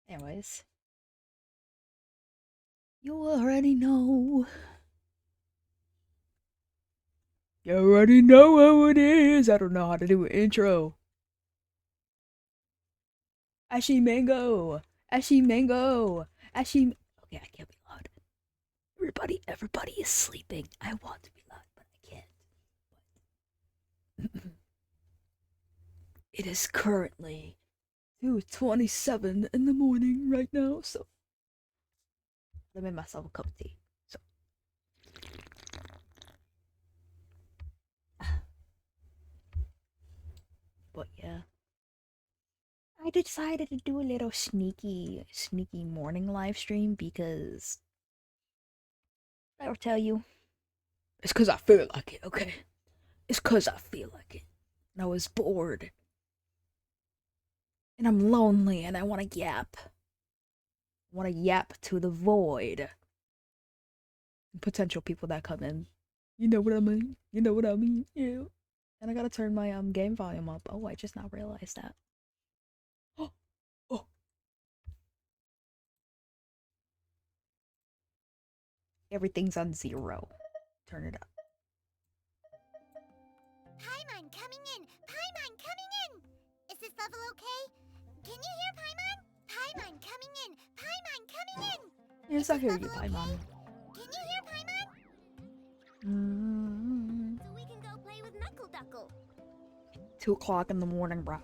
Anyways, you already know. You already know how it is. I don't know how to do an intro. Ashy mango. Ashy mango. Ashy. Okay, I can't be loud. Everybody is sleeping. I want to be loud, but I can't. It is currently 2:27 in the morning right now, so let me make myself a cup of tea. So, but yeah, I decided to do a little sneaky morning live stream because I will tell you, it's because I feel like it. Okay, it's because I feel like it, and I was bored, and I'm lonely, and I want to yap. I want to yap to the void. Potential people that come in. You know what I mean? You know what I mean? Yeah. And I gotta turn my game volume up. Oh, I just now realized that. Oh. Everything's on 0. Turn it up. Paimon coming in! Paimon coming in! Is this level okay? Can you hear Paimon? Paimon coming in! Paimon coming in! Yes, I hear you, Paimon. Can you hear Paimon? So we can go play with Knuckle Duckle. 2 o'clock in the morning, bro.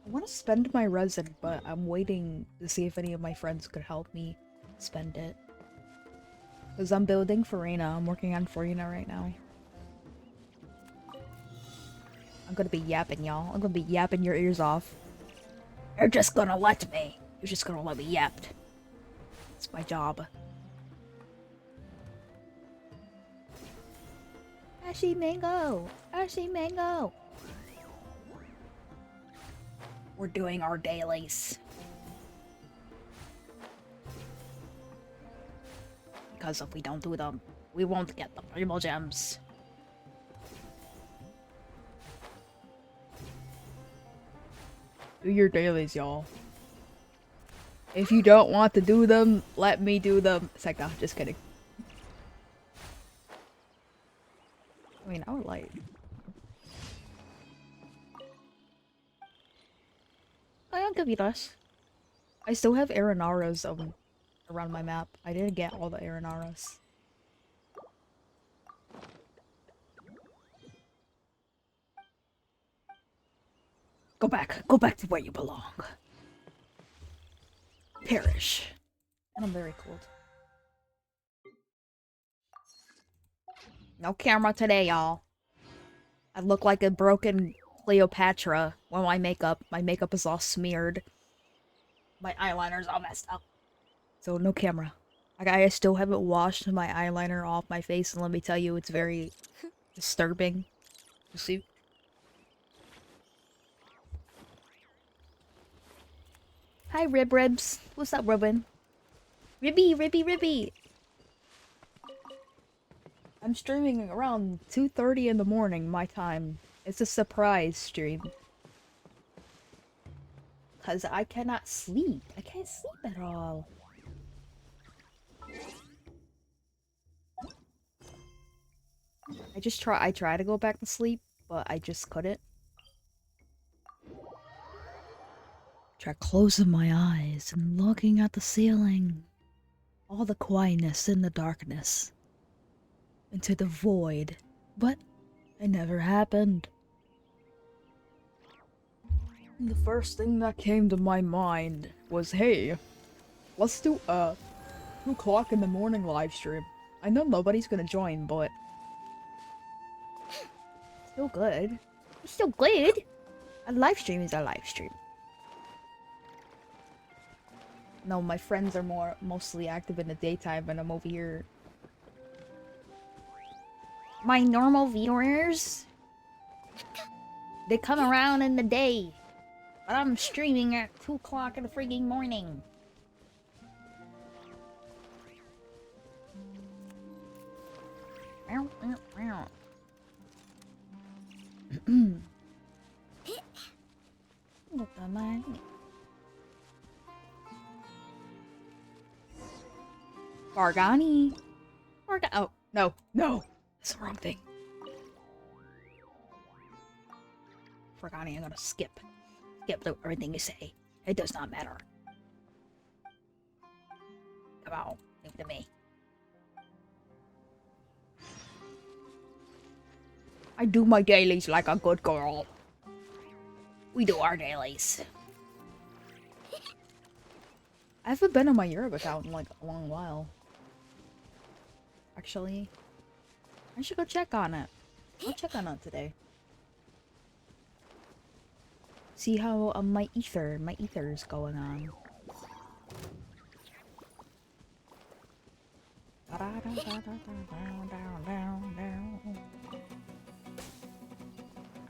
I want to spend my resin, but I'm waiting to see if any of my friends could help me spend it. Because I'm building Farina. I'm working on Farina right now. I'm gonna be yapping, y'all. I'm gonna be yapping your ears off. You're just gonna let me. You're just gonna let me yap. It's my job. Ashy mango! Ashy mango! We're doing our dailies. Because if we don't do them, we won't get the rainbow gems. Do your dailies, y'all. If you don't want to do them, let me do them. It's like, no, just kidding. I mean, I would like. I am Kavitas. I still have Arenaras around my map. I didn't get all the Arenaras. Go back to where you belong. Perish. And I'm very cold. No camera today, y'all. I look like a broken Cleopatra when my makeup is all smeared. My eyeliner's all messed up. So no camera. I still haven't washed my eyeliner off my face, and let me tell you, it's very disturbing to see. Hi, Ribs. What's up, Robin? Ribby. I'm streaming around 2:30 in the morning, my time. It's a surprise stream. Cause I cannot sleep. I can't sleep at all. I try to go back to sleep, but I just couldn't. Try closing my eyes and looking at the ceiling. All the quietness in the darkness. Into the void. But it never happened. And the first thing that came to my mind was, hey, let's do a 2 o'clock in the morning live stream. I know nobody's gonna join, but still good. It's still good. A live stream is a live stream. No, my friends are mostly active in the daytime, and I'm over here. My normal viewers, they come around in the day, but I'm streaming at 2 o'clock in the freaking morning. What the man? Bargani. Oh, no, no. That's the wrong thing. Bargani, I'm gonna skip. Skip everything you say. It does not matter. Come on, give it to me. I do my dailies like a good girl. We do our dailies. I haven't been on my Europe account in like a long while. Actually, I should go check on it. I'll check on it today. See how my ether is going on.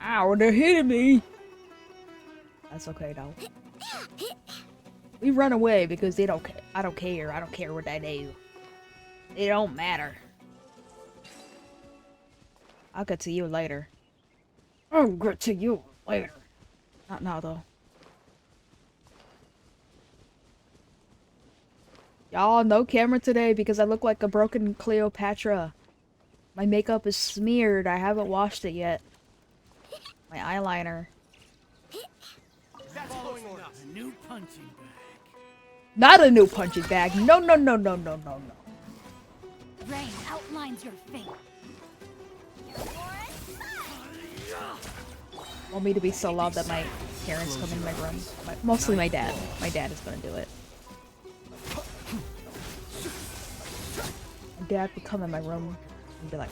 Ow, they're hitting me! That's okay though. We run away because they don't care. I don't care. I don't care what they do. It don't matter. I'll get to you later. I'll get to you later. Not now though. Y'all, no camera today because I look like a broken Cleopatra. My makeup is smeared. I haven't washed it yet. My eyeliner. A new punching bag. Not a new punching bag. No, no, no, no, no, no, no. Rain outlines your fate. Want me to be so loud that my parents come in my room. Mostly my dad. My dad is gonna do it. My dad would come in my room and be like,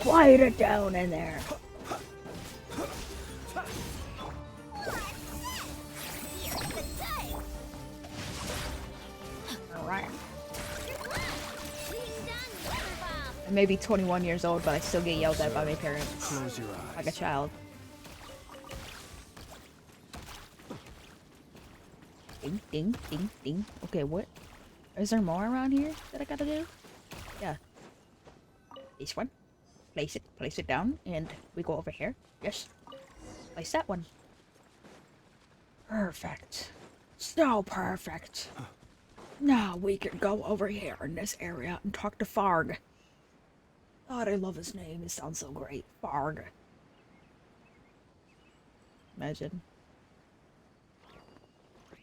quiet it down in there. Alright. I may be 21 years old, but I still get yelled at by my parents. Close your eyes. Like a child. Ding, ding, ding, ding. Okay, what? Is there more around here that I gotta do? Yeah. This one. Place it down, and we go over here. Yes. Place that one. Perfect. So perfect. Now we can go over here in this area and talk to Farg. God, I love his name. It sounds so great. Farg. Imagine.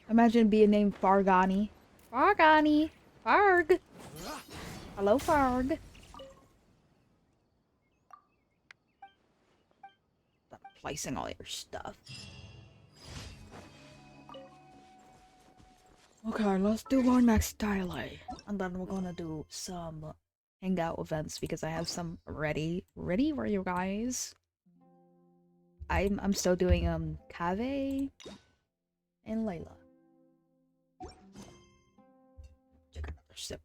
Imagine being named Fargani. Fargani! Farg! Hello, Farg. Stop placing all your stuff. Okay, let's do our next daily. And then we're gonna do some Hangout events because I have some ready for you guys. I'm still doing Kave and Layla. Take another sip.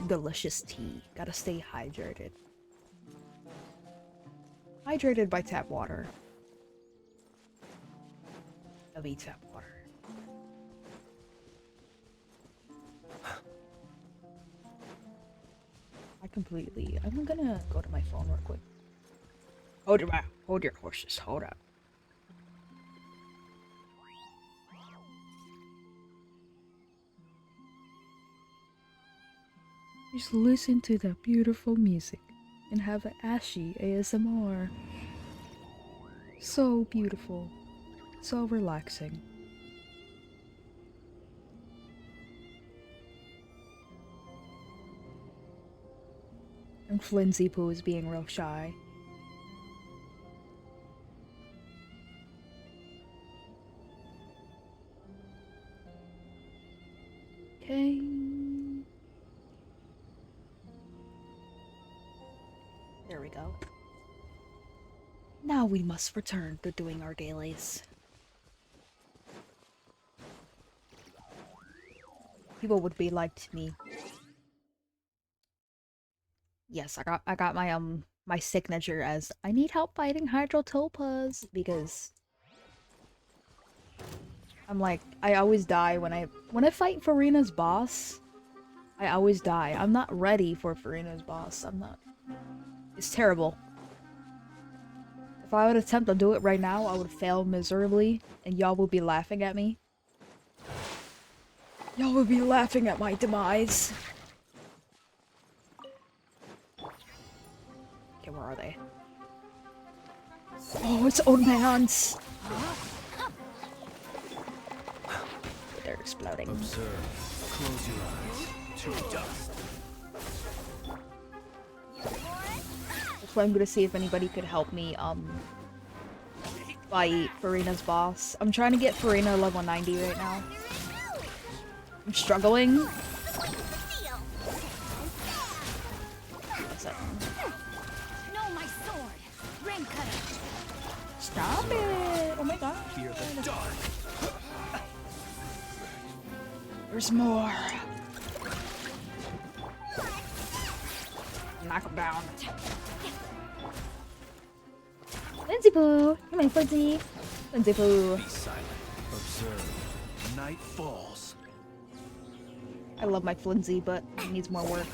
Delicious tea. Gotta stay hydrated. Hydrated by tap water. Lovey tap water. I'm gonna go to my phone real quick. Hold your horses, hold up. Just listen to that beautiful music and have an ashy ASMR. So beautiful. So relaxing. And Flimsy Poo is being real shy. Okay. There we go. Now we must return to doing our dailies. People would be like to me. Yes, I got my my signature as I need help fighting Hydrotopus because I'm like, I always die when I fight Farina's boss. I always die. I'm not ready for Farina's boss. I'm not. It's terrible. If I would attempt to do it right now, I would fail miserably, and y'all would be laughing at me. Y'all would be laughing at my demise. Okay, where are they? Oh, it's old man's. They're exploding. Observe. Close your eyes. To dust. That's why I'm gonna see if anybody could help me, fight Farina's boss. I'm trying to get Farina level 90 right now. I'm struggling. What's up? No, my sword. Ring cutter. Stop it! Oh my god. Fear the dark. There's more. Knock him down. Lindsay Poo! Come on, Lindsay. Lindsay Poo. Be silent. Observe. Night falls. I love my Flimsy, but it needs more work.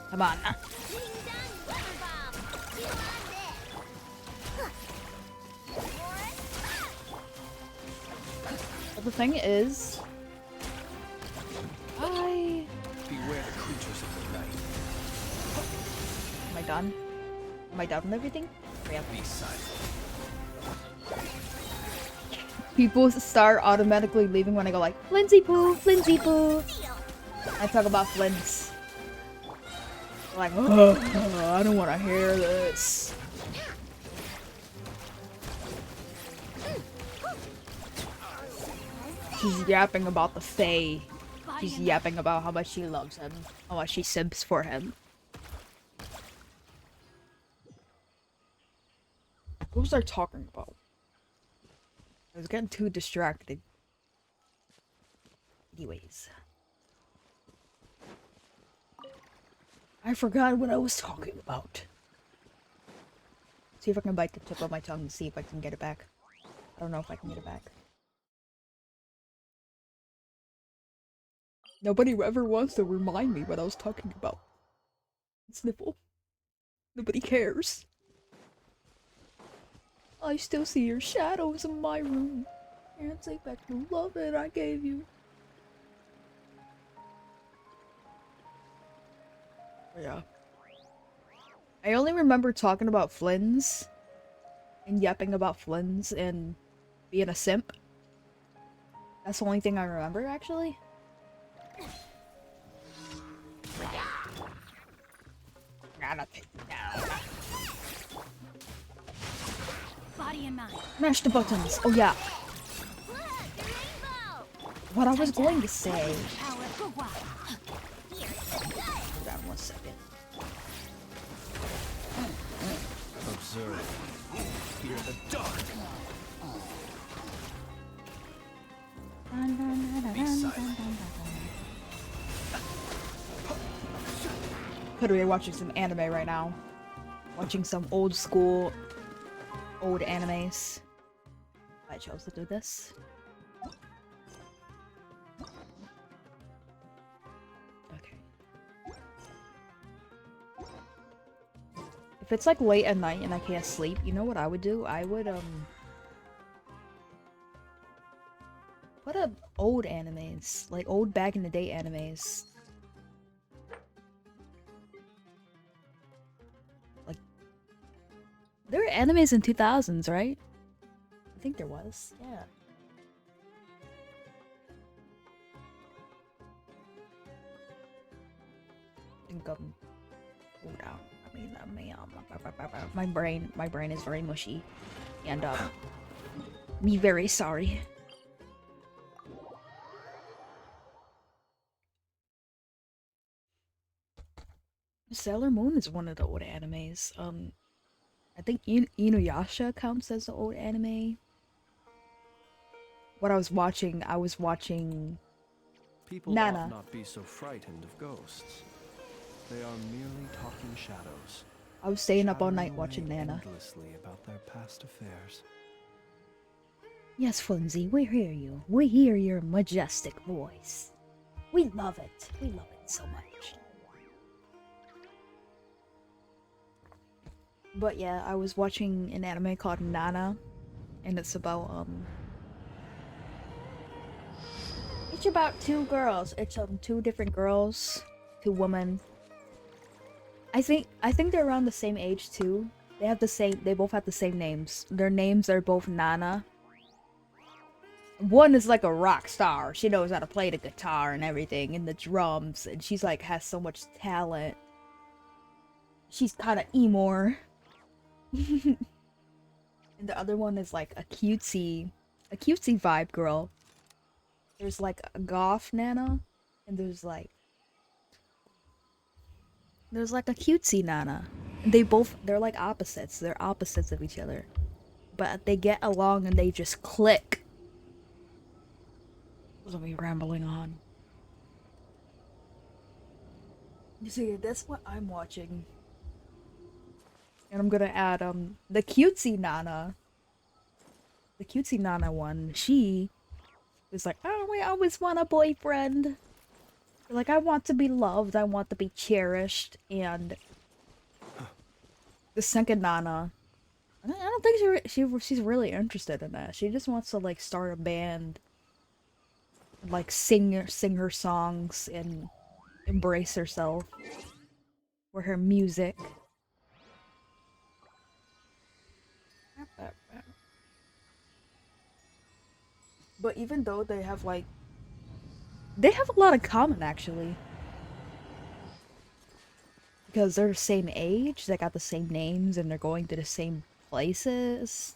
Come on. But the thing is, Beware the creatures of the night. am I done? Am I done with everything? Hurry up. Be silent. People start automatically leaving when I go like, Flimsy Poo, Flimsy Poo. I talk about Flints. They're like, I don't want to hear this. She's yapping about the Fae. She's yapping about how much she loves him, how much she simps for him. What was I talking about? I was getting too distracted. Anyways. I forgot what I was talking about. See if I can bite the tip of my tongue and see if I can get it back. I don't know if I can get it back. Nobody ever wants to remind me what I was talking about. Sniffle. Nobody cares. I still see your shadows in my room. Can't take back the love that I gave you. Yeah. I only remember talking about Flynn's and yapping about Flynn's and being a simp. That's the only thing I remember, actually. Body and mind. Mash the buttons. Oh yeah. Look, the rainbow. What I was going to say. Power for what? Here's the good. Hold on 1 second. Observe. Fear the dark. Be silent. Literally watching some anime right now. Watching some old school, old animes. I chose to do this. Okay. If it's like late at night and I can't sleep, you know what I would do? I would what are old animes? Like old back in the day animes. Like there were animes in 2000s, right? I think there was. Yeah. I think hold on. My brain is very mushy, and me very sorry. Sailor Moon is one of the old animes. I think Inuyasha counts as an old anime. What I was watching People Nana. ought not be so frightened of ghosts. They are merely talking shadows. I was staying up all chattering night watching away Nana. endlessly about their past affairs. Yes, Flimsy, we hear you. We hear your majestic voice. We love it. We love it so much. But yeah, I was watching an anime called Nana, and it's about it's about two girls. It's two different girls, two women. I think they're around the same age too. They both have the same names. Their names are both Nana. One is like a rock star. She knows how to play the guitar and everything, and the drums, and she's like has so much talent. She's kind of emo. And the other one is like a cutesy vibe girl. There's like a goth Nana, and there's like a cutesy Nana. And they're like opposites. They're opposites of each other. But they get along and they just click. Let me rambling on. You see, that's what I'm watching. And I'm gonna add the cutesy Nana. The cutesy Nana one, she is like, oh, I always want a boyfriend. Like, I want to be loved, I want to be cherished, and the second Nana, I don't think she's really interested in that. She just wants to like start a band, like sing her songs and embrace herself with her music. But even though they have a lot in common actually. Because they're the same age, they got the same names, and they're going to the same places.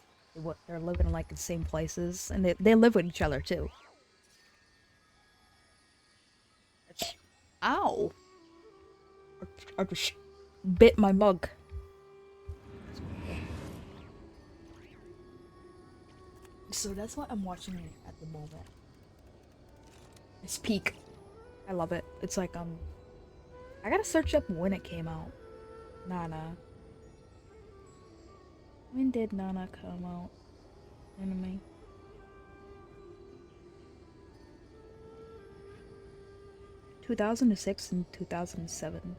They're living like in the same places, and they live with each other too. Ow! I just bit my mug. So that's what I'm watching at the moment. It's Peak. I love it. It's like I gotta search up when it came out. Nana. When did Nana come out? Anime. – 2006 and 2007.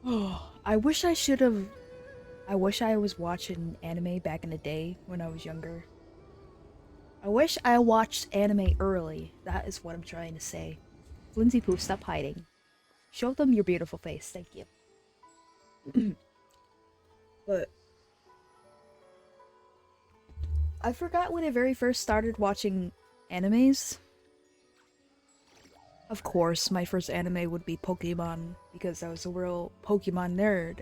Oh, I wish I was watching anime back in the day when I was younger. I wish I watched anime early. That is what I'm trying to say. Lindsay Pooh, stop hiding. Show them your beautiful face. Thank you. But I forgot when I very first started watching animes. Of course, my first anime would be Pokemon, because I was a real Pokemon nerd.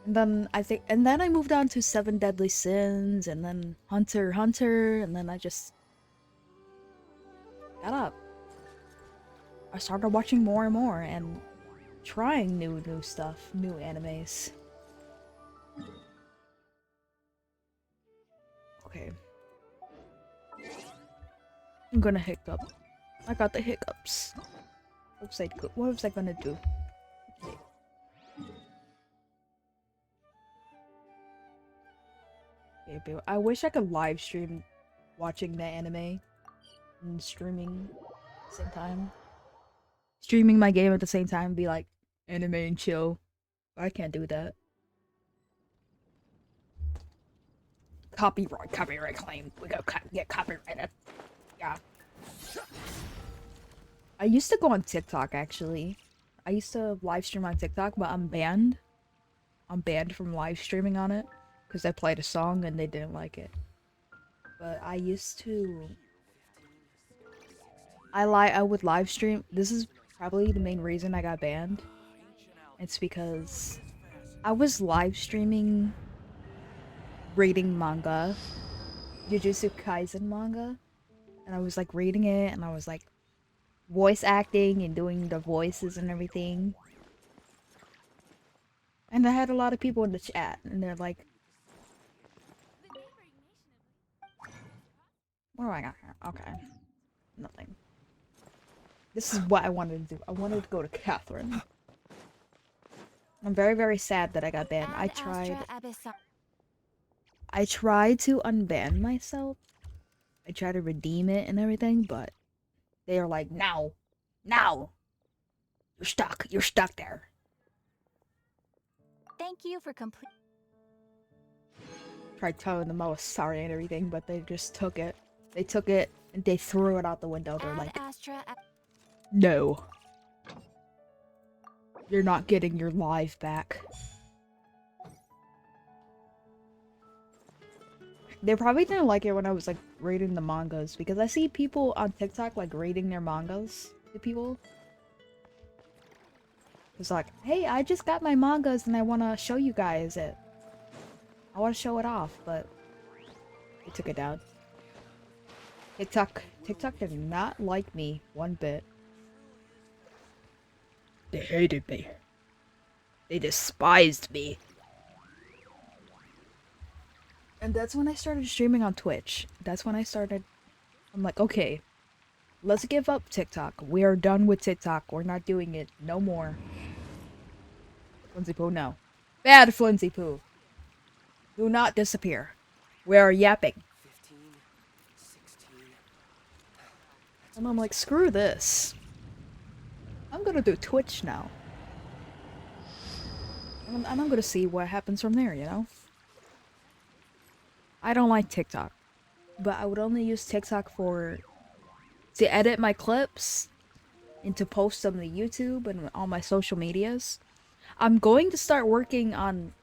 And then I moved on to Seven Deadly Sins, and then Hunter x Hunter, and then I just got up. I started watching more and more, and trying new stuff, new animes. Okay. I'm gonna hiccup. I got the hiccups. What was I gonna do? Okay, I wish I could live stream watching the anime and streaming at the same time. Streaming my game at the same time, be like anime and chill. I can't do that. Copyright claim. We gotta get copyrighted. Yeah. I used to go on TikTok actually. I used to live stream on TikTok, but I'm banned. I'm banned from live streaming on it because I played a song and they didn't like it. But I used to. I would live stream. This is probably the main reason I got banned. It's because I was live streaming reading manga, Jujutsu Kaisen manga, and I was like reading it, and I was like voice acting and doing the voices and everything. And I had a lot of people in the chat, and they're like, what do I got here? Okay. Nothing. This is what I wanted to do. I wanted to go to Catherine. I'm very, very sad that I got banned. I tried to unban myself. I tried to redeem it and everything, but they are like, no, no, you're stuck there. Thank you for complete. Tried telling them I was sorry and everything, but they just took it. They took it and they threw it out the window. They're like, no, you're not getting your live back. They probably didn't like it when I was like rating the mangas, because I see people on TikTok like rating their mangas to people. It's like, hey, I just got my mangas and I want to show you guys it. I want to show it off, but they took it down. TikTok did not like me one bit. They hated me. They despised me. And that's when I started streaming on Twitch. That's when I'm like, okay, let's give up TikTok. We are done with TikTok. We're not doing it no more. Flimsy Poo, no. Bad Flimsy Poo. Do not disappear. We are yapping. 15, 16. And I'm like, screw this. I'm gonna do Twitch now. And I'm gonna see what happens from there, you know? I don't like TikTok. But I would only use TikTok to edit my clips and to post them to YouTube and all my social medias. I'm going to start working on,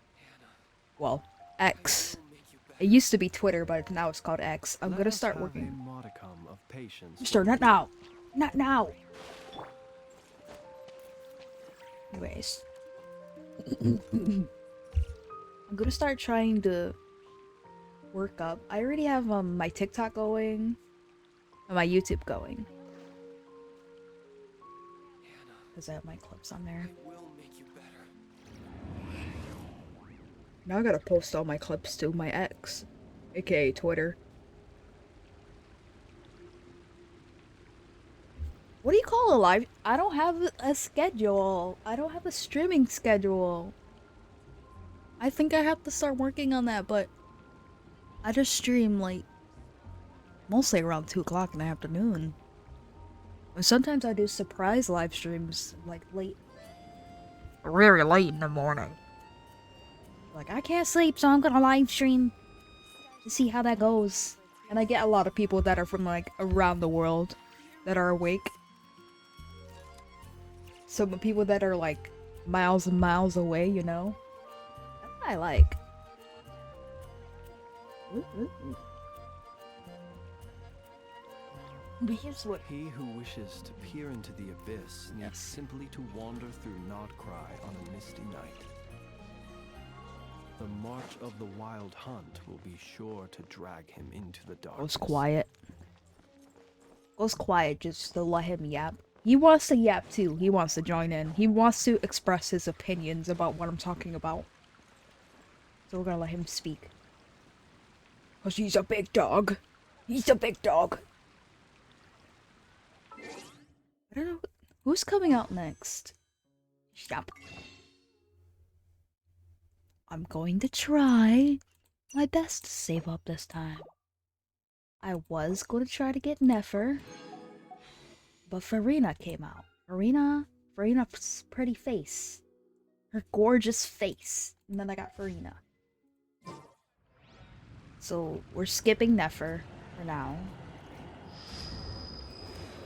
well, X. It used to be Twitter, but now it's called X. I'm gonna start working. Mister, not now. Not now. Anyways. I'm gonna start trying to work up. I already have my TikTok going and my YouTube going. Because I have my clips on there. Now I gotta post all my clips to my ex, aka Twitter. What do you call a live? I don't have a schedule. I don't have a streaming schedule. I think I have to start working on that, but I just stream like mostly around 2 o'clock in the afternoon. And sometimes I do surprise live streams like late, very late in the morning. Like, I can't sleep, so I'm gonna live stream to see how that goes. And I get a lot of people that are from, like, around the world that are awake. Some people that are, like, miles and miles away, you know? That's what I like. But here's what... He who wishes to peer into the abyss needs simply to wander through Nodcry on a misty night. The march of the wild hunt will be sure to drag him into the darkness. Goes quiet. Goes quiet just to let him yap. He wants to yap too. He wants to join in. He wants to express his opinions about what I'm talking about. So we're gonna let him speak. Cause he's a big dog. He's a big dog. I don't know. Who's coming out next? Stop. I'm going to try my best to save up this time. I was going to try to get Nefer, but Farina came out. Farina's pretty face. Her gorgeous face. And then I got Farina. So we're skipping Nefer for now.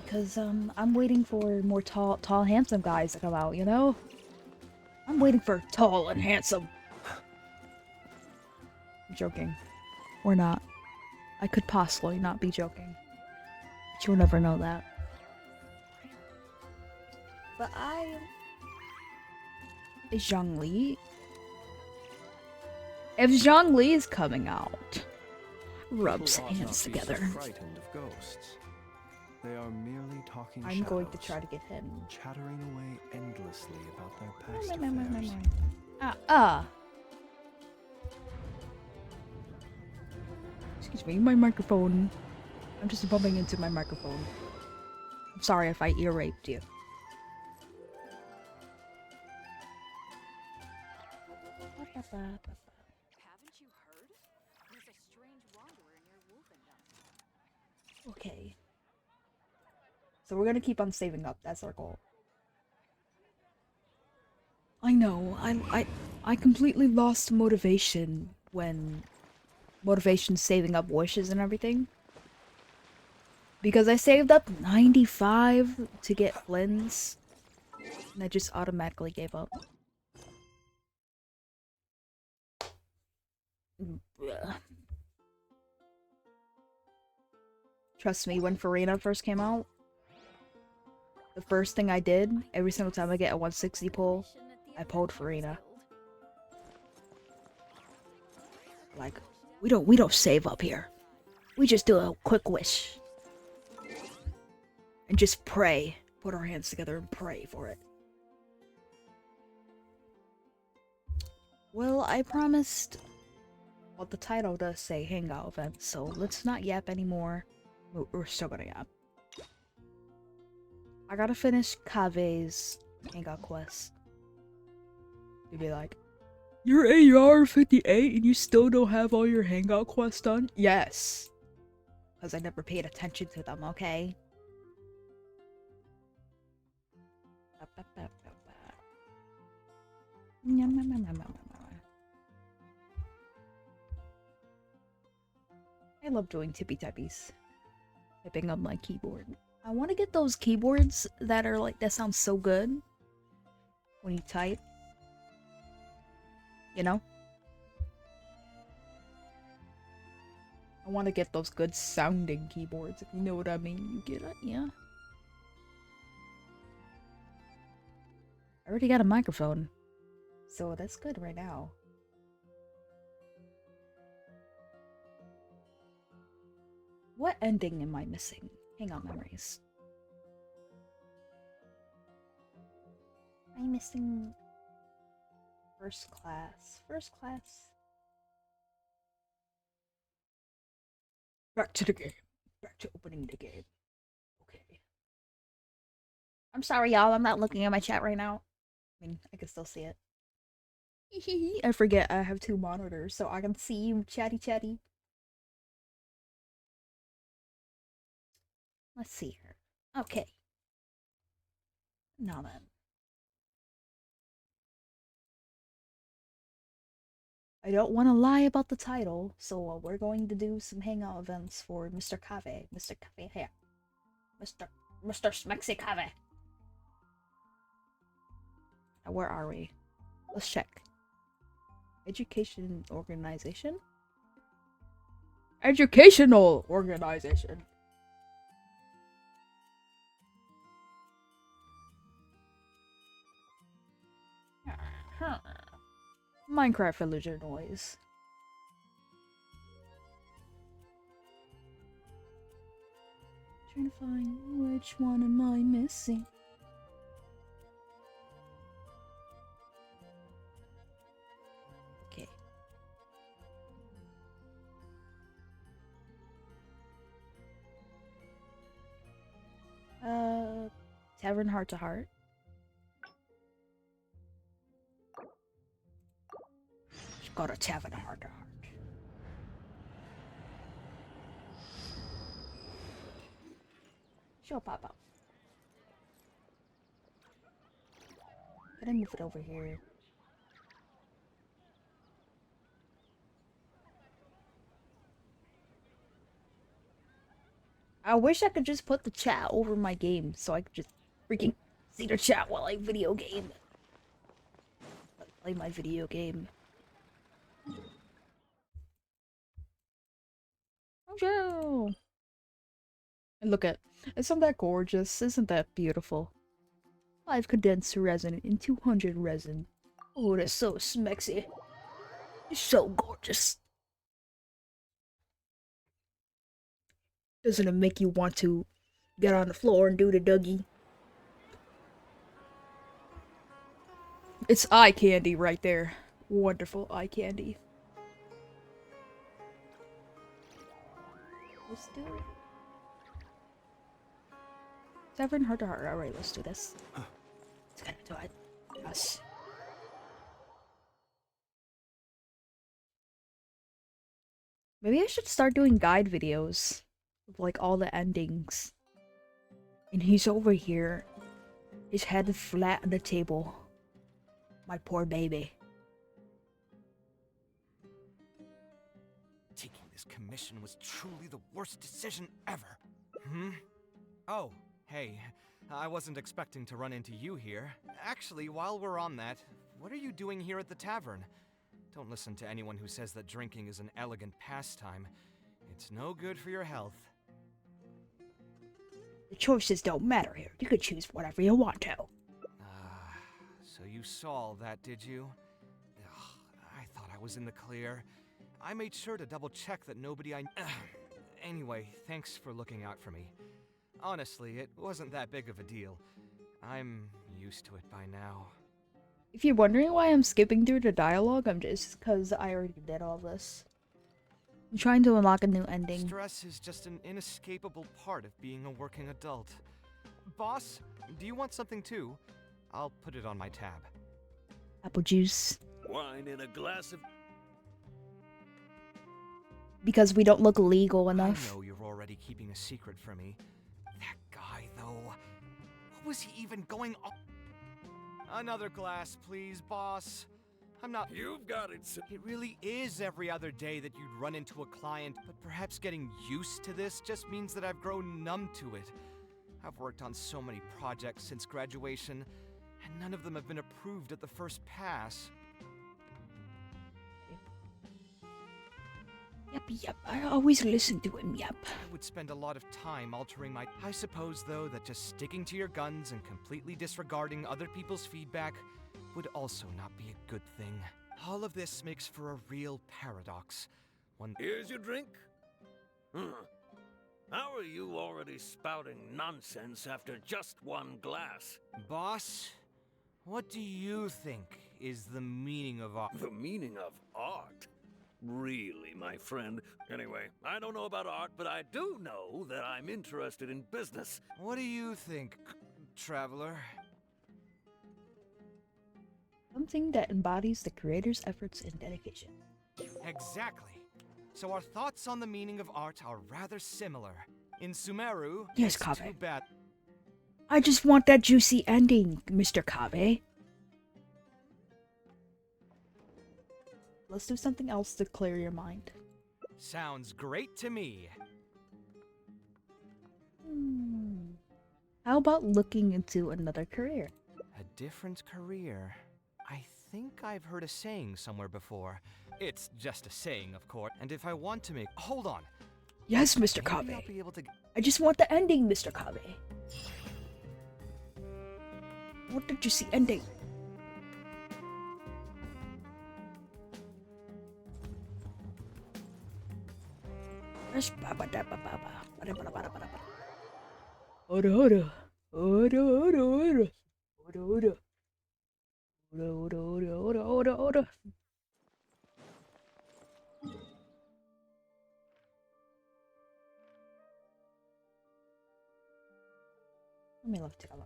Because I'm waiting for more tall, handsome guys to come out, you know? I'm waiting for tall and handsome. I'm joking. Or not. I could possibly not be joking. But you'll never know that. But is Zhongli? If Zhongli is coming out, rubs hands together. Frightened of ghosts. They are merely talking I'm going to shadows, try to get him. chattering away endlessly about their past affairs. Excuse me, my microphone. I'm just bumping into my microphone. I'm sorry if I ear raped you. Haven't you heard? There's a strange wanderer near Wolfendom. Okay. So we're gonna keep on saving up. That's our goal. I know. I completely lost motivation when saving up wishes and everything. Because I saved up 95 to get Flynn's, and I just automatically gave up. Trust me, when Farina first came out, the first thing I did, every single time I get a 160 pull, I pulled Farina. Like, we don't save up here. We just do a quick wish. And just pray. Put our hands together and pray for it. Well, I promised... Well, the title does say Hangout event, so let's not yap anymore. We're still gonna yap. I gotta finish Kave's Hangout quest. You'd be like, you're AR 58 and you still don't have all your Hangout quests done? Yes. Because I never paid attention to them, okay? I love doing tippy tappies. Typing up my keyboard. I want to get those keyboards that are like, that sound so good when you type. You know? I want to get those good sounding keyboards, if you know what I mean. You get it? Yeah. I already got a microphone, so that's good right now. What ending am I missing? Hang on, memories. I'm missing first class. First class. Back to the game. Back to opening the game. Okay. I'm sorry, y'all. I'm not looking at my chat right now. I mean, I can still see it. I forget I have two monitors, so I can see you chatty. Let's see here. Okay. Now then. I don't want to lie about the title, so we're going to do some hangout events for Mr. Kave. Mr. Kave here. Mr. Smexy Kave. Now, where are we? Let's check. Education organization? Educational organization. Minecraft villager noise. Trying to find which one am I missing? Okay. Tavern Heart to Heart. Got a tavern heart to heart. Sure, Papa. Can I move it over here? I wish I could just put the chat over my game so I could just freaking see the chat while I video game. Play my video game. Oh, and look at, isn't that gorgeous? Isn't that beautiful? 5 condensed resin and 200 resin. Oh, that's so smexy. It's so gorgeous. Doesn't it make you want to get on the floor and do the Dougie? It's eye candy right there. Wonderful eye candy. Let's do it. 7 heart to heart. Alright, let's do this. Let's get into it. Yes. Maybe I should start doing guide videos of like all the endings. And he's over here. His head flat on the table. My poor baby. Taking this commission was truly the worst decision ever. Hmm? Oh, hey. I wasn't expecting to run into you here. Actually, while we're on that, what are you doing here at the tavern? Don't listen to anyone who says that drinking is an elegant pastime. It's no good for your health. The choices don't matter here. You could choose whatever you want to. So you saw all that, did you? Ugh, I thought I was in the clear. I made sure to double check that nobody Anyway, thanks for looking out for me. Honestly, it wasn't that big of a deal. I'm used to it by now. If you're wondering why I'm skipping through the dialogue, I'm just because I already did all this. I'm trying to unlock a new ending. Stress is just an inescapable part of being a working adult. Boss, do you want something too? I'll put it on my tab. Apple juice. Wine in a glass of... Because we don't look legal I enough. know you're already keeping a secret from me. That guy, though. What was he even going on? Another glass, please, boss. I'm not... You've got it, sir. It really is every other day that you'd run into a client, but perhaps getting used to this just means that I've grown numb to it. I've worked on so many projects since graduation, and none of them have been approved at the first pass. Yep, I always listen to him, yep. I would spend a lot of time altering my... I suppose, though, that just sticking to your guns and completely disregarding other people's feedback would also not be a good thing. All of this makes for a real paradox. Here's your drink. How are you already spouting nonsense after just one glass? Boss, what do you think is the meaning of art? The meaning of art? Really, my friend? Anyway, I don't know about art, but I do know that I'm interested in business. What do you think, traveler? Something that embodies the creator's efforts and dedication. Exactly. So our thoughts on the meaning of art are rather similar. In Sumeru, Yes, it's Kabe. too bad. I just want that juicy ending, Mr. Kabe. Let's do something else to clear your mind. Sounds great to me. How about looking into another career? A different career. I think I've heard a saying somewhere before. It's just a saying, of course. And if I want to make... Hold on. Yes, Mr. Maybe Kabe. I'll be able to... I just want the ending, Mr. Kabe. What did you see ending? Let me look together.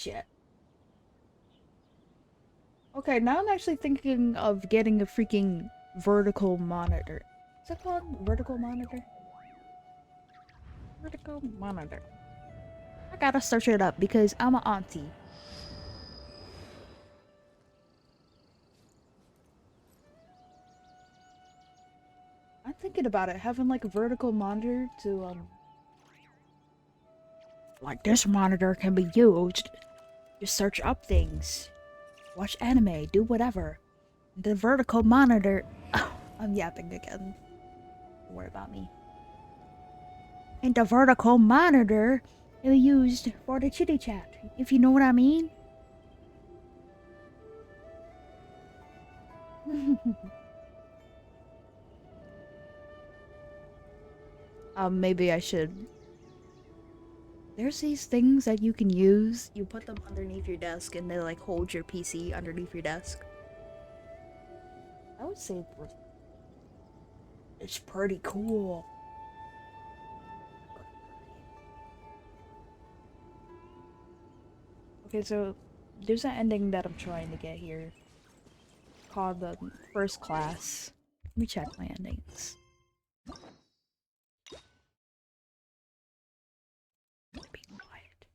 Shit. Okay, now I'm actually thinking of getting a freaking vertical monitor. Is it called vertical monitor? Vertical monitor. I gotta search it up because I'm an auntie. I'm thinking about it, having like a vertical monitor to like this monitor can be used to search up things, watch anime, do whatever. The vertical monitor. Oh, I'm yapping again. Don't worry about me. And the vertical monitor is used for the chitty chat, if you know what I mean. Maybe I should. There's these things that you can use. You put them underneath your desk and they like hold your PC underneath your desk. I would say it's pretty cool. Okay, so there's an ending that I'm trying to get here called the first class. Let me check my endings. Be quiet.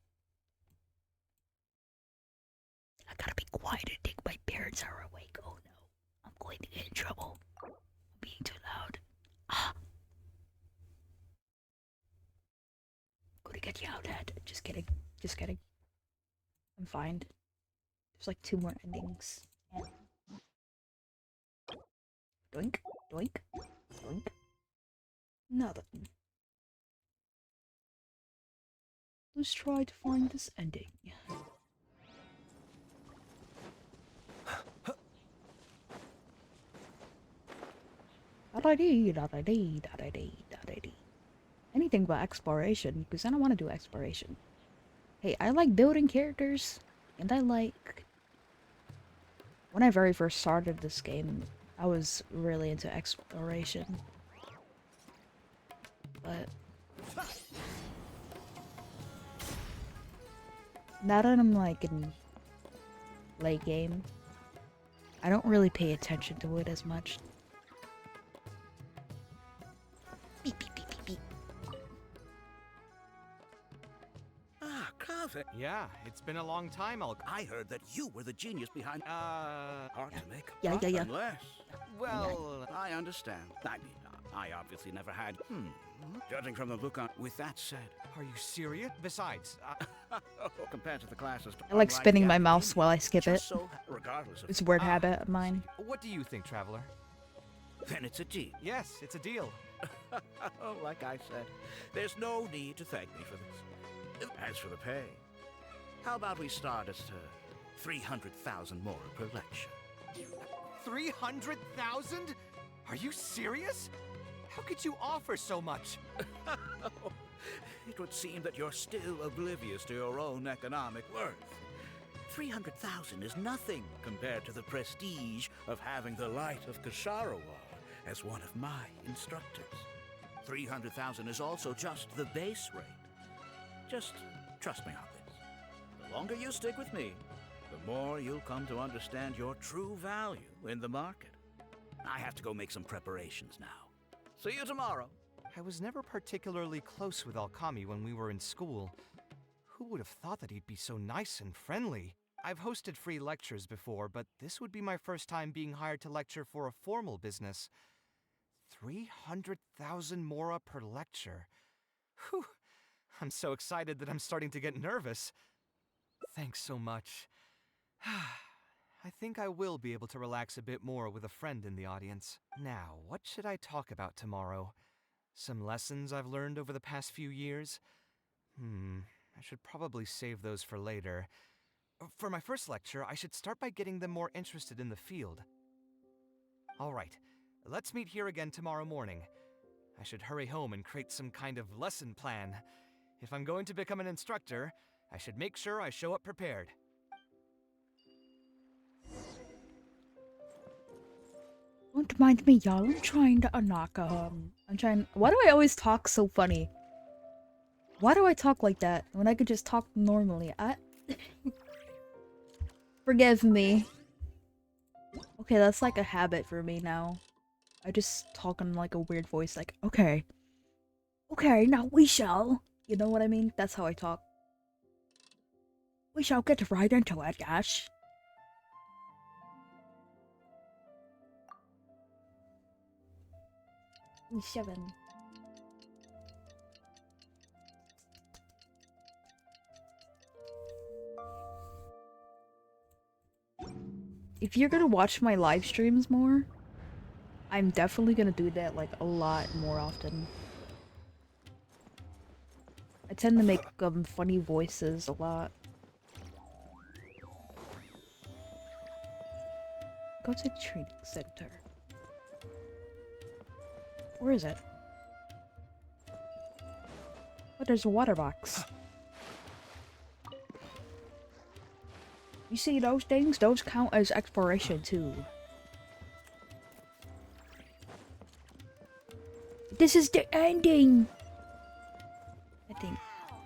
I gotta be quiet. I think my parents are awake. Oh no, I'm going to get in trouble. I'm being too loud. Ah! I'm gonna get yelled at. Just kidding. Just kidding. I'm fine. There's like 2 more endings. And doink, doink, doink. Nothing. Let's try to find this ending. Da-da-dee, da-da-dee, da-da-dee, da-da-dee. Anything but exploration, because I don't want to do exploration. Hey, I like building characters, and I like... When I very first started this game, I was really into exploration. But... now that I'm like in late game, I don't really pay attention to it as much. Beep, beep, beep, beep, beep. Ah, Carver. Yeah, it's been a long time, I heard that you were the genius behind. Hard to make a Yeah, plot yeah, yeah. unless. well, I understand. I mean, I obviously never had. Judging from the look on. With that said, are you serious? Besides, compared to the classes, I like spinning my mouse while I skip it. just so, regardless of. It's a weird habit of mine. what do you think, Traveler? Then it's a deal. Yes, it's a deal. Like I said, there's no need to thank me for this. As for the pay, how about we start at 300,000 more per lecture? 300,000? Are you serious? How could you offer so much? It would seem that you're still oblivious to your own economic worth. 300,000 is nothing compared to the prestige of having the light of Kasharawar as one of my instructors. 300,000 is also just the base rate. Just trust me on this. The longer you stick with me, the more you'll come to understand your true value in the market. I have to go make some preparations now. See you tomorrow. I was never particularly close with Alkami when we were in school. Who would have thought that he'd be so nice and friendly? I've hosted free lectures before, but this would be my first time being hired to lecture for a formal business. 300,000 mora per lecture. Whew. I'm so excited that I'm starting to get nervous. Thanks so much. I think I will be able to relax a bit more with a friend in the audience. Now, what should I talk about tomorrow? Some lessons I've learned over the past few years? I should probably save those for later. For my first lecture, I should start by getting them more interested in the field. Alright, let's meet here again tomorrow morning. I should hurry home and create some kind of lesson plan. If I'm going to become an instructor, I should make sure I show up prepared. Don't mind me, y'all. I'm trying to unlock why do I always talk so funny? Why do I talk like that when I could just talk normally? Forgive me. Okay, that's like a habit for me now. I just talk in like a weird voice, like, okay. Okay, now we shall. You know what I mean? That's how I talk. We shall get right into it, Ash. E7. If you're gonna watch my live streams more, I'm definitely gonna do that like a lot more often. I tend to make funny voices a lot. Go to training center. Where is it? But there's a water box. You see those things? Those count as exploration too. This is the ending! I think. Can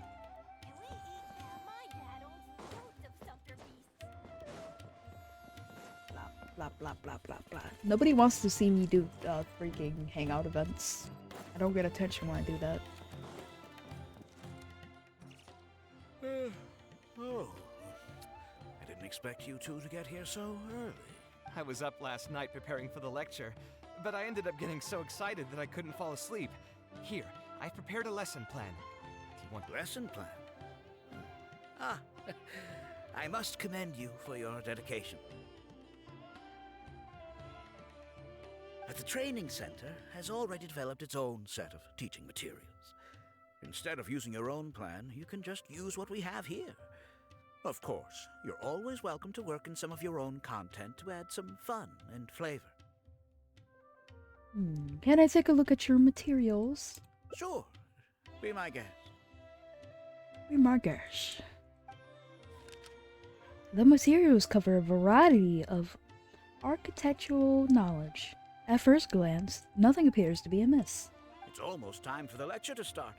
we eat now? My dad owns loads of sucker beasts. Blah, blah, blah, blah, blah. Nobody wants to see me do freaking hangout events. I don't get attention when I do that. Oh. I didn't expect you two to get here so early. I was up last night preparing for the lecture, but I ended up getting so excited that I couldn't fall asleep. Here, I've prepared a lesson plan. Do you want Lesson plan? Ah, I must commend you for your dedication. But the training center has already developed its own set of teaching materials. Instead of using your own plan, you can just use what we have here. Of course, you're always welcome to work in some of your own content to add some fun and flavor. Can I take a look at your materials? Sure, be my guest. Be my guest. The materials cover a variety of architectural knowledge. At first glance, nothing appears to be amiss. It's almost time for the lecture to start.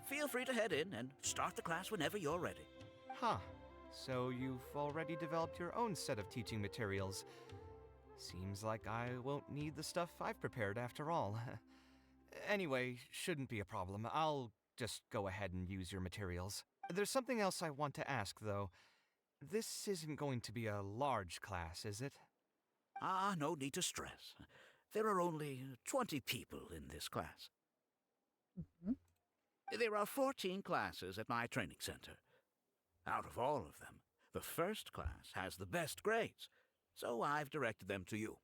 Feel free to head in and start the class whenever you're ready. Huh. So you've already developed your own set of teaching materials. Seems like I won't need the stuff I've prepared after all. Anyway, shouldn't be a problem. I'll just go ahead and use your materials. There's something else I want to ask, though. This isn't going to be a large class, is it? Ah, no need to stress. There are only 20 people in this class. There are 14 classes at my training center. Out of all of them, the first class has the best grades, so I've directed them to you.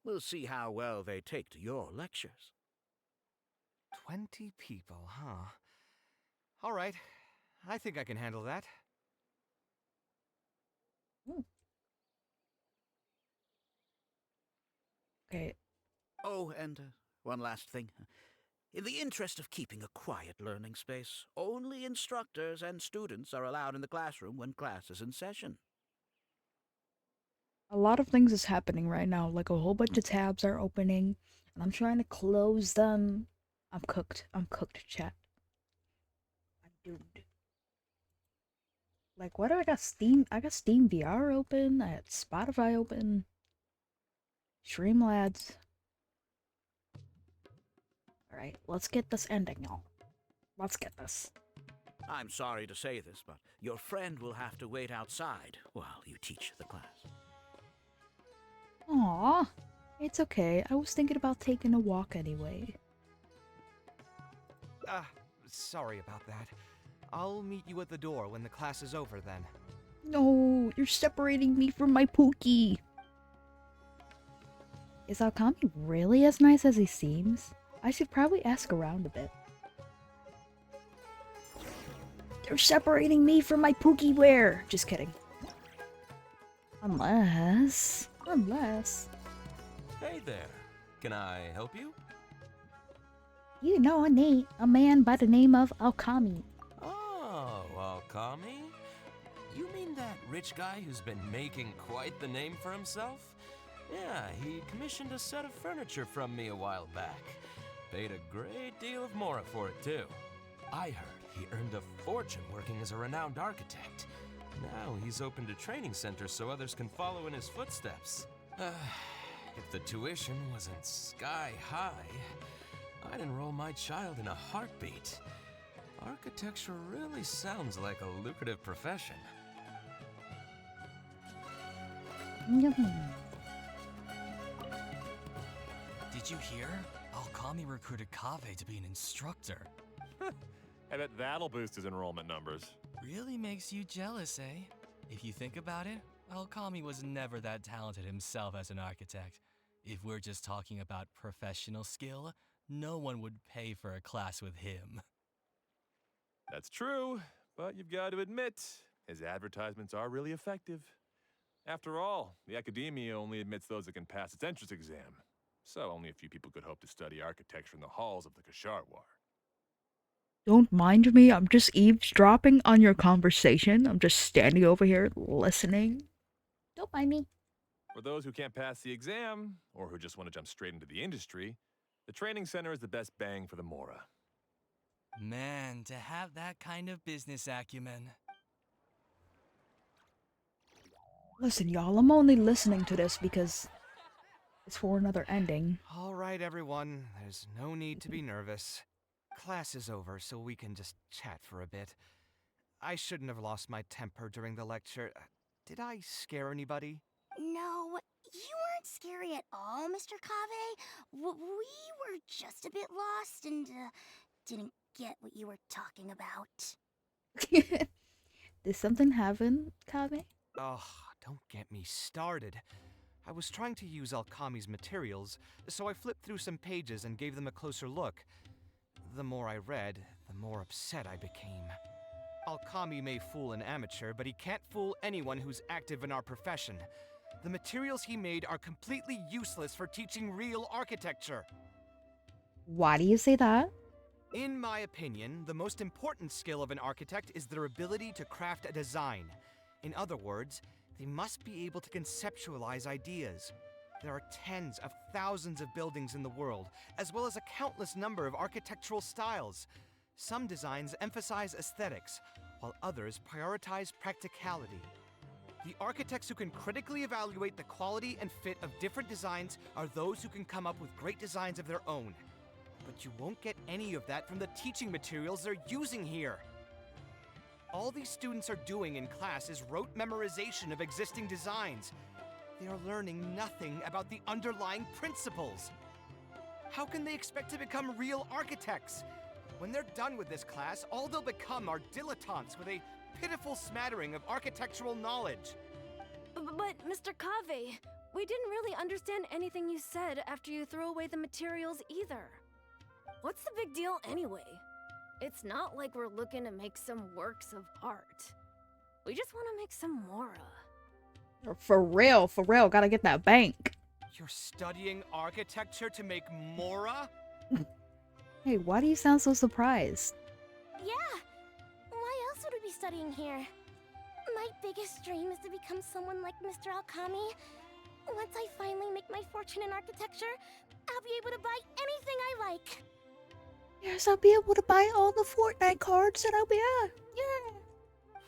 We'll see how well they take to your lectures. 20 people, huh? All right. I think I can handle that. Okay. Oh, and one last thing. In the interest of keeping a quiet learning space, only instructors and students are allowed in the classroom when class is in session. A lot of things is happening right now. Like a whole bunch of tabs are opening, and I'm trying to close them. I'm cooked. I'm cooked, chat. I'm doomed. Like, what do I got? Steam. I got Steam VR open. I had Spotify open. Streamlabs. Alright, let's get this ending, y'all. Let's get this. I'm sorry to say this, but your friend will have to wait outside while you teach the class. Aww. It's okay. I was thinking about taking a walk anyway. Sorry about that. I'll meet you at the door when the class is over then. No, you're separating me from my Pookie. Is Alkami really as nice as he seems? I should probably ask around a bit. They're separating me from my Pookie wear. Just kidding. Unless... Hey there. Can I help you? You know a man by the name of Alkami. Oh, Alkami? You mean that rich guy who's been making quite the name for himself? Yeah, he commissioned a set of furniture from me a while back. Paid a great deal of mora for it, too. I heard he earned a fortune working as a renowned architect. Now he's opened a training center so others can follow in his footsteps. If the tuition wasn't sky high, I'd enroll my child in a heartbeat. Architecture really sounds like a lucrative profession. Did you hear? Alkami recruited Kaveh to be an instructor. I bet that'll boost his enrollment numbers. Really makes you jealous, eh? If you think about it, Alkami was never that talented himself as an architect. If we're just talking about professional skill, no one would pay for a class with him. That's true, but you've got to admit, his advertisements are really effective. After all, the academia only admits those that can pass its entrance exam, so only a few people could hope to study architecture in the halls of the Kasharwar. Don't mind me, I'm just eavesdropping on your conversation. I'm just standing over here listening. Don't mind me. For those who can't pass the exam, or who just want to jump straight into the industry, the training center is the best bang for the Mora. Man, to have that kind of business acumen. Listen, y'all, I'm only listening to this because it's for another ending. All right, everyone. There's no need to be nervous. Class is over, so we can just chat for a bit. I shouldn't have lost my temper during the lecture. Did I scare anybody? No, you weren't scary at all, Mr. Kave. We were just a bit lost and didn't get what you were talking about. Did something happen, Kame? Oh, don't get me started. I was trying to use Alkami's materials, so I flipped through some pages and gave them a closer look. The more I read, the more upset I became. Alkami may fool an amateur, but he can't fool anyone who's active in our profession. The materials he made are completely useless for teaching real architecture. Why do you say that? In my opinion, the most important skill of an architect is their ability to craft a design. In other words, they must be able to conceptualize ideas. There are tens of thousands of buildings in the world, as well as a countless number of architectural styles. Some designs emphasize aesthetics, while others prioritize practicality. The architects who can critically evaluate the quality and fit of different designs are those who can come up with great designs of their own. But you won't get any of that from the teaching materials they're using here. All these students are doing in class is rote memorization of existing designs. They are learning nothing about the underlying principles. How can they expect to become real architects? When they're done with this class, all they'll become are dilettantes with a pitiful smattering of architectural knowledge. But Mr. Kave, we didn't really understand anything you said after you threw away the materials either. What's the big deal anyway? It's not like we're looking to make some works of art. We just want to make some Mora. For real, gotta get that bank. You're studying architecture to make Mora? Hey, why do you sound so surprised? Yeah, why else would we be studying here? My biggest dream is to become someone like Mr. Alkami. Once I finally make my fortune in architecture, I'll be able to buy anything I like. Yes, I'll be able to buy all the Fortnite cards and I'll be, yeah.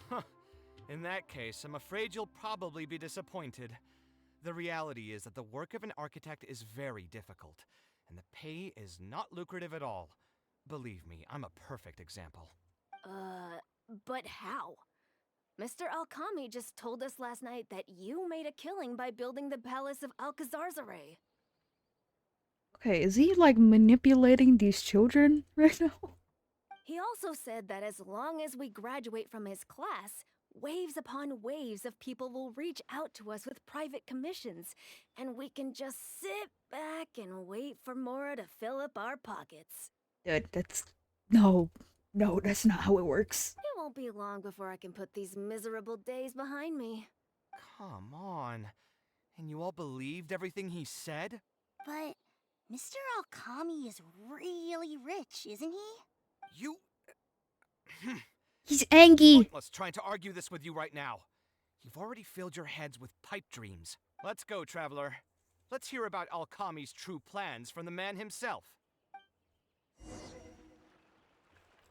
Huh. In that case, I'm afraid you'll probably be disappointed. The reality is that the work of an architect is very difficult, and the pay is not lucrative at all. Believe me, I'm a perfect example. But how? Mr. Alkami just told us last night that you made a killing by building the palace of Alcazarzare. Okay, is he like manipulating these children right now? He also said that as long as we graduate from his class, waves upon waves of people will reach out to us with private commissions, and we can just sit back and wait for Mora to fill up our pockets. Dude, that's... No, that's not how it works. It won't be long before I can put these miserable days behind me. Come on. And you all believed everything he said? But Mr. Alkami is really rich, isn't he? You... He's angry. Pointless trying to argue this with you right now. You've already filled your heads with pipe dreams. Let's go, traveler. Let's hear about Alkami's true plans from the man himself.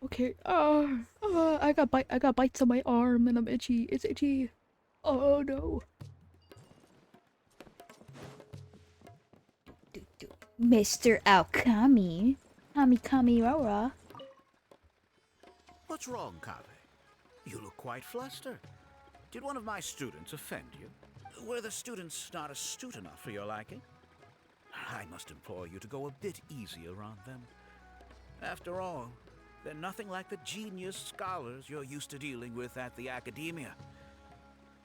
Okay, I got bites on my arm and I'm itchy. It's itchy. Oh no. Mr. Alkami. Kami. What's wrong, Kave? You look quite flustered. Did one of my students offend you? Were the students not astute enough for your liking? I must implore you to go a bit easier on them. After all, they're nothing like the genius scholars you're used to dealing with at the academia.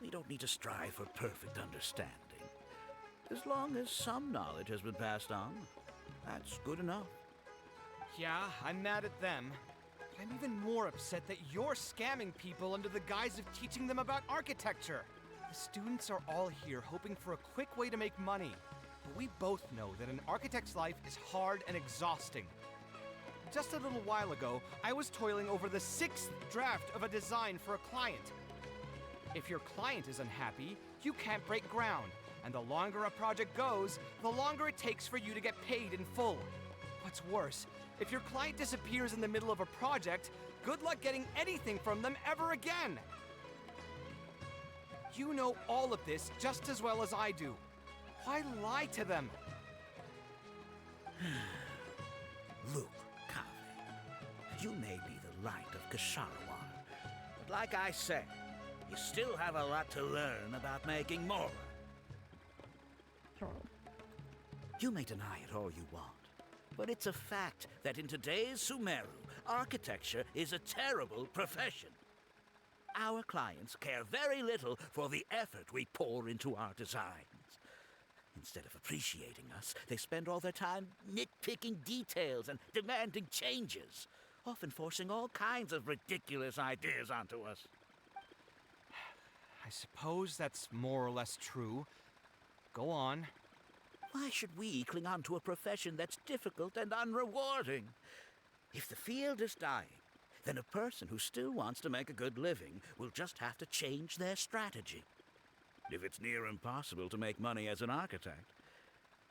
We don't need to strive for perfect understanding. As long as some knowledge has been passed on, that's good enough. Yeah, I'm mad at them. But I'm even more upset that you're scamming people under the guise of teaching them about architecture. The students are all here hoping for a quick way to make money. But we both know that an architect's life is hard and exhausting. just a little while ago, I was toiling over the 6th draft of a design for a client. If your client is unhappy, you can't break ground, and the longer a project goes, the longer it takes for you to get paid in full. What's worse, if your client disappears in the middle of a project, good luck getting anything from them ever again. You know all of this just as well as I do. Why lie to them? Look, Kaveh, you may be the light of Ksharawar, but like I said, you still have a lot to learn about making more. You may deny it all you want, but it's a fact that in today's Sumeru, architecture is a terrible profession. Our clients care very little for the effort we pour into our designs. Instead of appreciating us, they spend all their time nitpicking details and demanding changes, often forcing all kinds of ridiculous ideas onto us. I suppose that's more or less true. Go on. Why should we cling on to a profession that's difficult and unrewarding? If the field is dying, then a person who still wants to make a good living will just have to change their strategy. If it's near impossible to make money as an architect,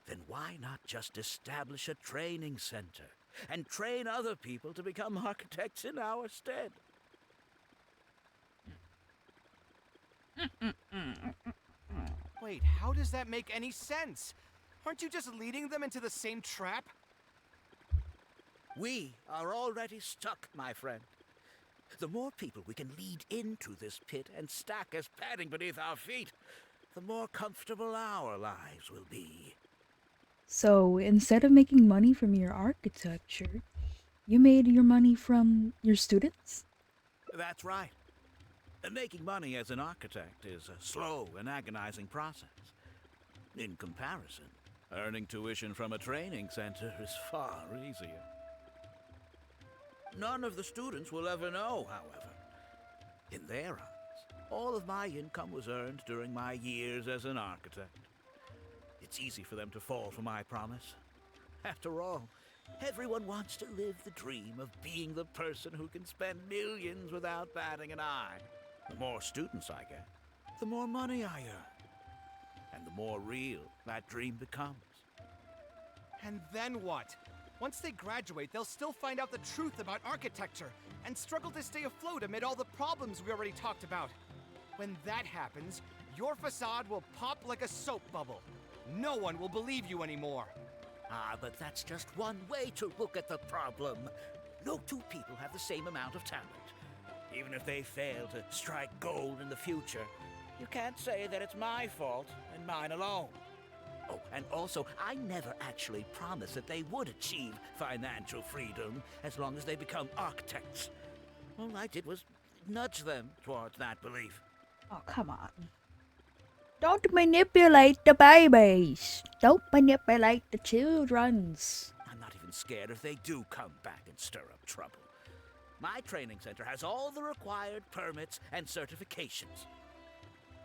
then why not just establish a training center and train other people to become architects in our stead? Wait, how does that make any sense? Aren't you just leading them into the same trap? We are already stuck, my friend. The more people we can lead into this pit and stack as padding beneath our feet, the more comfortable our lives will be. So, instead of making money from your architecture, you made your money from your students? That's right. Making money as an architect is a slow and agonizing process. In comparison, earning tuition from a training center is far easier. None of the students will ever know, however. In their eyes, all of my income was earned during my years as an architect. It's easy for them to fall for my promise. After all, everyone wants to live the dream of being the person who can spend millions without batting an eye. The more students I get, the more money I earn. And the more real that dream becomes. And then what? Once they graduate, they'll still find out the truth about architecture and struggle to stay afloat amid all the problems we already talked about. When that happens, your facade will pop like a soap bubble. No one will believe you anymore. Ah, but that's just one way to look at the problem. No two people have the same amount of talent. Even if they fail to strike gold in the future, you can't say that it's my fault and mine alone. Oh, and also, I never actually promised that they would achieve financial freedom as long as they become architects. All I did was nudge them towards that belief. Oh, come on. Don't manipulate the babies. Don't manipulate the childrens. I'm not even scared if they do come back and stir up trouble. My training center has all the required permits and certifications.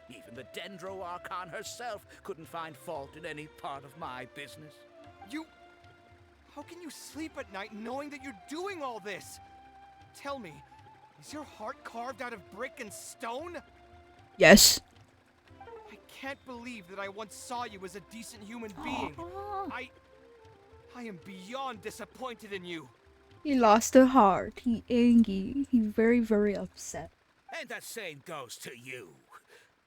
Even the Dendro Archon herself couldn't find fault in any part of my business. How can you sleep at night knowing that you're doing all this? Tell me, is your heart carved out of brick and stone? Yes. I can't believe that I once saw you as a decent human being. I am beyond disappointed in you. He lost a heart. He angry. He very, very upset. And the same goes to you.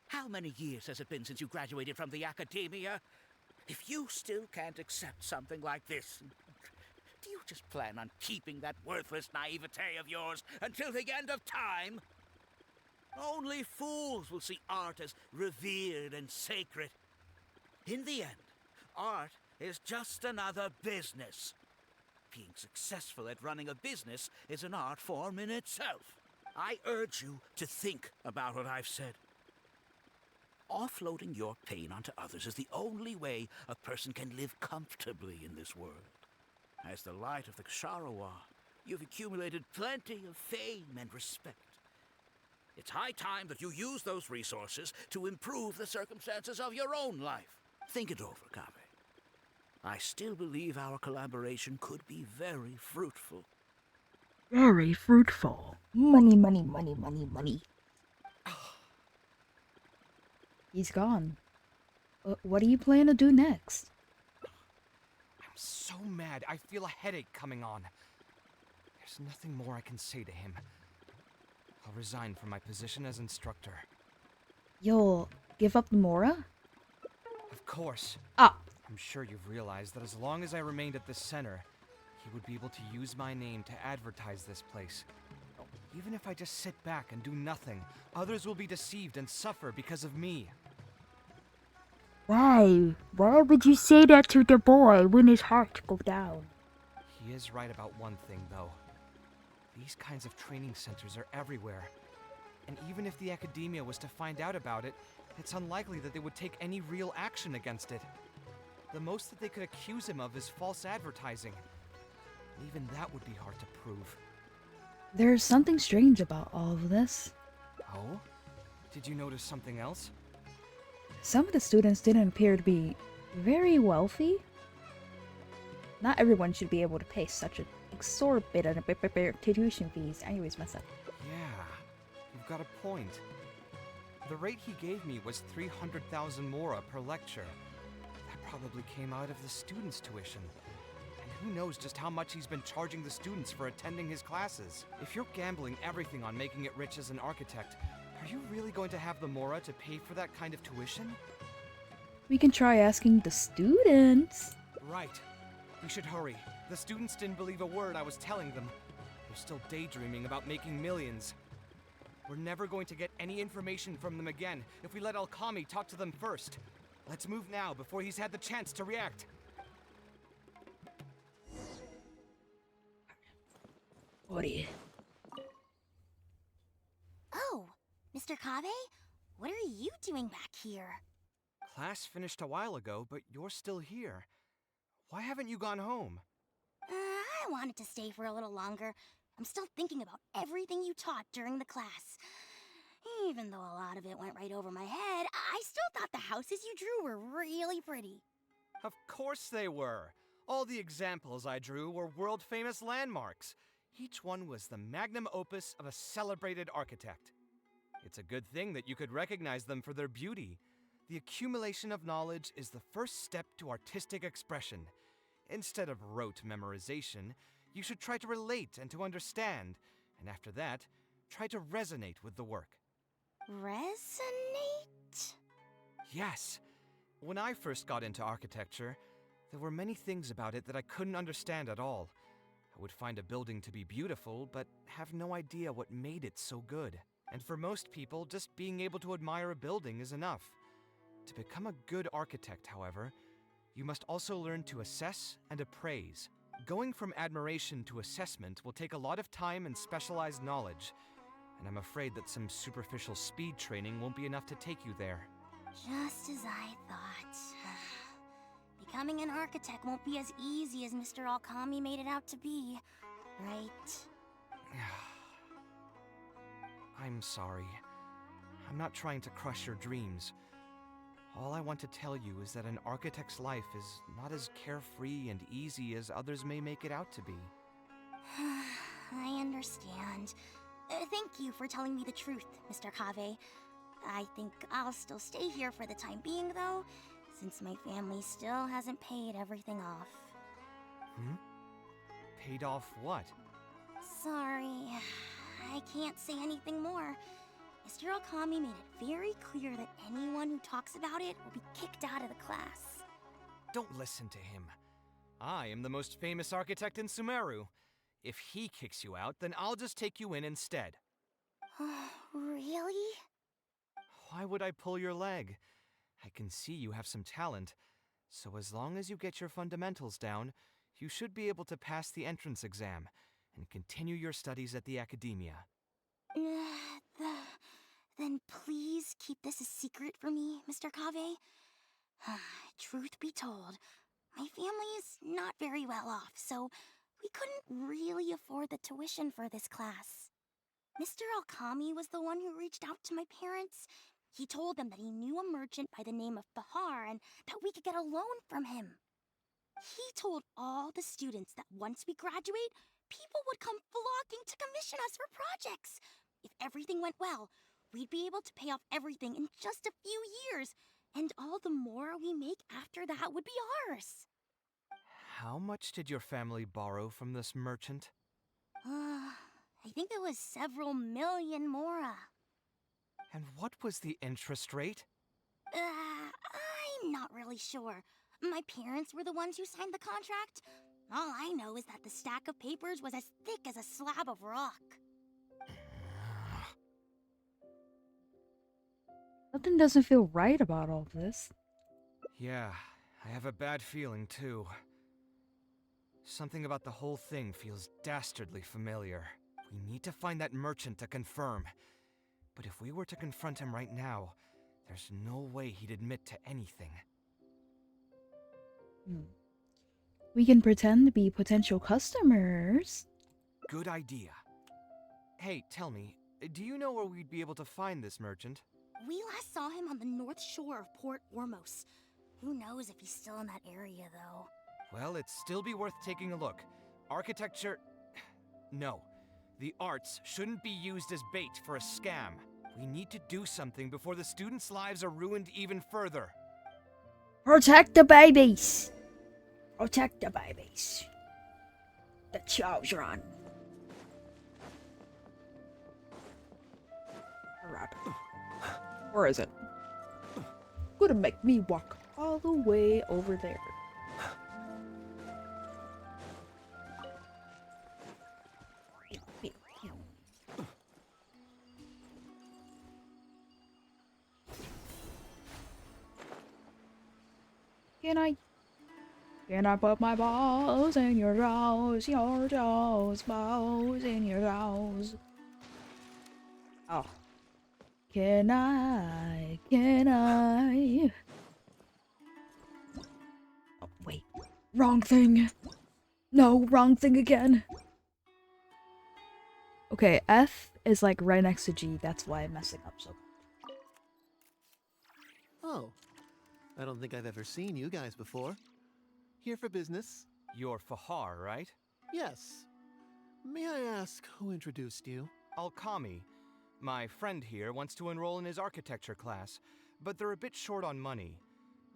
How many years has it been since you graduated from the academia? If you still can't accept something like this, do you just plan on keeping that worthless naivete of yours until the end of time? Only fools will see art as revered and sacred. In the end, art is just another business. Being successful at running a business is an art form in itself. I urge you to think about what I've said. Offloading your pain onto others is the only way a person can live comfortably in this world. As the light of the Ksharawar, you've accumulated plenty of fame and respect. It's high time that you use those resources to improve the circumstances of your own life. Think it over, Kaveh. I still believe our collaboration could be very fruitful. Very fruitful. Money, money, money, money, money. He's gone. What do you plan to do next? I'm so mad, I feel a headache coming on. There's nothing more I can say to him. I'll resign from my position as instructor. You'll give up the Mora? Of course. Ah. I'm sure you've realized that as long as I remained at this center, he would be able to use my name to advertise this place. Even if I just sit back and do nothing, others will be deceived and suffer because of me. Why? Why would you say that to the boy when his heart goes down? He is right about one thing, though. These kinds of training centers are everywhere. And even if the academia was to find out about it, it's unlikely that they would take any real action against it. The most that they could accuse him of is false advertising. And even that would be hard to prove. There's something strange about all of this. Oh? Did you notice something else? Some of the students didn't appear to be very wealthy. Not everyone should be able to pay such an exorbitant tuition fees. Anyways, mess up. Yeah, you've got a point. The rate he gave me was 300,000 mora per lecture. That probably came out of the students' tuition. And who knows just how much he's been charging the students for attending his classes. If you're gambling everything on making it rich as an architect, are you really going to have the mora to pay for that kind of tuition? We can try asking the students. Right. We should hurry. The students didn't believe a word I was telling them. They're still daydreaming about making millions. We're never going to get any information from them again if we let Alkami talk to them first. Let's move now before he's had the chance to react. Ori. Oh, Mr. Kave? What are you doing back here? Class finished a while ago, but you're still here. Why haven't you gone home? I wanted to stay for a little longer. I'm still thinking about everything you taught during the class. Even though a lot of it went right over my head, I still thought the houses you drew were really pretty. Of course they were. All the examples I drew were world-famous landmarks. Each one was the magnum opus of a celebrated architect. It's a good thing that you could recognize them for their beauty. The accumulation of knowledge is the first step to artistic expression. Instead of rote memorization, you should try to relate and to understand, and after that, try to resonate with the work. Resonate? Yes. When I first got into architecture, there were many things about it that I couldn't understand at all. I would find a building to be beautiful, but have no idea what made it so good. And for most people, just being able to admire a building is enough. To become a good architect, however, you must also learn to assess and appraise. Going from admiration to assessment will take a lot of time and specialized knowledge, and I'm afraid that some superficial speed training won't be enough to take you there. Just as I thought. Becoming an architect won't be as easy as Mr. Alkami made it out to be, right? I'm sorry. I'm not trying to crush your dreams. All I want to tell you is that an architect's life is not as carefree and easy as others may make it out to be. I understand. Thank you for telling me the truth, Mr. Kave. I think I'll still stay here for the time being, though, since my family still hasn't paid everything off. Paid off what? Sorry, I can't say anything more. Mr. Alkami made it very clear that anyone who talks about it will be kicked out of the class. Don't listen to him. I am the most famous architect in Sumeru. If he kicks you out, then I'll just take you in instead. Really? Why would I pull your leg? I can see you have some talent, so as long as you get your fundamentals down, you should be able to pass the entrance exam and continue your studies at the academia. Then please keep this a secret for me, Mr. Kave. Truth be told, my family is not very well off, so we couldn't really afford the tuition for this class. Mr. Alkami was the one who reached out to my parents. He told them that he knew a merchant by the name of Bahar and that we could get a loan from him. He told all the students that once we graduate, people would come flocking to commission us for projects. If everything went well, we'd be able to pay off everything in just a few years, and all the more we make after that would be ours. How much did your family borrow from this merchant? I think it was several million mora. And what was the interest rate? I'm not really sure. My parents were the ones who signed the contract. All I know is that the stack of papers was as thick as a slab of rock. Something doesn't feel right about all this. Yeah, I have a bad feeling too. Something about the whole thing feels dastardly familiar. We need to find that merchant to confirm. But if we were to confront him right now, there's no way he'd admit to anything. We can pretend to be potential customers. Good idea. Hey, tell me, do you know where we'd be able to find this merchant? We last saw him on the north shore of Port Ormos. Who knows if he's still in that area, though? Well, it'd still be worth taking a look. Architecture... No. The arts shouldn't be used as bait for a scam. We need to do something before the students' lives are ruined even further. Protect the babies! Protect the babies. The children. Alright. Where is it? Gonna make me walk all the way over there. Can I put my balls in your toes, balls in your toes? Oh. Can I? Oh, wait. Wrong thing. No, wrong thing again. Okay, F is like right next to G, that's why I'm messing up so. Oh. I don't think I've ever seen you guys before. Here for business? You're Fahar, right? Yes. May I ask who introduced you? Alkami. My friend here wants to enroll in his architecture class, but they're a bit short on money.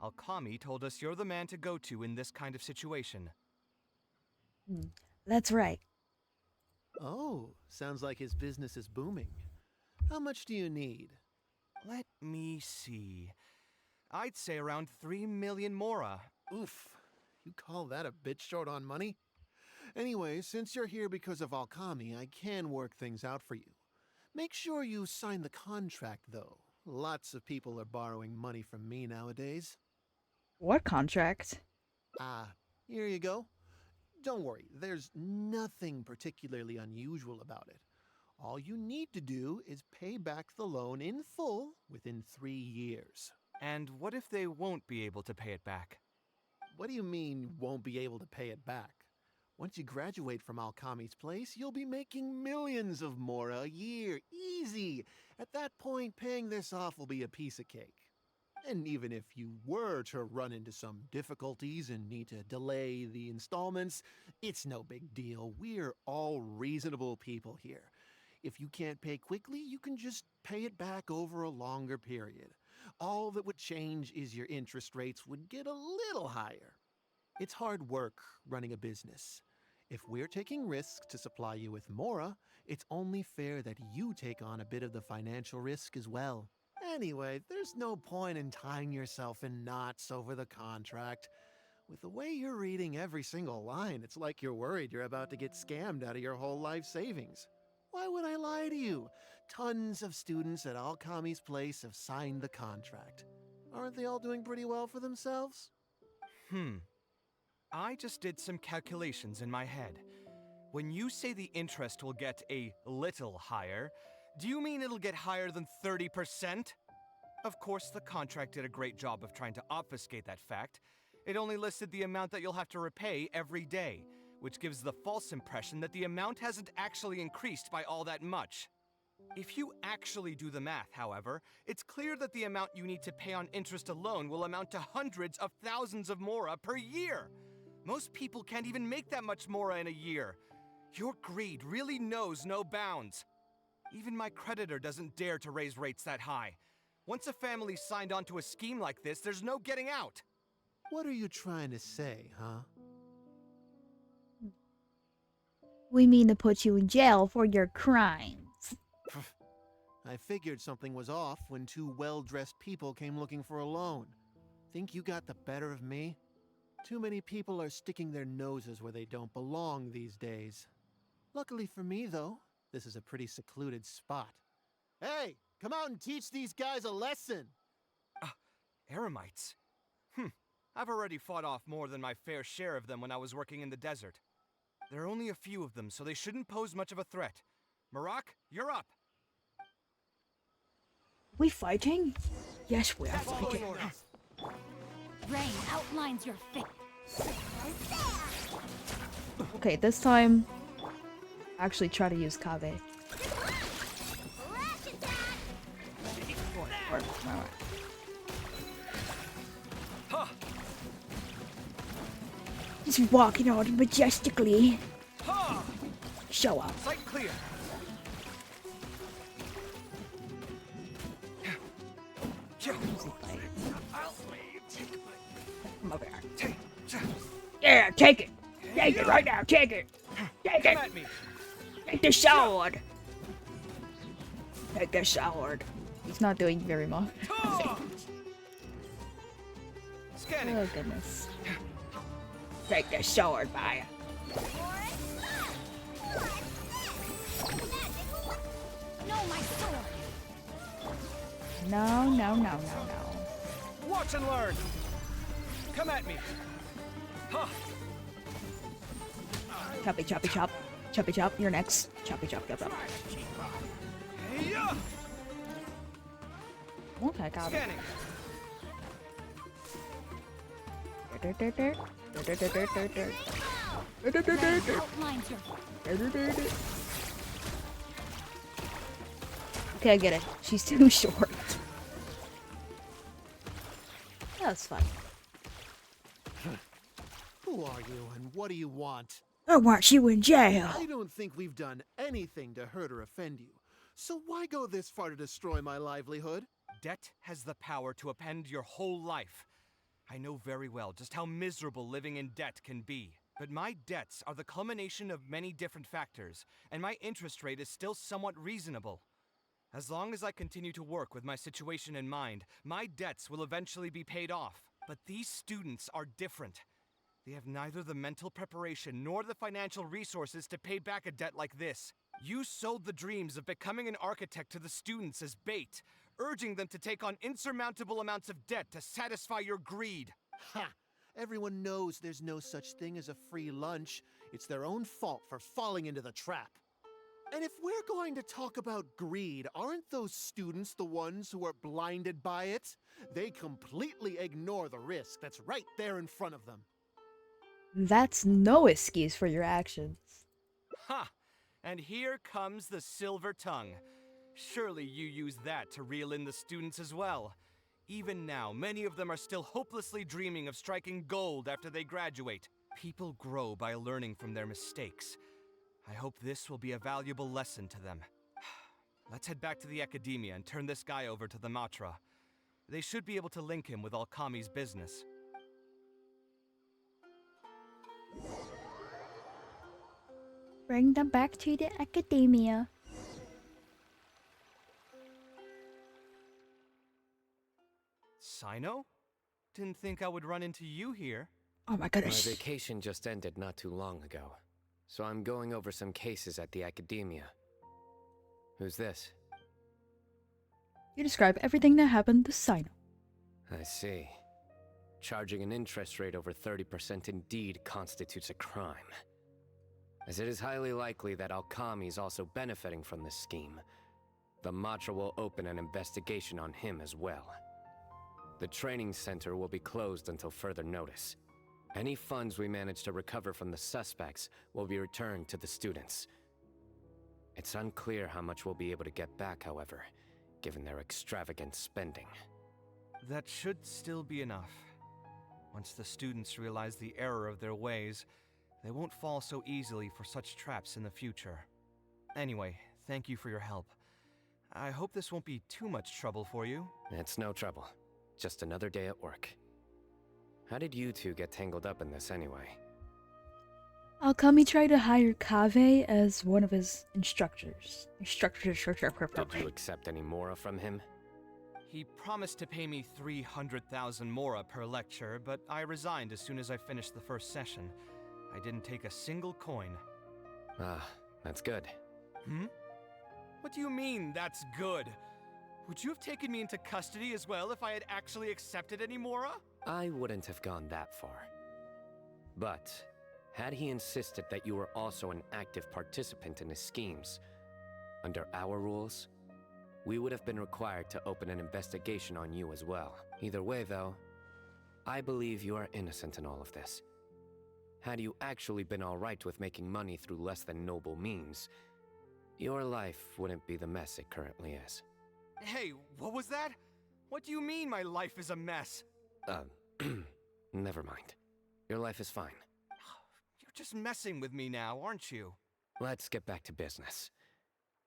Alkami told us you're the man to go to in this kind of situation. That's right. Oh, sounds like his business is booming. How much do you need? Let me see. I'd say around 3 million mora. Oof. You call that a bit short on money? Anyway, since you're here because of Alkami, I can work things out for you. Make sure you sign the contract, though. Lots of people are borrowing money from me nowadays. What contract? Here you go. Don't worry, there's nothing particularly unusual about it. All you need to do is pay back the loan in full within 3 years. And what if they won't be able to pay it back? What do you mean, won't be able to pay it back? Once you graduate from Alkami's place, you'll be making millions of mora a year. Easy! At that point, paying this off will be a piece of cake. And even if you were to run into some difficulties and need to delay the installments, it's no big deal. We're all reasonable people here. If you can't pay quickly, you can just pay it back over a longer period. All that would change is your interest rates would get a little higher. It's hard work running a business. If we're taking risks to supply you with mora, it's only fair that you take on a bit of the financial risk as well. Anyway, there's no point in tying yourself in knots over the contract. With the way you're reading every single line, it's like you're worried you're about to get scammed out of your whole life savings. Why would I lie to you? Tons of students at Alkami's place have signed the contract. Aren't they all doing pretty well for themselves? I just did some calculations in my head. When you say the interest will get a little higher, do you mean it'll get higher than 30%? Of course, the contract did a great job of trying to obfuscate that fact. It only listed the amount that you'll have to repay every day, which gives the false impression that the amount hasn't actually increased by all that much. If you actually do the math, however, it's clear that the amount you need to pay on interest alone will amount to hundreds of thousands of mora per year. Most people can't even make that much mora in a year. Your greed really knows no bounds. Even my creditor doesn't dare to raise rates that high. Once a family's signed on to a scheme like this, there's no getting out. What are you trying to say, huh? We mean to put you in jail for your crimes. I figured something was off when two well-dressed people came looking for a loan. Think you got the better of me? Too many people are sticking their noses where they don't belong these days. Luckily for me, though, this is a pretty secluded spot. Hey, come out and teach these guys a lesson! Eremites? I've already fought off more than my fair share of them when I was working in the desert. There are only a few of them, so they shouldn't pose much of a threat. Marak, you're up! We fighting? Yes, we are Following fighting. orders. Rain outlines your fate. Okay, this time, actually try to use Kave. Alright. He's walking on majestically. Show up. Sight clear. Come over here. Yeah, take it. Take it right now. Take it. Take Come it. at me. Take the sword. Take the sword. He's not doing very much. Scanning. Oh goodness. Take the sword, Maya. No, my sword. No, no, no, no, no. Watch and learn. Come at me. Choppy, choppy, chop. Choppy, chop. You're next. Choppy, chop, chop, chop. Hey-ya! Okay, got it. Scanning. Outlines your Okay, I get it. She's too short. That's fun. Who are you and what do you want? I want you in jail. I don't think we've done anything to hurt or offend you. So why go this far to destroy my livelihood? Debt has the power to upend your whole life. I know very well just how miserable living in debt can be. But my debts are the culmination of many different factors, and my interest rate is still somewhat reasonable. As long as I continue to work with my situation in mind, my debts will eventually be paid off. But these students are different. They have neither the mental preparation nor the financial resources to pay back a debt like this. You sold the dreams of becoming an architect to the students as bait, urging them to take on insurmountable amounts of debt to satisfy your greed. Ha! Everyone knows there's no such thing as a free lunch. It's their own fault for falling into the trap. And if we're going to talk about greed, aren't those students the ones who are blinded by it? They completely ignore the risk that's right there in front of them. That's no excuse for your actions. Ha! And here comes the silver tongue. Surely you use that to reel in the students as well. Even now, many of them are still hopelessly dreaming of striking gold after they graduate. People grow by learning from their mistakes. I hope this will be a valuable lesson to them. Let's head back to the academia and turn this guy over to the Matra. They should be able to link him with Alkami's business. Bring them back to the academia. Sino? Didn't think I would run into you here. Oh my My goodness. vacation just ended not too long ago, so I'm going over some cases at the academia. Who's this? You describe everything that happened to Sino. I see. Charging an interest rate over 30% indeed constitutes a crime. As it is highly likely that Alkami is also benefiting from this scheme, the Matra will open an investigation on him as well. The training center will be closed until further notice. Any funds we manage to recover from the suspects will be returned to the students. It's unclear how much we'll be able to get back, however, given their extravagant spending. That should still be enough. Once the students realize the error of their ways, They won't fall so easily for such traps in the future. Anyway, thank you for your help. I hope this won't be too much trouble for you. It's no trouble. Just another day at work. How did you two get tangled up in this anyway? Alkami tried to hire Kaveh as one of his instructors. Did you accept any Mora from him? He promised to pay me 300,000 Mora per lecture, but I resigned as soon as I finished the first session. I didn't take a single coin. Ah, that's good. Hmm? What do you mean, that's good? Would you have taken me into custody as well if I had actually accepted any Mora? I wouldn't have gone that far. But, had he insisted that you were also an active participant in his schemes, under our rules, we would have been required to open an investigation on you as well. Either way, though, I believe you are innocent in all of this. Had you actually been alright with making money through less than noble means, your life wouldn't be the mess it currently is. Hey, what was that? What do you mean my life is a mess? Never mind. Your life is fine. You're just messing with me now, aren't you? Let's get back to business.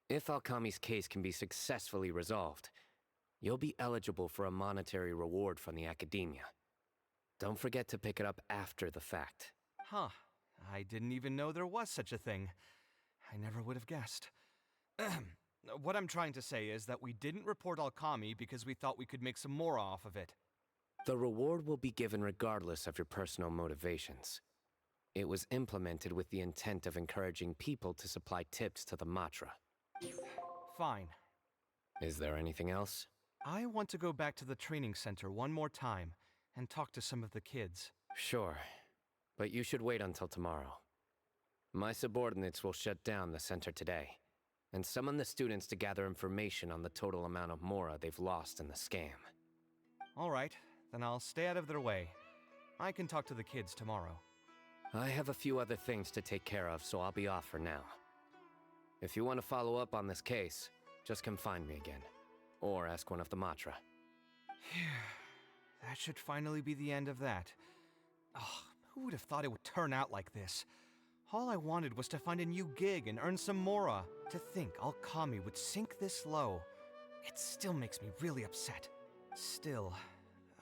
If Alkami's case can be successfully resolved, you'll be eligible for a monetary reward from the academia. Don't forget to pick it up after the fact. Huh. I didn't even know there was such a thing. I never would have guessed. What I'm trying to say is that we didn't report Alkami because we thought we could make some more off of it. The reward will be given regardless of your personal motivations. It was implemented with the intent of encouraging people to supply tips to the Matra. Fine. Is there anything else? I want to go back to the training center one more time and talk to some of the kids. Sure, but you should wait until tomorrow. My subordinates will shut down the center today, and summon the students to gather information on the total amount of Mora they've lost in the scam. Alright, then I'll stay out of their way. I can talk to the kids tomorrow. I have a few other things to take care of, so I'll be off for now. If you want to follow up on this case, just come find me again. Or ask one of the Matra. That should finally be the end of that. Oh, who would have thought it would turn out like this? All I wanted was to find a new gig and earn some Mora. To think Alkami would sink this low. It still makes me really upset. Still,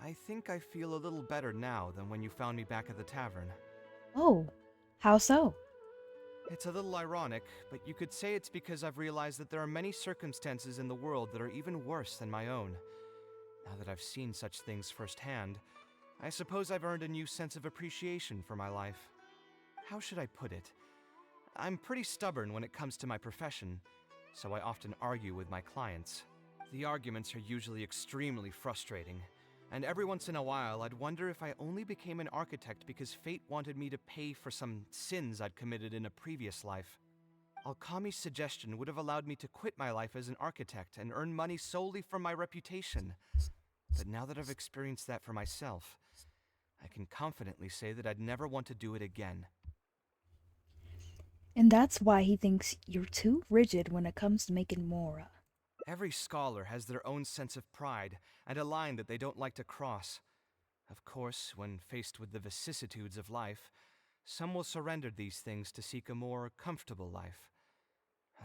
I think I feel a little better now than when you found me back at the tavern. Oh, how so? It's a little ironic, but you could say it's because I've realized that there are many circumstances in the world that are even worse than my own. Now that I've seen such things firsthand, I suppose I've earned a new sense of appreciation for my life. How should I put it? I'm pretty stubborn when it comes to my profession, so I often argue with my clients. The arguments are usually extremely frustrating, and every once in a while I'd wonder if I only became an architect because fate wanted me to pay for some sins I'd committed in a previous life. Alkami's suggestion would have allowed me to quit my life as an architect and earn money solely from my reputation. But now that I've experienced that for myself, I can confidently say that I'd never want to do it again. And that's why he thinks you're too rigid when it comes to making Mora. Every scholar has their own sense of pride and a line that they don't like to cross. Of course, when faced with the vicissitudes of life, some will surrender these things to seek a more comfortable life.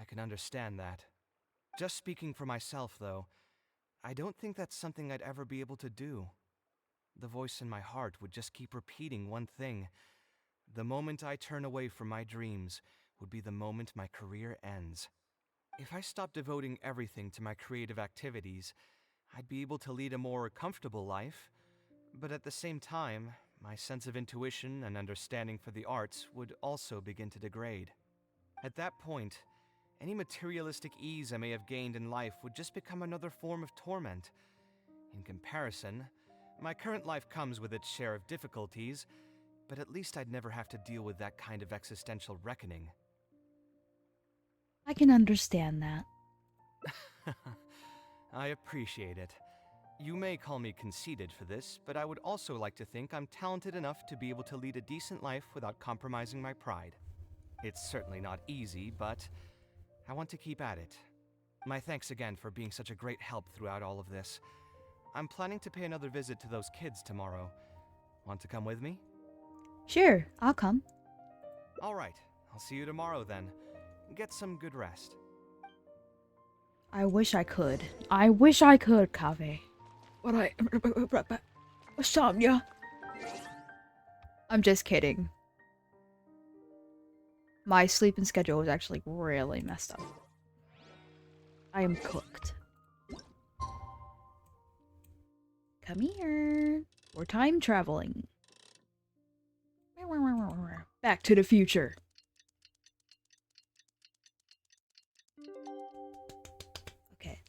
I can understand that. Just speaking for myself, though, I don't think that's something I'd ever be able to do. The voice in my heart would just keep repeating one thing. The moment I turn away from my dreams would be the moment my career ends. If I stopped devoting everything to my creative activities, I'd be able to lead a more comfortable life, but at the same time, my sense of intuition and understanding for the arts would also begin to degrade. At that point, any materialistic ease I may have gained in life would just become another form of torment. In comparison, my current life comes with its share of difficulties, but at least I'd never have to deal with that kind of existential reckoning. I can understand that. I appreciate it. You may call me conceited for this, but I would also like to think I'm talented enough to be able to lead a decent life without compromising my pride. It's certainly not easy, but I want to keep at it. My thanks again for being such a great help throughout all of this. I'm planning to pay another visit to those kids tomorrow. Want to come with me? Sure, I'll come. Alright, I'll see you tomorrow then. Get some good rest. I wish I could. I wish I could, Kave. But I... Samya. I'm just kidding. My sleeping schedule is actually really messed up. I am cooked. Come here. We're time traveling. Back to the future. Okay.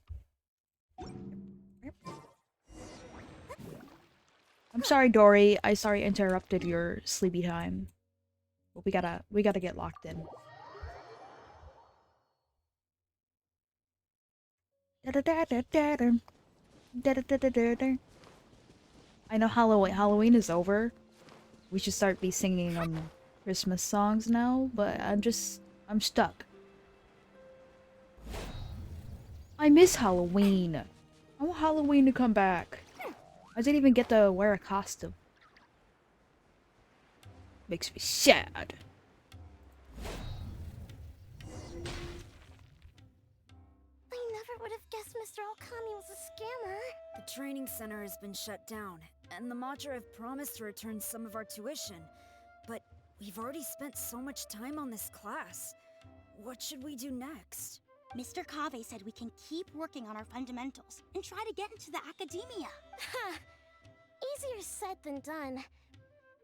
I'm sorry, Dory. I interrupted your sleepy time. But we gotta get locked in. I know Halloween is over. We should start be singing Christmas songs now, but I'm stuck. I miss Halloween. I want Halloween to come back. I didn't even get to wear a costume. Makes me sad. I never would have guessed Mr. Alkami was a scammer. The training center has been shut down, and the Madra have promised to return some of our tuition. But we've already spent so much time on this class. What should we do next? Mr. Kave said we can keep working on our fundamentals and try to get into the academia. Ha! Easier said than done.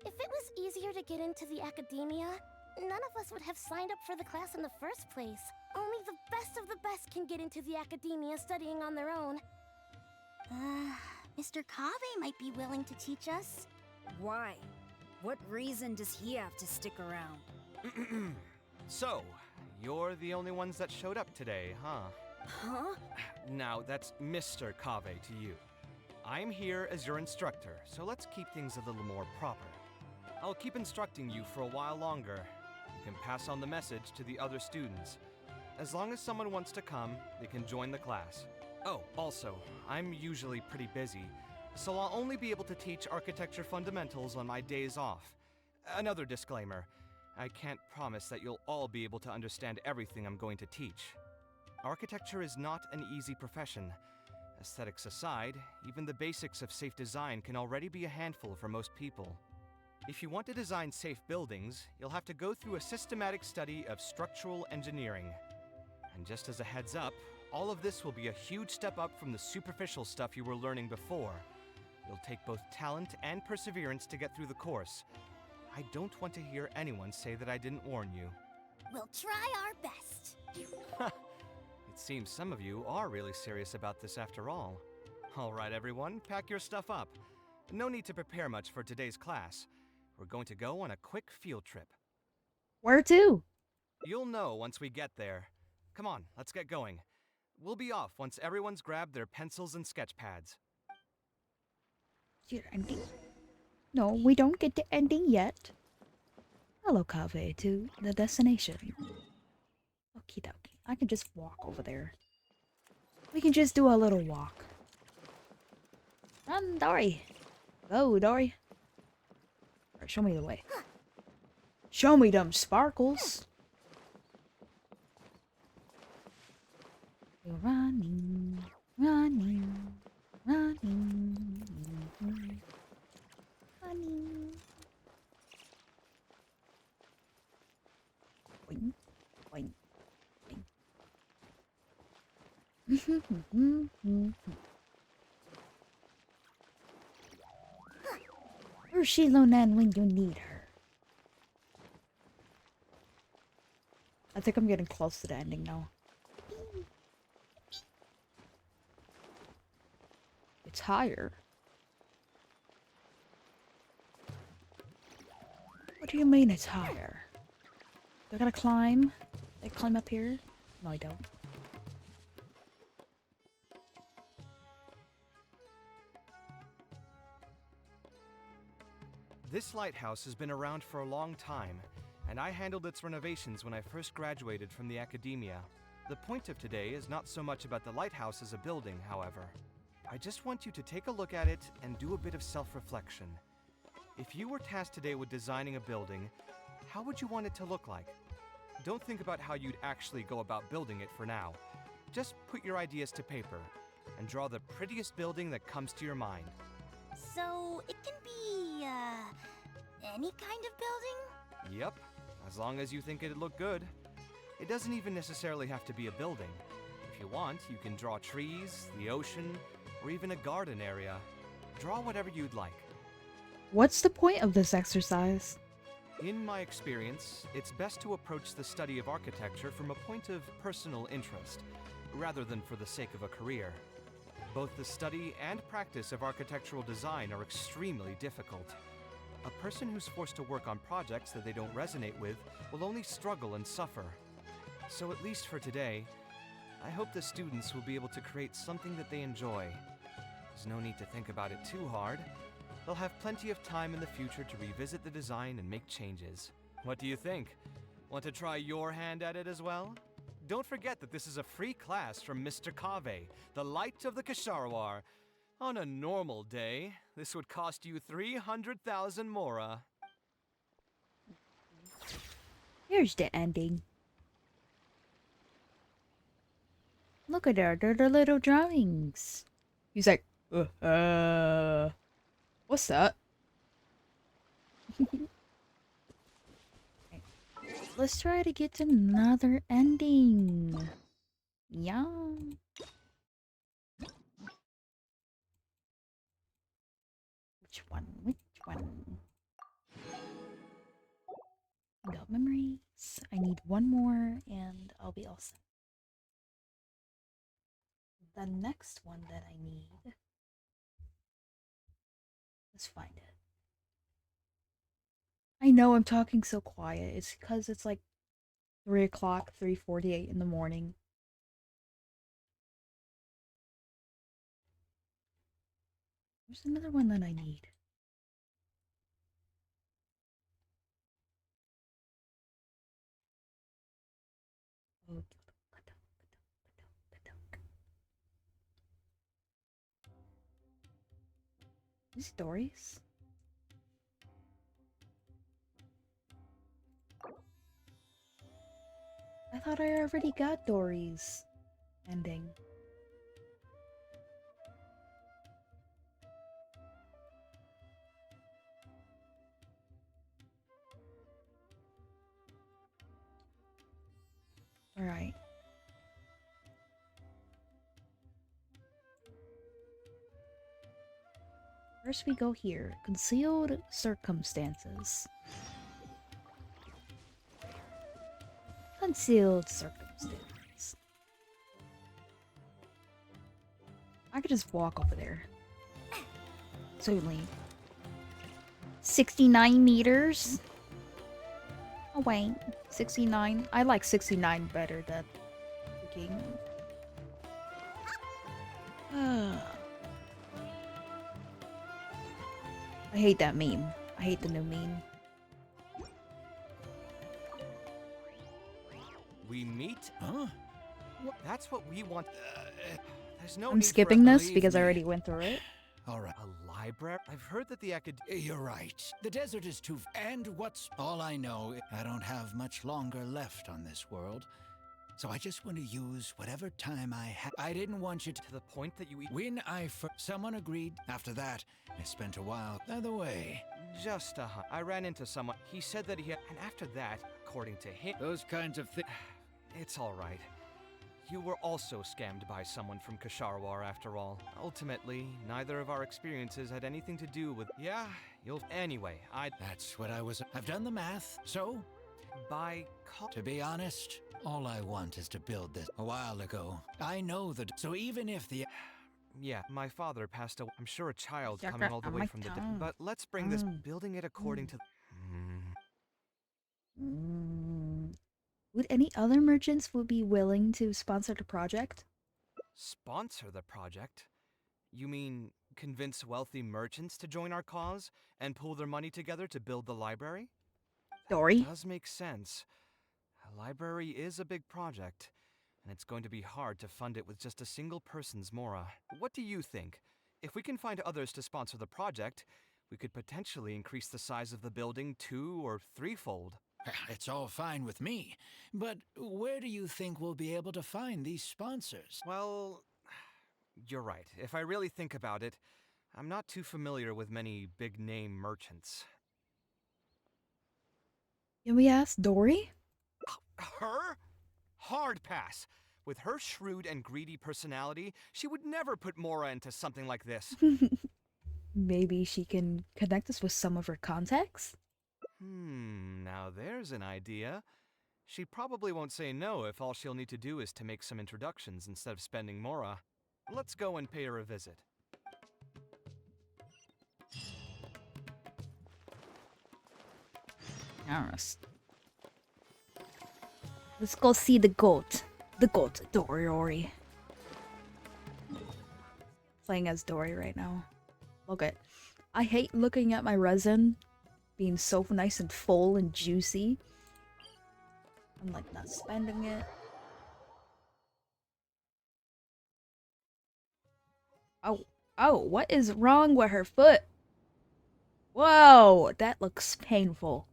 If it was easier to get into the academia, none of us would have signed up for the class in the first place. Only the best of the best can get into the academia studying on their own. Mr. Kave might be willing to teach us. Why? What reason does he have to stick around? So, you're the only ones that showed up today, huh? Huh? Now, that's Mr. Kave to you. I'm here as your instructor, so let's keep things a little more proper. I'll keep instructing you for a while longer. You can pass on the message to the other students. As long as someone wants to come, they can join the class. Oh, also, I'm usually pretty busy, so I'll only be able to teach architecture fundamentals on my days off. Another disclaimer, I can't promise that you'll all be able to understand everything I'm going to teach. Architecture is not an easy profession. Aesthetics aside, even the basics of safe design can already be a handful for most people. If you want to design safe buildings, you'll have to go through a systematic study of structural engineering. And just as a heads up, all of this will be a huge step up from the superficial stuff you were learning before. You'll take both talent and perseverance to get through the course. I don't want to hear anyone say that I didn't warn you. We'll try our best. It seems some of you are really serious about this after all. All right, everyone, pack your stuff up. No need to prepare much for today's class. We're going to go on a quick field trip. Where to? You'll know once we get there. Come on, let's get going. We'll be off once everyone's grabbed their pencils and sketch pads. Your ending? No, we don't get the ending yet. Hello, Kave, to the destination. Okie dokie. I can just walk over there. We can just do a little walk. Run, Dory. Go, Dory. Alright, show me the way. Show me them sparkles. You're running, running, running, running. Boing, boing, boing. Where's Shilonan when you need her? I think I'm getting close to the ending now. It's higher. What do you mean it's higher? Do I gotta climb? I climb up here? No, I don't. This lighthouse has been around for a long time, and I handled its renovations when I first graduated from the academia. The point of today is not so much about the lighthouse as a building, however. I just want you to take a look at it and do a bit of self-reflection. If you were tasked today with designing a building, How would you want it to look like? Don't think about how you'd actually go about building it for now. Just put your ideas to paper and draw the prettiest building that comes to your mind. So, it can be, any kind of building? Yep, as long as you think it'd look good. It doesn't even necessarily have to be a building. If you want, you can draw trees, the ocean, or even a garden area. Draw whatever you'd like. What's the point of this exercise? In my experience, it's best to approach the study of architecture from a point of personal interest, rather than for the sake of a career. Both the study and practice of architectural design are extremely difficult. A person who's forced to work on projects that they don't resonate with will only struggle and suffer. So at least for today, I hope the students will be able to create something that they enjoy. There's no need to think about it too hard. They'll have plenty of time in the future to revisit the design and make changes. What do you think? Want to try your hand at it as well? Don't forget that this is a free class from Mr. Kave, the light of the Kshahrewar. On a normal day, this would cost you 300,000 mora. Here's the ending. Look at her, they're the little drawings. He's like, what's that? Okay. Let's try to get to another ending. Yeah. Which one? Which one? Got memories. I need one more and I'll be all set. The next one that I need. Let's find it. I know I'm talking so quiet. It's because it's like 3 o'clock, 3:48 in the morning. There's another one that I need. These stories? I thought I already got Dory's ending. Alright. First we go here. Concealed circumstances. Concealed circumstances. I could just walk over there. Certainly. 69 meters? Oh wait. 69? I like 69 better than freaking... I hate that meme. I hate the new meme. We meet? Huh? That's what we want. There's no I'm need skipping for this because I already went through it. All right. A library? I've heard that the You're right. The desert is too... And what's all I know, I don't have much longer left on this world. So I just want to use whatever time I have. I didn't want you to the point that you eat. When someone agreed. After that, I spent a while the other way. Just I ran into someone. He said that he had... And after that, according to him... Those kinds of things... It's alright. You were also scammed by someone from Kshahrewar after all. Ultimately, neither of our experiences had anything to do with... Yeah, you'll... Anyway, That's what I was... I've done the math, so... To be honest, all I want is to build this a while ago. I know that... So even if the... Yeah, my father passed away. I'm sure a child coming all the way from the dead. But let's bring this... Building it according to... Would any other merchants would be willing to sponsor the project? Sponsor the project? You mean convince wealthy merchants to join our cause and pool their money together to build the library? Dory? That does make sense. A library is a big project, and it's going to be hard to fund it with just a single person's mora. What do you think? If we can find others to sponsor the project, we could potentially increase the size of the building 2- or 3-fold. It's all fine with me, but where do you think we'll be able to find these sponsors? Well, you're right. If I really think about it, I'm not too familiar with many big-name merchants. Can we ask Dory? Her? Hard pass. With her shrewd and greedy personality, she would never put Mora into something like this. Maybe she can connect us with some of her contacts? Now there's an idea. She probably won't say no if all she'll need to do is to make some introductions instead of spending Mora. Let's go and pay her a visit. Yes. Let's go see the goat. The goat, Dory. Playing as Dory right now. Okay. I hate looking at my resin being so nice and full and juicy. I'm like not spending it. Oh, what is wrong with her foot? Whoa, that looks painful.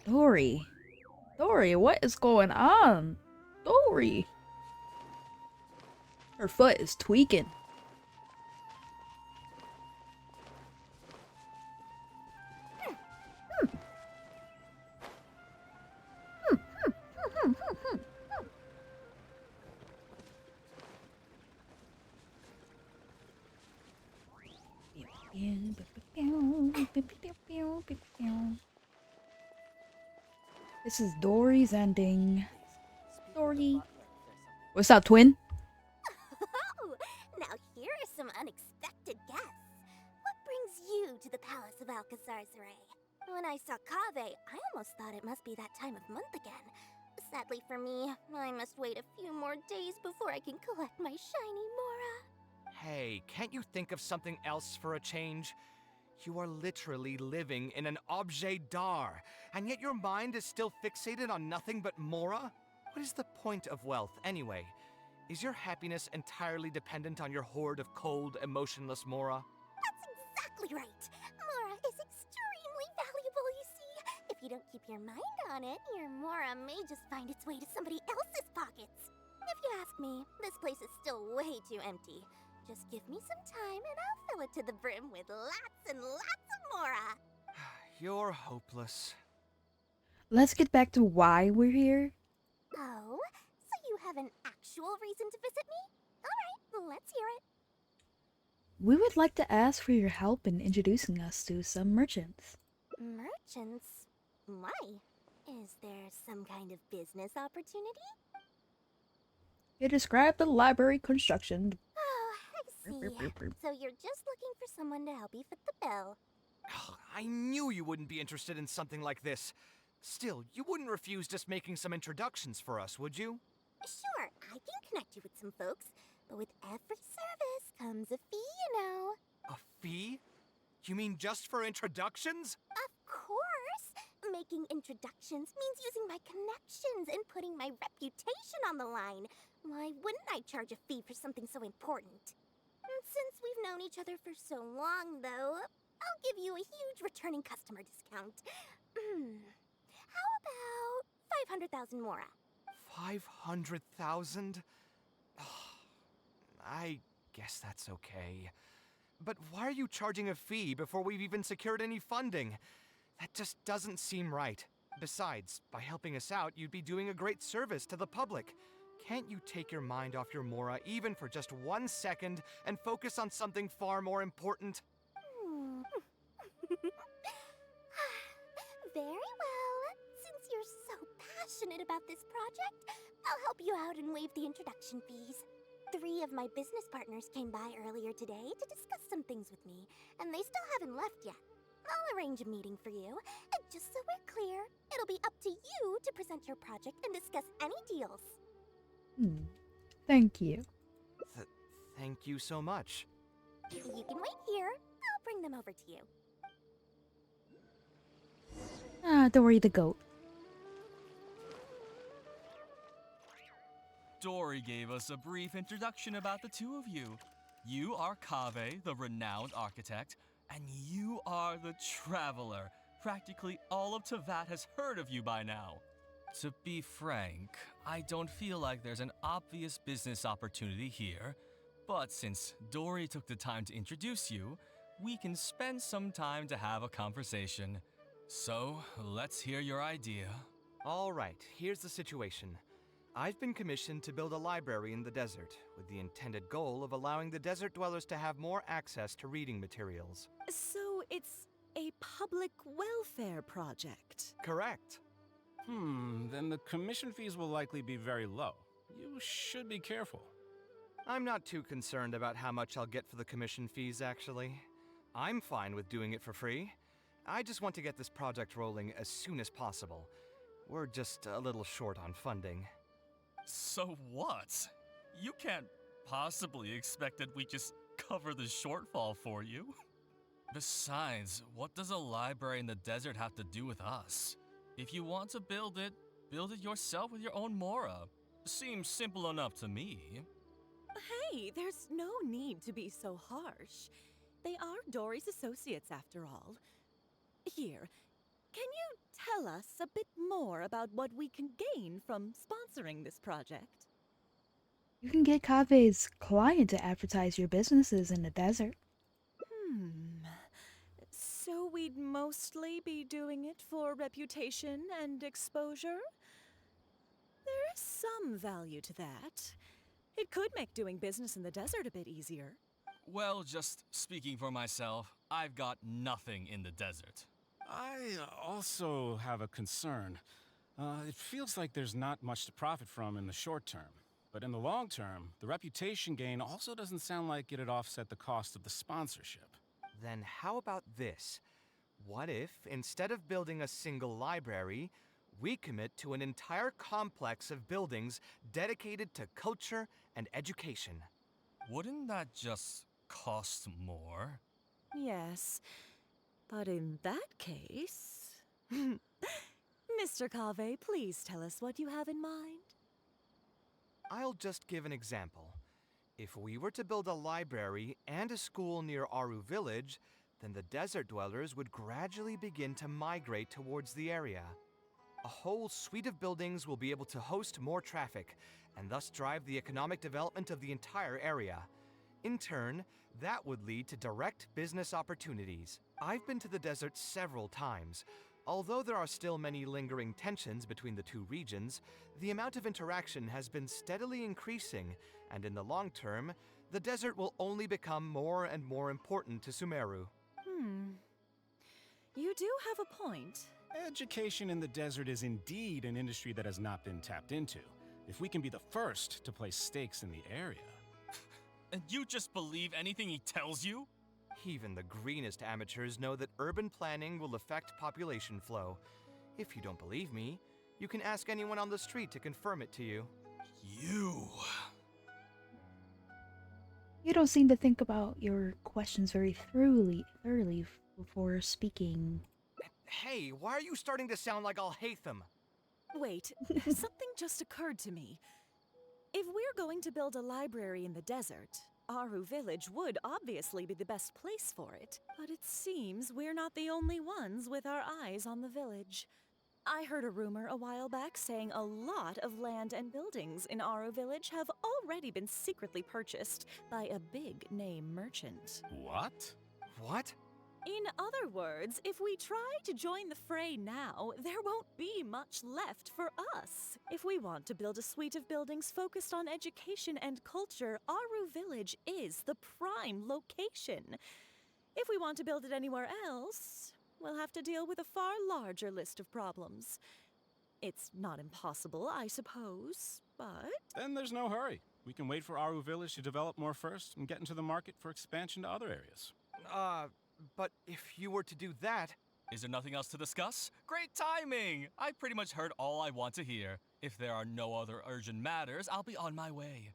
Dory, what is going on? Dory. Her foot is tweaking. This is Dory's ending. Dory. What's up, twin? Oh, now here are some unexpected guests. What brings you to the Palace of Alcazar's-Ray? When I saw Kaveh, I almost thought it must be that time of month again. Sadly for me, I must wait a few more days before I can collect my shiny Mora. Hey, can't you think of something else for a change? You are literally living in an objet d'art, and yet your mind is still fixated on nothing but Mora? What is the point of wealth, anyway? Is your happiness entirely dependent on your hoard of cold, emotionless Mora? That's exactly right. Mora is extremely valuable, you see. If you don't keep your mind on it, your Mora may just find its way to somebody else's pockets. If you ask me, this place is still way too empty. Just give me some time and I'll fill it to the brim with lots and lots of Mora. You're hopeless. Let's get back to why we're here. Oh, so you have an actual reason to visit me? Alright, let's hear it. We would like to ask for your help in introducing us to some merchants. Merchants? Why? Is there some kind of business opportunity? You describe the library construction. Oh, I see. So you're just looking for someone to help you fit the bill. I knew you wouldn't be interested in something like this. Still, you wouldn't refuse just making some introductions for us, would you? Sure, I can connect you with some folks, but with every service comes a fee, you know. A fee? You mean just for introductions? Of course! Making introductions means using my connections and putting my reputation on the line. Why wouldn't I charge a fee for something so important? Since we've known each other for so long, though, I'll give you a huge returning customer discount. How about 500,000 Mora? 500,000? I guess that's okay. But why are you charging a fee before we've even secured any funding? That just doesn't seem right. Besides, by helping us out, you'd be doing a great service to the public. Can't you take your mind off your Mora even for just 1 second and focus on something far more important? Very well. Since you're so passionate about this project, I'll help you out and waive the introduction fees. 3 of my business partners came by earlier today to discuss some things with me, and they still haven't left yet. I'll arrange a meeting for you, and just so we're clear, it'll be up to you to present your project and discuss any deals. Thank you. Thank you so much. You can wait here. I'll bring them over to you. Dory the goat. Dory gave us a brief introduction about the two of you. You are Kaveh, the renowned architect, and you are the traveler, Practically all of Teyvat has heard of you by now. To be frank, I don't feel like there's an obvious business opportunity here, but since Dory took the time to introduce you, we can spend some time to have a conversation. So, let's hear your idea. All right, here's the situation. I've been commissioned to build a library in the desert, with the intended goal of allowing the desert dwellers to have more access to reading materials. So it's a public welfare project. Correct. Then the commission fees will likely be very low. You should be careful. I'm not too concerned about how much I'll get for the commission fees, actually. I'm fine with doing it for free. I just want to get this project rolling as soon as possible. We're just a little short on funding. So what? You can't possibly expect that we just cover the shortfall for you. Besides, what does a library in the desert have to do with us? If you want to build it yourself with your own Mora. Seems simple enough to me. Hey, there's no need to be so harsh. They are Dory's associates after all. Here, can you tell us a bit more about what we can gain from sponsoring this project? You can get Kave's client to advertise your businesses in the desert. So we'd mostly be doing it for reputation and exposure? There is some value to that. It could make doing business in the desert a bit easier. Well, just speaking for myself, I've got nothing in the desert. I also have a concern. It feels like there's not much to profit from in the short term. But in the long term, the reputation gain also doesn't sound like it'd offset the cost of the sponsorship. Then how about this? What if, instead of building a single library, we commit to an entire complex of buildings dedicated to culture and education? Wouldn't that just cost more? Yes, but in that case... Mr. Kave, please tell us what you have in mind. I'll just give an example. If we were to build a library and a school near Aru Village, then the desert dwellers would gradually begin to migrate towards the area. A whole suite of buildings will be able to host more traffic, and thus drive the economic development of the entire area. In turn, that would lead to direct business opportunities. I've been to the desert several times. Although there are still many lingering tensions between the two regions, the amount of interaction has been steadily increasing, and in the long term, the desert will only become more and more important to Sumeru. You do have a point. Education in the desert is indeed an industry that has not been tapped into. If we can be the first to place stakes in the area... And you just believe anything he tells you? Even the greenest amateurs know that urban planning will affect population flow. If you don't believe me, you can ask anyone on the street to confirm it to you. You don't seem to think about your questions very thoroughly before speaking. Hey, why are you starting to sound like I'll hate them? Wait, something just occurred to me. If we're going to build a library in the desert, Aru Village would obviously be the best place for it. But it seems we're not the only ones with our eyes on the village. I heard a rumor a while back saying a lot of land and buildings in Aru Village have already been secretly purchased by a big-name merchant. What? What? In other words, if we try to join the fray now, there won't be much left for us. If we want to build a suite of buildings focused on education and culture, Aru Village is the prime location. If we want to build it anywhere else, we'll have to deal with a far larger list of problems. It's not impossible, I suppose, but... Then there's no hurry. We can wait for Aru Village to develop more first and get into the market for expansion to other areas. But if you were to do that... Is there nothing else to discuss? Great timing! I pretty much heard all I want to hear. If there are no other urgent matters, I'll be on my way.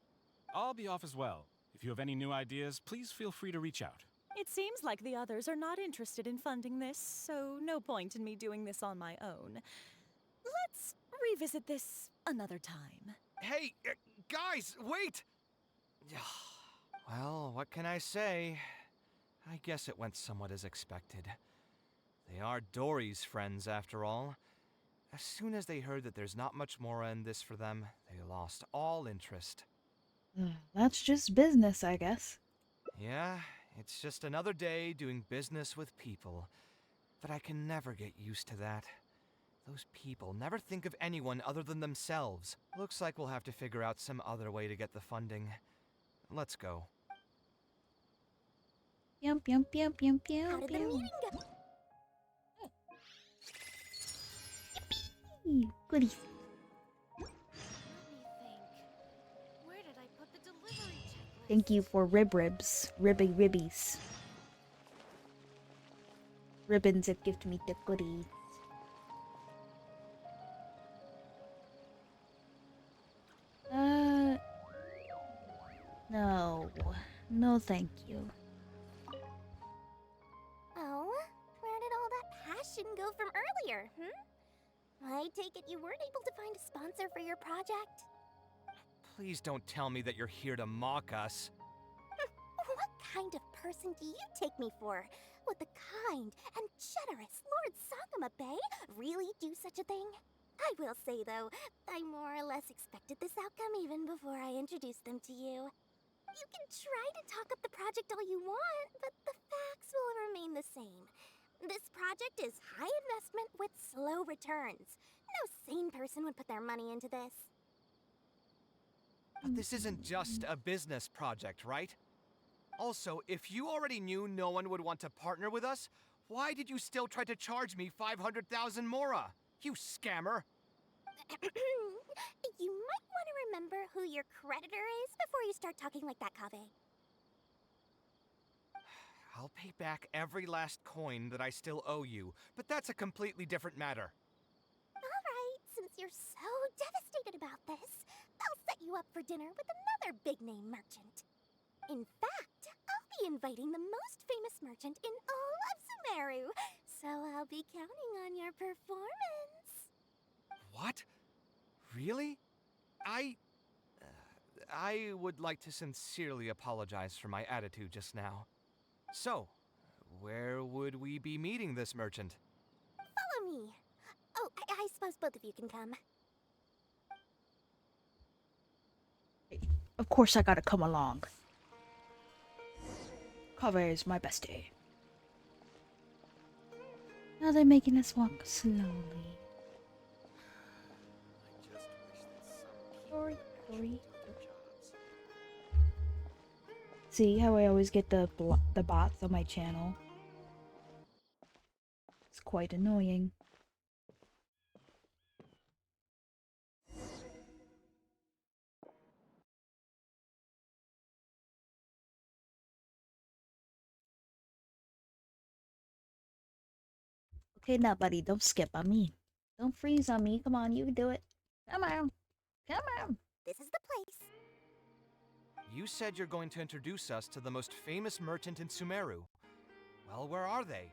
I'll be off as well. If you have any new ideas, please feel free to reach out. It seems like the others are not interested in funding this, so no point in me doing this on my own. Let's revisit this another time. Hey, guys, wait! Well, what can I say? I guess it went somewhat as expected. They are Dory's friends, after all. As soon as they heard that there's not much more in this for them, they lost all interest. That's just business, I guess. Yeah, it's just another day doing business with people. But I can never get used to that. Those people never think of anyone other than themselves. Looks like we'll have to figure out some other way to get the funding. Let's go. Yum, yum, yum, yum, yum, How did the meeting go? Yippee! Goodies. Let me think. Where did I put the delivery checklist? Thank you for ribs. Ribbies. Ribbons that gift me the goodies. No. No, thank you. Oh, where did all that passion go from earlier, I take it you weren't able to find a sponsor for your project? Please don't tell me that you're here to mock us. What kind of person do you take me for? Would the kind and generous Lord Sakuma Bay really do such a thing? I will say, though, I more or less expected this outcome even before I introduced them to you. You can try to talk up the project all you want, but the facts will remain the same. This project is high investment with slow returns. No sane person would put their money into this. But this isn't just a business project, right? Also, if you already knew no one would want to partner with us, why did you still try to charge me 500,000 mora? You scammer! You might want to remember who your creditor is before you start talking like that, Kaveh. I'll pay back every last coin that I still owe you, but that's a completely different matter. Alright, since you're so devastated about this, I'll set you up for dinner with another big-name merchant. In fact, I'll be inviting the most famous merchant in all of Sumeru, so I'll be counting on your performance. What? Really? I would like to sincerely apologize for my attitude just now. So, where would we be meeting this merchant? Follow me. Oh, I suppose both of you can come. Of course I gotta come along. Kaveh is my bestie. Now they're making us walk slowly. Sorry. See how I always get the bots on my channel? It's quite annoying. Okay, now, buddy, don't skip on me. Don't freeze on me. Come on, you can do it. Come on. Come on. This is the place. You said you're going to introduce us to the most famous merchant in Sumeru. Well, where are they?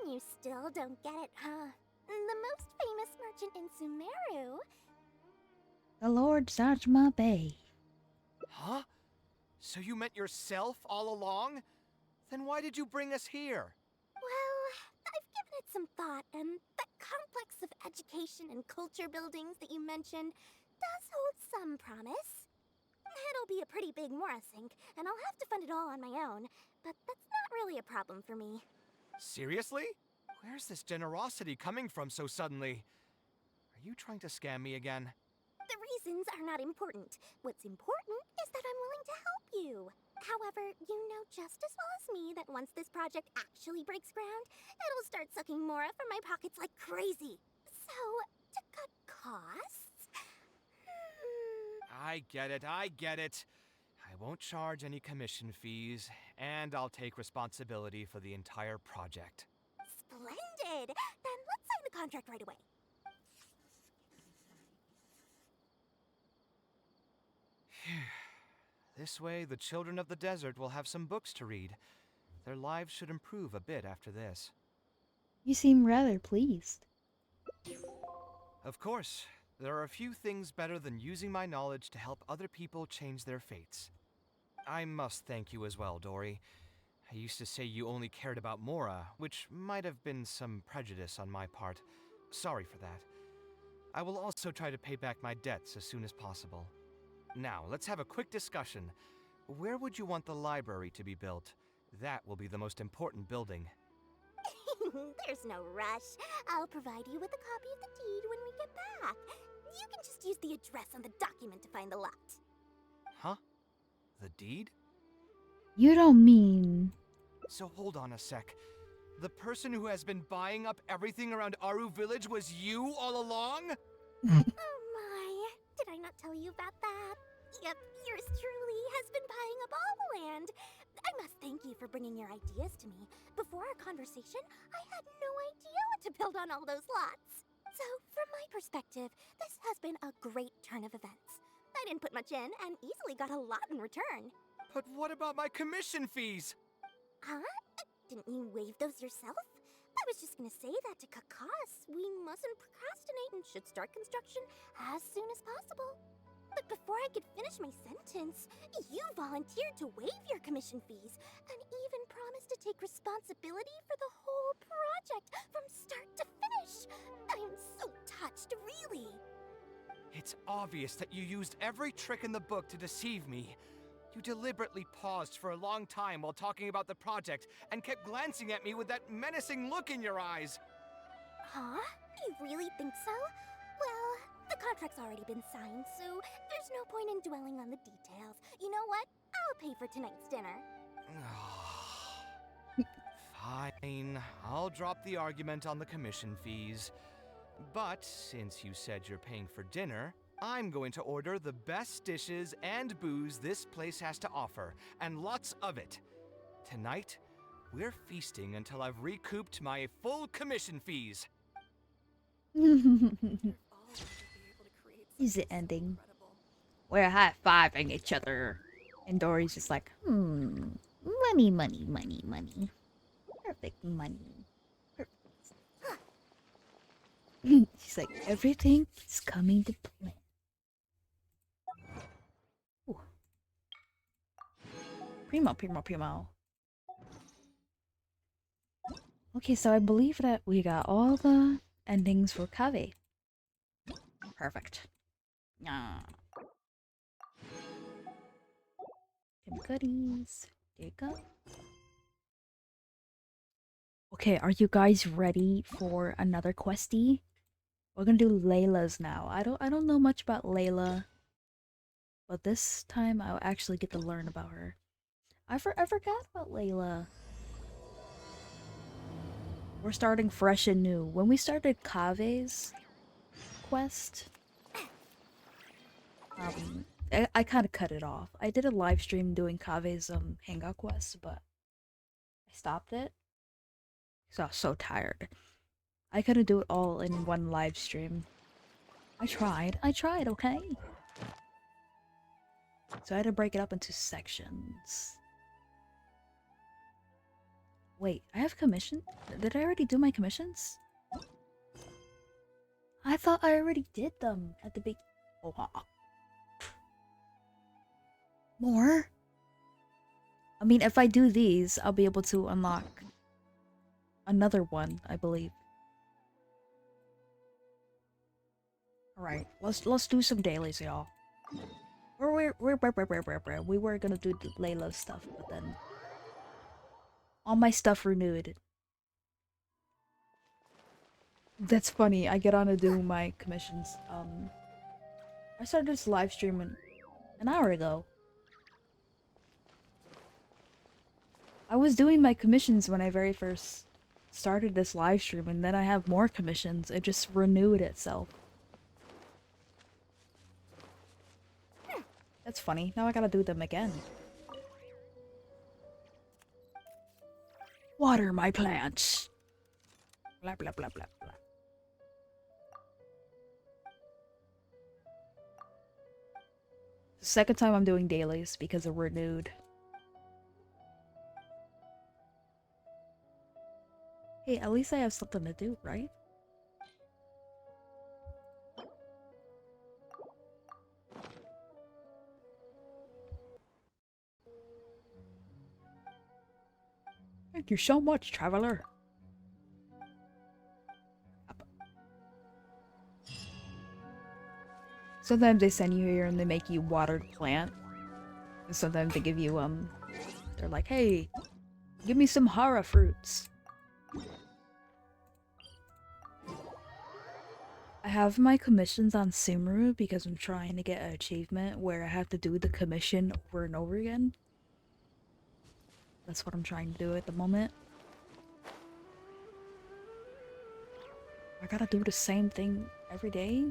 You still don't get it, huh? The most famous merchant in Sumeru? The Lord Sajma Bay. Huh? So you meant yourself all along? Then why did you bring us here? Well, I've given it some thought, and that complex of education and culture buildings that you mentioned does hold some promise. It'll be a pretty big Mora sink, and I'll have to fund it all on my own, but that's not really a problem for me. Seriously? Where's this generosity coming from so suddenly? Are you trying to scam me again? The reasons are not important. What's important is that I'm willing to help you. However, you know just as well as me that once this project actually breaks ground, it'll start sucking Mora from my pockets like crazy. So, to cut costs... I get it. I won't charge any commission fees, and I'll take responsibility for the entire project. Splendid! Then let's sign the contract right away. This way, the children of the desert will have some books to read. Their lives should improve a bit after this. You seem rather pleased. Of course, there are a few things better than using my knowledge to help other people change their fates. I must thank you as well, Dory. I used to say you only cared about Mora, which might have been some prejudice on my part. Sorry for that. I will also try to pay back my debts as soon as possible. Now, let's have a quick discussion. Where would you want the library to be built? That will be the most important building. There's no rush. I'll provide you with a copy of the deed when we get back. You can just use the address on the document to find the lot. Huh? The deed? You don't mean... So hold on a sec. The person who has been buying up everything around Aru Village was you all along? Oh my, did I not tell you about that? Yep, yours truly has been buying up all the land. I must thank you for bringing your ideas to me. Before our conversation, I had no idea what to build on all those lots. So, from my perspective, this has been a great turn of events. I didn't put much in and easily got a lot in return. But what about my commission fees? Huh? Didn't you waive those yourself? I was just gonna say that to Kakas. We mustn't procrastinate and should start construction as soon as possible. But before I could finish my sentence, you volunteered to waive your commission fees and even promised to take responsibility for the whole project from start to finish. I am so touched, really. It's obvious that you used every trick in the book to deceive me. You deliberately paused for a long time while talking about the project and kept glancing at me with that menacing look in your eyes. Huh? You really think so? Well, the contract's already been signed, so there's no point in dwelling on the details. You know what? I'll pay for tonight's dinner. Fine, I'll drop the argument on the commission fees. But since you said you're paying for dinner, I'm going to order the best dishes and booze this place has to offer, and lots of it. Tonight, we're feasting until I've recouped my full commission fees. Is the ending? We're high-fiving each other. And Dory's just like, money, money, money, money. Perfect money. Perfect. She's like, everything is coming to plan. Ooh. Primo. Okay, so I believe that we got all the endings for Kave. Perfect. Tim goodies. There you go. Okay, are you guys ready for another questy? We're gonna do Layla's now. I don't know much about Layla, but this time I'll actually get to learn about her. I forgot about Layla. We're starting fresh and new. When we started Kave's quest, I kind of cut it off. I did a live stream doing Kave's Hangout quest, but I stopped it. So I was so tired. I couldn't do it all in one live stream. I tried, okay? So I had to break it up into sections. Wait, I have commission? Did I already do my commissions? I thought I already did them at the big... Oh, more? I mean, if I do these, I'll be able to unlock another one, I believe. Alright, let's do some dailies, y'all. We were gonna do the Layla stuff, but then all my stuff renewed. That's funny. I get on to do my commissions. I started this live stream an hour ago. I was doing my commissions when I very first started this live stream, and then I have more commissions. It just renewed itself. That's funny. Now I gotta do them again. Water my plants. Blah blah blah blah blah. The second time I'm doing dailies because they're renewed. Hey, at least I have something to do, right? Thank you so much, traveler. Sometimes they send you here and they make you water the plant. And sometimes they give you, they're like, hey, give me some hara fruits. I have my commissions on Sumeru because I'm trying to get an achievement where I have to do the commission over and over again. That's what I'm trying to do at the moment. I gotta do the same thing every day?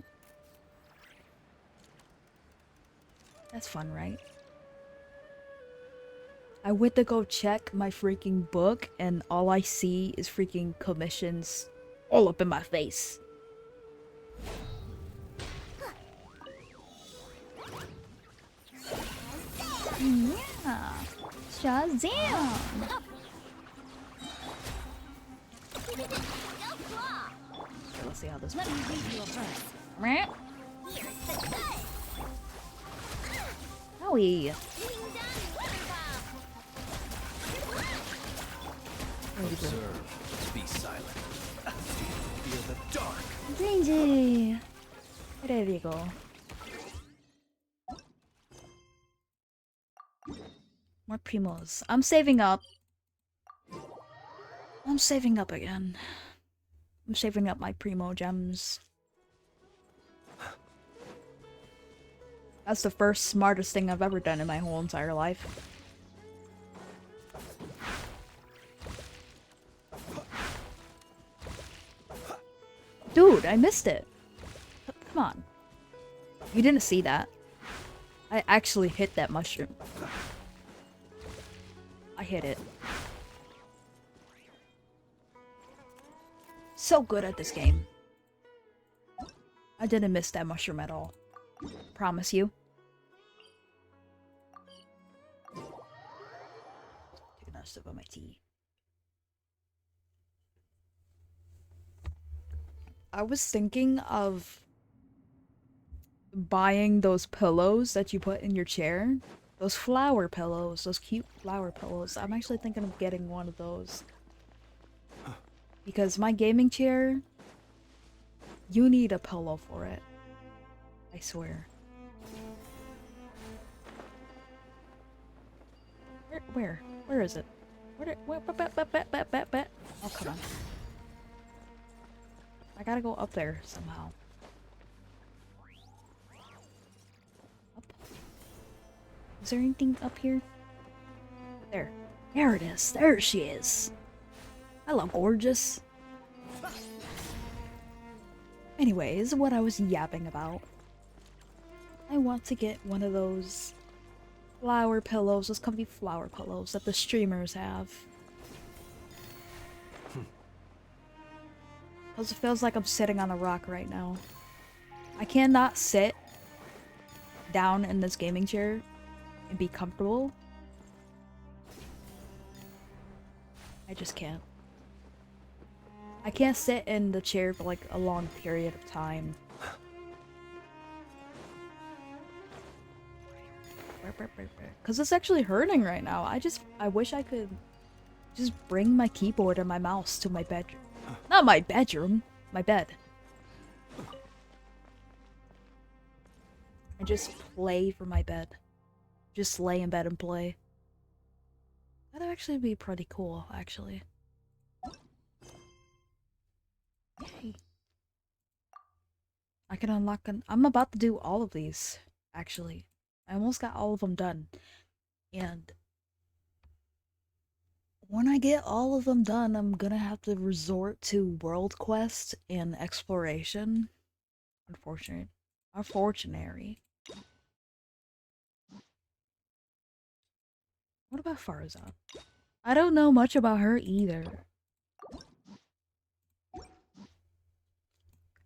That's fun, right? I went to go check my freaking book and all I see is freaking commissions all up in my face. Yeah. Shazam! Okay, let's see how this works. Let me read you a verse. Howie! Observe. Be silent. Fear the dark. Daisy! There you go. More primos. I'm saving up. I'm saving up again. I'm saving up my primo gems. That's the first smartest thing I've ever done in my whole entire life. Dude, I missed it. Come on. You didn't see that. I actually hit that mushroom. I hit it. So good at this game. I didn't miss that mushroom at all. Promise you. Take another sip of my tea. I was thinking of buying those pillows that you put in your chair. Those flower pillows. Those cute flower pillows. I'm actually thinking of getting one of those. Because my gaming chair, you need a pillow for it. I swear. Where is it? Oh, come on. I gotta go up there somehow. Up. Is there anything up here? There. There it is. There she is. Hello, gorgeous. Anyways, what I was yapping about. I want to get one of those flower pillows, those comfy flower pillows that the streamers have. Because it feels like I'm sitting on a rock right now. I cannot sit down in this gaming chair and be comfortable. I just can't. I can't sit in the chair for like a long period of time. Because it's actually hurting right now. I wish I could just bring my keyboard and my mouse to my bedroom. Not my bedroom, my bed. And just play from my bed. Just lay in bed and play. That'd actually be pretty cool, actually. Yay. I can unlock I'm about to do all of these, actually. I almost got all of them done. And when I get all of them done, I'm gonna have to resort to World Quest and exploration. Unfortunately. What about Farzad? I don't know much about her either.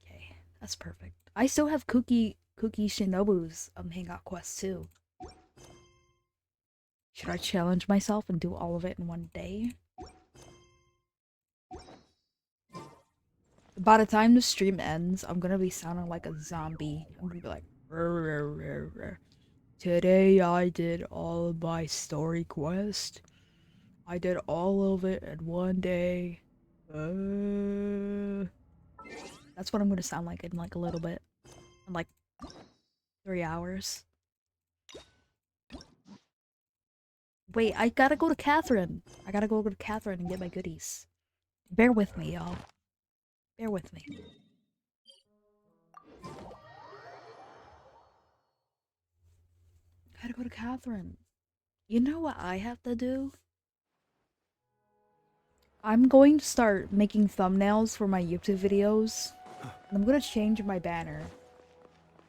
Okay, that's perfect. I still have Kuki Shinobu's Hangout quest too. Should I challenge myself and do all of it in one day? By the time the stream ends, I'm gonna be sounding like a zombie. I'm gonna be like, "Rrr, rrr, rrr, rrr. Today I did all of my story quest. I did all of it in one day. That's what I'm gonna sound like in like a little bit. In like 3 hours. Wait, I gotta go to Catherine. I gotta go to Catherine and get my goodies. Bear with me, y'all. Bear with me. Gotta go to Catherine. You know what I have to do? I'm going to start making thumbnails for my YouTube videos. And I'm gonna change my banner.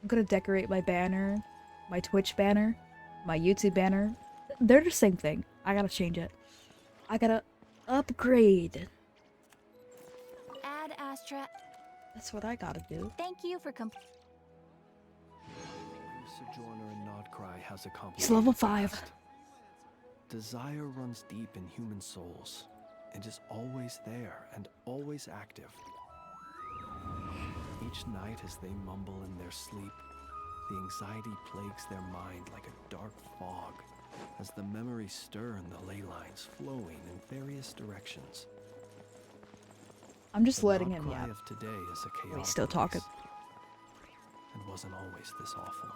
I'm gonna decorate my banner, my Twitch banner, my YouTube banner. They're the same thing. I gotta change it. I gotta upgrade. Add Astra. That's what I gotta do. Thank you for Sojourner in Nodcry has accomplished. He's level 5. Desire runs deep in human souls, and is always there and always active. Each night as they mumble in their sleep, the anxiety plagues their mind like a dark fog, as the memories stir and the ley lines flowing in various directions. I'm just The letting him Nodcry yap. of today is a chaotic He's still talking. place, and wasn't always this awful.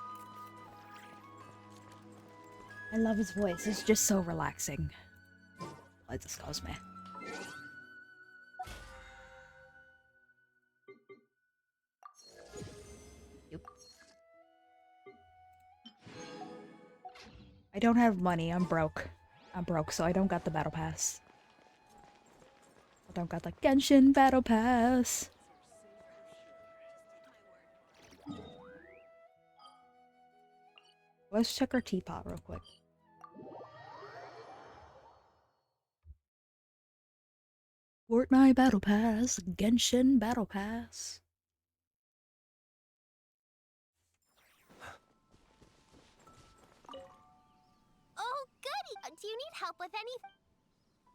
I love his voice. It's just so relaxing. Like this goes, man. Yep. I don't have money. I'm broke. I'm broke, so I don't got the battle pass. I don't got the Genshin battle pass. Let's check our teapot real quick. Fortnite Battle Pass, Genshin Battle Pass. Oh, goody! Do you need help with anything?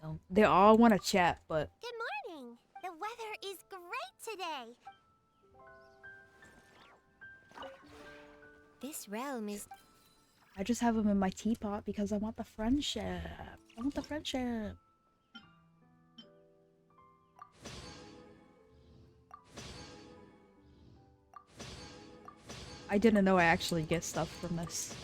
No, they all want to chat, but Good morning. The weather is great today. This realm is... I just have them in my teapot because I want the friendship. I want the friendship. I didn't know I actually get stuff from this.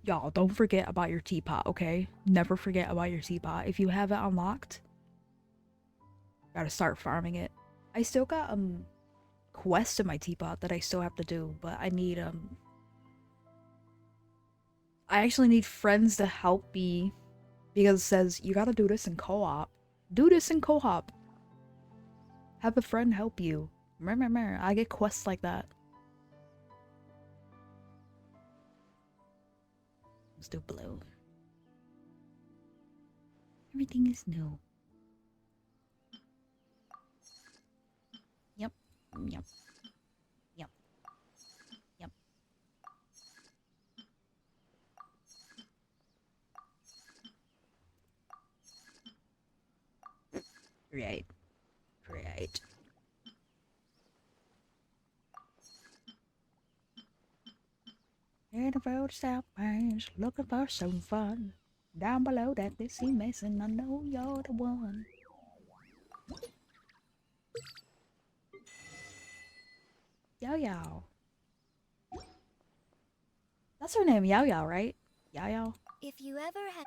Y'all, don't forget about your teapot, okay? Never forget about your teapot. If you have it unlocked, gotta start farming it. I still got, quests in my teapot that I still have to do, but I need, I actually need friends to help me because it says you gotta do this in co-op. Do this in co-op. Have a friend help you. I get quests like that. Let's do blue. Everything is new. Yep. Yep. Yep. Yep. Right. Right. In the road southbound, looking for some fun. Down below that they see Mason, I know you're the one. Yao Yao. That's her name, Yao Yao, right? Yao Yao. If you ever have...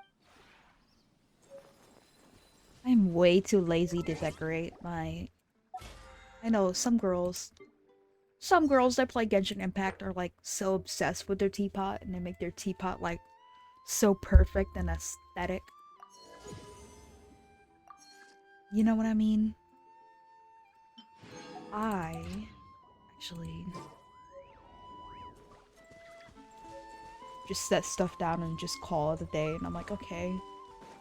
I'm way too lazy to decorate my... I know, some girls that play Genshin Impact are like so obsessed with their teapot and they make their teapot like so perfect and aesthetic. You know what I mean? I actually just set stuff down and just call it a day, and I'm like, okay,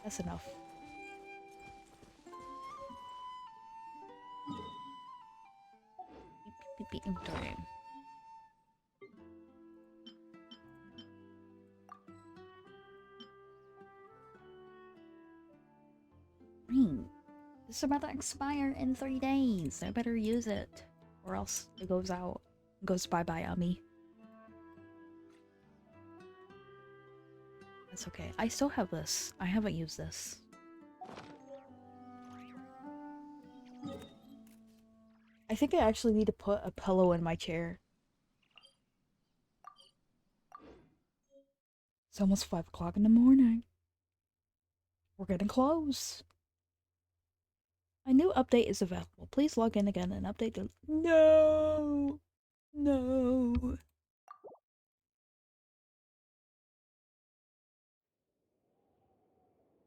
that's enough. Time. This is about to expire in 3 days. I better use it, or else it goes out. It goes bye-bye on me. It's okay. I still have this. I haven't used this. I think I actually need to put a pillow in my chair. It's almost 5 o'clock in the morning. We're getting close. A new update is available. Please log in again and update the— No! No!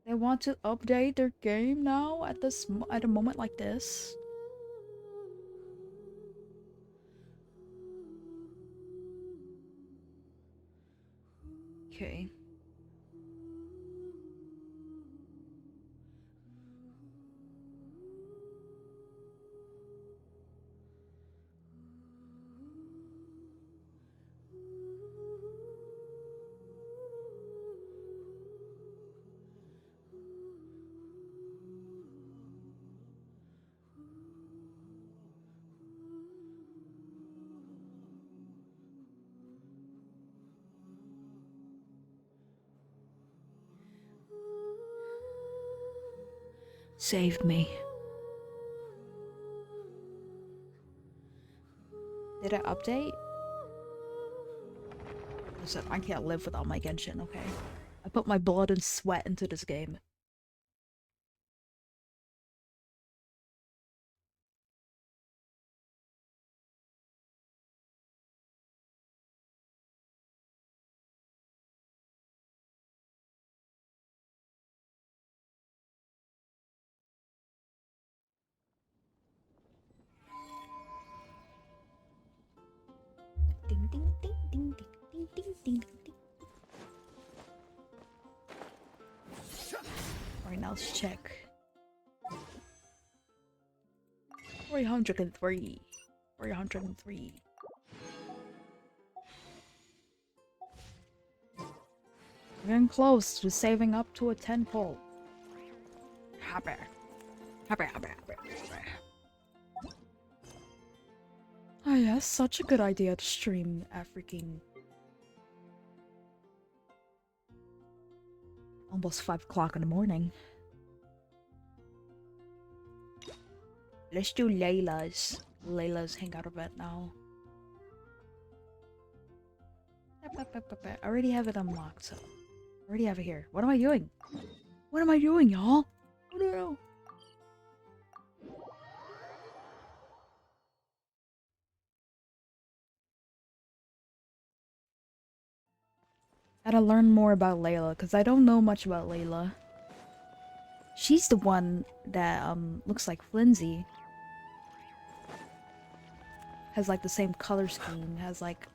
They want to update their game now at at a moment like this. Okay. Save me. Did I update? Listen, I can't live without my Genshin, okay? I put my blood and sweat into this game. Ding ding ding ding ding ding ding ding ding. Alright, now let's check. 303. 303. We're getting close to saving up to a 10-fold. Happy. Happy, happy, happy, happy. Oh yeah, such a good idea to stream at freaking almost 5 o'clock in the morning. Let's do Layla's Hangout event now. I already have it unlocked, so I already have it here. What am I doing? What am I doing, y'all? I don't know. Gotta learn more about Layla, because I don't know much about Layla. She's the one that looks like Flimsy. Has like the same color scheme, has like...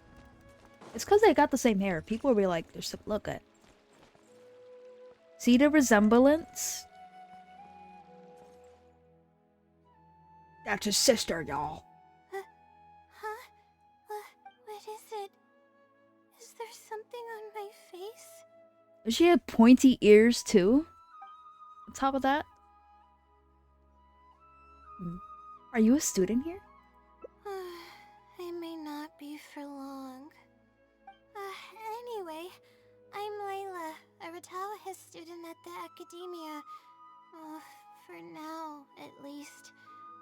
It's because they got the same hair. People will be like, look at... See the resemblance? That's his sister, y'all. Huh? What is it? Is there something on my face? Does she have pointy ears too? On top of that? Are you a student here? I may not be for long. Anyway, I'm Layla, a Ratawahis student at the academia. For now, at least.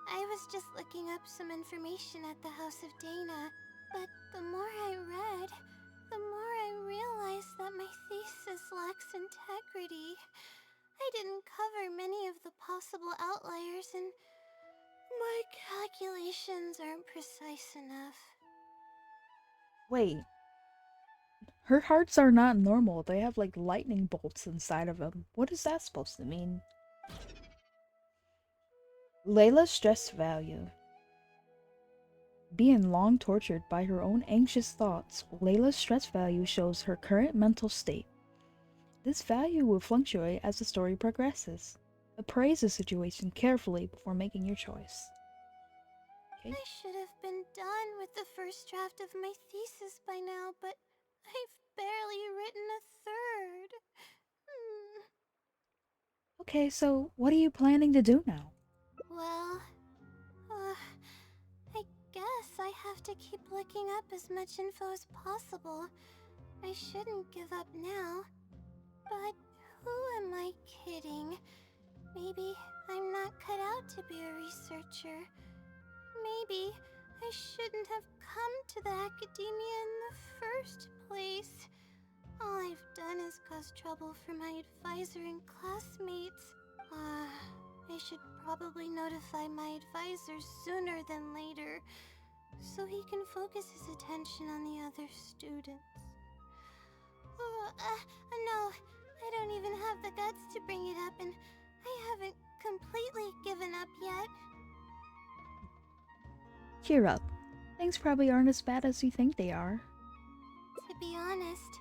I was just looking up some information at the House of Dana, but the more I read, the more I realized that my thesis lacks integrity. I didn't cover many of the possible outliers, and my calculations aren't precise enough. Wait. Her hearts are not normal. They have like lightning bolts inside of them. What is that supposed to mean? Layla's stress value. Being long tortured by her own anxious thoughts, Layla's stress value shows her current mental state. This value will fluctuate as the story progresses. Appraise the situation carefully before making your choice. Okay. I should have been done with the first draft of my thesis by now, but I've barely written a third. Okay, so what are you planning to do now? Well, I guess I have to keep looking up as much info as possible. I shouldn't give up now. But who am I kidding? Maybe I'm not cut out to be a researcher. Maybe I shouldn't have come to the academia in the first place. All I've done is cause trouble for my advisor and classmates. I should probably notify my advisor sooner than later, so he can focus his attention on the other students. No, I don't even have the guts to bring it up, and I haven't completely given up yet. Cheer up. Things probably aren't as bad as you think they are. To be honest,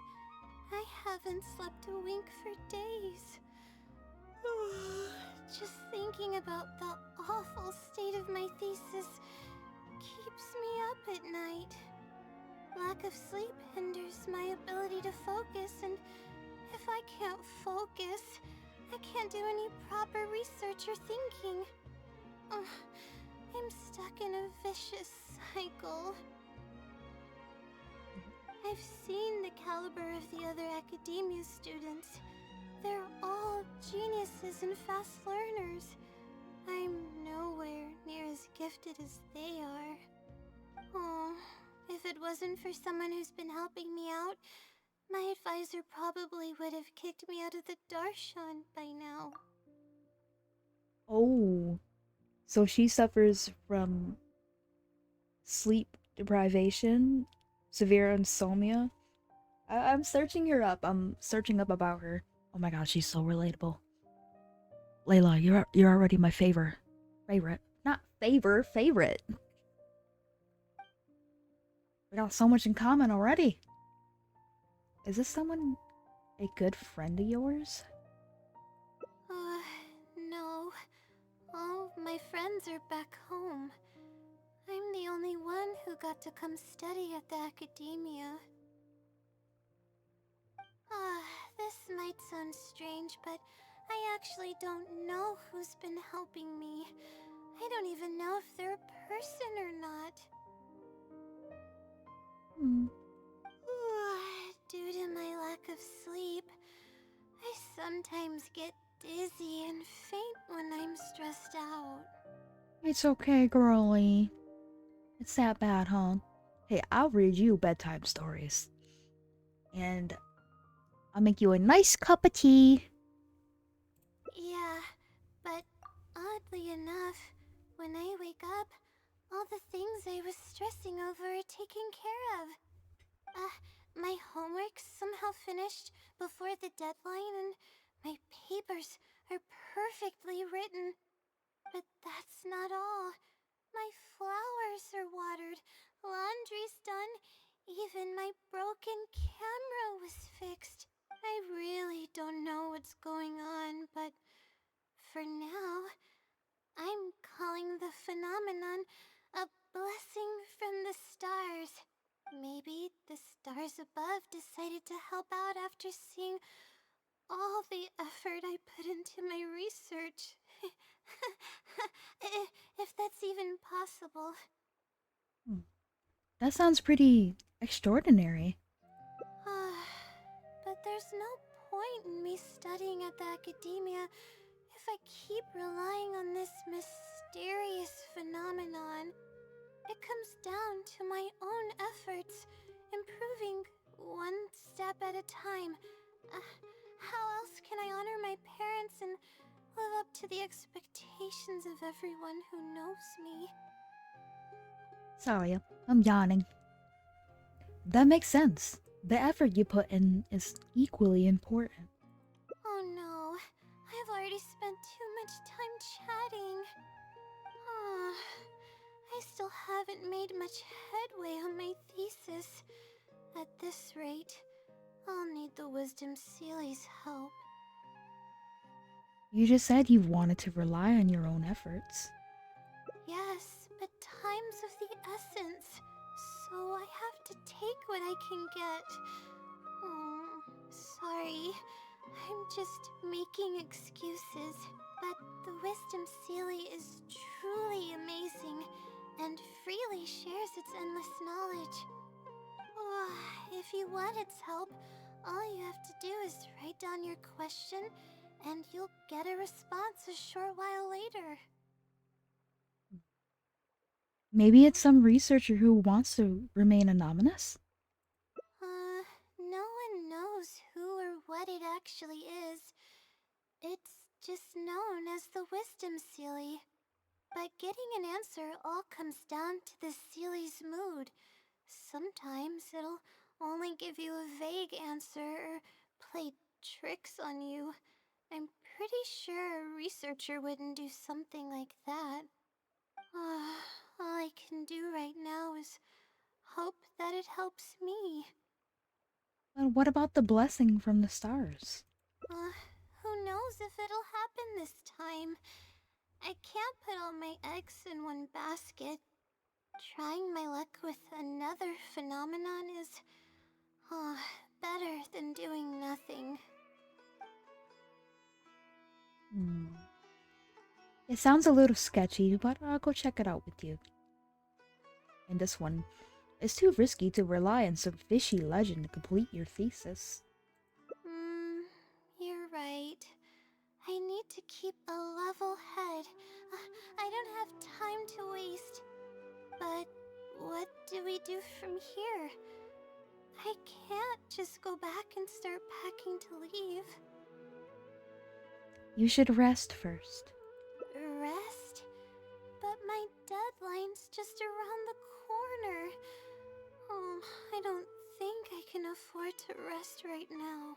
I haven't slept a wink for days. Just thinking about the awful state of my thesis keeps me up at night. Lack of sleep hinders my ability to focus, and if I can't focus, I can't do any proper research or thinking. I'm stuck in a vicious cycle. I've seen the caliber of the other academia students. They're all geniuses and fast learners. I'm nowhere near as gifted as they are. Oh, if it wasn't for someone who's been helping me out, my advisor probably would have kicked me out of the Darshan by now. Oh, so she suffers from sleep deprivation, severe insomnia. I'm searching her up. I'm searching up about her. Oh my god, she's so relatable. Layla, you're already my favorite. Not favorite. We got so much in common already. Is this someone a good friend of yours? No. All my friends are back home. I'm the only one who got to come study at the academia. This might sound strange, but I actually don't know who's been helping me. I don't even know if they're a person or not. Due to my lack of sleep, I sometimes get dizzy and faint when I'm stressed out. It's okay, girlie. It's that bad, huh? Hey, I'll read you bedtime stories. And I'll make you a nice cup of tea. Yeah, but oddly enough, when I wake up, all the things I was stressing over are taken care of. My homework's somehow finished before the deadline, and my papers are perfectly written. But that's not all. My flowers are watered, laundry's done, even my broken camera was fixed. I really don't know what's going on, but for now, I'm calling the phenomenon a blessing from the stars. Maybe the stars above decided to help out after seeing all the effort I put into my research. If that's even possible. That sounds pretty extraordinary. But there's no point in me studying at the academia if I keep relying on this mysterious phenomenon. It comes down to my own efforts, improving one step at a time. How else can I honor my parents and live up to the expectations of everyone who knows me? Sorry, I'm yawning. That makes sense. The effort you put in is equally important. Oh no, I've already spent too much time chatting. I still haven't made much headway on my thesis. At this rate, I'll need the Wisdom Seelie's help. You just said you wanted to rely on your own efforts. Yes, but time's of the essence, so I have to take what I can get. Sorry, I'm just making excuses, but the Wisdom Seelie is truly amazing and freely shares its endless knowledge. If you want its help, all you have to do is write down your question, and you'll get a response a short while later. Maybe it's some researcher who wants to remain anonymous? No one knows who or what it actually is. It's just known as the Wisdom Sealy. But getting an answer all comes down to the Sealy's mood. Sometimes it'll only give you a vague answer or play tricks on you. I'm pretty sure a researcher wouldn't do something like that. All I can do right now is hope that it helps me. But what about the blessing from the stars? Who knows if it'll happen this time? I can't put all my eggs in one basket. Trying my luck with another phenomenon is better than doing nothing. It sounds a little sketchy, but I'll go check it out with you. And this one, it's too risky to rely on some fishy legend to complete your thesis. You're right. I need to keep a level head. I don't have time to waste. But what do we do from here? I can't just go back and start packing to leave. You should rest first. Rest? But my deadline's just around the corner. I don't think I can afford to rest right now.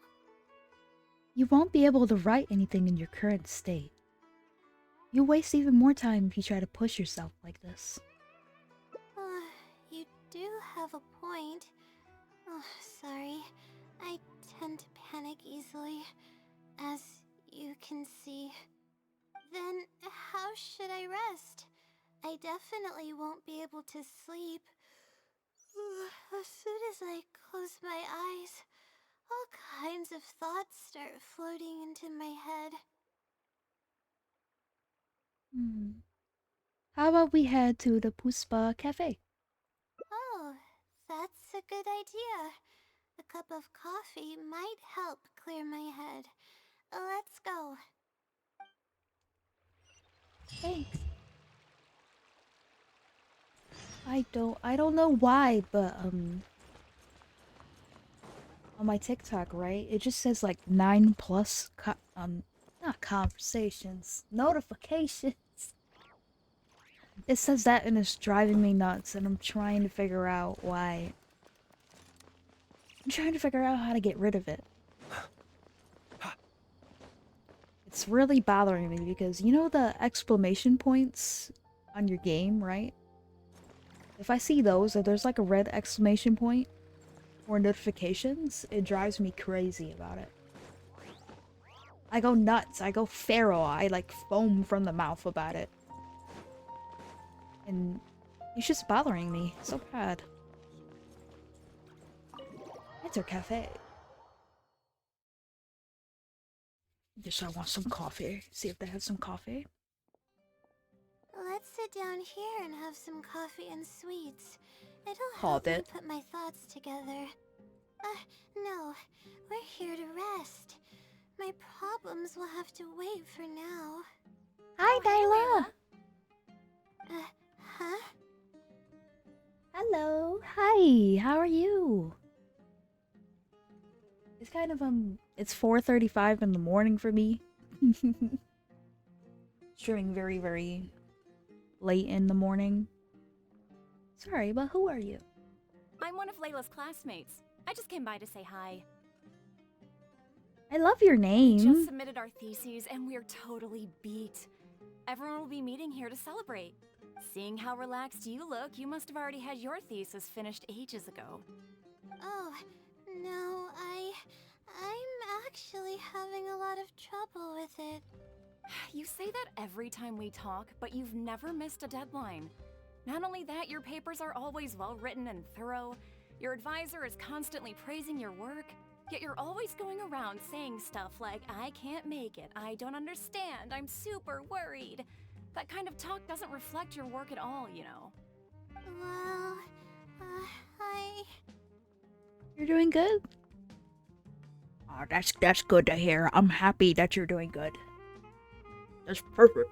You won't be able to write anything in your current state. You'll waste even more time if you try to push yourself like this. You do have a point. Sorry. I tend to panic easily, as you can see. Then how should I rest? I definitely won't be able to sleep. As soon as I close my eyes, all kinds of thoughts start floating into my head. How about we head to the Puspa Cafe? Oh, that's a good idea. A cup of coffee might help clear my head. Let's go. Thanks. I don't know why, but on my TikTok, right? It just says like 9+ not conversations, notifications. It says that and it's driving me nuts, and I'm trying to figure out why. I'm trying to figure out how to get rid of it. It's really bothering me because you know the exclamation points on your game, right? If I see those, or there's like a red exclamation point or notifications, it drives me crazy about it. I go nuts, I go feral, I like foam from the mouth about it. And it's just bothering me so bad. Enter cafe. Just I want some coffee. See if they have some coffee. Let's sit down here and have some coffee and sweets. It'll Called help me it. put my thoughts together. No. We're here to rest. My problems will have to wait for now. Hi, Dyla! Huh? Hello. Hi, how are you? It's kind of, it's 4:35 in the morning for me. Streaming very, very late in the morning. Sorry, but who are you? I'm one of Layla's classmates. I just came by to say hi. I love your We name. just submitted our theses and we're totally beat. Everyone will be meeting here to celebrate. Seeing how relaxed you look, you must have already had your thesis finished ages ago. Oh, no, I'm actually having a lot of trouble with it. You say that every time we talk, but you've never missed a deadline. Not only that, your papers are always well written and thorough. Your advisor is constantly praising your work. Yet you're always going around saying stuff like, I can't make it, I don't understand, I'm super worried. That kind of talk doesn't reflect your work at all, you know. Well, You're doing good? Oh, that's good to hear. I'm happy that you're doing good. That's perfect.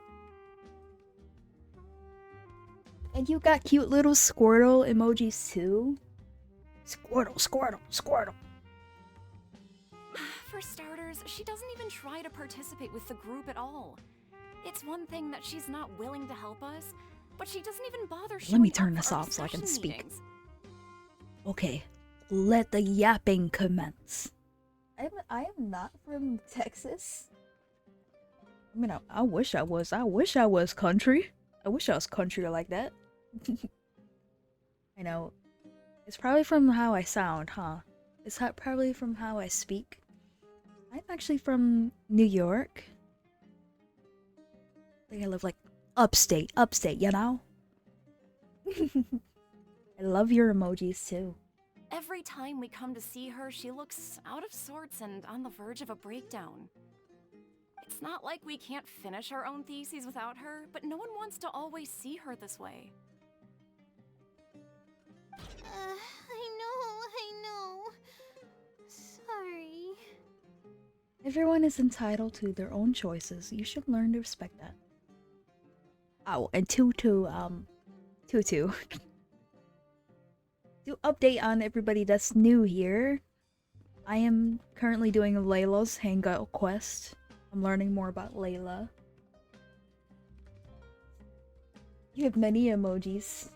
And you got cute little Squirtle emojis too? Squirtle, Squirtle, Squirtle. For starters, she doesn't even try to participate with the group at all. It's one thing that she's not willing to help us, but she doesn't even bother showing Let me up turn for this our off so I can discussion speak. meetings. Okay, let the yapping commence. I am not from Texas. I mean, I wish I was. I wish I was country. I wish I was country like that. I know. It's probably from how I sound, huh? It's probably from how I speak. I'm actually from New York. I think I live like upstate, you know? I love your emojis too. Every time we come to see her, she looks out of sorts and on the verge of a breakdown. It's not like we can't finish our own theses without her, but no one wants to always see her this way. I know. Sorry. Everyone is entitled to their own choices. You should learn to respect that. Oh, and Tutu. To update on everybody that's new here, I am currently doing Layla's Hangout quest. I'm learning more about Layla. You have many emojis.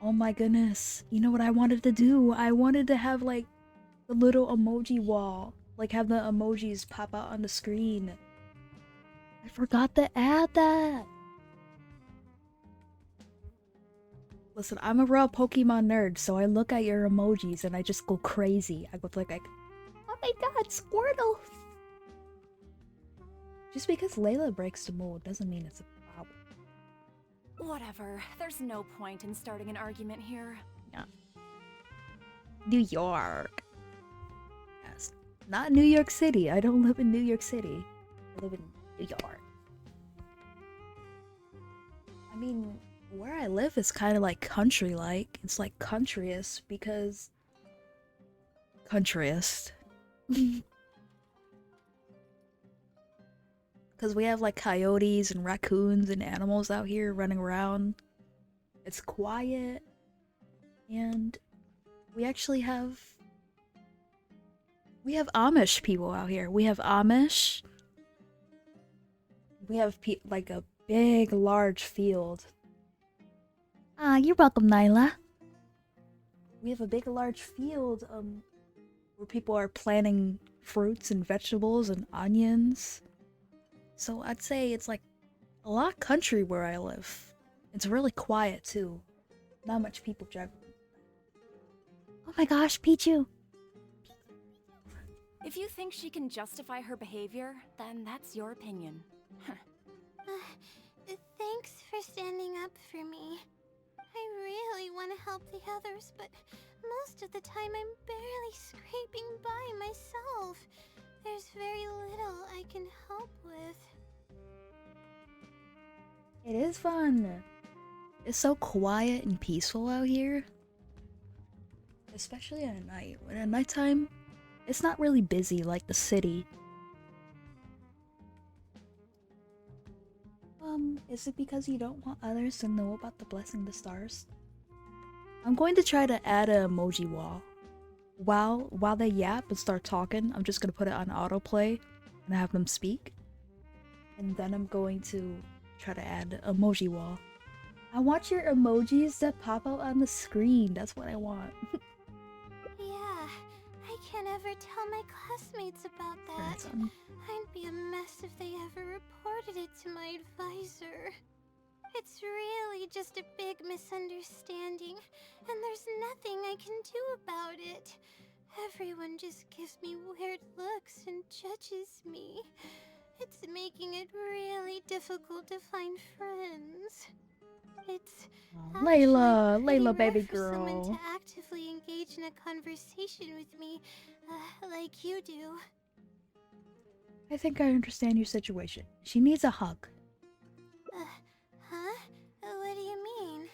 Oh my goodness. You know what I wanted to do? I wanted to have like the little emoji wall. Like have the emojis pop out on the screen. I forgot to add that. Listen, I'm a real Pokemon nerd, so I look at your emojis and I just go crazy. I go like, oh my god, Squirtle! Just because Layla breaks the mold doesn't mean it's a problem. Whatever, there's no point in starting an argument here. Yeah. New York. Yes. Not New York City. I don't live in New York City. I live in New York. I mean, where I live is kind of like country-like. It's like countryist because... countryist. Because we have like coyotes and raccoons and animals out here running around. It's quiet. And we actually have... we have Amish people out here. We have Amish. We have like a big, large field. Ah, you're welcome, Nyla. We have a big, large field where people are planting fruits and vegetables and onions. So I'd say it's like a lot country where I live. It's really quiet too. Not much people juggling. Oh my gosh, Pichu! If you think she can justify her behavior, then that's your opinion. Thanks for standing up for me. I really want to help the others, but most of the time I'm barely scraping by myself. There's very little I can help with. It is fun. It's so quiet and peaceful out here. Especially at night. When at nighttime, it's not really busy like the city. Is it because you don't want others to know about the blessing the stars? I'm going to try to add an emoji wall. While they yap and start talking, I'm just going to put it on autoplay and have them speak. And then I'm going to try to add an emoji wall. I want your emojis that pop out on the screen. That's what I want. Yeah, I can't ever tell my classmates about that. I'd be a mess if they ever reported it to my advisor. It's really just a big misunderstanding, and there's nothing I can do about it. Everyone just gives me weird looks and judges me. It's making it really difficult to find friends. It's Layla, baby for someone girl. to actively engage in a conversation with me, like you do. I think I understand your situation. She needs a hug. Huh? What do you mean?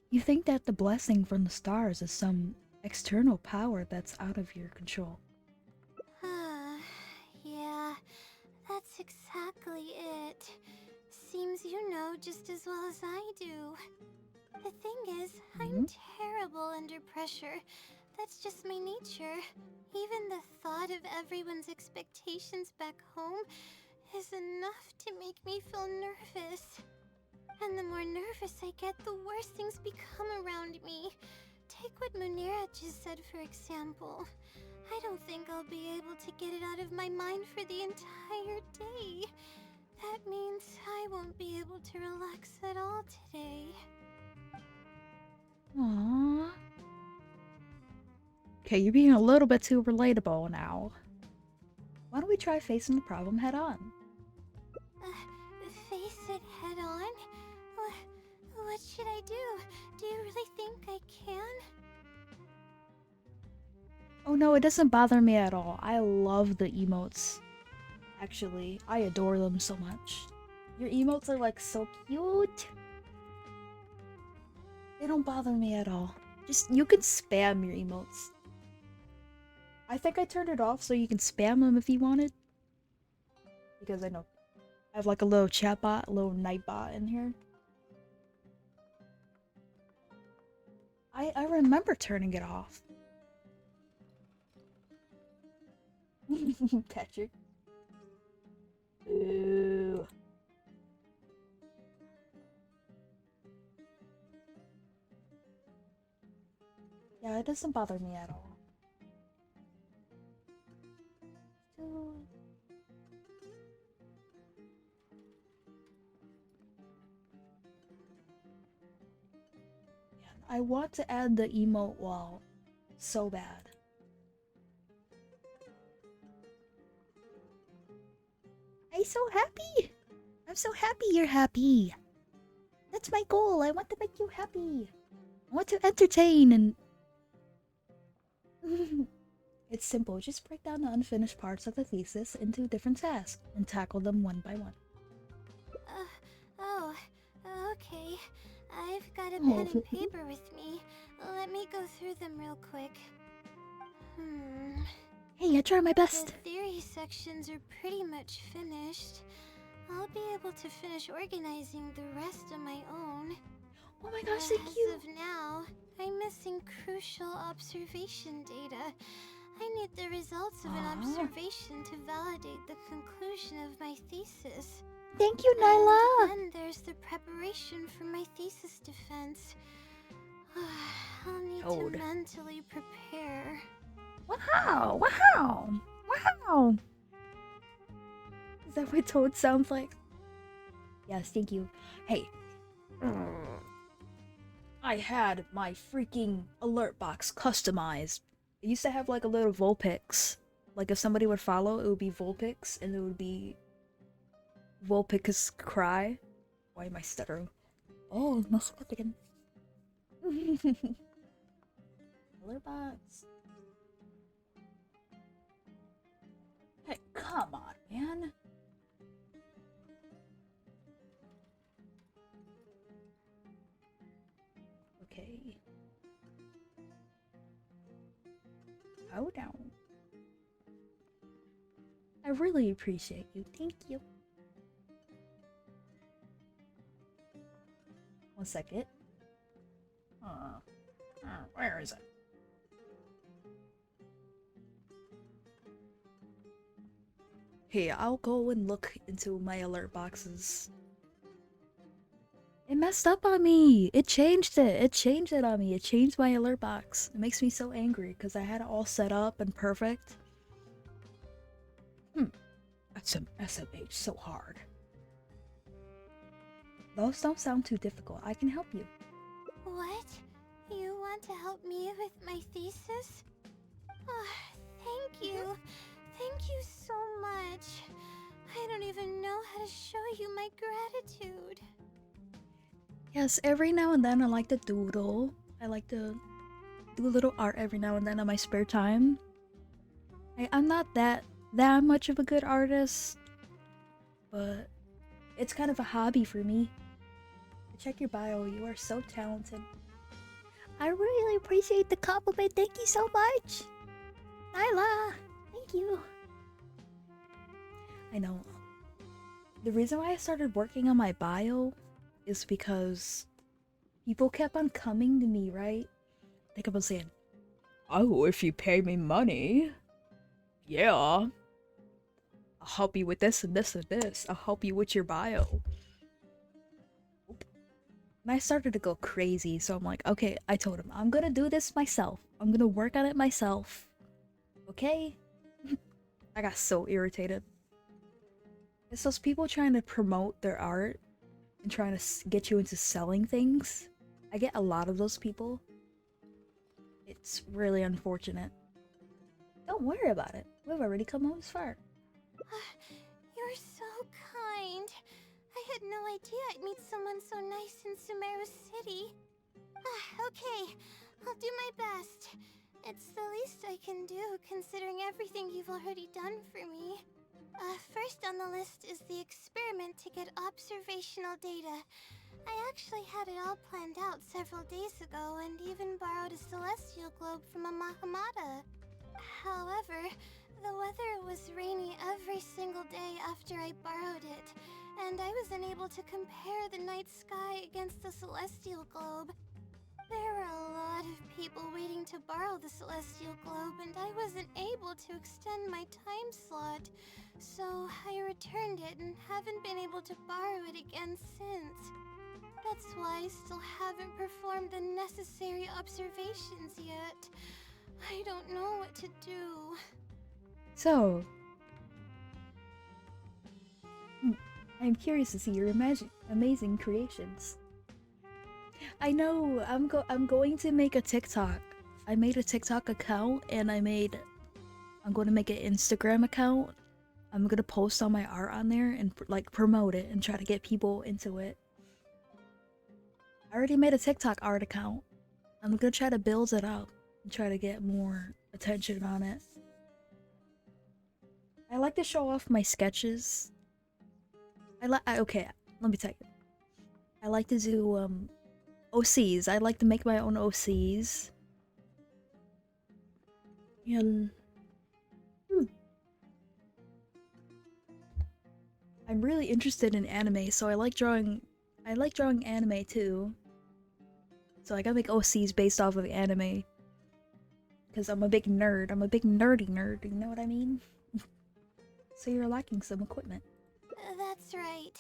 You think that the blessing from the stars is some external power that's out of your control. exactly it. Seems you know just as well as I do. The thing is, I'm terrible under pressure. That's just my nature. Even the thought of everyone's expectations back home is enough to make me feel nervous. And the more nervous I get, the worse things become around me. Take what Munira just said, for example. I don't think I'll be able to get it out of my mind for the entire day. That means I won't be able to relax at all today. Aww. Okay, you're being a little bit too relatable now. Why don't we try facing the problem head on? Face it head on? What should I do? Do you really think I can? Oh no, it doesn't bother me at all. I love the emotes. Actually, I adore them so much. Your emotes are like so cute. They don't bother me at all. Just, you can spam your emotes. I think I turned it off so you can spam them if you wanted. Because I know I have like a little chat bot, a little night bot in here. I remember turning it off. Patrick. Ooh. Yeah, it doesn't bother me at all. I want to add the emote wall so bad. I'm so happy! I'm so happy you're happy! That's my goal, I want to make you happy! I want to entertain and... It's simple, just break down the unfinished parts of the thesis into different tasks and tackle them one by one. Okay. I've got a pen and paper with me. Let me go through them real quick. Hey, I try my best. The theory sections are pretty much finished. I'll be able to finish organizing the rest on my own. Oh my gosh, thank you! As of now, I'm missing crucial observation data. I need the results of an observation to validate the conclusion of my thesis. Thank you, Nyla! And then there's the preparation for my thesis defense. I'll need to mentally prepare. Wow! Wow! Wow! Is that what Toad sounds like? Yes, thank you. Hey. I had my freaking alert box customized. It used to have like a little Vulpix. Like if somebody would follow, it would be Vulpix, and it would be Vulpix's cry. Why am I stuttering? Oh, no script again. Alert box. Hey, come on, man. Okay. Hold down. I really appreciate you. Thank you. One second. Where is it? Hey, I'll go and look into my alert boxes. It messed up on me. It changed it. It changed it on me. It changed my alert box. It makes me so angry because I had it all set up and perfect. SMH so hard. Those don't sound too difficult. I can help you. What? You want to help me with my thesis? Thank you. Thank you so much. I don't even know how to show you my gratitude. Yes, every now and then I like to doodle. I like to do a little art every now and then on my spare time. I'm not that much of a good artist, but it's kind of a hobby for me. Check your bio, you are so talented. I really appreciate the compliment, thank you so much! Nyla! Thank you! I know, The reason why I started working on my bio is because people kept on coming to me, right? They kept on saying, "Oh, if you pay me money, yeah, I'll help you with this and this and this. I'll help you with your bio." And I started to go crazy, so I'm like, okay, I told him, I'm gonna do this myself. I'm gonna work on it myself. Okay? I got so irritated. It's those people trying to promote their art and trying to get you into selling things. I get a lot of those people. It's really unfortunate. Don't worry about it. We've already come home this far. You're so kind. I had no idea I'd meet someone so nice in Sumeru City. Okay, I'll do my best. It's the least I can do, considering everything you've already done for me. First on the list is the experiment to get observational data. I actually had it all planned out several days ago and even borrowed a celestial globe from a Mahamada. However, the weather was rainy every single day after I borrowed it, and I was unable to compare the night sky against the celestial globe. There were a lot of people waiting to borrow the celestial globe, and I wasn't able to extend my time slot. So I returned it and haven't been able to borrow it again since. That's why I still haven't performed the necessary observations yet. I don't know what to do. So, I'm curious to see your amazing creations. I know, I'm going to make a TikTok. I made a TikTok account and I'm going to make an Instagram account. I'm going to post all my art on there and like promote it and try to get people into it. I already made a TikTok art account. I'm going to try to build it up and try to get more attention on it. I like to show off my sketches. Okay, let me tell you. I like to do OCs. I like to make my own OCs. And I'm really interested in anime, so I like drawing anime too. So I gotta make OCs based off of anime. Because I'm a big nerd. I'm a big nerdy nerd, you know what I mean? So you're lacking some equipment. That's right.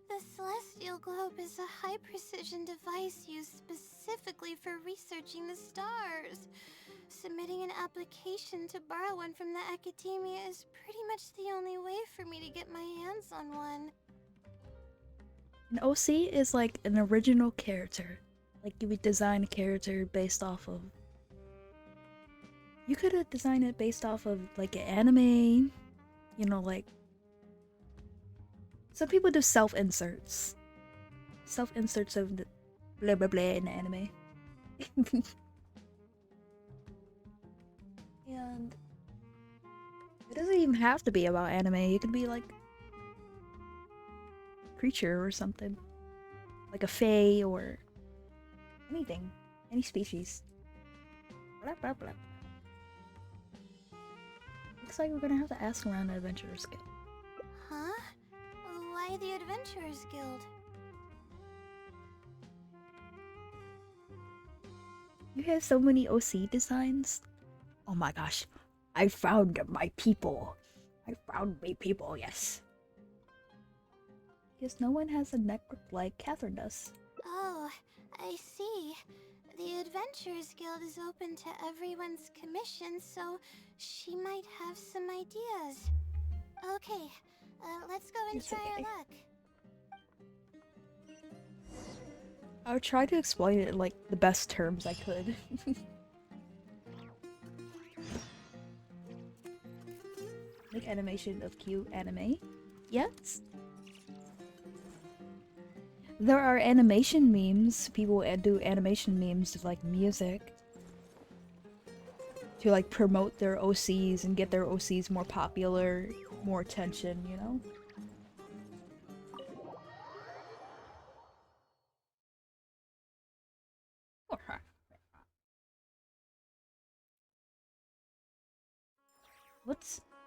The Celestial Globe is a high-precision device used specifically for researching the stars. Submitting an application to borrow one from the academia is pretty much the only way for me to get my hands on one. An OC is like an original character. Like you would design a character based off of... You could have designed it based off of like an anime, you know, like... Some people do self-inserts. Self-inserts of the blah blah blah in the anime. And it doesn't even have to be about anime. It could be like creature or something, like a fae or anything, any species. Blah, blah, blah. Looks like we're gonna have to ask around the Adventurers Guild. Huh? Why the Adventurers Guild? You have so many OC designs. Oh my gosh, I found my people. I found my people, yes. Because no one has a network like Catherine does. Oh, I see. The Adventurers Guild is open to everyone's commission, so she might have some ideas. Okay, let's go and try our luck. I would try to explain it in like the best terms I could. Make animation of cute anime? Yes. There are animation memes. People do animation memes of like music to like promote their OCs and get their OCs more popular, more attention, you know?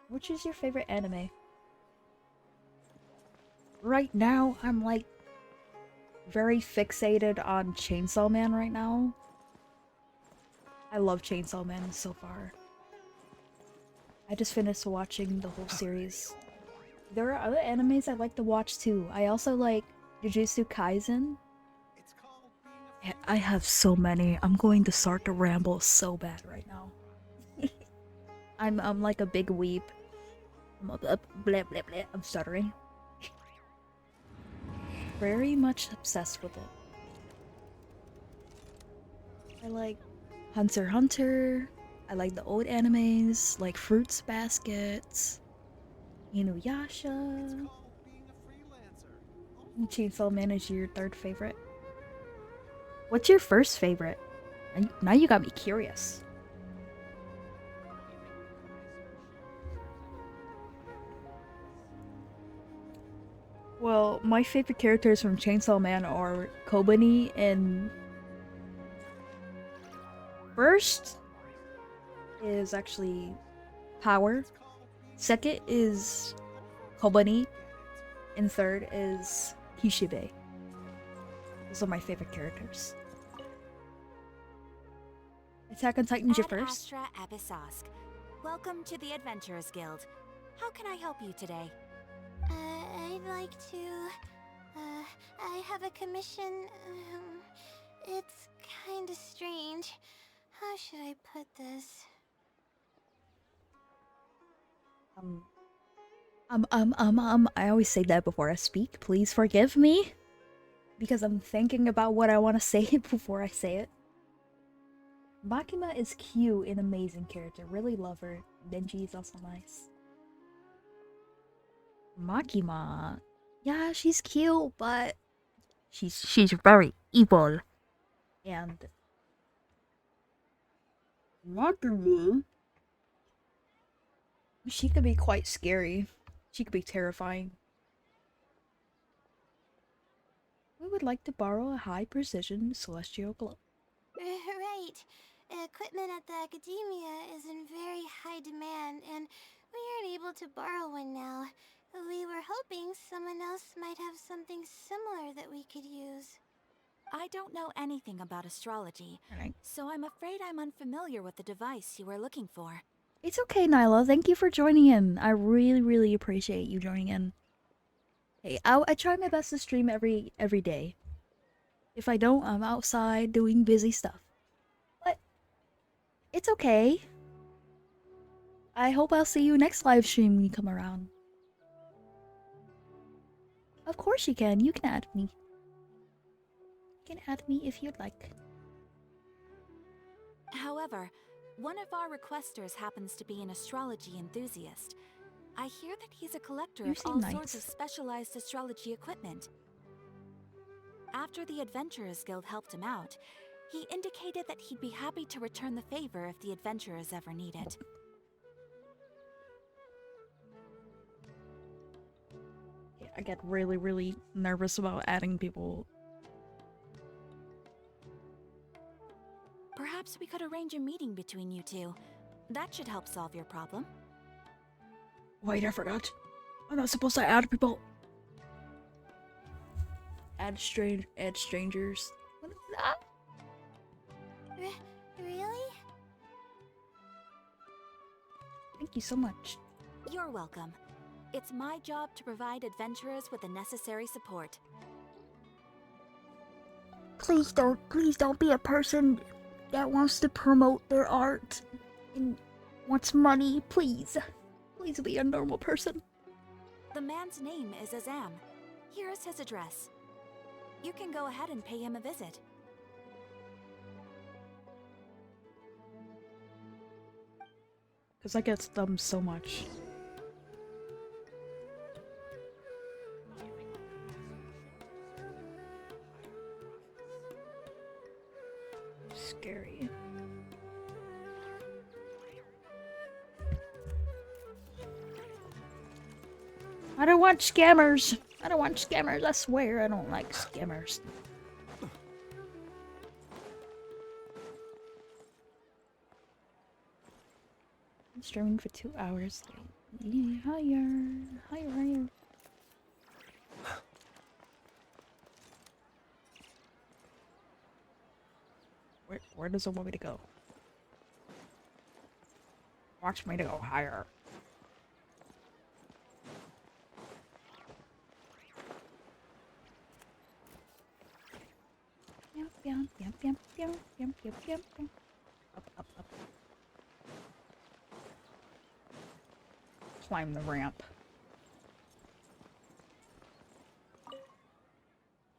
Which is your favorite anime? right now, I'm like very fixated on Chainsaw Man right now. I love Chainsaw Man so far. I just finished watching the whole series. There are other animes I like to watch too. I also like Jujutsu Kaisen. I have so many. I'm going to start to ramble so bad right now. I'm like a big weeb. Blah, blah, blah. I'm stuttering. Very much obsessed with it. I like Hunter x Hunter. I like the old animes, like Fruits Baskets, Inuyasha. Chainsaw Man is your third favorite. What's your first favorite? Now you got me curious. Well, my favorite characters from Chainsaw Man are Kobani and... First is actually Power. Second is Kobani. And third is Kishibe. Those are my favorite characters. Attack on Titan's your first. Astra Abyssosk. Welcome to the Adventurers Guild. How can I help you today? I'd like to... I have a commission... it's kinda strange. How should I put this? I always say that before I speak. Please forgive me. Because I'm thinking about what I want to say before I say it. Makima is cute and amazing character. Really love her. Denji is also nice. Makima. Yeah, she's cute, but she's very evil. And Makima, she could be quite scary. She could be terrifying. We would like to borrow a high-precision celestial globe. Right. Equipment at the academia is in very high demand, and we aren't able to borrow one now. We were hoping someone else might have something similar that we could use. I don't know anything about astrology, so I'm afraid I'm unfamiliar with the device you were looking for. It's okay, Nyla. Thank you for joining in. I really, really appreciate you joining in. Hey, I try my best to stream every day. If I don't, I'm outside doing busy stuff. But it's okay. I hope I'll see you next live stream when you come around. Of course you can. You can add me. You can add me if you'd like. However, one of our requesters happens to be an astrology enthusiast. I hear that he's a collector of all sorts of specialized astrology equipment. After the Adventurers Guild helped him out, he indicated that he'd be happy to return the favor if the adventurers ever need it. Yeah, I get really, really nervous about adding people. Perhaps we could arrange a meeting between you two. That should help solve your problem. Wait, I forgot. I'm not supposed to add people. Add strangers. What is that? Really? Thank you so much. You're welcome. It's my job to provide adventurers with the necessary support. Please don't be a person that wants to promote their art and wants money. Please be a normal person. The man's name is Azam. Here is his address. You can go ahead and pay him a visit. Because I get them so much. Scary. I don't want scammers. I don't want scammers. I swear I don't like scammers. I'm streaming for 2 hours. Higher. Where does it want me to go? Watch me to go higher. Up. Climb the ramp.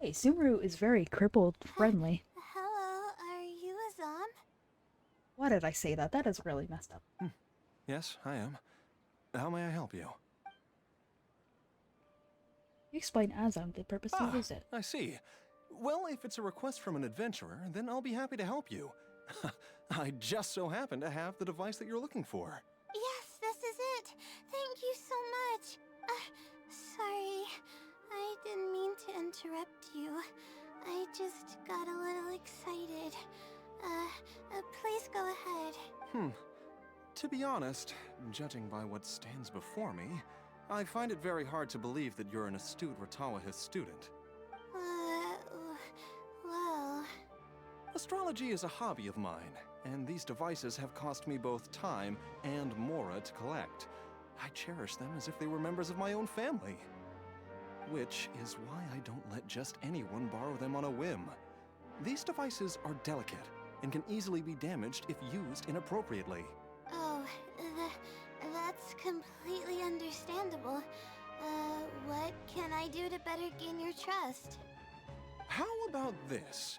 Hey, Sumeru is very crippled friendly. Hello, are you Azam? Why did I say that? That is really messed up. Yes, I am. How may I help you? You explain Azam the purpose to use it. I see. Well, if it's a request from an adventurer, then I'll be happy to help you. I just so happen to have the device that you're looking for. Yes, this is it. Thank you so much. Sorry, I didn't mean to interrupt you. I just got a little excited. Please go ahead. To be honest, judging by what stands before me, I find it very hard to believe that you're an astute Ratawahist student. Well... Astrology is a hobby of mine, and these devices have cost me both time and mora to collect. I cherish them as if they were members of my own family. Which is why I don't let just anyone borrow them on a whim. These devices are delicate and can easily be damaged if used inappropriately. Oh, that's completely understandable. What can I do to better gain your trust? How about this?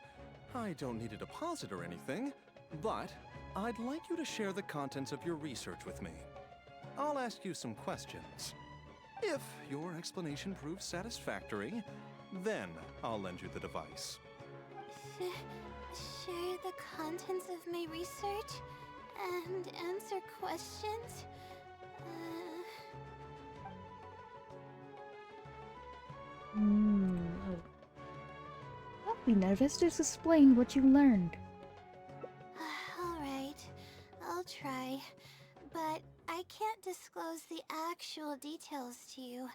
I don't need a deposit or anything, but I'd like you to share the contents of your research with me. I'll ask you some questions. If your explanation proves satisfactory, then I'll lend you the device. Share the contents of my research and answer questions? Don't be nervous, just explain what you learned. Alright, I'll try. But I can't disclose the actual details to you.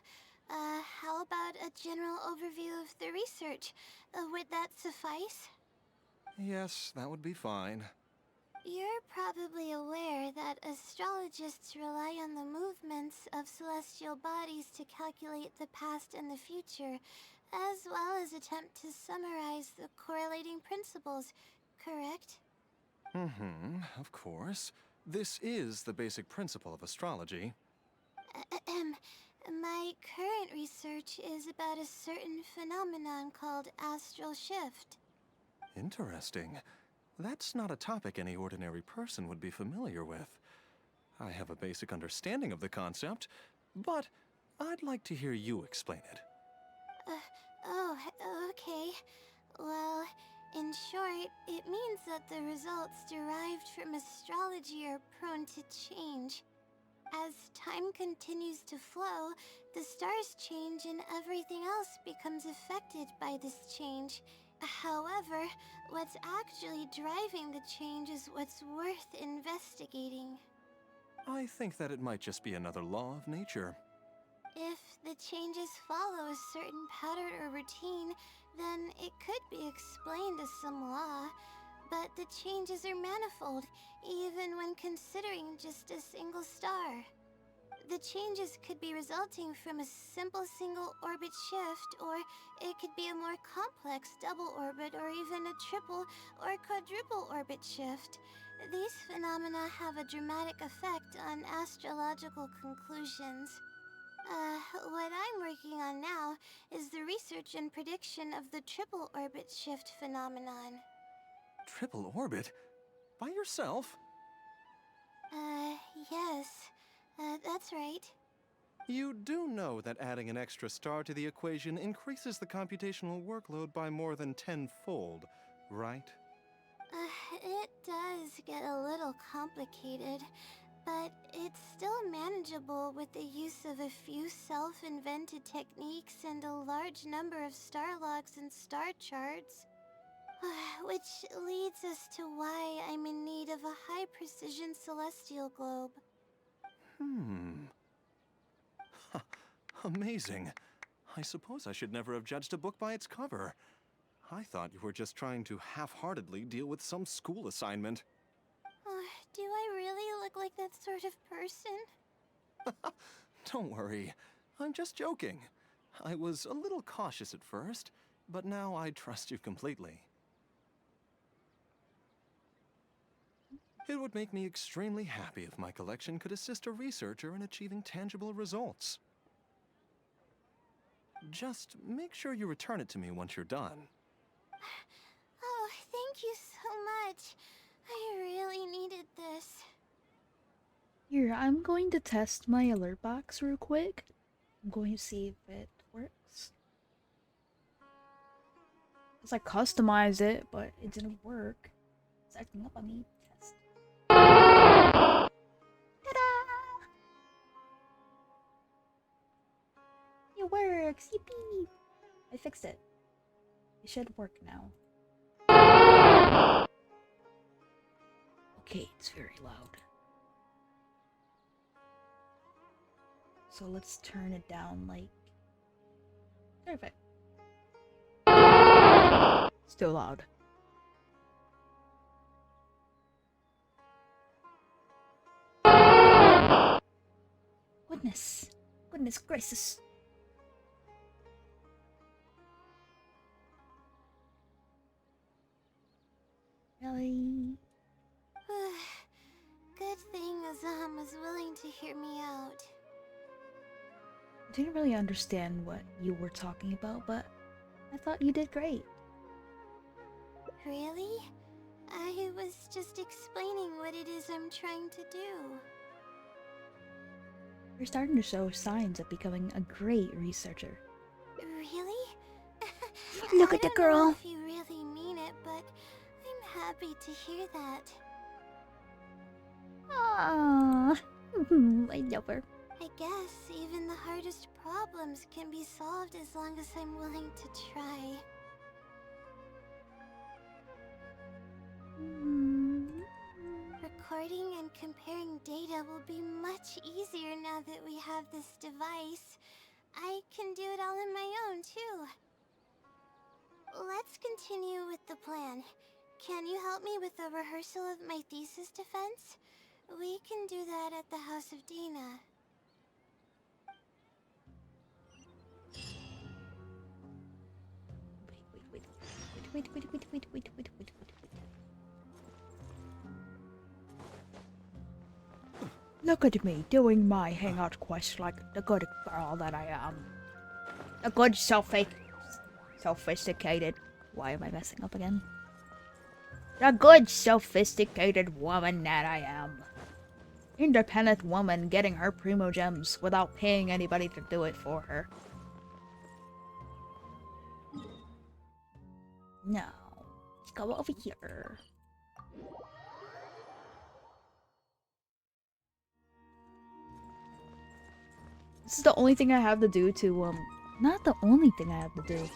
How about a general overview of the research? Would that suffice? Yes, that would be fine. You're probably aware that astrologists rely on the movements of celestial bodies to calculate the past and the future, as well as attempt to summarize the correlating principles, correct? Of course. This is the basic principle of astrology. My current research is about a certain phenomenon called astral shift. Interesting. That's not a topic any ordinary person would be familiar with. I have a basic understanding of the concept, but I'd like to hear you explain it. Okay. Well, in short, it means that the results derived from astrology are prone to change. As time continues to flow, the stars change and everything else becomes affected by this change. However, what's actually driving the change is what's worth investigating. I think that it might just be another law of nature. If the changes follow a certain pattern or routine, then it could be explained as some law. But the changes are manifold, even when considering just a single star. The changes could be resulting from a simple single orbit shift, or it could be a more complex double orbit, or even a triple or quadruple orbit shift. These phenomena have a dramatic effect on astrological conclusions. What I'm working on now is the research and prediction of the triple orbit shift phenomenon. Triple orbit? By yourself? Yes. That's right. You do know that adding an extra star to the equation increases the computational workload by more than 10-fold, right? It does get a little complicated, but it's still manageable with the use of a few self-invented techniques and a large number of star logs and star charts. Which leads us to why I'm in need of a high-precision celestial globe. Amazing. I suppose I should never have judged a book by its cover. I thought you were just trying to half-heartedly deal with some school assignment. Do I really look like that sort of person? Don't worry, I'm just joking. I was a little cautious at first, but now I trust you completely. It would make me extremely happy if my collection could assist a researcher in achieving tangible results. Just make sure you return it to me once you're done. Oh, thank you so much. I really needed this. Here, I'm going to test my alert box real quick. I'm going to see if it works. Because I customized it, but it didn't work. It's acting up on me. Test. Ta-da! It works! Yippee! I fixed it. It should work now. Okay, it's very loud. So let's turn it down like... Perfect. Still loud. Goodness. Goodness gracious. Really? Good thing Azam was willing to hear me out. I didn't really understand what you were talking about, but I thought you did great. Really? I was just explaining what it is I'm trying to do. You're starting to show signs of becoming a great researcher. Really? Look at the girl! I don't know if you really mean it, but I'm happy to hear that. Aww. I love her. I guess even the hardest problems can be solved as long as I'm willing to try. Recording and comparing data will be much easier now that we have this device. I can do it all on my own, too. Let's continue with the plan. Can you help me with the rehearsal of my thesis defense? We can do that at the house of Dina. Wait. Look at me doing my Hangout quest like the good girl that I am. A good sophisticated... Why am I messing up again? The good sophisticated woman that I am. Independent woman getting her primo gems without paying anybody to do it for her. Now, let's go over here. This is the only thing I have to do to, not the only thing I have to do.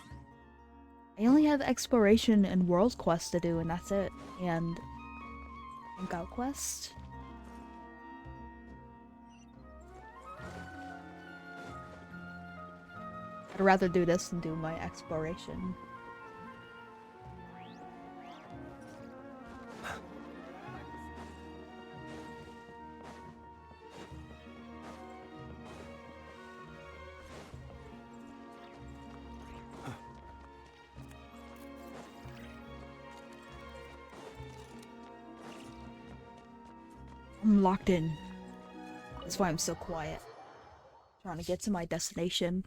I only have exploration and world quest to do, and that's it. And Hangout quest. I'd rather do this than do my exploration. I'm locked in. That's why I'm so quiet. Trying to get to my destination.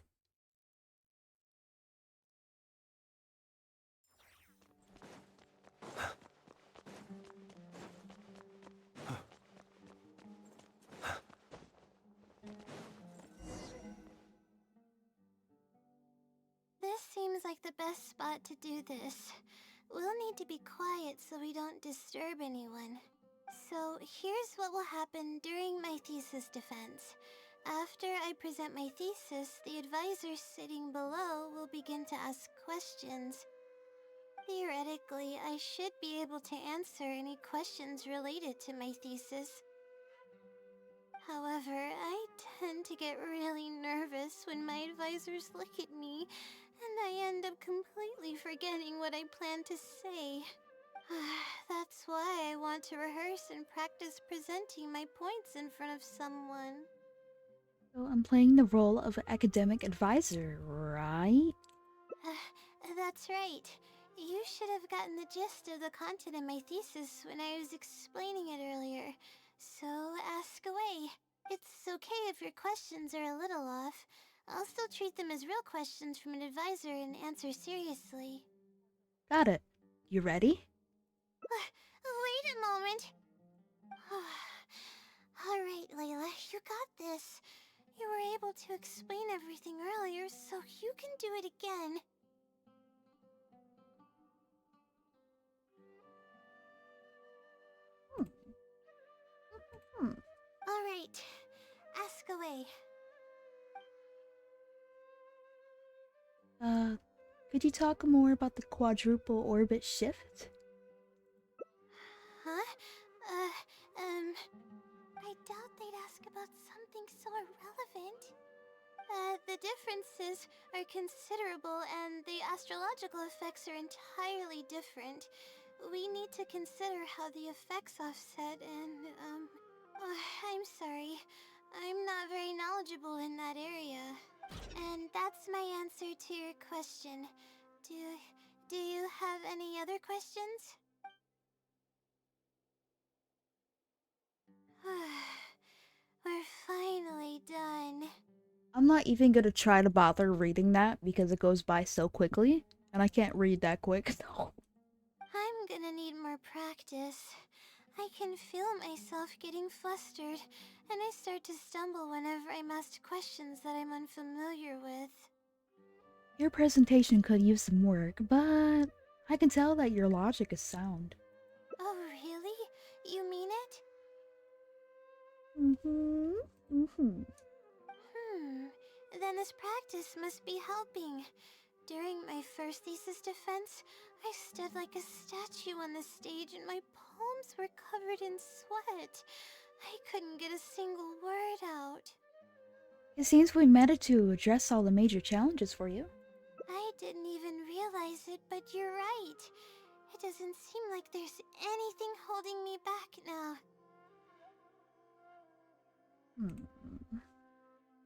This seems like the best spot to do this. We'll need to be quiet so we don't disturb anyone. So here's what will happen during my thesis defense. After I present my thesis, the advisor sitting below will begin to ask questions. Theoretically, I should be able to answer any questions related to my thesis. However, I tend to get really nervous when my advisors look at me and I end up completely forgetting what I planned to say. That's why I want to rehearse and practice presenting my points in front of someone. So I'm playing the role of an academic advisor, right? That's right. You should have gotten the gist of the content of my thesis when I was explaining it earlier. So ask away. It's okay if your questions are a little off. I'll still treat them as real questions from an advisor and answer seriously. Got it. You ready? Wait a moment. Alright, Layla, you got this. You were able to explain everything earlier, so you can do it again. Alright, ask away. Could you talk more about the quadruple orbit shift? Huh? I doubt they'd ask about something so irrelevant. The differences are considerable and the astrological effects are entirely different. We need to consider how the effects offset and, I'm sorry. I'm not very knowledgeable in that area. And that's my answer to your question. Do you have any other questions? We're finally done. I'm not even gonna try to bother reading that because it goes by so quickly, and I can't read that quick. So. I'm gonna need more practice. I can feel myself getting flustered, and I start to stumble whenever I'm asked questions that I'm unfamiliar with. Your presentation could use some work, but I can tell that your logic is sound. Oh, really? You mean it? Then this practice must be helping. During my first thesis defense, I stood like a statue on the stage and my palms were covered in sweat. I couldn't get a single word out. It seems we managed to address all the major challenges for you. I didn't even realize it, but you're right. It doesn't seem like there's anything holding me back now.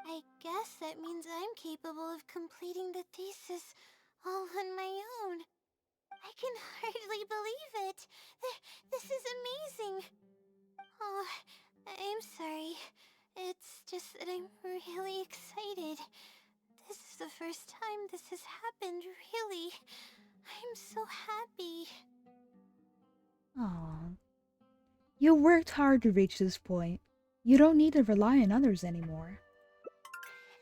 I guess that means I'm capable of completing the thesis all on my own. I can hardly believe it. This is amazing. Oh, I'm sorry. It's just that I'm really excited. This is the first time this has happened, really. I'm so happy. Aww. You worked hard to reach this point. You don't need to rely on others anymore.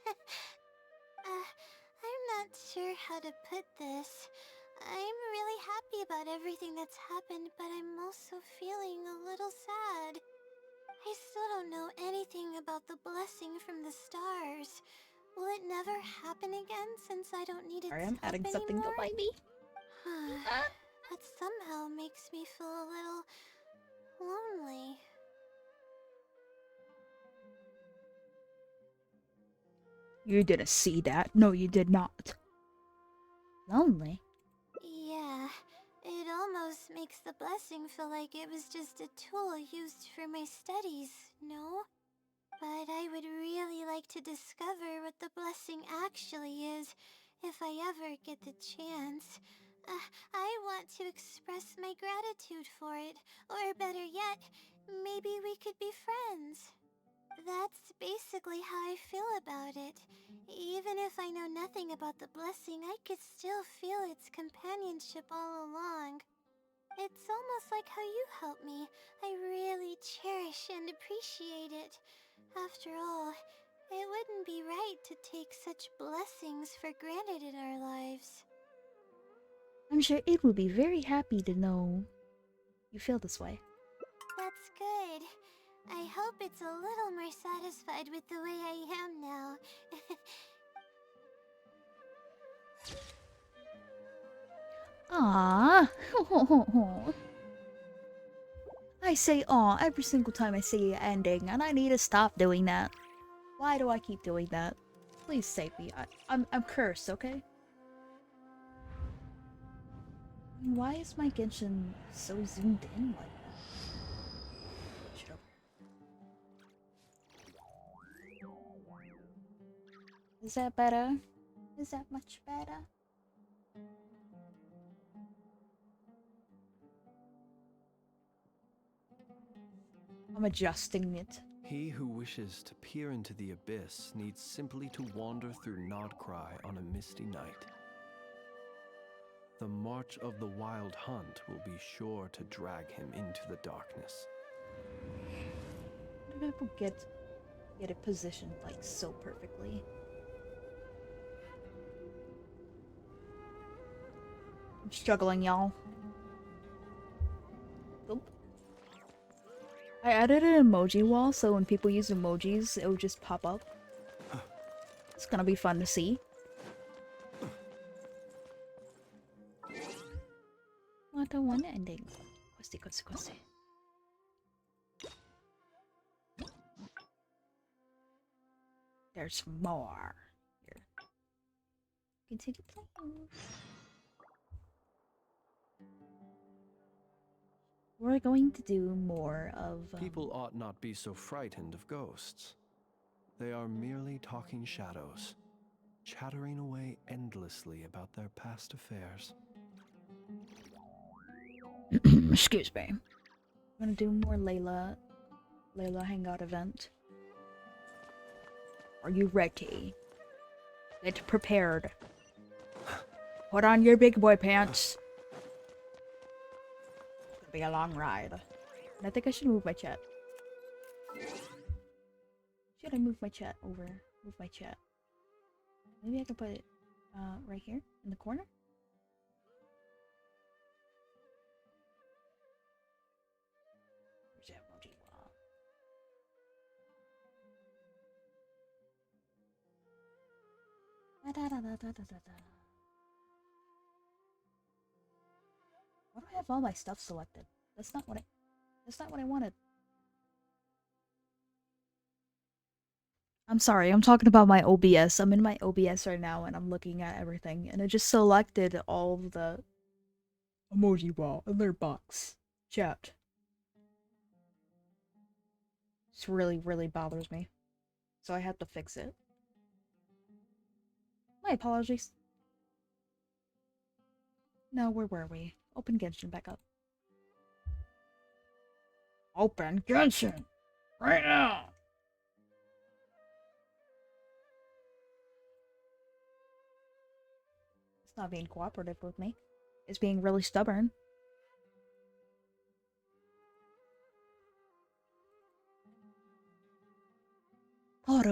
I'm not sure how to put this. I'm really happy about everything that's happened, but I'm also feeling a little sad. I still don't know anything about the blessing from the stars. Will it never happen again since I don't need its help adding something anymore? to my me. That somehow makes me feel a little lonely. You didn't see that. No, you did not. Lonely? Yeah, it almost makes the blessing feel like it was just a tool used for my studies, no? But I would really like to discover what the blessing actually is, if I ever get the chance. I want to express my gratitude for it, or better yet, maybe we could be friends. That's basically how I feel about it. Even if I know nothing about the blessing, I could still feel its companionship all along. It's almost like how you helped me. I really cherish and appreciate it. After all, it wouldn't be right to take such blessings for granted in our lives. I'm sure it will be very happy to know you feel this way. That's good. I hope it's a little more satisfied with the way I am now. Aww. I say aw every single time I see an ending, and I need to stop doing that. Why do I keep doing that? Please save me. I'm cursed, okay? Why is my Genshin so zoomed in like that? Shut up. Is that better? Is that much better? I'm adjusting it. He who wishes to peer into the abyss needs simply to wander through Nodcry on a misty night. The march of the wild hunt will be sure to drag him into the darkness. How do people get it positioned like so perfectly? I'm struggling, y'all. Oop. I added an emoji wall so when people use emojis, it would just pop up. It's gonna be fun to see. What a one ending. Questy. There's more. Here. Continue playing. We're going to do more of... People ought not be so frightened of ghosts. They are merely talking shadows, chattering away endlessly about their past affairs. Excuse me. I'm gonna do more Layla Hangout event. Are you ready? Get prepared. Put on your big boy pants. It's gonna be a long ride. And I think I should move my chat. Should I move my chat over? Move my chat. Maybe I can put it right here in the corner? Where's that emoji wall? Why do I have all my stuff selected? That's not what I wanted. I'm sorry, I'm talking about my OBS. I'm in my OBS right now and I'm looking at everything and it just selected all of the emoji wall in their box. Chat. This really bothers me. So I have to fix it. My apologies. Now, where were we? Open Genshin back up. Open Genshin! Right now! It's not being cooperative with me. It's being really stubborn. Hold.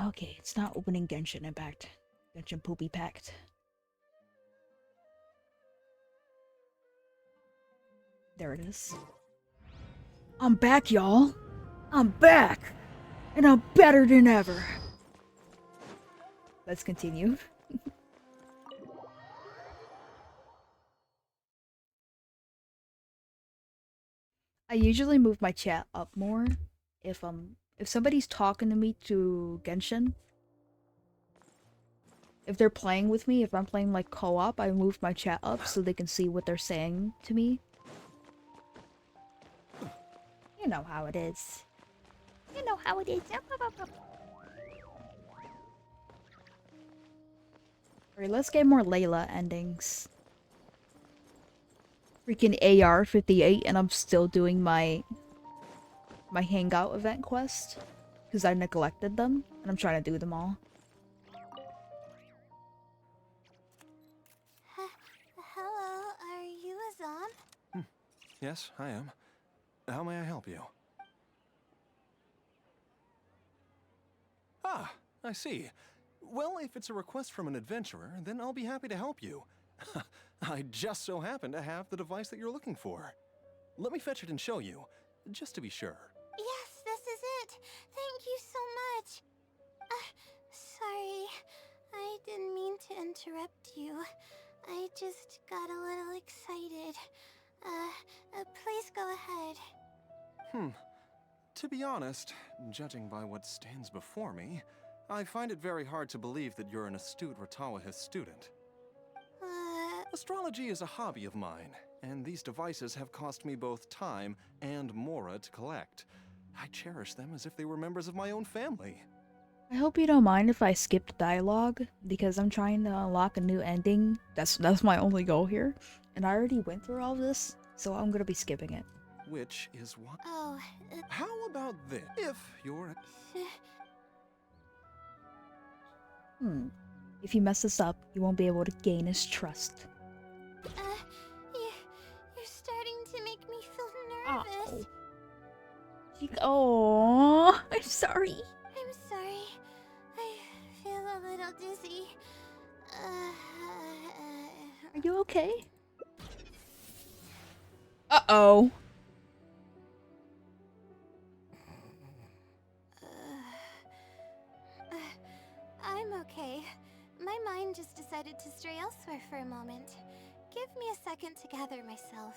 Okay, it's not opening Genshinimpact. Genshin Poopy Pact. There it is. I'm back, y'all! I'm back! And I'm better than ever! Let's continue. I usually move my chat up more if somebody's talking to me to Genshin. If they're playing with me, if I'm playing like co-op, I move my chat up so they can see what they're saying to me. You know how it is. You know how it is. Alright, let's get more Layla endings. Freaking AR-58 and I'm still doing my Hangout event quest. Because I neglected them, and I'm trying to do them all. Hello, are you Azam? Yes, I am. How may I help you? Ah, I see. Well, if it's a request from an adventurer, then I'll be happy to help you. I just so happen to have the device that you're looking for. Let me fetch it and show you, just to be sure. Yes, this is it. Thank you so much. Sorry, I didn't mean to interrupt you. I just got a little excited. Please go ahead. To be honest, judging by what stands before me, I find it very hard to believe that you're an astute Ratawaha student. Astrology is a hobby of mine, and these devices have cost me both time and mora to collect. I cherish them as if they were members of my own family. I hope you don't mind if I skipped dialogue, because I'm trying to unlock a new ending. That's my only goal here. And I already went through all this, so I'm gonna be skipping it. Which is what? Oh, How about this? If you're... If you mess this up, you won't be able to gain his trust. You're starting to make me feel nervous. Oh, I'm sorry. I'm sorry. I feel a little dizzy. Are you okay? Uh-oh. I'm okay. My mind just decided to stray elsewhere for a moment. Give me a second to gather myself.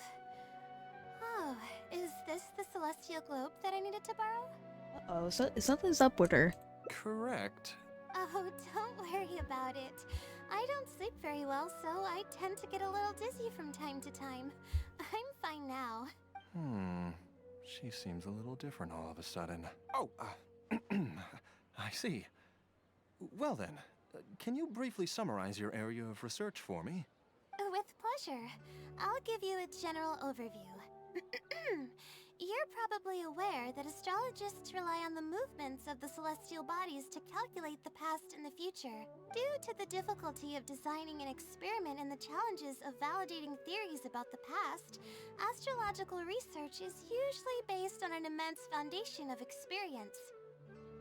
Oh, is this the celestial globe that I needed to borrow? Uh-oh, so something's up with her. Correct. Oh, don't worry about it. I don't sleep very well, so I tend to get a little dizzy from time to time. I'm fine now. She seems a little different all of a sudden. Oh, I see. Well then, can you briefly summarize your area of research for me? With pleasure. I'll give you a general overview. You're probably aware that astrologists rely on the movements of the celestial bodies to calculate the past and the future. Due to the difficulty of designing an experiment and the challenges of validating theories about the past, astrological research is usually based on an immense foundation of experience.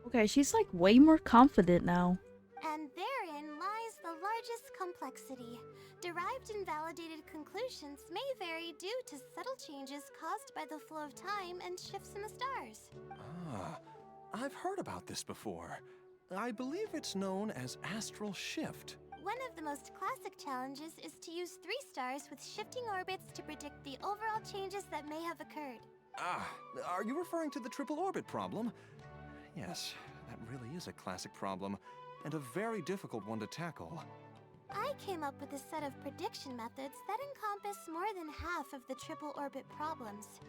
Okay, she's like way more confident now. And therein lies the largest complexity. Derived and validated conclusions may vary due to subtle changes caused by the flow of time and shifts in the stars. Ah, I've heard about this before. I believe it's known as astral shift. One of the most classic challenges is to use 3 stars with shifting orbits to predict the overall changes that may have occurred. Ah, are you referring to the triple orbit problem? Yes, that really is a classic problem, and a very difficult one to tackle. I came up with a set of prediction methods that encompass more than half of the triple orbit problems.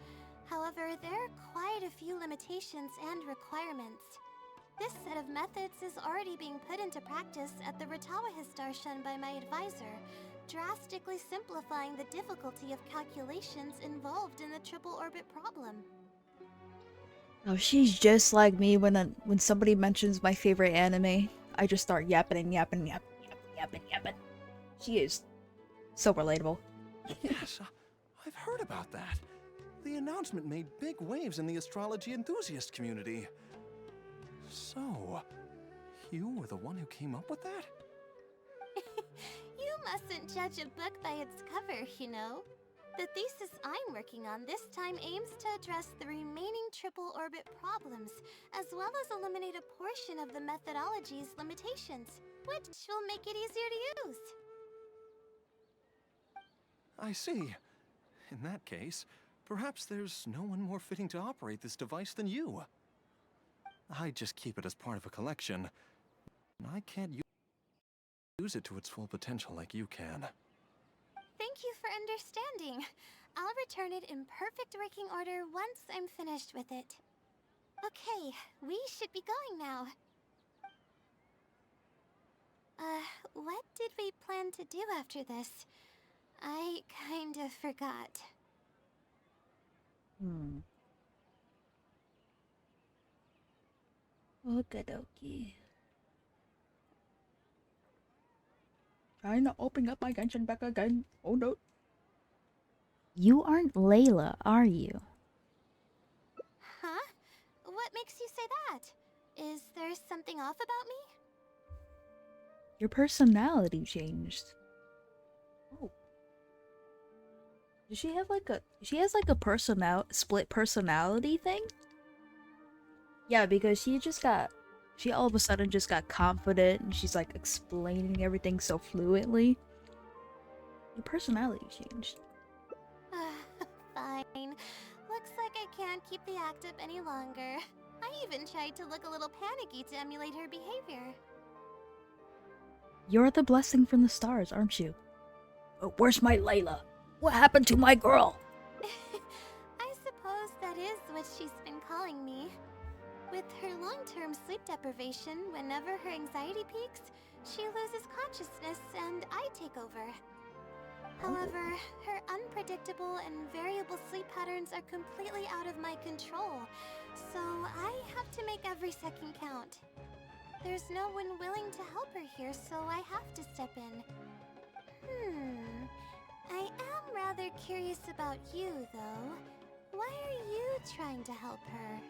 However, there are quite a few limitations and requirements. This set of methods is already being put into practice at the Ratawaha star shun by my advisor, drastically simplifying the difficulty of calculations involved in the triple orbit problem. Oh, she's just like me when somebody mentions my favorite anime. I just start yapping and yapping and yapping. She is so relatable. Yes, I've heard about that. The announcement made big waves in the astrology enthusiast community. So, you were the one who came up with that? You mustn't judge a book by its cover, you know. The thesis I'm working on this time aims to address the remaining triple orbit problems, as well as eliminate a portion of the methodology's limitations, which will make it easier to use. I see. In that case, perhaps there's no one more fitting to operate this device than you. I just keep it as part of a collection. I can't use it to its full potential like you can. Thank you for understanding. I'll return it in perfect working order once I'm finished with it. Okay, we should be going now. What did we plan to do after this? I kind of forgot. Okie trying to open up my Genshin back again. Oh no. You aren't Layla, are you? Huh? What makes you say that? Is there something off about me? Your personality changed. Oh. Does she have like a... She has like a split personality thing? Yeah, because she just got... She all of a sudden just got confident and she's like explaining everything so fluently. Your personality changed. Fine. Looks like I can't keep the act up any longer. I even tried to look a little panicky to emulate her behavior. You're the blessing from the stars, aren't you? Where's my Layla? What happened to my girl? I suppose that is what she's been calling me. With her long-term sleep deprivation, whenever her anxiety peaks, she loses consciousness and I take over. However, her unpredictable and variable sleep patterns are completely out of my control, so I have to make every second count. There's no one willing to help her here, so I have to step in. I am rather curious about you, though. Why are you trying to help her?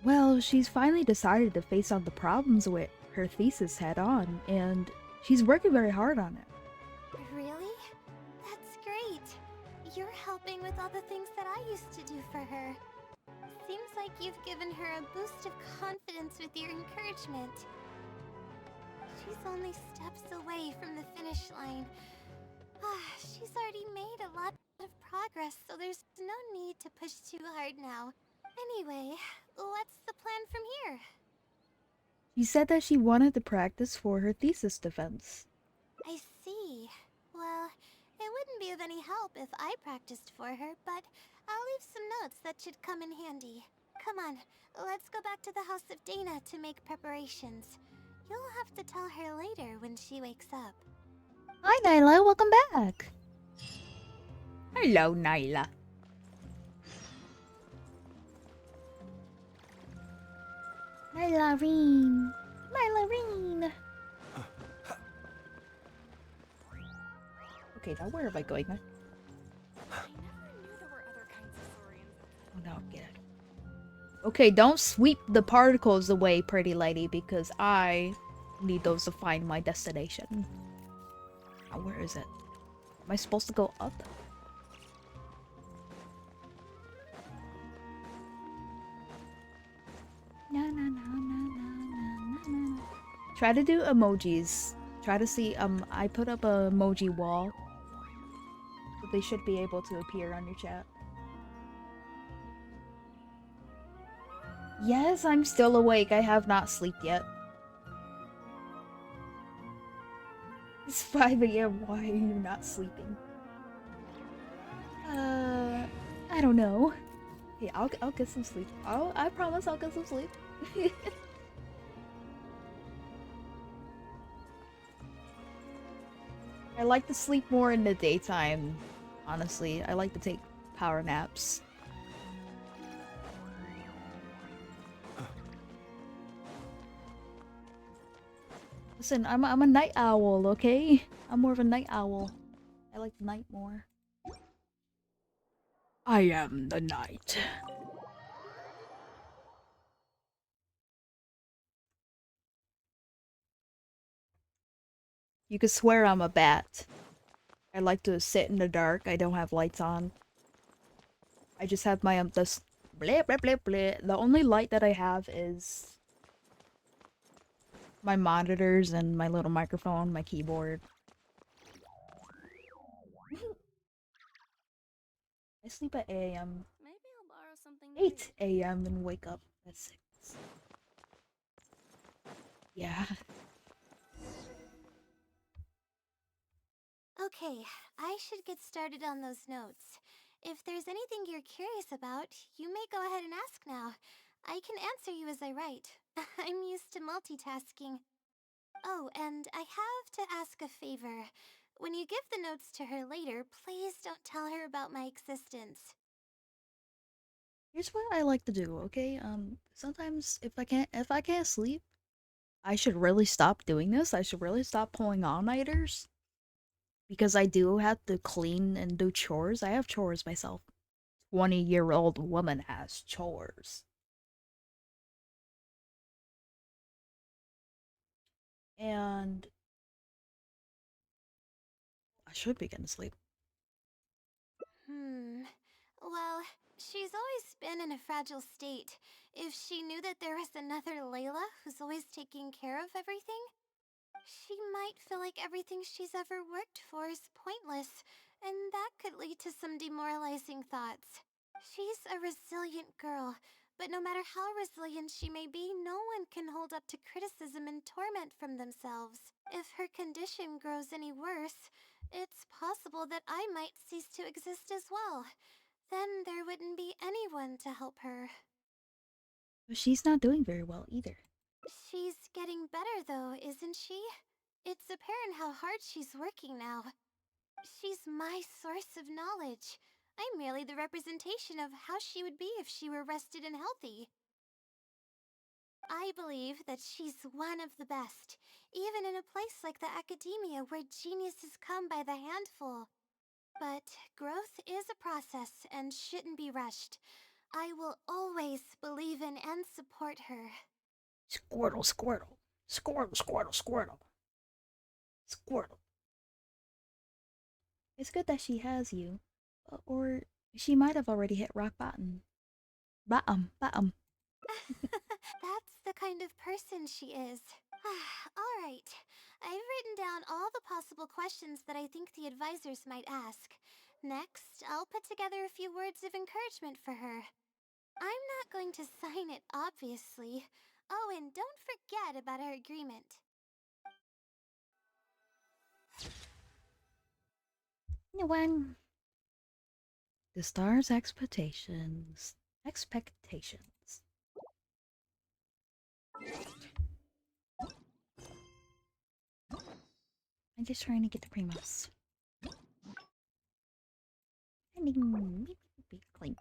Well, she's finally decided to face on the problems with her thesis head on, and she's working very hard on it. Really? That's great. You're helping with all the things that I used to do for her. Seems like you've given her a boost of confidence with your encouragement. She's only steps away from the finish line. She's already made a lot of progress, so there's no need to push too hard now. Anyway, what's the plan from here? She said that she wanted to practice for her thesis defense. I see. Well, it wouldn't be of any help if I practiced for her, but I'll leave some notes that should come in handy. Come on, let's go back to the House of Dana to make preparations. You'll have to tell her later when she wakes up. Hi, Nyla. Welcome back. Hello, Nyla. Nylarine. Nylarine. Okay, now where am I going? Oh no, get it. Okay, don't sweep the particles away, pretty lady, because I need those to find my destination. Oh, where is it? Am I supposed to go up? Try to do emojis. Try to see, I put up a emoji wall. So they should be able to appear on your chat. Yes, I'm still awake. I have not slept yet. It's 5 AM. Why are you not sleeping? I don't know. Hey, I'll get some sleep. I promise I'll get some sleep. I like to sleep more in the daytime, honestly. I like to take power naps. Listen, I'm a night owl, okay? I'm more of a night owl. I like the night more. I am the night. You could swear I'm a bat. I like to sit in the dark. I don't have lights on. I just have my this blah blah blah blah. The only light that I have is my monitors and my little microphone, my keyboard. I sleep at 8 AM. Maybe I'll borrow something 8 AM and wake up at 6. Yeah. Okay, I should get started on those notes. If there's anything you're curious about, you may go ahead and ask now. I can answer you as I write. I'm used to multitasking. Oh, and I have to ask a favor. When you give the notes to her later, please don't tell her about my existence. Here's what I like to do, okay? Sometimes if I can't sleep, I should really stop doing this. I should really stop pulling all-nighters. Because I do have to clean and do chores. I have chores myself. 20-year-old woman has chores. And I should be getting to sleep. Well, she's always been in a fragile state. If she knew that there was another Layla who's always taking care of everything, she might feel like everything she's ever worked for is pointless, and that could lead to some demoralizing thoughts. She's a resilient girl, but no matter how resilient she may be, no one can hold up to criticism and torment from themselves. If her condition grows any worse, it's possible that I might cease to exist as well. Then there wouldn't be anyone to help her. But she's not doing very well either. She's getting better though, isn't she? It's apparent how hard she's working now. She's my source of knowledge. I'm merely the representation of how she would be if she were rested and healthy. I believe that she's one of the best, even in a place like the academia where geniuses come by the handful. But growth is a process and shouldn't be rushed. I will always believe in and support her. Squirtle, Squirtle. Squirtle, Squirtle, Squirtle. Squirtle. It's good that she has you. Or she might have already hit rock bottom. Bottom. That's the kind of person she is. Alright, I've written down all the possible questions that I think the advisors might ask. Next, I'll put together a few words of encouragement for her. I'm not going to sign it, obviously. Oh, and don't forget about our agreement. One. The star's expectations. Expectations. I'm just trying to get the primos. Clean.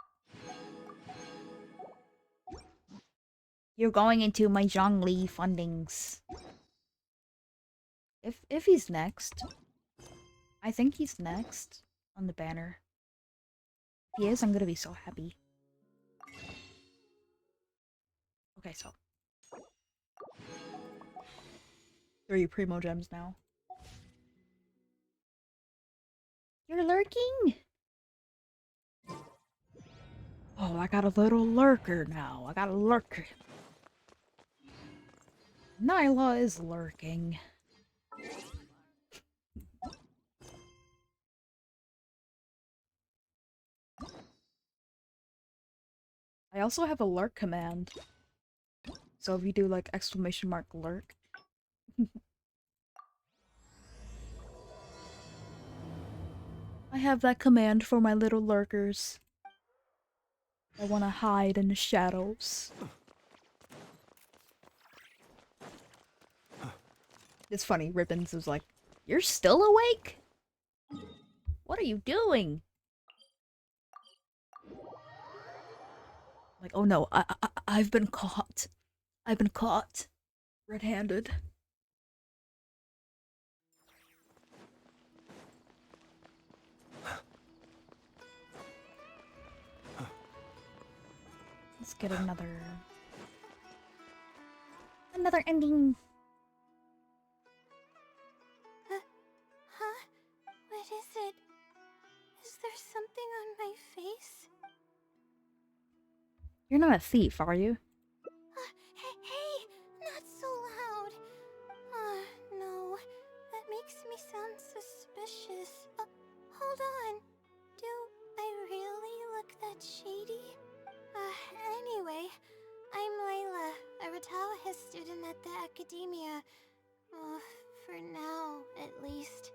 You're going into my Zhongli fundings. If he's next. I think he's next on the banner. If he is, I'm gonna be so happy. Okay, so 3 primo gems now. You're lurking? Oh, I got a little lurker now. I got a lurker. Nyla is lurking. I also have a lurk command. So if you do like exclamation mark lurk. I have that command for my little lurkers. I want to hide in the shadows. It's funny, Ribbons is like, "You're still awake? What are you doing?" Like, oh no, I've been caught. I've been caught. Red-handed. Let's get another ending. Huh? What is it? Is there something on my face? You're not a thief, are you? Hey, not so loud. No, that makes me sound suspicious. Hold on. Do I really look that shady? Anyway, I'm Layla, a Ratawahis student at the academia. For now, at least.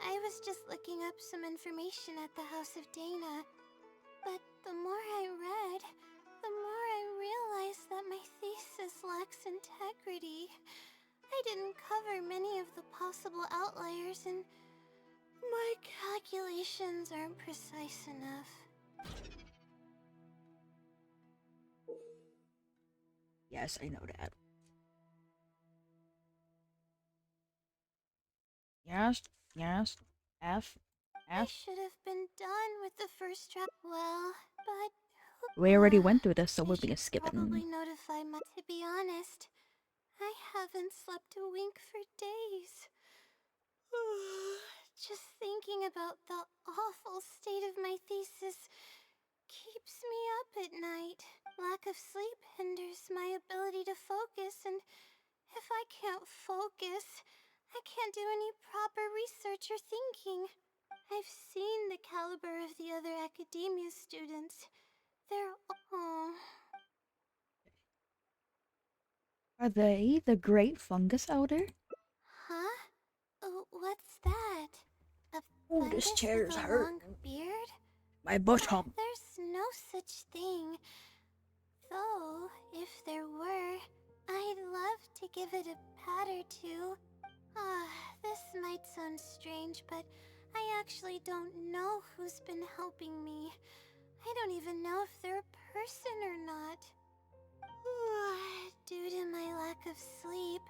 I was just looking up some information at the House of Dana. But the more I read, the more I realized that my thesis lacks integrity. I didn't cover many of the possible outliers, and my calculations aren't precise enough. Yes, I know that. Yes. F. I should have been done with the first draft. Well, but We already went through this, so we'll be probably skipping. notify my. To be honest, I haven't slept a wink for days. Just thinking about the awful state of my thesis keeps me up at night. Lack of sleep hinders my ability to focus, and if I can't focus, I can't do any proper research or thinking. I've seen the caliber of the other academia students. They're all... Are they the Great Fungus Elder? Huh? What's that? A Oh, this chair's hurt. Long beard? My butt hump. There's no such thing. Though, if there were, I'd love to give it a pat or two. This might sound strange, but I actually don't know who's been helping me. I don't even know if they're a person or not. Due to my lack of sleep,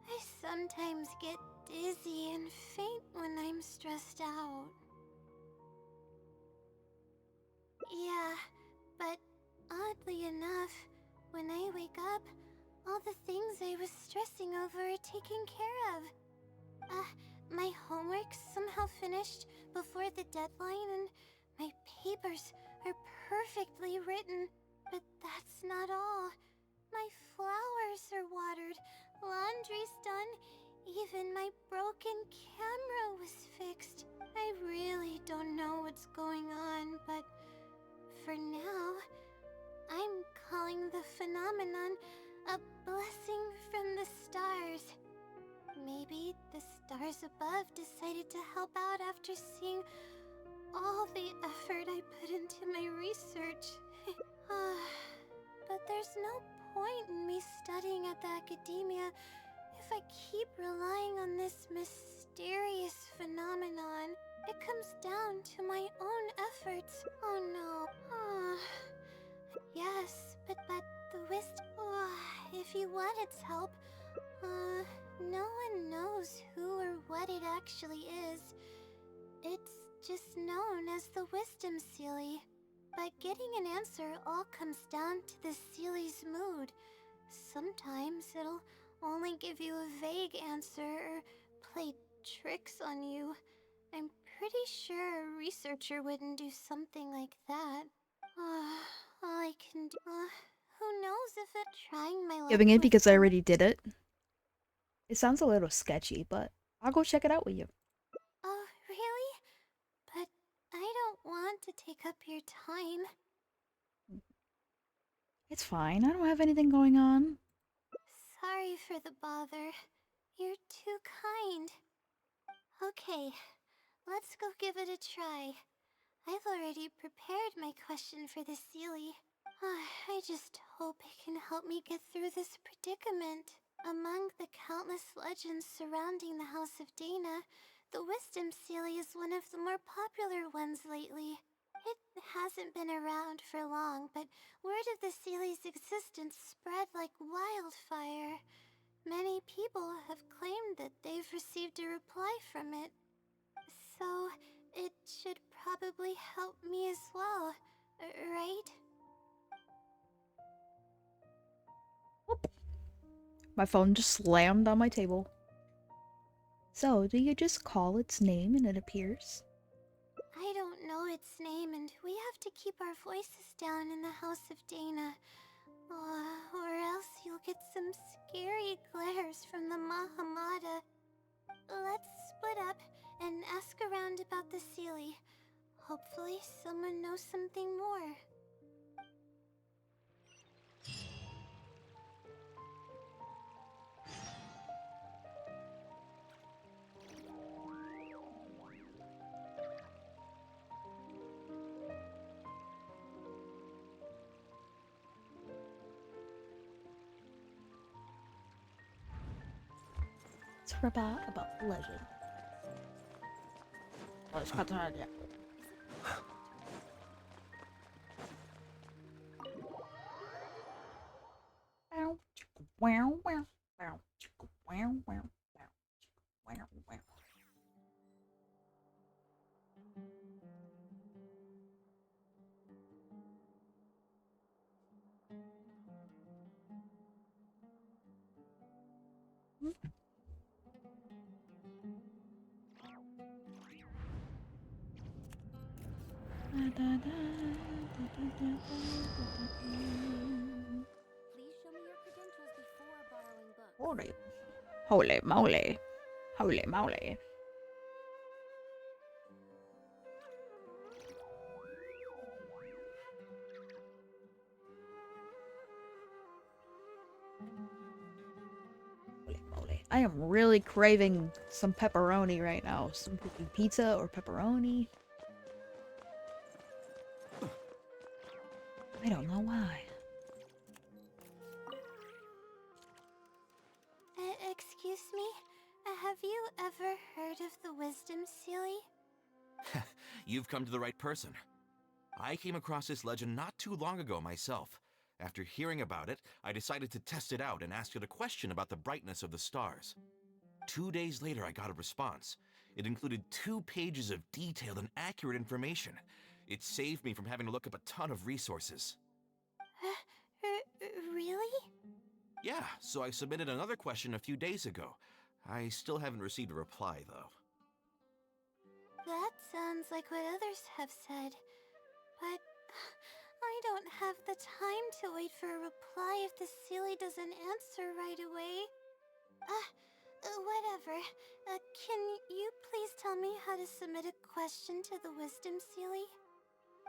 I sometimes get dizzy and faint when I'm stressed out. Yeah, but oddly enough, when I wake up, all the things I was stressing over are taken care of. My homework's somehow finished before the deadline, and my papers are perfectly written. But that's not all. My flowers are watered, laundry's done, even my broken camera was fixed. I really don't know what's going on, but for now, I'm calling the phenomenon a blessing from the stars. Maybe the stars above decided to help out after seeing all the effort I put into my research. But there's no point in me studying at the academia if I keep relying on this mysterious phenomenon. It comes down to my own efforts. Oh no. Yes, but the wisdom. If you want its help, no one knows who or what it actually is. It's just known as the wisdom sealy. But getting an answer all comes down to the sealy's mood. Sometimes it'll only give you a vague answer or play tricks on you. I'm pretty sure a researcher wouldn't do something like that. All I can do... who knows if it trying my luck Giving in with because I them. already did it. It sounds a little sketchy, but I'll go check it out with you. Oh, really? But I don't want to take up your time. It's fine. I don't have anything going on. Sorry for the bother. You're too kind. Okay, let's go give it a try. I've already prepared my question for the Sealy. I just hope it can help me get through this predicament. Among the countless legends surrounding the House of Dana, the Wisdom Sealy is one of the more popular ones lately. It hasn't been around for long, but word of the Sealy's existence spread like wildfire. Many people have claimed that they've received a reply from it. So, it should probably help me as well, right? My phone just slammed on my table. So, do you just call its name and it appears? I don't know its name, and we have to keep our voices down in the House of Dana. Or else you'll get some scary glares from the Mahamada. Let's split up and ask around about the Sealy. Hopefully someone knows something more. It's about legend. Oh, it's got to yeah. Wow, wow, wow, wow, wow, wow, wow. Holy, holy moly, holy moly. Holy moly. I am really craving some pepperoni right now. Some cookie pizza or pepperoni. I don't know why. Excuse me? Have you ever heard of the Wisdom Sealy? You've come to the right person. I came across this legend not too long ago myself. After hearing about it, I decided to test it out and asked it a question about the brightness of the stars. 2 days later, I got a response. It included 2 pages of detailed and accurate information. It saved me from having to look up a ton of resources. Really? Yeah, so I submitted another question a few days ago. I still haven't received a reply, though. That sounds like what others have said. But I don't have the time to wait for a reply if the Sealy doesn't answer right away. Whatever. Can you please tell me how to submit a question to the Wisdom Sealy?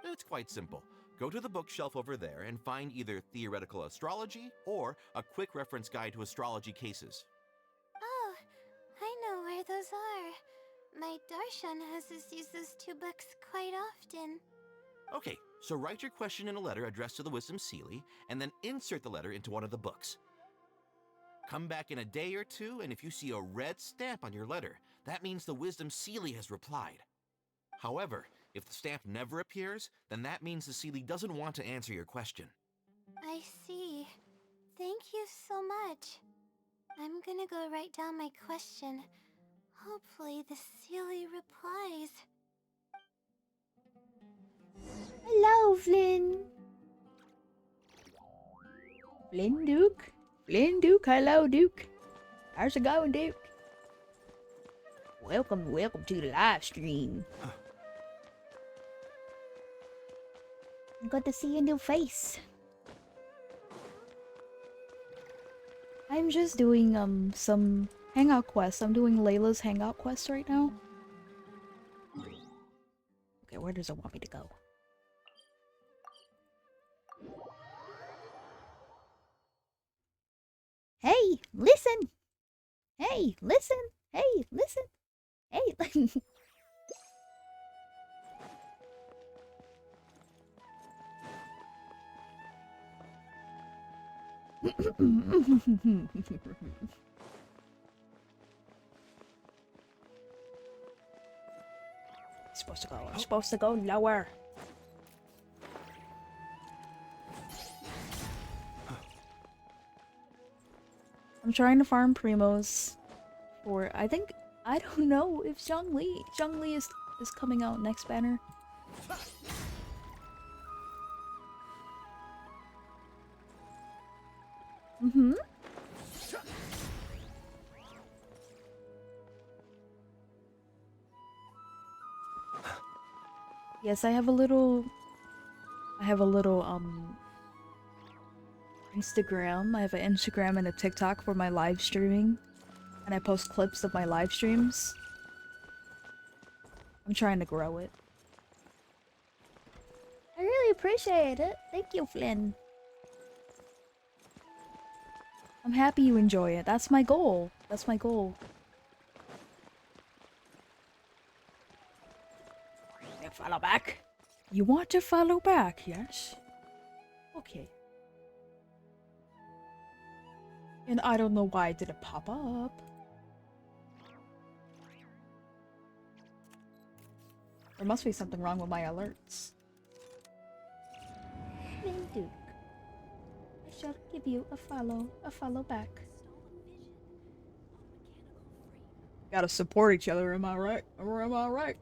It's quite simple. Go to the bookshelf over there and find either Theoretical Astrology or a quick reference guide to astrology cases. Oh, I know where those are. My Darshan has us use those 2 books quite often. Okay, so write your question in a letter addressed to the Wisdom Sealy, and then insert the letter into one of the books. Come back in a day or 2, and if you see a red stamp on your letter, that means the Wisdom Sealy has replied. However, if the stamp never appears, then that means the Sealy doesn't want to answer your question. I see. Thank you so much. I'm gonna go write down my question. Hopefully the Sealy replies. Hello, Flynn. Flynn Duke? Flynn Duke, hello, Duke. How's it going, Duke? Welcome to the live stream. Good to see your new face. I'm just doing some Hangout quests. I'm doing Layla's Hangout quest right now. Okay, where does it want me to go? Hey, listen! Hey, listen! Hey, listen! Hey, listen! I'm supposed to go lower. I'm trying to farm primos for, I don't know if Zhongli is coming out next banner. Mm-hmm. Yes, I have a little Instagram. I have an Instagram and a TikTok for my live streaming. And I post clips of my live streams. I'm trying to grow it. I really appreciate it. Thank you, Flynn. I'm happy you enjoy it. That's my goal. That's my goal. You follow back? You want to follow back, yes? Okay. And I don't know why it didn't pop up. There must be something wrong with my alerts. Duke. I shall give you a follow back. Gotta support each other, am I right? Or am I right?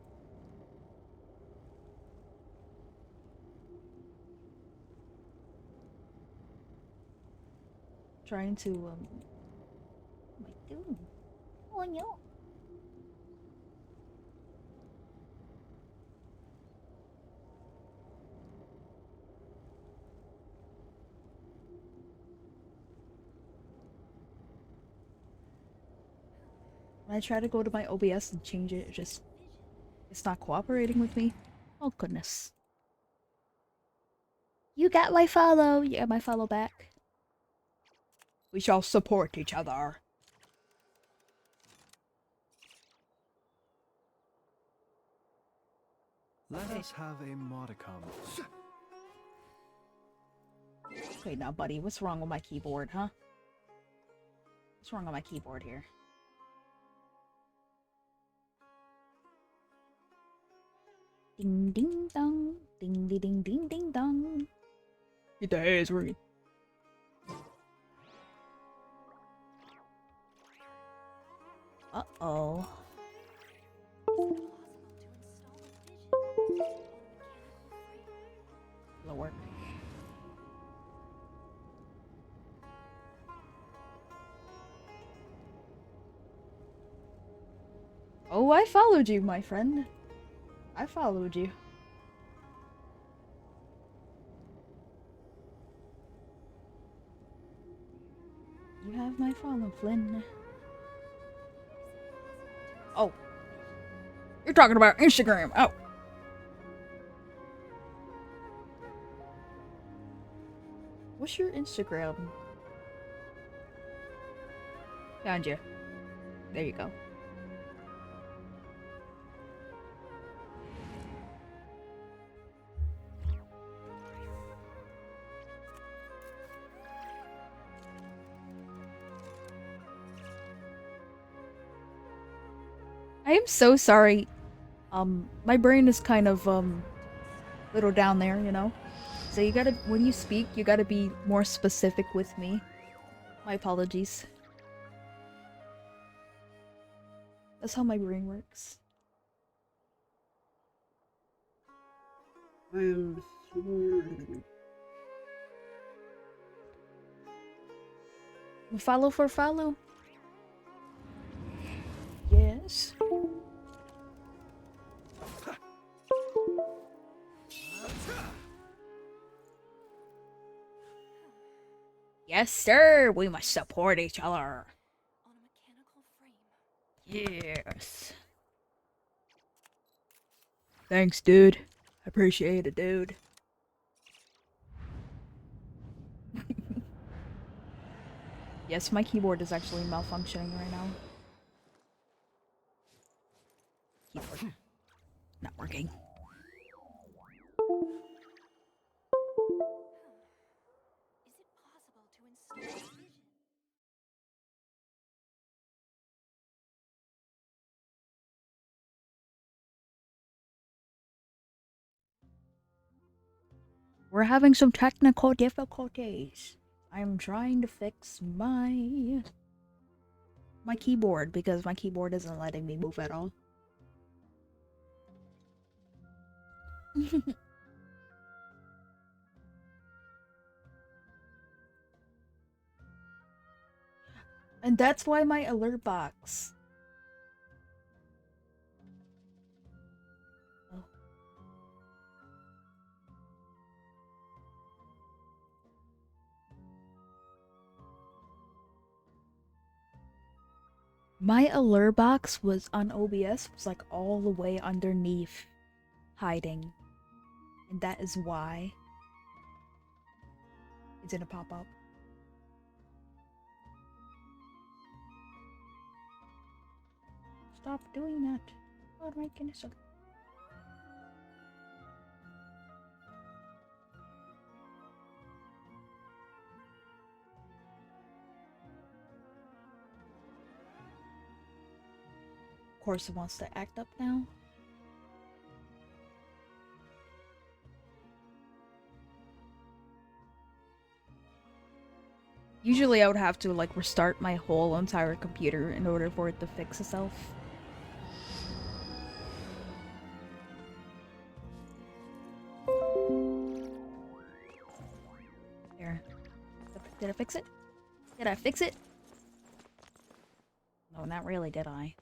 Trying to, what am I doing? Oh no. When I try to go to my OBS and change it, it's not cooperating with me. Oh goodness. You got my follow. You got my follow back. We shall support each other. Let us have a modicum. Okay, now, buddy, what's wrong with my keyboard, huh? What's wrong with my keyboard here? Ding ding dong, ding ding ding ding ding dong. Get the ass right. Uh-oh. Lower. Oh, I followed you, my friend. I followed you. You have my follow, Flynn. Oh. You're talking about Instagram. Oh. What's your Instagram? Found you. There you go. I am so sorry. My brain is kind of, little down there, you know? So you gotta, when you speak, you gotta be more specific with me. My apologies. That's how my brain works. I'm sorry. Follow for follow. Yes. Yes, sir. We must support each other. Yes. Thanks, dude. I appreciate it, dude. Yes, my keyboard is actually malfunctioning right now. Keyboard. Not working. We're having some technical difficulties. I'm trying to fix my keyboard because my keyboard isn't letting me move at all. And that's why my alert box. Oh. My alert box was on OBS, was like all the way underneath, hiding. And that is why it didn't pop up. Stop doing that. Oh my goodness. Of course it wants to act up now. Usually I would have to like restart my whole entire computer in order for it to fix itself. There. Did I fix it? Did I fix it? No, not really, did I?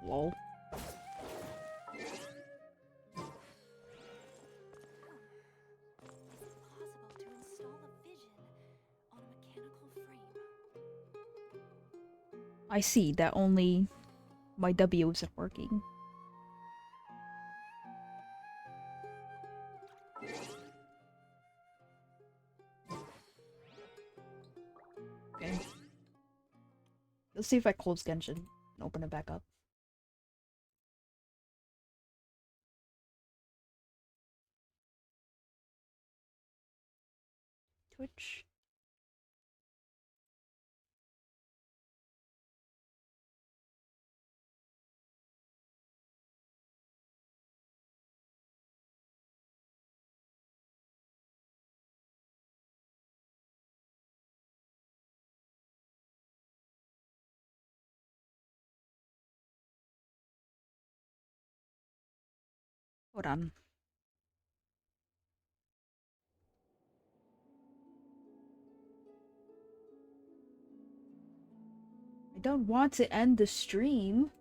Lol. I see that only my W isn't working. Okay. Let's see if I close Genshin and open it back up. Twitch. Hold on. I don't want to end the stream.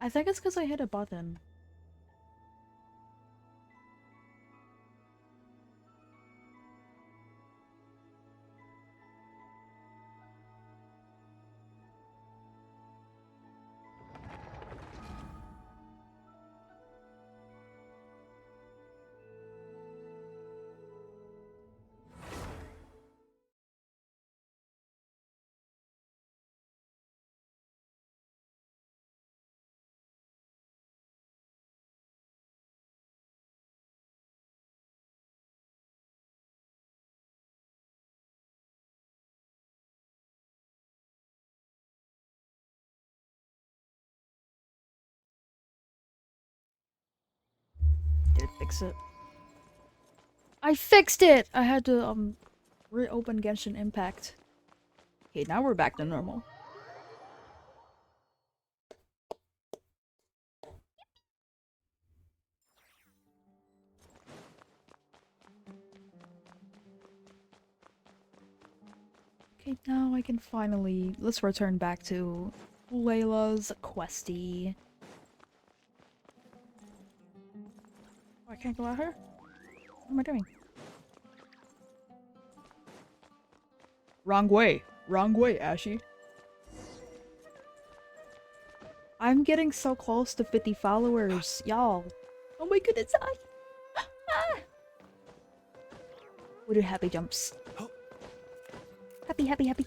I think it's because I hit a button. Did it fix it? I fixed it! I had to, reopen Genshin Impact. Okay, now we're back to normal. Okay, now I can finally... Let's return back to Layla's questy. Oh, I can't go at her? What am I doing? Wrong way. Wrong way, Ashy. I'm getting so close to 50 followers, y'all. Oh my goodness, ah! We do happy jumps. Happy, happy, happy.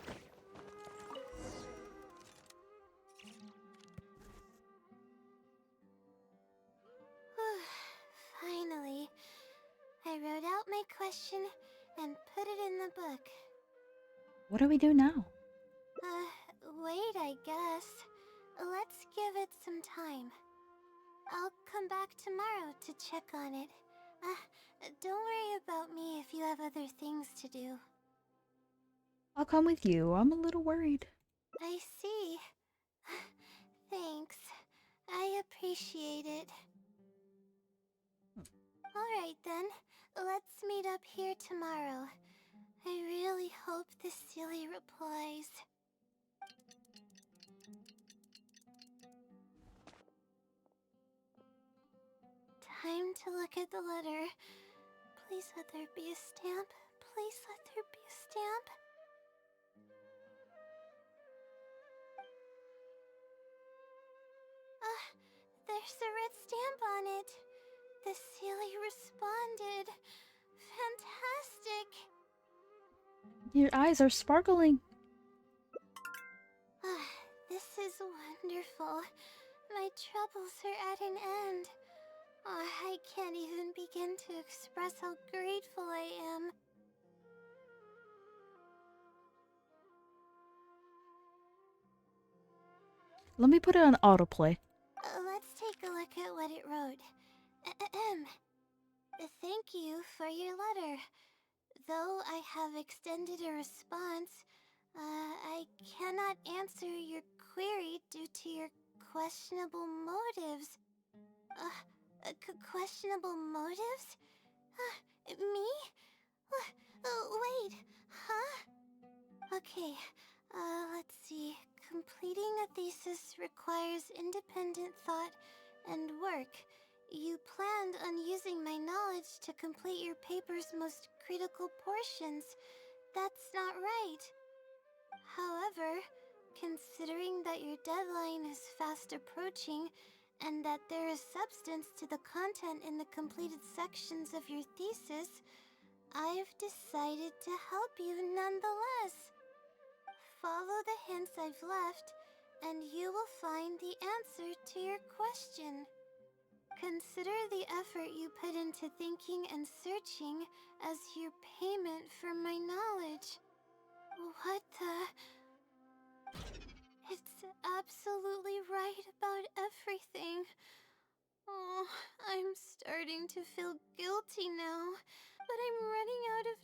Finally, I wrote out my question and put it in the book. What do we do now? Wait, I guess. Let's give it some time. I'll come back tomorrow to check on it. Don't worry about me if you have other things to do. I'll come with you. I'm a little worried. I see. Thanks. I appreciate it. Alright then, let's meet up here tomorrow. I really hope the silly replies. Time to look at the letter. Please let there be a stamp. Please let there be a stamp. There's a red stamp on it. The silly responded. Fantastic. Your eyes are sparkling. This is wonderful. My troubles are at an end. I can't even begin to express how grateful I am. Let me put it on autoplay. Let's take a look at what it wrote. Thank you for your letter. Though I have extended a response, I cannot answer your query due to your questionable motives. Questionable motives? Me? Wait, huh? Okay, let's see. Completing a thesis requires independent thought and work. You planned on using my knowledge to complete your paper's most critical portions. That's not right. However, considering that your deadline is fast approaching, and that there is substance to the content in the completed sections of your thesis, I've decided to help you nonetheless. Follow the hints I've left, and you will find the answer to your question. Consider the effort you put into thinking and searching as your payment for my knowledge. What the... It's absolutely right about everything. Oh, I'm starting to feel guilty now, but I'm running out of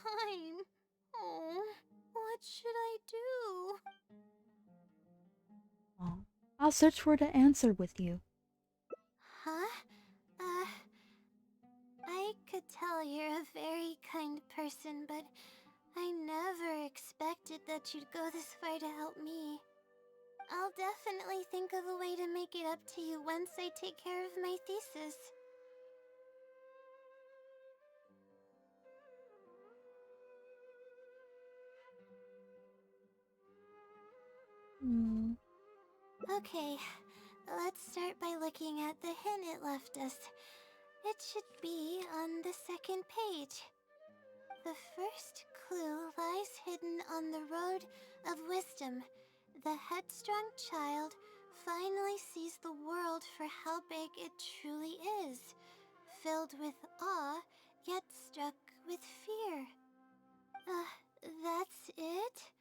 time. Oh, what should I do? Oh, I'll search for the answer with you. Huh? I could tell you're a very kind person, but I never expected that you'd go this far to help me. I'll definitely think of a way to make it up to you once I take care of my thesis. Okay, let's start by looking at the hint it left us. It should be on the second page. The first clue lies hidden on the road of wisdom. The headstrong child finally sees the world for how big it truly is, filled with awe, yet struck with fear. That's it?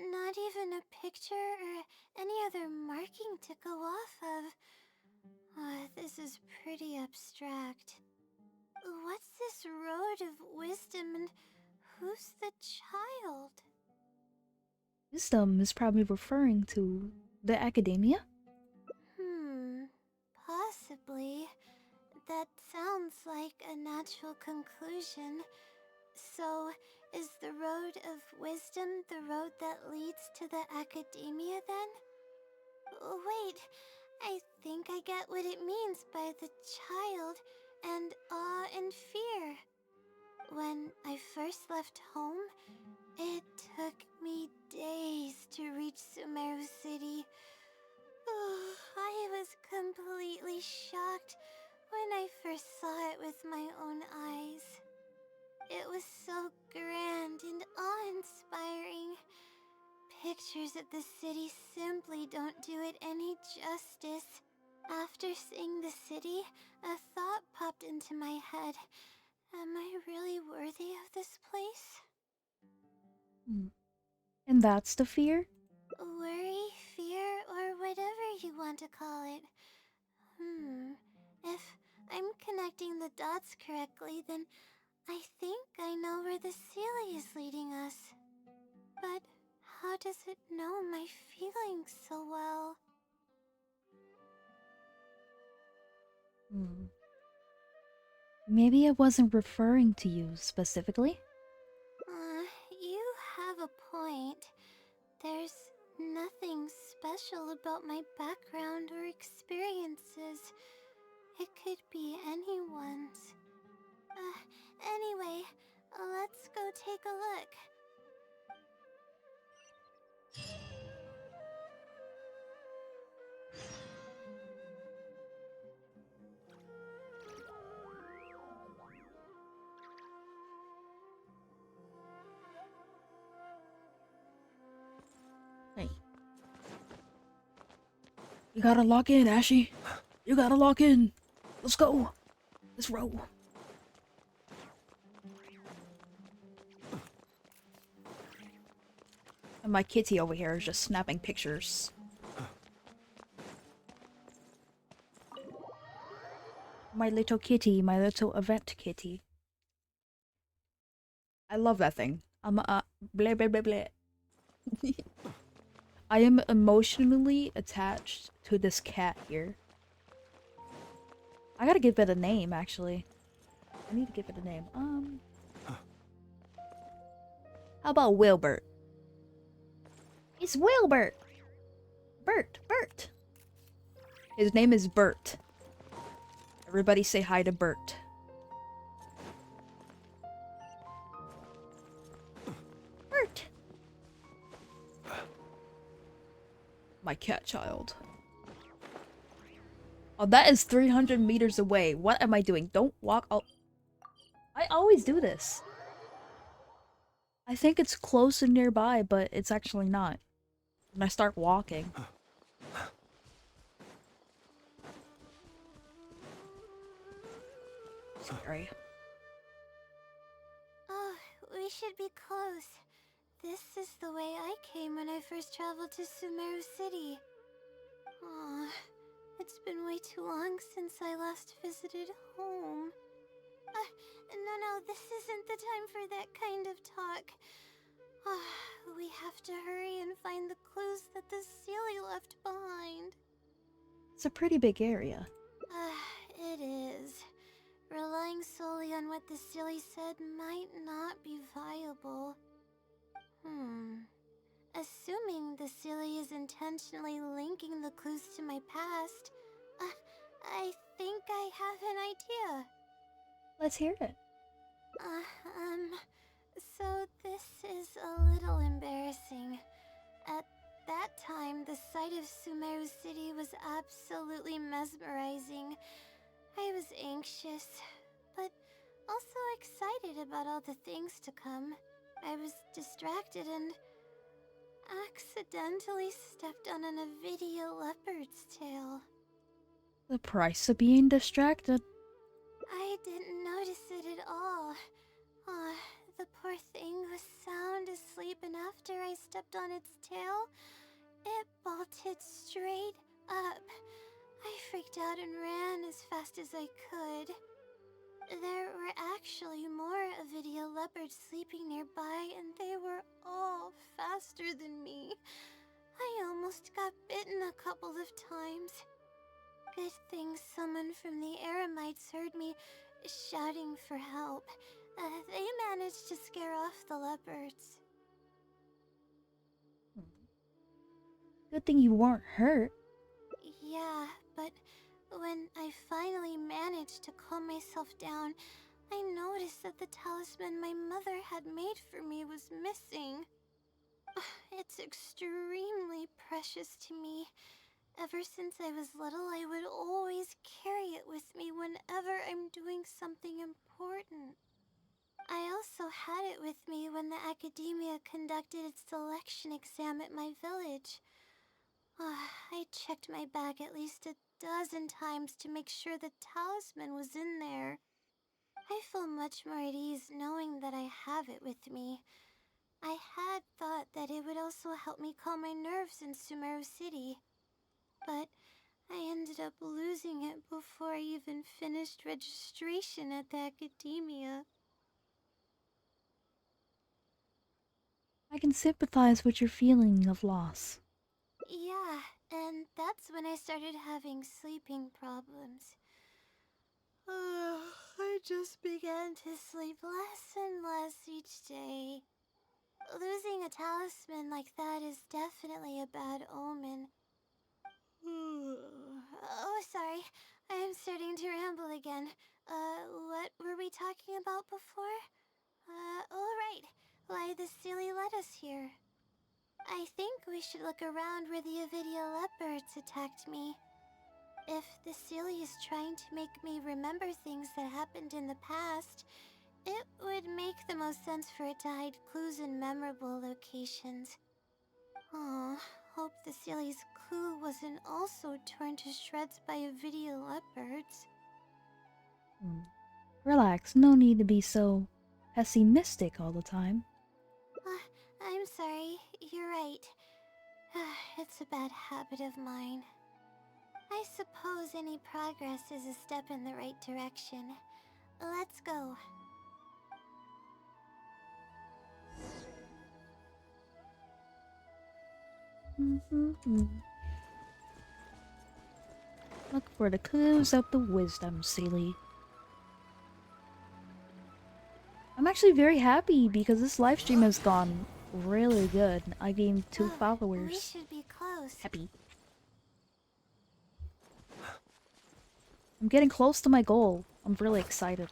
Not even a picture or any other marking to go off of. This is pretty abstract. What's this road of wisdom and who's the child? Wisdom is probably referring to the academia? Possibly. That sounds like a natural conclusion. So, is the road of wisdom the road that leads to the academia then? Wait, I think I get what it means by the child and awe and fear. When I first left home, it took me days to reach Sumeru City. I was completely shocked when I first saw it with my own eyes. It was so grand and awe-inspiring. Pictures of the city simply don't do it any justice. After seeing the city, a thought popped into my head. Am I really worthy of this place? And that's the fear? Worry, fear, or whatever you want to call it. If I'm connecting the dots correctly, then I think I know where the Sealy is leading us. But how does it know my feelings so well? Maybe it wasn't referring to you specifically? You have a point. There's nothing special about my background or experiences. It could be anyone's. Anyway, let's go take a look. Hey. You gotta lock in, Ashy. You gotta lock in. Let's go. Let's roll. And my kitty over here is just snapping pictures. My little kitty, my little event kitty. I love that thing. I'm blah blah blah blah. I am emotionally attached to this cat here. I gotta give it a name, actually. I need to give it a name. How about Wilbert? It's Wilbert! Bert! His name is Bert. Everybody say hi to Bert. Bert! My cat child. Oh, that is 300 meters away. What am I doing? Don't walk. Oh, I always do this. I think it's close and nearby, but it's actually not. When I start walking. Sorry. Oh, we should be close. This is the way I came when I first traveled to Sumeru City. Aw, it's been way too long since I last visited home. No, this isn't the time for that kind of talk. We have to hurry and find the clues that the Sealy left behind. It's a pretty big area. It is. Relying solely on what the Sealy said might not be viable. Assuming the Sealy is intentionally linking the clues to my past, I think I have an idea. Let's hear it. So this is a little embarrassing. At that time, the sight of Sumeru City was absolutely mesmerizing. I was anxious, but also excited about all the things to come. I was distracted and accidentally stepped on an Ovidia leopard's tail. The price of being distracted. I didn't notice it at all. The poor thing was sound asleep, and after I stepped on its tail, it bolted straight up. I freaked out and ran as fast as I could. There were actually more Ovidia leopards sleeping nearby, and they were all faster than me. I almost got bitten a couple of times. Good thing someone from the Eremites heard me shouting for help. They managed to scare off the leopards. Good thing you weren't hurt. Yeah, but when I finally managed to calm myself down, I noticed that the talisman my mother had made for me was missing. It's extremely precious to me. Ever since I was little, I would always carry it with me whenever I'm doing something important. I also had it with me when the academia conducted its selection exam at my village. I checked my bag at least a dozen times to make sure the talisman was in there. I feel much more at ease knowing that I have it with me. I had thought that it would also help me calm my nerves in Sumeru City, but I ended up losing it before I even finished registration at the academia. I can sympathize with your feeling of loss. Yeah, and that's when I started having sleeping problems. I just began to sleep less and less each day. Losing a talisman like that is definitely a bad omen. Oh, sorry. I'm starting to ramble again. What were we talking about before? Oh, right. Why the Sealy led us here. I think we should look around where the Ovidia leopards attacked me. If the Sealy is trying to make me remember things that happened in the past, it would make the most sense for it to hide clues in memorable locations. Aw, hope the Sealy's clue wasn't also torn to shreds by Ovidia leopards. Relax, no need to be so pessimistic all the time. I'm sorry, you're right. It's a bad habit of mine. I suppose any progress is a step in the right direction. Let's go. Look for the clues of the wisdom, Sealy. I'm actually very happy because this live stream has gone really good. I gained 2 followers. We should be close. Happy. I'm getting close to my goal. I'm really excited.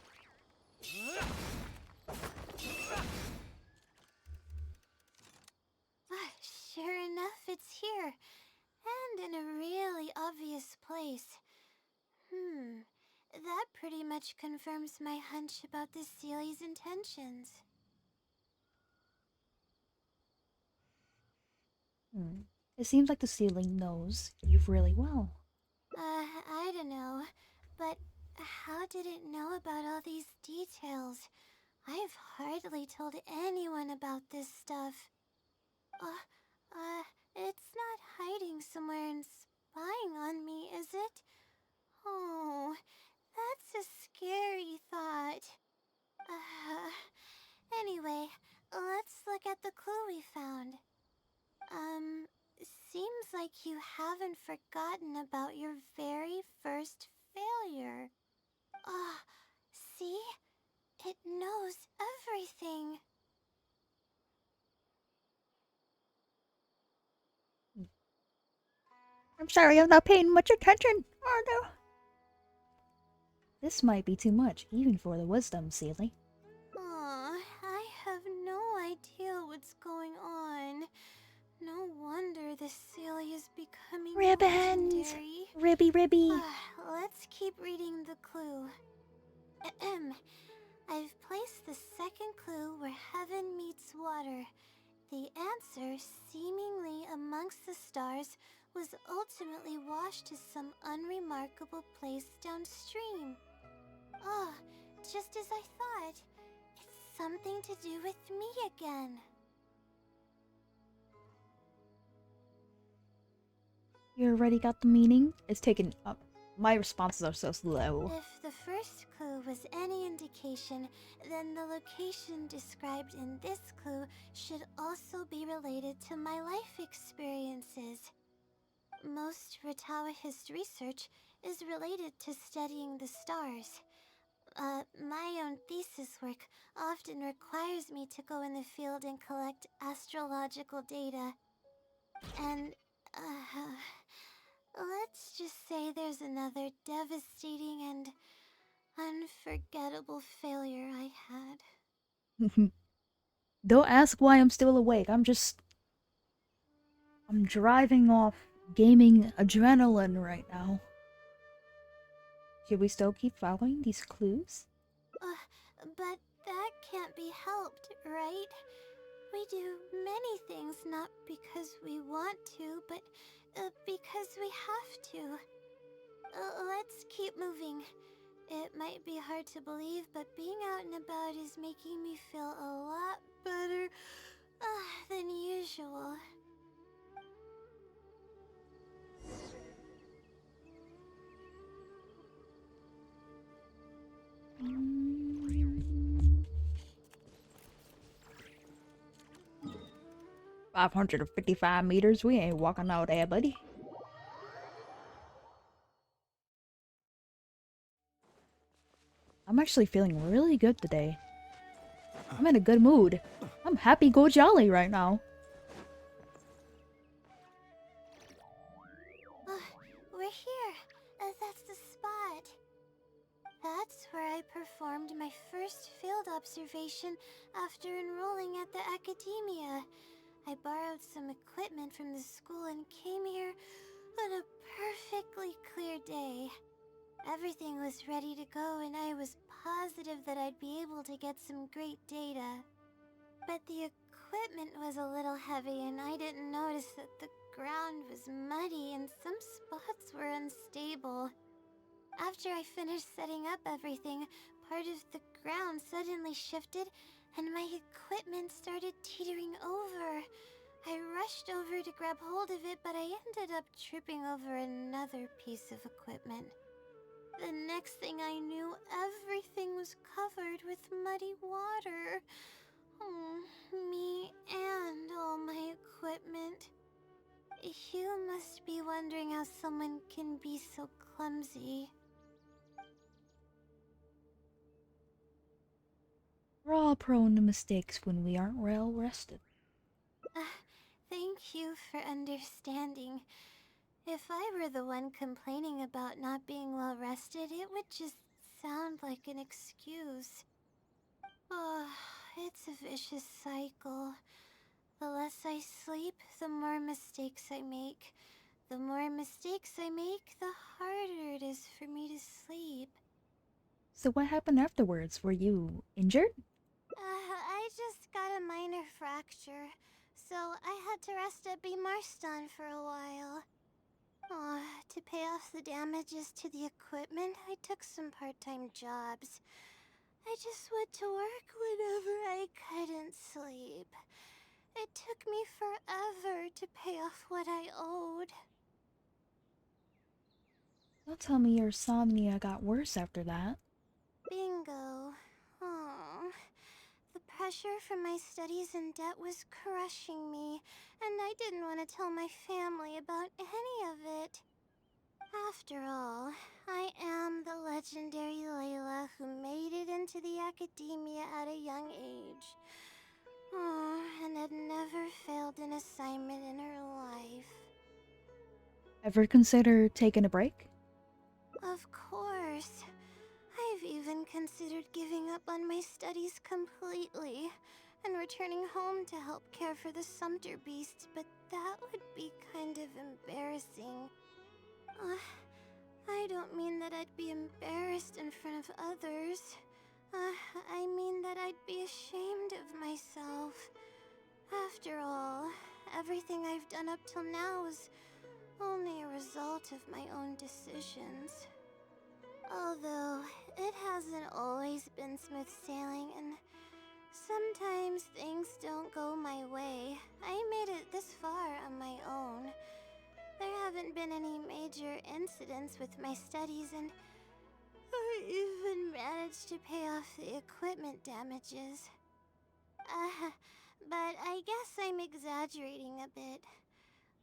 Sure enough, it's here. And in a really obvious place. That pretty much confirms my hunch about the Sealy's intentions. It seems like the ceiling knows you really well. I don't know, but how did it know about all these details? I've hardly told anyone about this stuff. It's not hiding somewhere and spying on me, is it? Oh, that's a scary thought. Anyway, let's look at the clue we found. Seems like you haven't forgotten about your very first failure. See? It knows everything. I'm sorry, I'm not paying much attention. Oh no. This might be too much, even for the wisdom, Sealy. I have no idea what's going on. No wonder the Sealy is becoming Ribbons! legendary. Ribby. Let's keep reading the clue. I've placed the second clue where heaven meets water. The answer, seemingly amongst the stars, was ultimately washed to some unremarkable place downstream. Just as I thought. It's something to do with me again. You already got the meaning? It's taken up. My responses are so slow. If the first clue was any indication, then the location described in this clue should also be related to my life experiences. Most Ratawa's research is related to studying the stars. My own thesis work often requires me to go in the field and collect astrological data. And, let's just say there's another devastating and unforgettable failure I had. Don't ask why I'm still awake. I'm driving off gaming adrenaline right now. Should we still keep following these clues? But that can't be helped, right? We do many things not because we want to, but because we have to. Let's keep moving. It might be hard to believe, but being out and about is making me feel a lot better than usual. Mm. 555 meters. We ain't walking out there, buddy. I'm actually feeling really good today. I'm in a good mood. I'm happy go jolly right now. We're here. That's the spot. That's where I performed my first field observation after enrolling at the academia. I borrowed some equipment from the school and came here on a perfectly clear day. Everything was ready to go and I was positive that I'd be able to get some great data. But the equipment was a little heavy and I didn't notice that the ground was muddy and some spots were unstable. After I finished setting up everything, part of the ground suddenly shifted and my equipment started teetering over. I rushed over to grab hold of it, but I ended up tripping over another piece of equipment. The next thing I knew, everything was covered with muddy water. Me and all my equipment. You must be wondering how someone can be so clumsy. We're all prone to mistakes when we aren't well rested. Thank you for understanding. If I were the one complaining about not being well rested, it would just sound like an excuse. It's a vicious cycle. The less I sleep, the more mistakes I make. The more mistakes I make, the harder it is for me to sleep. So what happened afterwards? Were you injured? I just got a minor fracture, so I had to rest at B. Marston for a while. To pay off the damages to the equipment, I took some part-time jobs. I just went to work whenever I couldn't sleep. It took me forever to pay off what I owed. Don't tell me your insomnia got worse after that. Bingo. Oh, the pressure from my studies and debt was crushing me, and I didn't want to tell my family about any of it. After all, I am the legendary Layla who made it into the academia at a young age. And had never failed an assignment in her life. Ever consider taking a break? Of course. I've even considered giving up on my studies completely and returning home to help care for the Sumter beasts, but that would be kind of embarrassing. I don't mean that I'd be embarrassed in front of others. I mean that I'd be ashamed of myself. After all, everything I've done up till now is only a result of my own decisions. Although, it hasn't always been smooth sailing, and sometimes things don't go my way. I made it this far on my own. There haven't been any major incidents with my studies, and I even managed to pay off the equipment damages. But I guess I'm exaggerating a bit.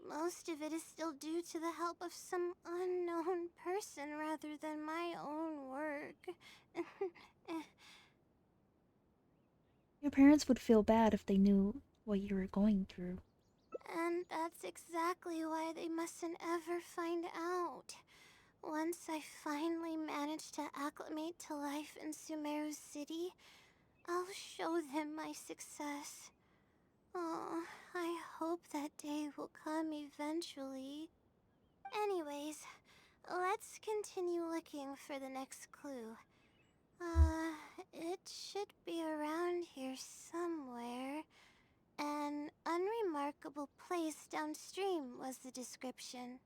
Most of it is still due to the help of some unknown person rather than my own work. Your parents would feel bad if they knew what you were going through. And that's exactly why they mustn't ever find out. Once I finally manage to acclimate to life in Sumeru City, I'll show them my success. Oh, I hope that day will come eventually. Anyways, let's continue looking for the next clue. It should be around here somewhere. An unremarkable place downstream was the description.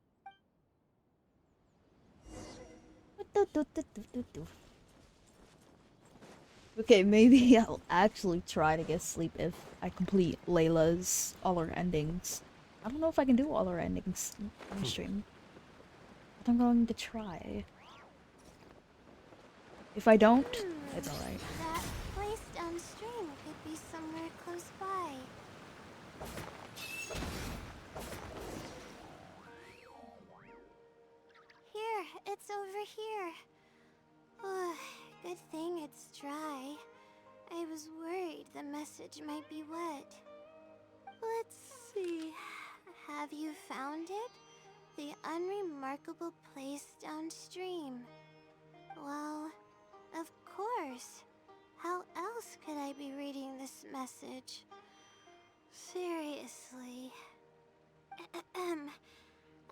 Okay, maybe I'll actually try to get sleep if I complete Layla's all her endings. I don't know if I can do all her endings on the stream, but I'm going to try. If I don't, it's alright. That place downstream could be somewhere close by. Here, it's over here. Oh, good thing it's dry. I was worried the message might be wet. Let's see. Have you found it? The unremarkable place downstream. Well, of course. How else could I be reading this message? Seriously.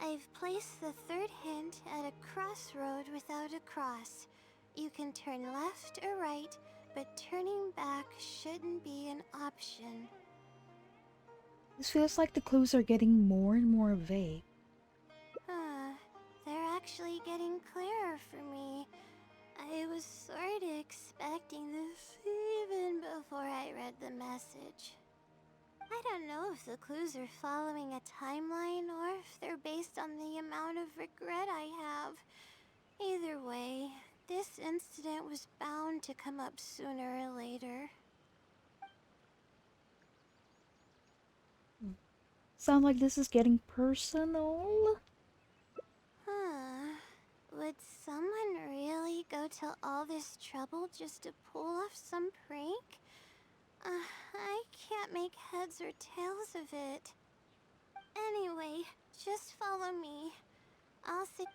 I've placed the third hint at a crossroad without a cross. You can turn left or right, but turning back shouldn't be an option. This feels like the clues are getting more and more vague. They're actually getting clearer for me. I was sort of expecting this even before I read the message. I don't know if the clues are following a timeline or if they're based on the amount of regret I have. Either way, this incident was bound to come up sooner or later. Sounds like this is getting personal. Would someone really go to all this trouble just to pull off some prank? I can't make heads or tails of it. Anyway, just follow me. I'll sit.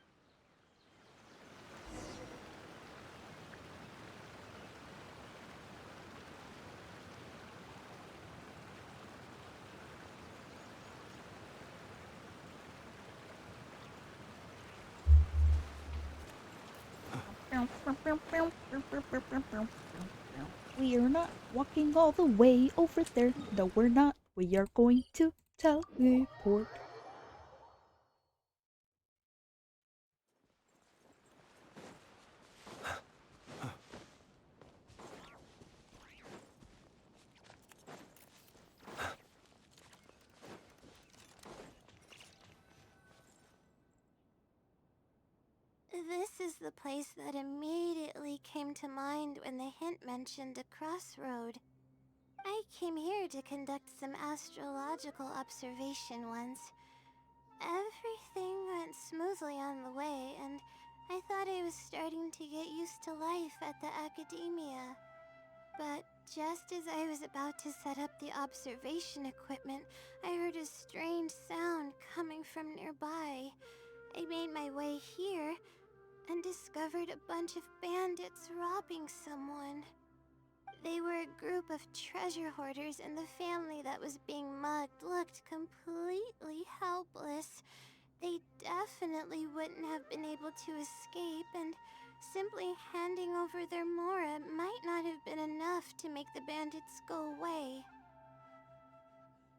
We are not walking all the way over there. No, we're not. We are going to teleport. This is the place that immediately came to mind when the hint mentioned a crossroad. I came here to conduct some astrological observation once. Everything went smoothly on the way, and I thought I was starting to get used to life at the academia. But just as I was about to set up the observation equipment, I heard a strange sound coming from nearby. I made my way here and discovered a bunch of bandits robbing someone. They were a group of treasure hoarders, and the family that was being mugged looked completely helpless. They definitely wouldn't have been able to escape, and simply handing over their Mora might not have been enough to make the bandits go away.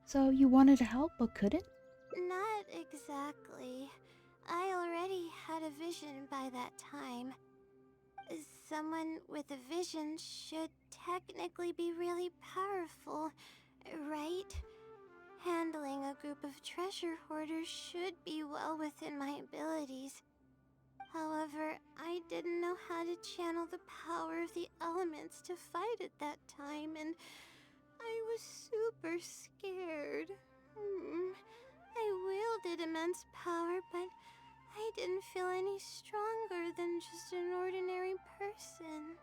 So you wanted to help but couldn't? Not exactly. I already had a vision by that time. Someone with a vision should technically be really powerful, right? Handling a group of treasure hoarders should be well within my abilities. However, I didn't know how to channel the power of the elements to fight at that time, and I was super scared. I wielded immense power, but I didn't feel any stronger than just an ordinary person.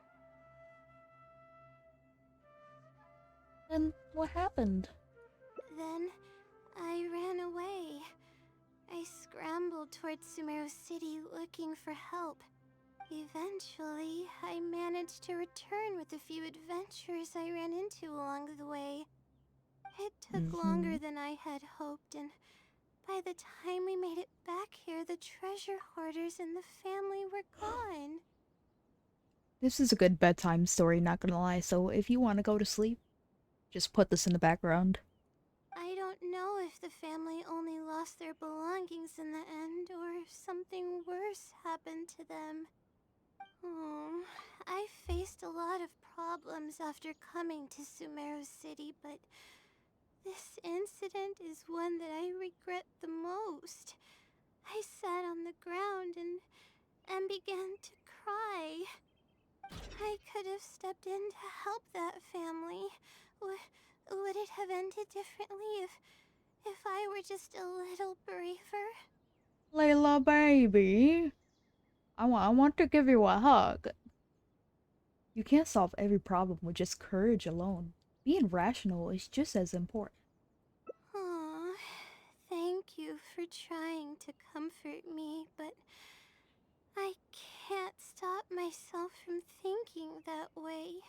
Then what happened? Then I ran away. I scrambled towards Sumeru City looking for help. Eventually, I managed to return with a few adventures I ran into along the way. It took longer than I had hoped, and by the time we made it back here, the treasure hoarders and the family were gone. This is a good bedtime story, not gonna lie, so if you want to go to sleep, just put this in the background. I don't know if the family only lost their belongings in the end, or if something worse happened to them. I faced a lot of problems after coming to Sumeru City, but this incident is one that I regret the most. I sat on the ground and began to cry. I could have stepped in to help that family. Would it have ended differently if I were just a little braver? Layla, baby. I want to give you a hug. You can't solve every problem with just courage alone. Being rational is just as important. Aw, thank you for trying to comfort me, but I can't stop myself from thinking that way.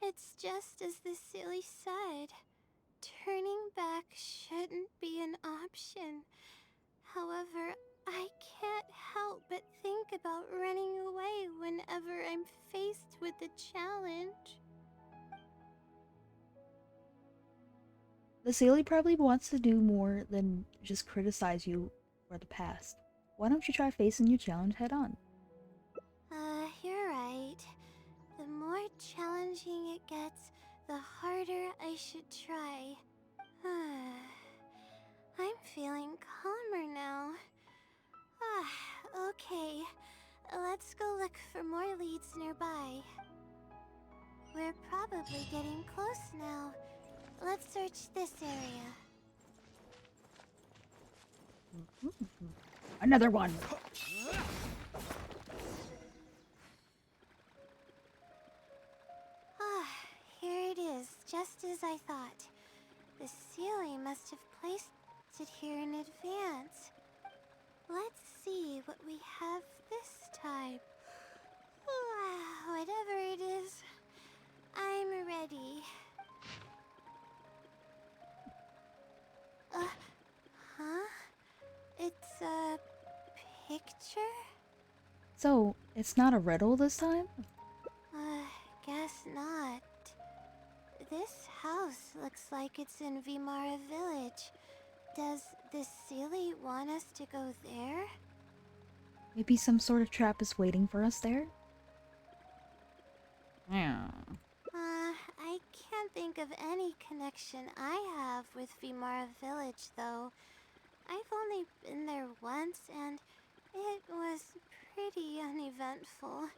It's just as the silly said. Turning back shouldn't be an option. However, I can't help but think about running away whenever I'm faced with a challenge. The Saley probably wants to do more than just criticize you for the past. Why don't you try facing your challenge head on? You're right. The more challenging it gets, the harder I should try. I'm feeling calmer now. Okay. Let's go look for more leads nearby. We're probably getting close now. Let's search this area. Another one! Here it is, just as I thought. The Sealy must have placed it here in advance. Let's see what we have this time. Whatever it is, I'm ready. Huh? It's a picture? So, it's not a riddle this time? Guess not. This house looks like it's in Vimara Village. Does the Sealy want us to go there? Maybe some sort of trap is waiting for us there? Yeah. I can't think of any connection I have with Vimara Village, though. I've only been there once, and it was pretty uneventful.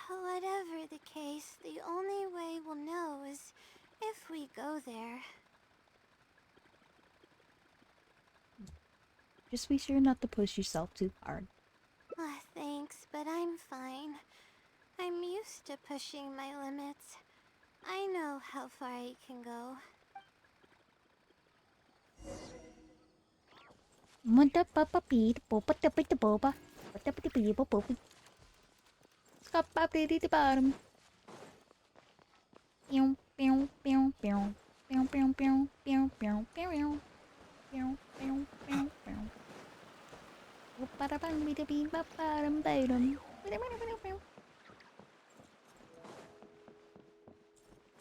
Whatever the case, the only way we'll know is if we go there. Just be sure not to push yourself too hard. Thanks, but I'm fine. I'm used to pushing my limits. I know how far I can go. Bottom. Pew pew pew pew pew pew pew pew pew pew pew pew pew pew.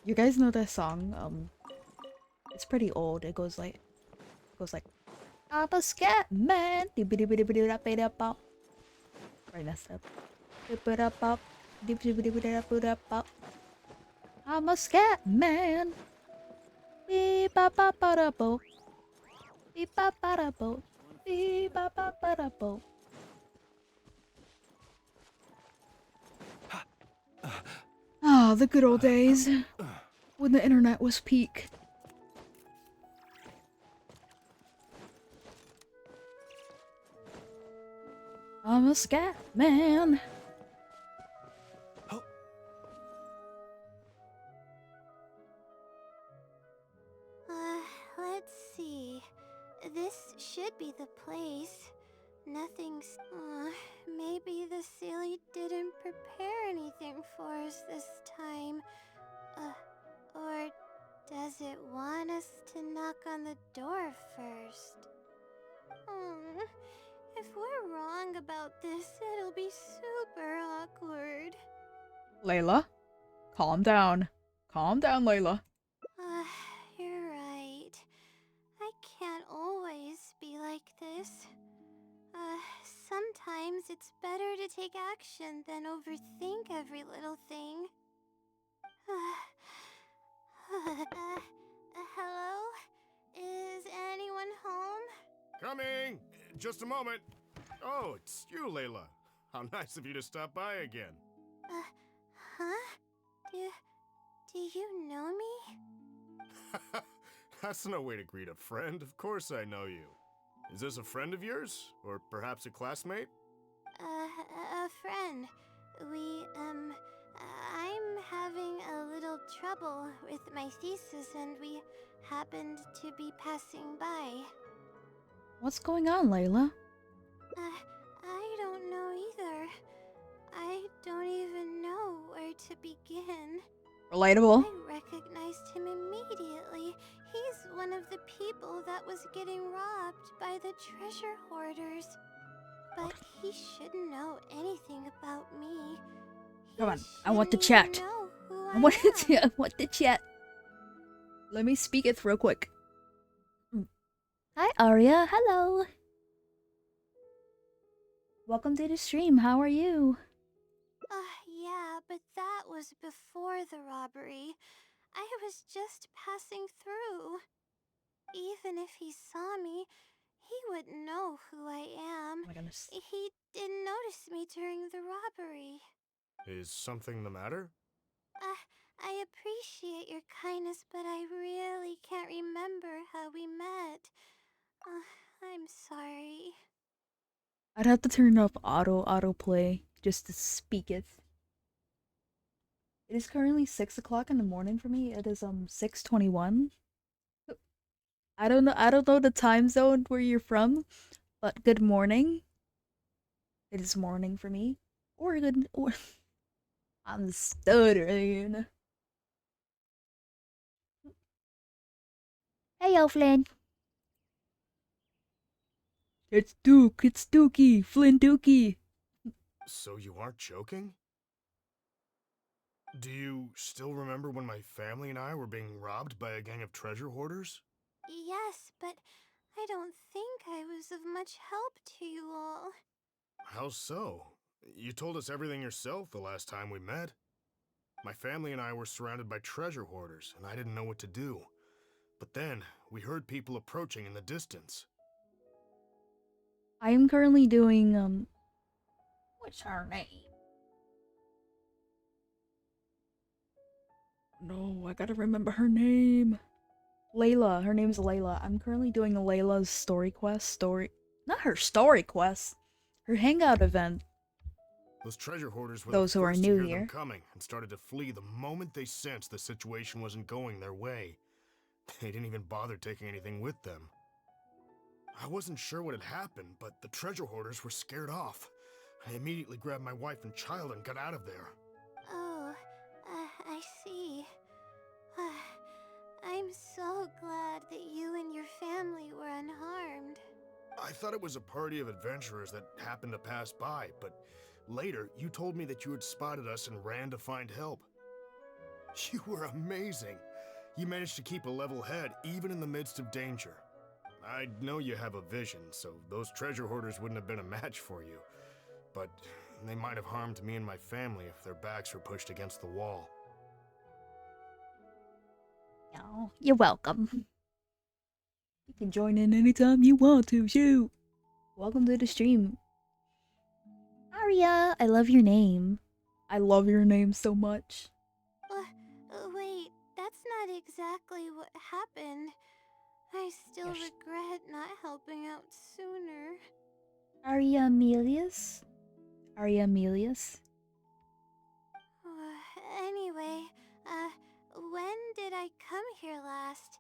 You guys know that song? It's pretty old. It goes like, I'm a scat man. Very messed up. I'm a scat man. Beep ba ba ba da bo. Beep ba ba da bo. Beep ba ba ba da bo. Ah, the good old days when the internet was peak. I'm a scat man. Let's see. This should be the place. Nothing's... maybe the Sealy didn't prepare anything for us this time. Or does it want us to knock on the door first? If we're wrong about this, it'll be super awkward. Layla, calm down. Calm down, Layla. You're right. I can't always be like this. Sometimes it's better to take action than overthink every little thing. Hello? Is anyone home? Coming! Just a moment. Oh, it's you, Layla. How nice of you to stop by again. Huh? Do you know me? That's no way to greet a friend. Of course I know you. Is this a friend of yours? Or perhaps a classmate? A friend. I'm having a little trouble with my thesis and we happened to be passing by. What's going on, Layla? I don't know either. I don't even know where to begin. Relatable. I recognized him immediately. He's one of the people that was getting robbed by the treasure hoarders. But he shouldn't know anything about me. Come on, I want the chat. I want the chat. Let me speak it real quick. Hi, Aria. Hello. Welcome to the stream. How are you? Yeah, but that was before the robbery. I was just passing through. Even if he saw me, he wouldn't know who I am. Oh my goodness. He didn't notice me during the robbery. Is something the matter? I appreciate your kindness, but I really can't remember how we met. I'm sorry. I'd have to turn off autoplay just to speak it. It is currently 6 o'clock in the morning for me. It is 6:21. I don't know the time zone where you're from, but good morning. It is morning for me. Or I'm stuttering. Hey, Flynn. It's Duke. It's Dookie. Flynn Dookie. So you aren't joking? Do you still remember when my family and I were being robbed by a gang of treasure hoarders? Yes, but I don't think I was of much help to you all. How so? You told us everything yourself the last time we met. My family and I were surrounded by treasure hoarders, and I didn't know what to do. But then, we heard people approaching in the distance. I am currently doing, what's her name? No, I gotta remember her name. Layla. Her name's Layla. I'm currently doing Layla's story quest. Not her story quest. Her hangout event. Those treasure hoarders were Those the who are first new to hear here. them coming and started to flee the moment they sensed the situation wasn't going their way. They didn't even bother taking anything with them. I wasn't sure what had happened, but the treasure hoarders were scared off. I immediately grabbed my wife and child and got out of there. Oh, I see. I'm so glad that you and your family were unharmed. I thought it was a party of adventurers that happened to pass by, but later you told me that you had spotted us and ran to find help. You were amazing. You managed to keep a level head even in the midst of danger. I know you have a vision, so those treasure hoarders wouldn't have been a match for you. But they might have harmed me and my family if their backs were pushed against the wall. Oh, you're welcome. You can join in anytime you want to, shoot! Welcome to the stream. Aria, I love your name. I love your name so much. Wait, that's not exactly what happened. I still regret not helping out sooner. Aria Amelius? Aria Amelius? Anyway, when did I come here last?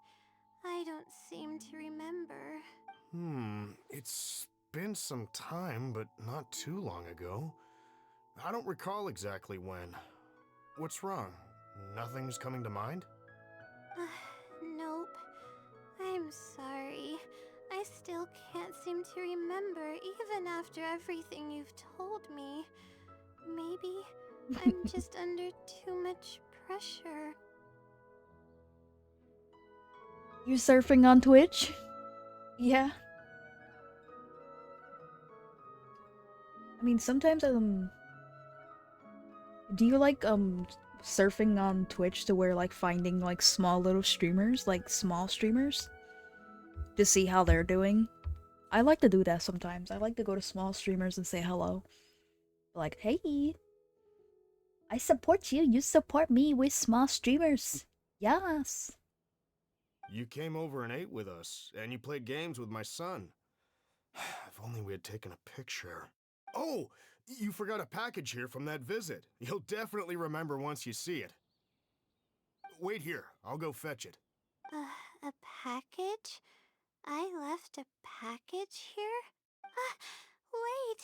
I don't seem to remember. It's been some time, but not too long ago. I don't recall exactly when. What's wrong? Nothing's coming to mind? Nope. I'm sorry. I still can't seem to remember even after everything you've told me. Maybe I'm just under too much pressure. You surfing on Twitch? Yeah. I mean, sometimes, do you like, surfing on Twitch to where, like, finding, like, small little streamers, like, small streamers? To see how they're doing? I like to do that sometimes. I like to go to small streamers and say hello. Like, hey, I support you, you support me with small streamers. Yes. You came over and ate with us, and you played games with my son. If only we had taken a picture. Oh, you forgot a package here from that visit. You'll definitely remember once you see it. Wait here, I'll go fetch it. A package? I left a package here? Wait!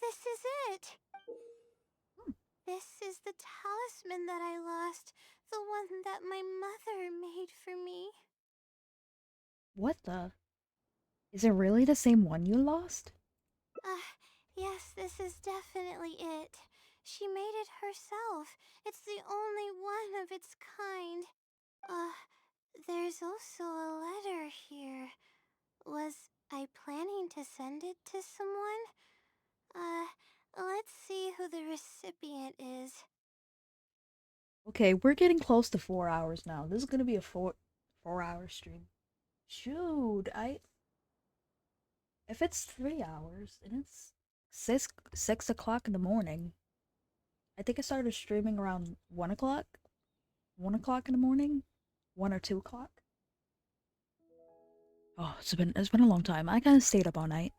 This is it! This is the talisman that I lost. The one that my mother made for me. What the? Is it really the same one you lost? Yes, this is definitely it. She made it herself. It's the only one of its kind. There's also a letter here. Was I planning to send it to someone? Let's see who the recipient is. Okay, we're getting close to 4 hours now. This is gonna be a 4-hour stream. Shoot, if it's 3 hours and it's 6 o'clock in the morning, I think I started streaming around 1 o'clock. 1 o'clock in the morning, 1 or 2 o'clock. Oh, it's been a long time. I kind of stayed up all night,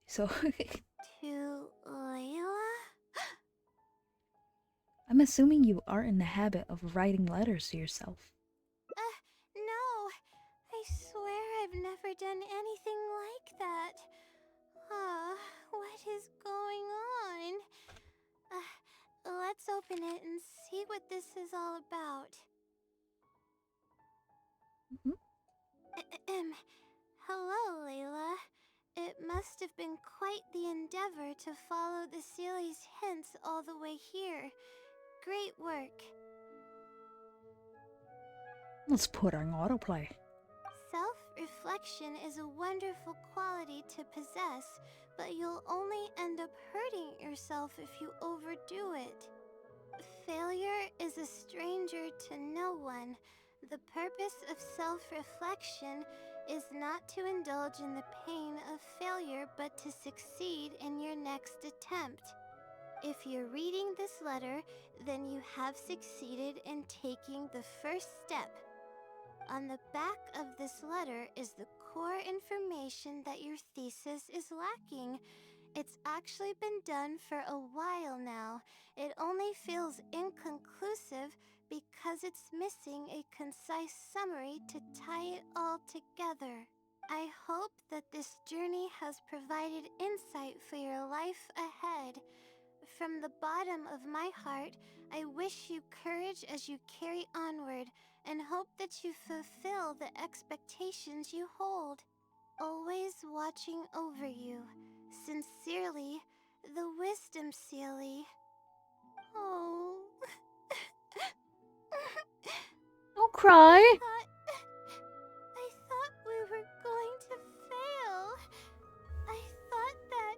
so. To Layla? I'm assuming you are in the habit of writing letters to yourself. No. I swear I've never done anything like that. What is going on? Let's open it and see what this is all about. Hello, Layla. It must have been quite the endeavor to follow the Sealy's hints all the way here. Great work. Let's put on autoplay. Self-reflection is a wonderful quality to possess, but you'll only end up hurting yourself if you overdo it. Failure is a stranger to no one. The purpose of self-reflection is not to indulge in the pain of failure, but to succeed in your next attempt. If you're reading this letter, then you have succeeded in taking the first step. On the back of this letter is the core information that your thesis is lacking. It's actually been done for a while now. It only feels inconclusive because it's missing a concise summary to tie it all together. I hope that this journey has provided insight for your life ahead. From the bottom of my heart, I wish you courage as you carry onward and hope that you fulfill the expectations you hold. Always watching over you. Sincerely, the Wisdom Sealy. Oh. Don't cry. I thought we were going to fail. I thought that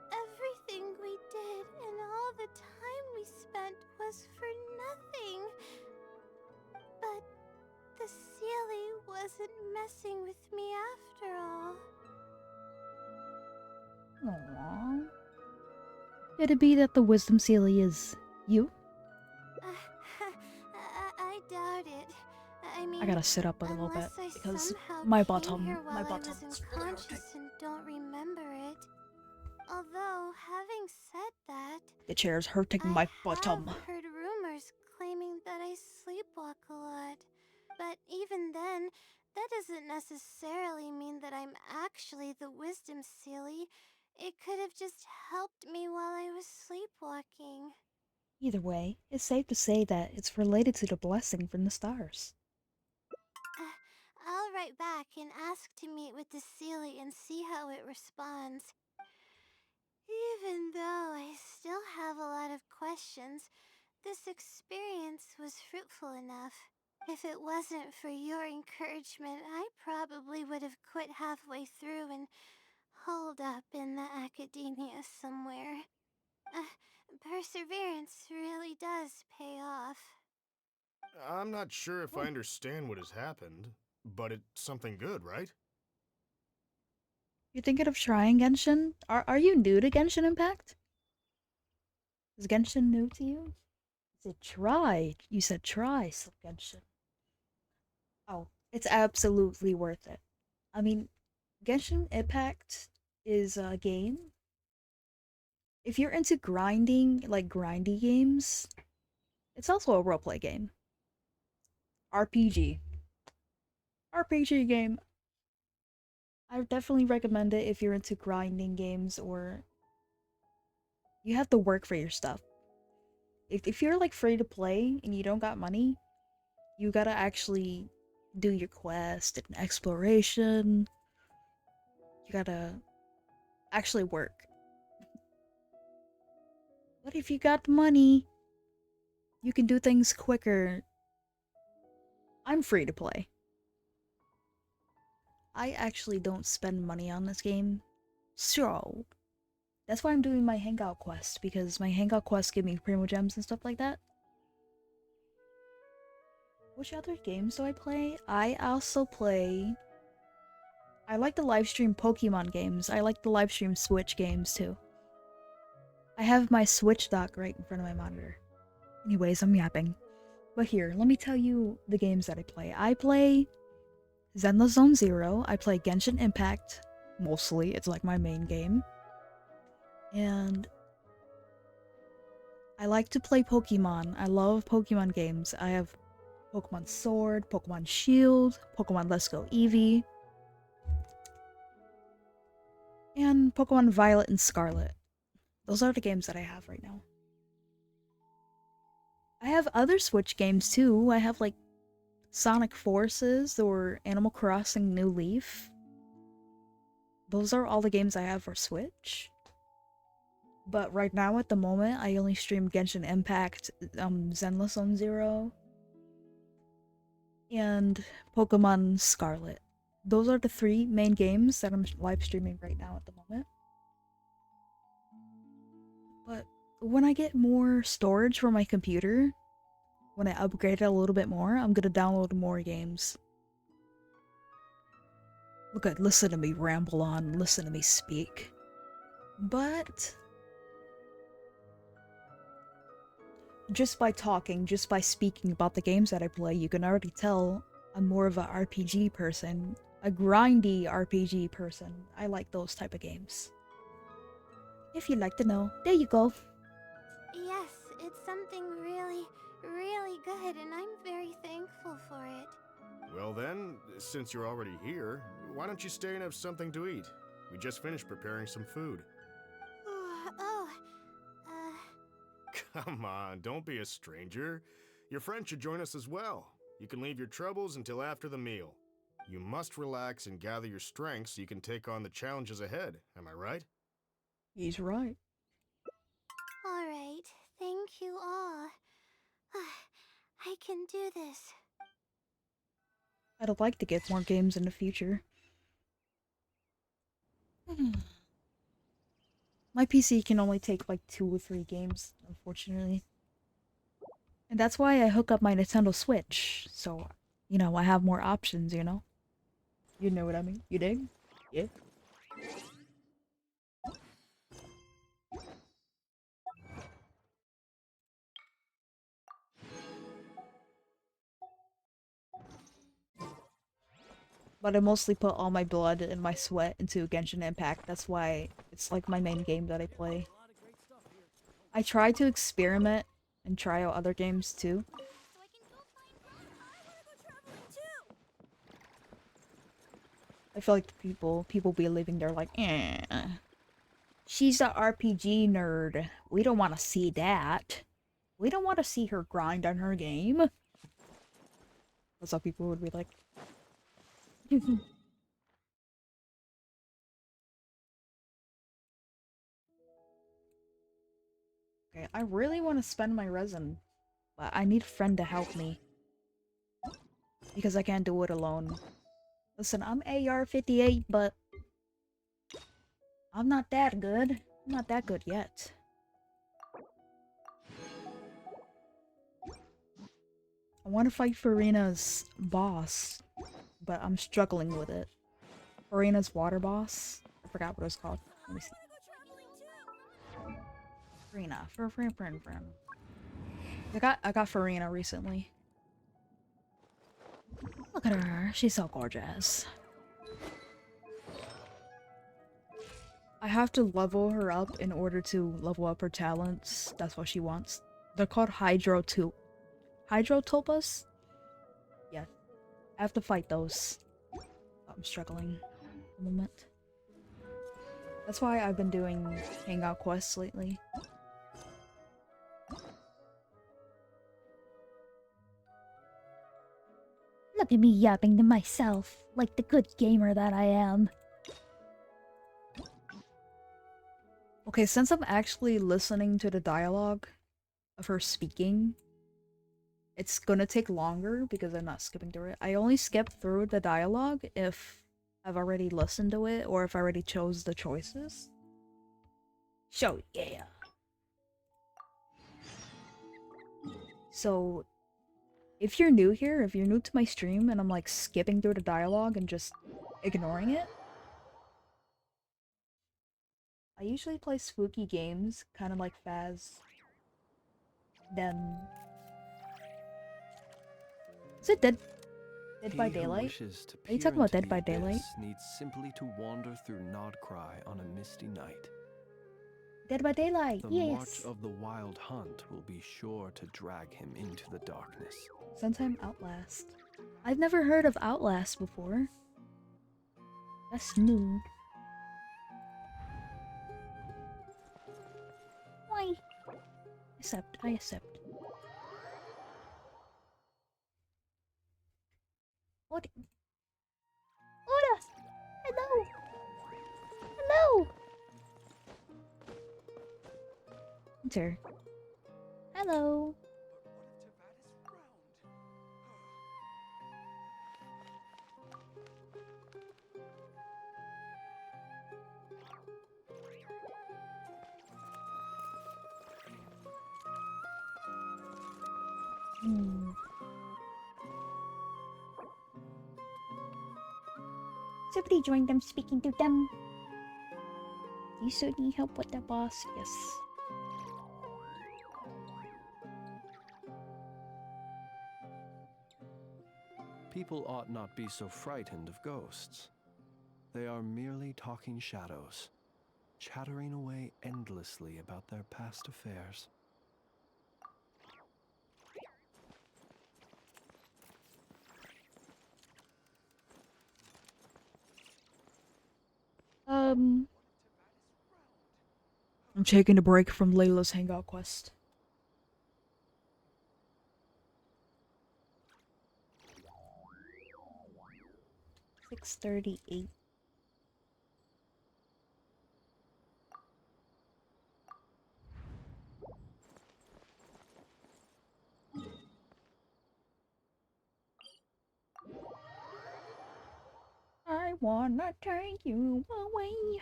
everything we did and all the time we spent was for nothing. But the Sealy wasn't messing with me after all. Aww. Could it be that the Wisdom Sealy is you? I doubt it. I mean, I gotta sit up a little bit unless I because somehow my came bottom, here my while I bottom was is really hurting. unconscious and don't remember it. Although, having said that, The chair's hurting my bottom. I've heard rumors claiming that I sleepwalk a lot. But even then, that doesn't necessarily mean that I'm actually the Wisdom Sealy. It could have just helped me while I was sleepwalking. Either way, it's safe to say that it's related to the blessing from the stars. I'll write back and ask to meet with the Sealy and see how it responds. Even though I still have a lot of questions, this experience was fruitful enough. If it wasn't for your encouragement, I probably would have quit halfway through and holed up in the academia somewhere. Perseverance really does pay off. I'm not sure if I understand what has happened, but it's something good, right? You thinking of trying Genshin? Are you new to Genshin Impact? Is Genshin new to you? You said try. You said try some Genshin. Oh, it's absolutely worth it. I mean, Genshin Impact is a game. If you're into grinding, like grindy games, it's also a roleplay game. RPG. RPG game. I would definitely recommend it if you're into grinding games or you have to work for your stuff. If you're like free to play and you don't got money, you gotta actually do your quest and exploration. You gotta actually work. But if you got money, you can do things quicker. I'm free to play. I actually don't spend money on this game, so that's why I'm doing my Hangout quest, because my Hangout quests give me Primo Gems and stuff like that. Which other games do I play? I also play... I like the livestream Pokemon games. I like the livestream Switch games too. I have my Switch dock right in front of my monitor. Anyways, I'm yapping. But here, let me tell you the games that I play. I play Zenless Zone Zero. I play Genshin Impact. Mostly, it's like my main game. And I like to play Pokemon. I love Pokemon games. I have Pokemon Sword, Pokemon Shield, Pokemon Let's Go Eevee, and Pokemon Violet and Scarlet. Those are the games that I have right now. I have other Switch games too. I have like Sonic Forces or Animal Crossing New Leaf. those are all the games I have for Switch. But right now, at the moment, I only stream Genshin Zenless Zone Zero, and Pokemon Scarlet. Those are the 3 main games that I'm live streaming right now at the moment. But when I get more storage for my computer, when I upgrade it a little bit more, I'm gonna download more games. Look at, listen to me ramble on, listen to me speak. But just by talking, just by speaking about the games that I play, you can already tell I'm more of a RPG person. A grindy RPG person. I like those type of games. If you'd like to know, there you go. Yes, it's something really, really good, and I'm very thankful for it. Well then, since you're already here, why don't you stay and have something to eat? We just finished preparing some food. Come on, don't be a stranger. Your friend should join us as well. You can leave your troubles until after the meal. You must relax and gather your strength so you can take on the challenges ahead, am I right? He's right. Alright, thank you all. I can do this. I'd like to get more games in the future. My PC can only take like 2 or 3 games, unfortunately. And that's why I hook up my Nintendo Switch, so, you know, I have more options, you know? You know what I mean? You dig? Yeah. But I mostly put all my blood and my sweat into Genshin Impact. That's why it's like my main game that I play. I try to experiment and try out other games too. I feel like the people be living there like, eh. She's a RPG nerd. We don't want to see that. We don't want to see her grind on her game. That's how people would be like. Okay, I really want to spend my resin, but I need a friend to help me. Because I can't do it alone. Listen, I'm AR-58, but I'm not that good. I'm not that good yet. I want to fight Farina's boss, but I'm struggling with it. Farina's water boss? I forgot what it was called. Let me see. Farina. Farina. I got Farina recently. Look at her. She's so gorgeous. I have to level her up in order to level up her talents. That's what she wants. They're called Hydrotopus? Yeah. I have to fight those. I'm struggling at the moment. That's why I've been doing Hangout quests lately. Look at me yapping to myself, like the good gamer that I am. Okay, since I'm actually listening to the dialogue of her speaking, it's gonna take longer because I'm not skipping through it. I only skip through the dialogue if I've already listened to it or if I already chose the choices. So, yeah. So, if you're new here, if you're new to my stream and I'm like skipping through the dialogue and just ignoring it, I usually play spooky games, kind of like Faz. Then... Is it Dead by Daylight? Are you talking about Dead by Daylight? Needs simply to wander through Nodcry on a misty night. Dead by Daylight, The yes! march of the wild hunt will be sure to drag him into the darkness. Sometime Outlast. I've never heard of Outlast before. That's new. Why? I accept. What? Oda! Hello! Enter. Hello. Somebody joined them speaking to them. You still need help with the boss? Yes. People ought not be so frightened of ghosts. They are merely talking shadows, chattering away endlessly about their past affairs. I'm taking a break from Layla's Hangout quest. $6:38. I wanna take you away.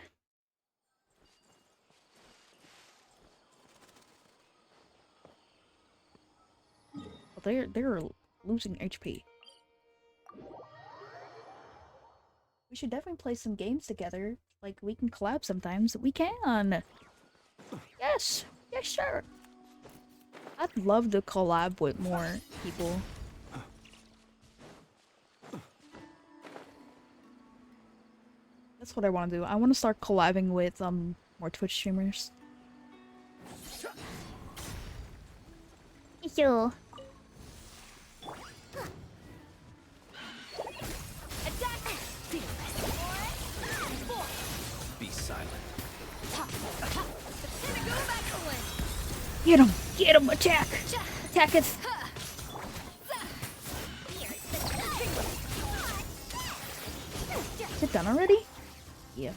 They're losing HP. We should definitely play some games together. Like, we can collab sometimes. We can! Yes! Yes, sure! I'd love to collab with more people. That's what I want to do. I want to start collabing with, more Twitch streamers. Yo. Be silent. Get him! Get him! Attack! Attack it! Is it done already? Yeah.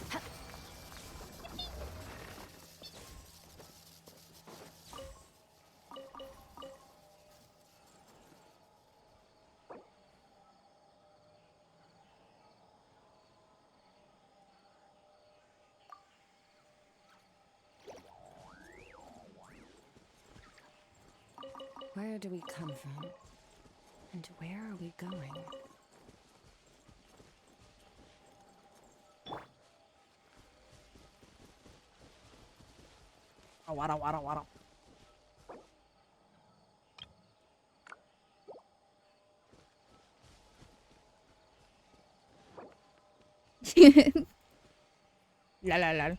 Where do we come from? And where are we going? Oh, wada. La.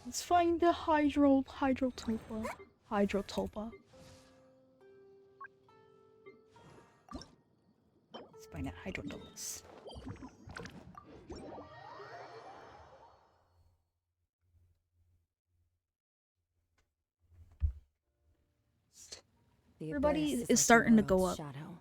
Let's find the hydrotulpa. Let's find out hydrotulpas. Everybody is starting to go up. Shadow.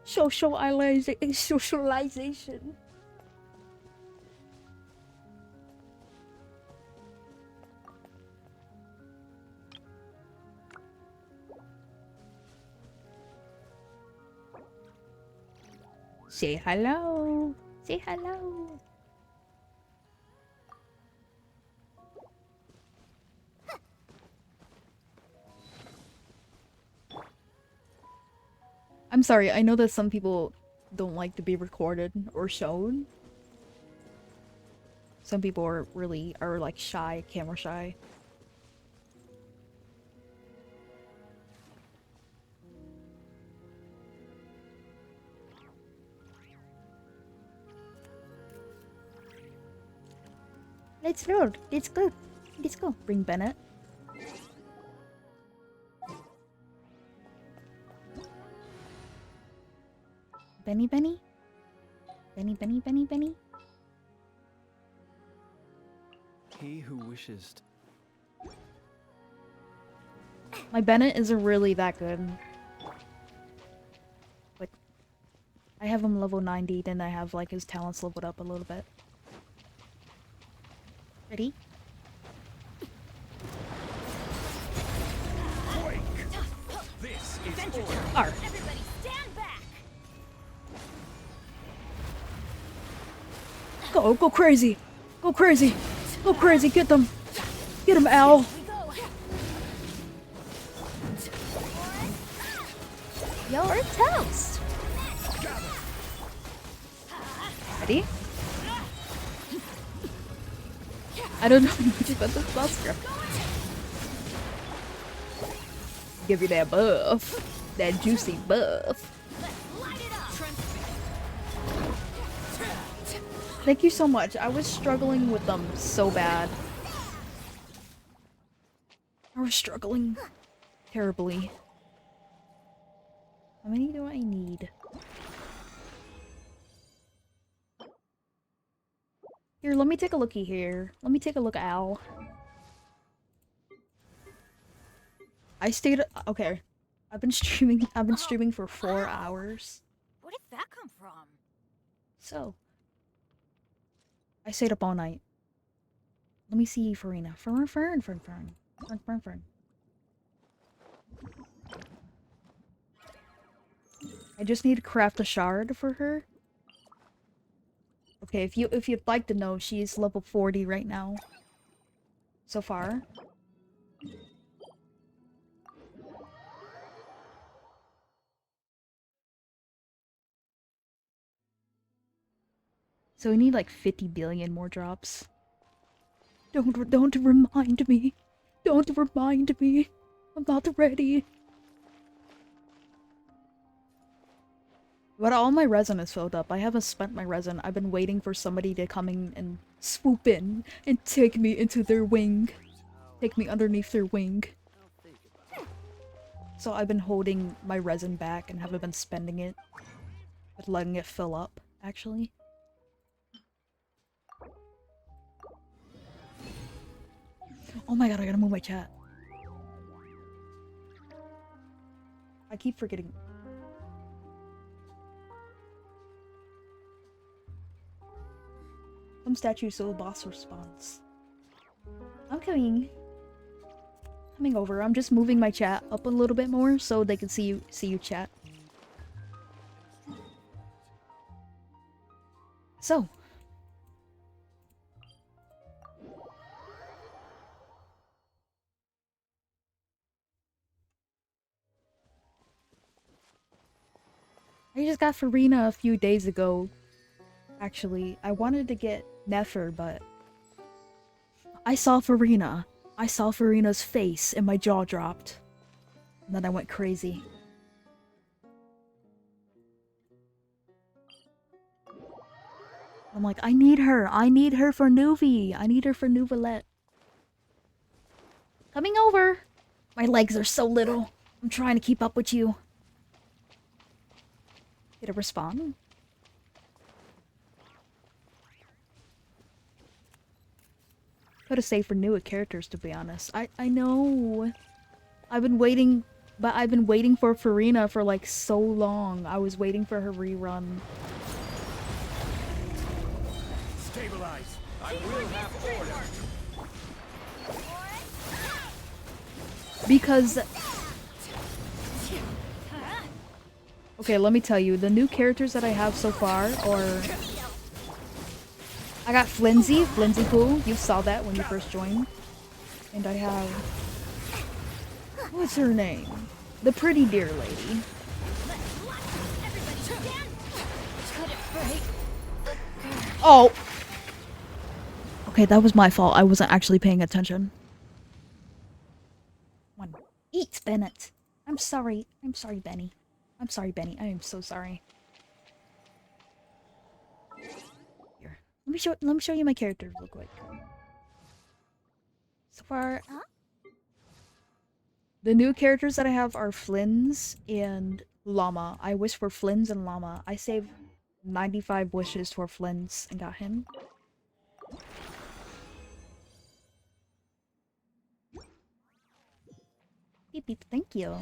Socialization. Say hello. Say hello. I'm sorry, I know that some people don't like to be recorded or shown. Some people are like shy, camera shy. Let's go. Let's go. Let's go. Bring Bennett. Benny, Benny? Benny, Benny, Benny, Benny? He who wishes My Bennett isn't really that good. But I have him level 90, then I have like his talents leveled up a little bit. Ready? This is R. Everybody stand back. Go crazy! Go crazy! Go crazy! Get them! Get him, Al! You're toast! Ready? I don't know much about this boss script. Give you that buff. That juicy buff. Thank you so much. I was struggling with them so bad. I was struggling terribly. How many do I need? Here, let me take a looky here. Let me take a look, Al. I stayed. Okay, I've been streaming for 4 hours. Where did that come from? So, I stayed up all night. Let me see Farina. Fern. I just need to craft a shard for her. Okay, if you'd like to know, she's level 40 right now. So far. So we need like 50 billion more drops. Don't remind me. Don't remind me. I'm not ready. But all my resin is filled up. I haven't spent my resin. I've been waiting for somebody to come in and swoop in and take me into their wing. Take me underneath their wing. So I've been holding my resin back and haven't been spending it. But letting it fill up, actually. Oh my god, I gotta move my chat. I keep forgetting. Some statue so the boss responds. I'm coming. Coming over. I'm just moving my chat up a little bit more so they can see you chat. So. I just got Farina a few days ago. Actually, I wanted to get Nefer, but I saw Farina. I saw Farina's face and my jaw dropped. And then I went crazy. I'm like, I need her. I need her for Nuvi. I need her for Nuvalette. Coming over. My legs are so little. I'm trying to keep up with you. Did it respond? Could have saved for newer characters, to be honest. I know. I've been waiting, but I've been waiting for Farina for like so long. I was waiting for her rerun. Stabilize. I will have order. Because... Okay, let me tell you, the new characters that I have so far are... I got Flimsy Poo. You saw that when you first joined. And I have... What's her name? The pretty deer lady. Oh! Okay, that was my fault. I wasn't actually paying attention. One. Eat, Bennett. I'm sorry. I'm sorry, Benny. I'm sorry, Benny. I am so sorry. Here. Let me show you my characters real quick. So far, the new characters that I have are Flynn's and Llama. I wish for Flynn's and Llama. I saved 95 wishes for Flynn's and got him. Beep beep, thank you.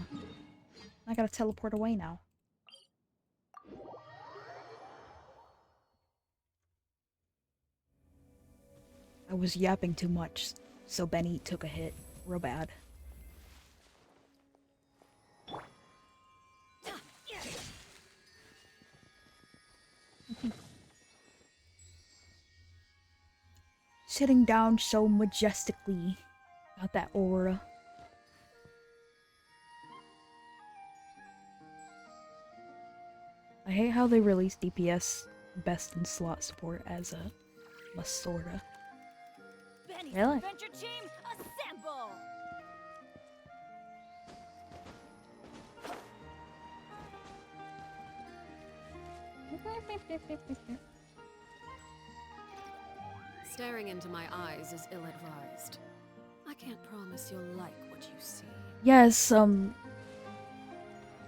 I gotta teleport away now. I was yapping too much, so Benny took a hit. Real bad. Sitting down so majestically. Got that aura. I hate how they released DPS best in slot support as a Masorda. Really? Adventure team, assemble! Staring into my eyes is ill-advised. I can't promise you'll like what you see. Yes,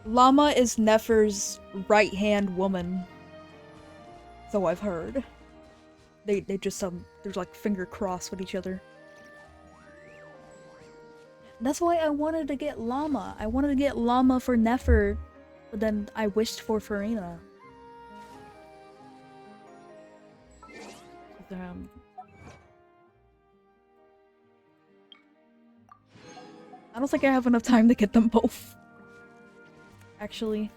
Llama is Nefer's right-hand woman. So I've heard. They just there's like finger crossed with each other. That's why I wanted to get Llama. I wanted to get Llama for Nefer, but then I wished for Farina. I don't think I have enough time to get them both. Actually.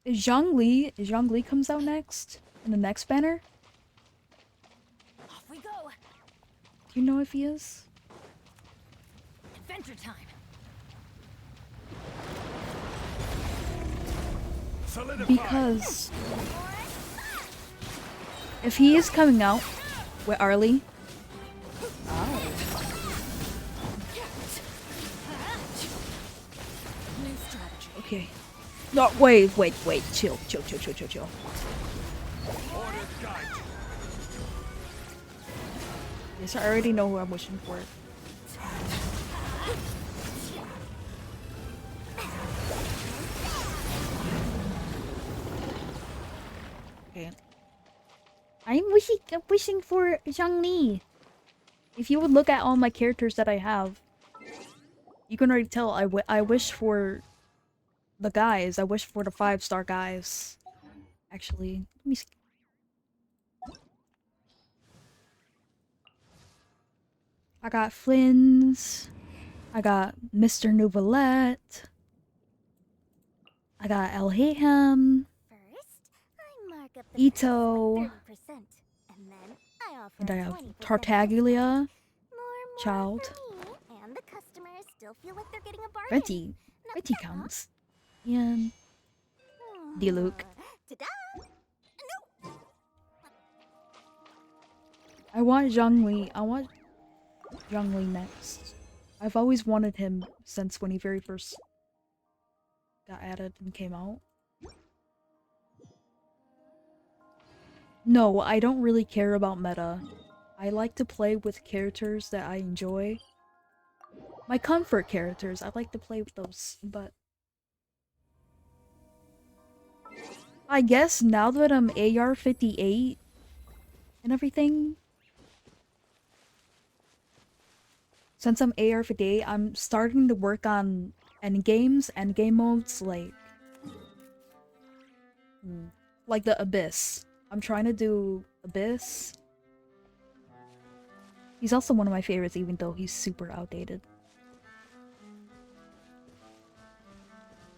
Is Zhongli comes out next? In the next banner? Off we go! Do you know if he is? Adventure time! Because if he is coming out with Arlie. Okay. No, wait, chill. Yes, I already know who I'm wishing for. Okay. I'm wishing for Zhongli. If you would look at all my characters that I have, you can already tell I wish for the guys. I wish for the 5-star guys. Actually, let me see. I got Flynn's. I got Mr. Nouvelette. I got El Hayham. Ito. And I have Tartaglia. Child. And the customers still feel like they're getting a bargain. Betty counts. And Diluc. I want Zhongli. I want Zhongli next. I've always wanted him since when he very first got added and came out. No, I don't really care about meta. I like to play with characters that I enjoy. My comfort characters, I like to play with those, but I guess now that I'm AR 58 and everything, since I'm AR 58, I'm starting to work on endgame modes like the Abyss. I'm trying to do Abyss. He's also one of my favorites, even though he's super outdated.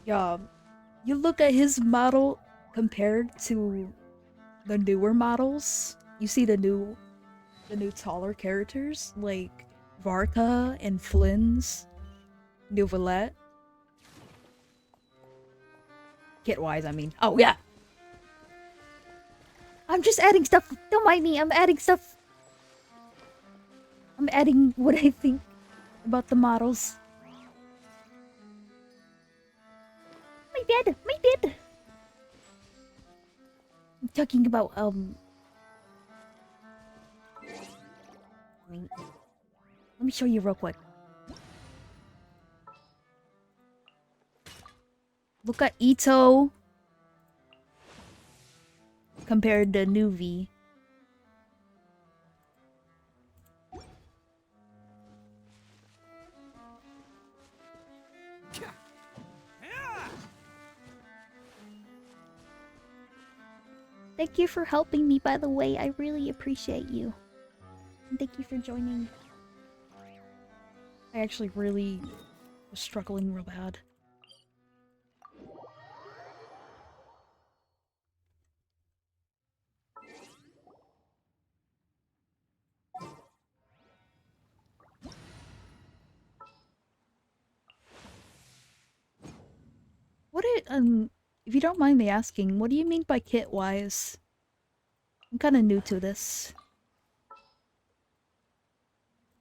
Yeah, you look at his model compared to the newer models. You see the new taller characters like Varka and Flynn's. Novelette. Kit-wise, I mean. Oh, yeah. I'm just adding stuff. Don't mind me. I'm adding stuff. I'm adding what I think about the models. My dad. My dad. I'm talking about, let me show you real quick. Look at Ito compared to Nuvi. Thank you for helping me, by the way. I really appreciate you. And thank you for joining. I actually really was struggling real bad. If you don't mind me asking, what do you mean by kit-wise? I'm kind of new to this.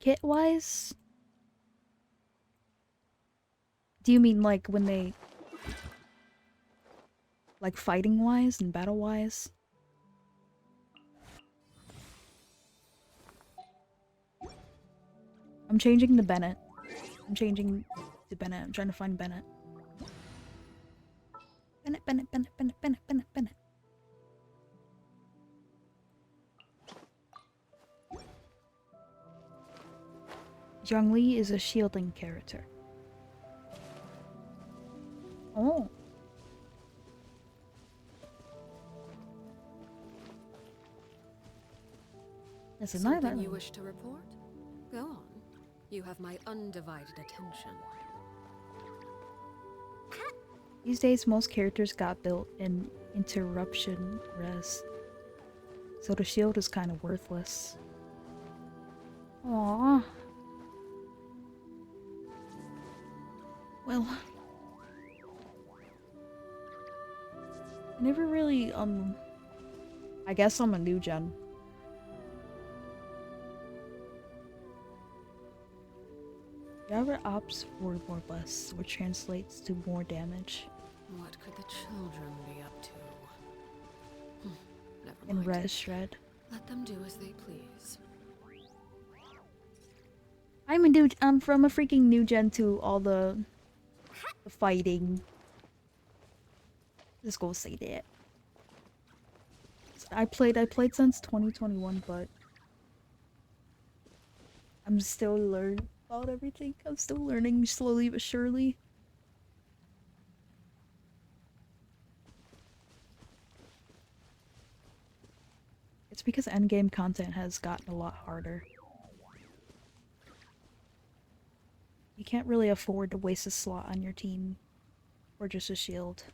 Kit-wise? Do you mean like when they... like fighting-wise and battle-wise? I'm changing to Bennett. I'm changing to Bennett. I'm trying to find Bennett. Bennett. Zhongli is a shielding character. Oh. That's an Something island. you wish to report? Go on. You have my undivided attention. These days, most characters got built in interruption res, so the shield is kind of worthless. Aww. Well, I never really, I guess I'm a new gen. Driver ops for more less, which translates to more damage. What could the children be up to? Never In mind. res shred. Let them do as they please. I'm from a freaking new gen to all the fighting. Just go say that. I played since 2021, but I'm still learning about everything. I'm still learning slowly but surely. It's because endgame content has gotten a lot harder. You can't really afford to waste a slot on your team or just a shield.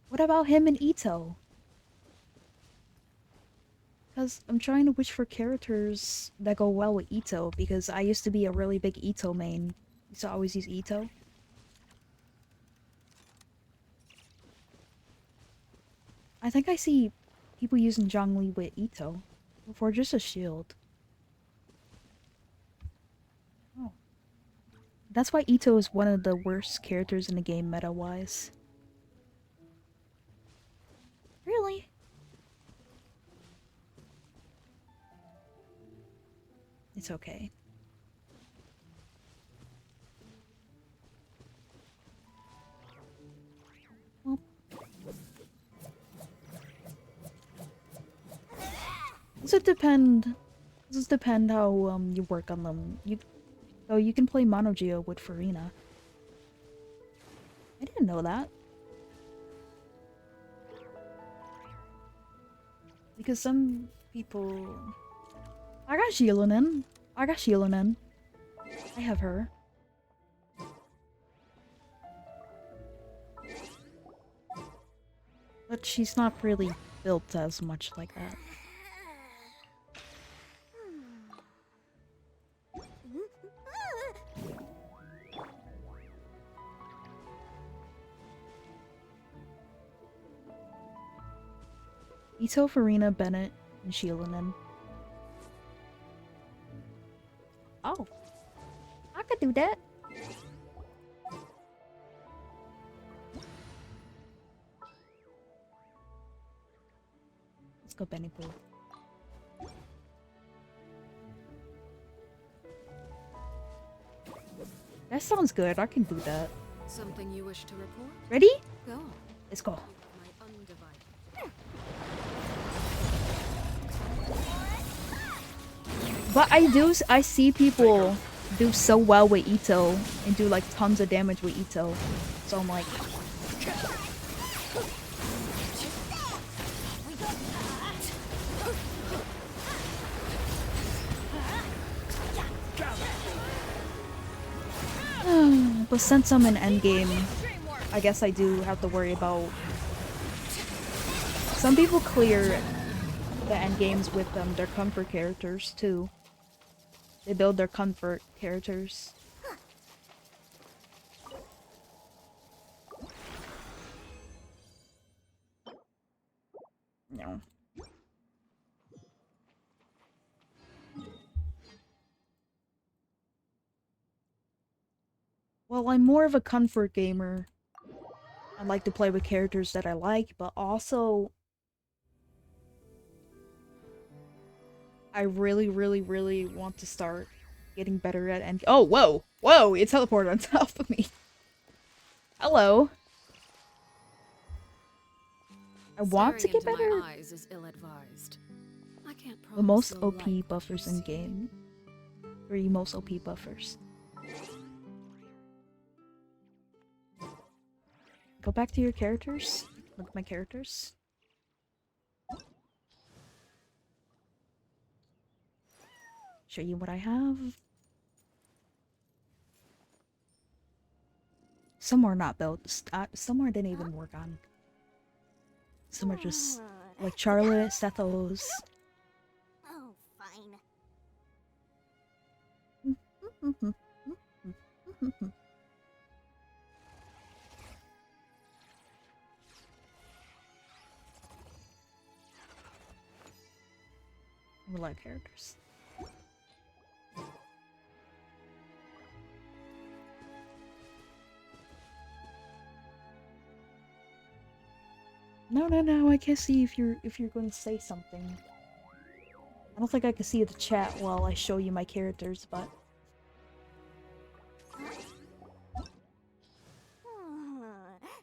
What about him and Ito? Because I'm trying to wish for characters that go well with Ito, because I used to be a really big Ito main. Used to always use Ito. I think I see people using Zhongli with Ito for just a shield. Oh. That's why Ito is one of the worst characters in the game meta-wise. Really? It's okay. Well. Does it depend how you work on them. You can play Monogeo with Farina. I didn't know that. Because some people... I got Shielonen. I have her. But she's not really built as much like that. Ito, Farina, Bennett, and Sheila. Oh. I could do that. Let's go Benny Boo. That sounds good. I can do that. Something you wish to report? Ready? Go. Let's go. My undivided. But I see people do so well with Ito and do like tons of damage with Ito. So I'm like, but since I'm in endgame, I guess I do have to worry about. Some people clear the endgames with their comfort characters too. They build their comfort characters. No. Well, I'm more of a comfort gamer. I like to play with characters that I like, but also I really, really, really want to start getting better at end. Oh, whoa! Whoa! It teleported on top of me. Hello. I want to get better. My eyes is ill-advised. I can't The most promise OP you'll like buffers in game. 3 most OP buffers. Go back to your characters. Look at my characters. Show you what I have. Some are not built. Some are didn't even work on. Some are just like Charlotte, Sethos. Oh, fine. We like characters. No, I can't see if you're going to say something. I don't think I can see the chat while I show you my characters, but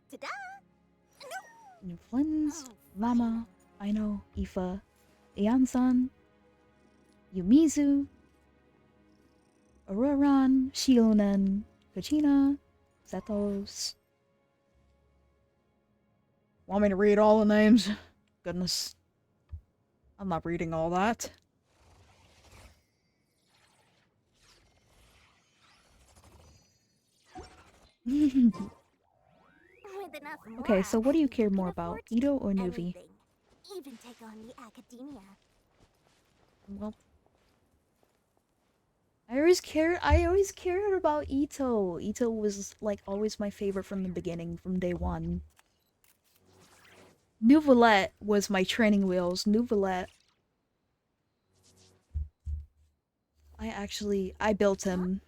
Ta-da! New Flins, Llama, Aino, Ifa, Aeon-san, Yumizu, Auroran, Shionen, Kachina, Zethos. Want me to read all the names? Goodness. I'm not reading all that. Okay, so what do you care more about, Ito or Nuvi? Even take on the academia. Well, I always cared about Ito. Ito was like always my favorite from the beginning, from day one. Nuvolette was my training wheels. Nuvolette. I built him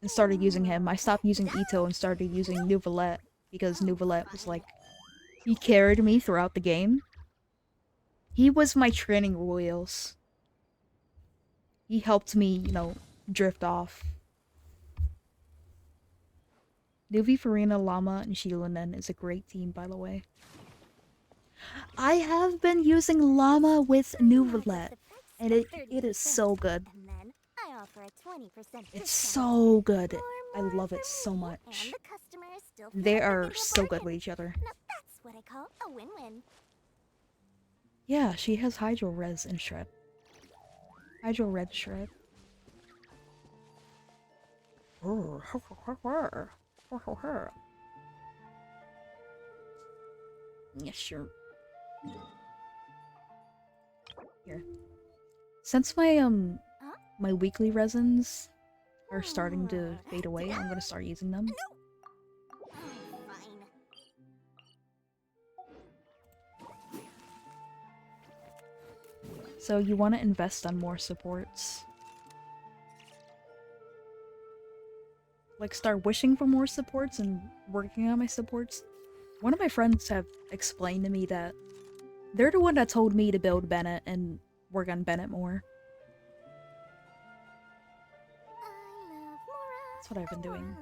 and started using him. I stopped using Ito and started using Nuvolette because Nuvolette was like, he carried me throughout the game. He was my training wheels. He helped me, you know, drift off. Nuvi, Farina, Llama, and Shilonen is a great team, by the way. I have been using Llama with Nuvolette, and it is so good. It's so good. I love it so much. They are so good with each other. Now that's what I call a win-win. Yeah, she has Hydro Res and Shred. Hydro Red Shred. Yeah, sure. Here. Since my weekly resins are starting to fade away, I'm gonna start using them. So you want to invest on more supports. Like start wishing for more supports and working on my supports. One of my friends have explained to me that they're the one that told me to build Bennett and work on Bennett more. That's what I've been doing.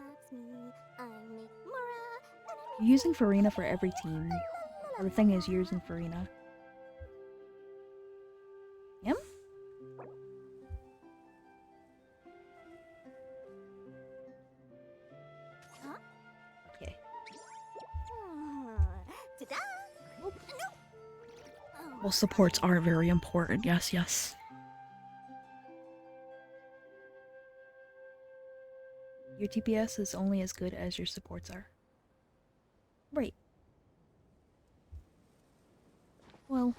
You're using Farina for every team. Or the thing is, you're using Farina. Yep. Okay. Well, supports are very important. Yes, yes. Your TPS is only as good as your supports are. Right. Well,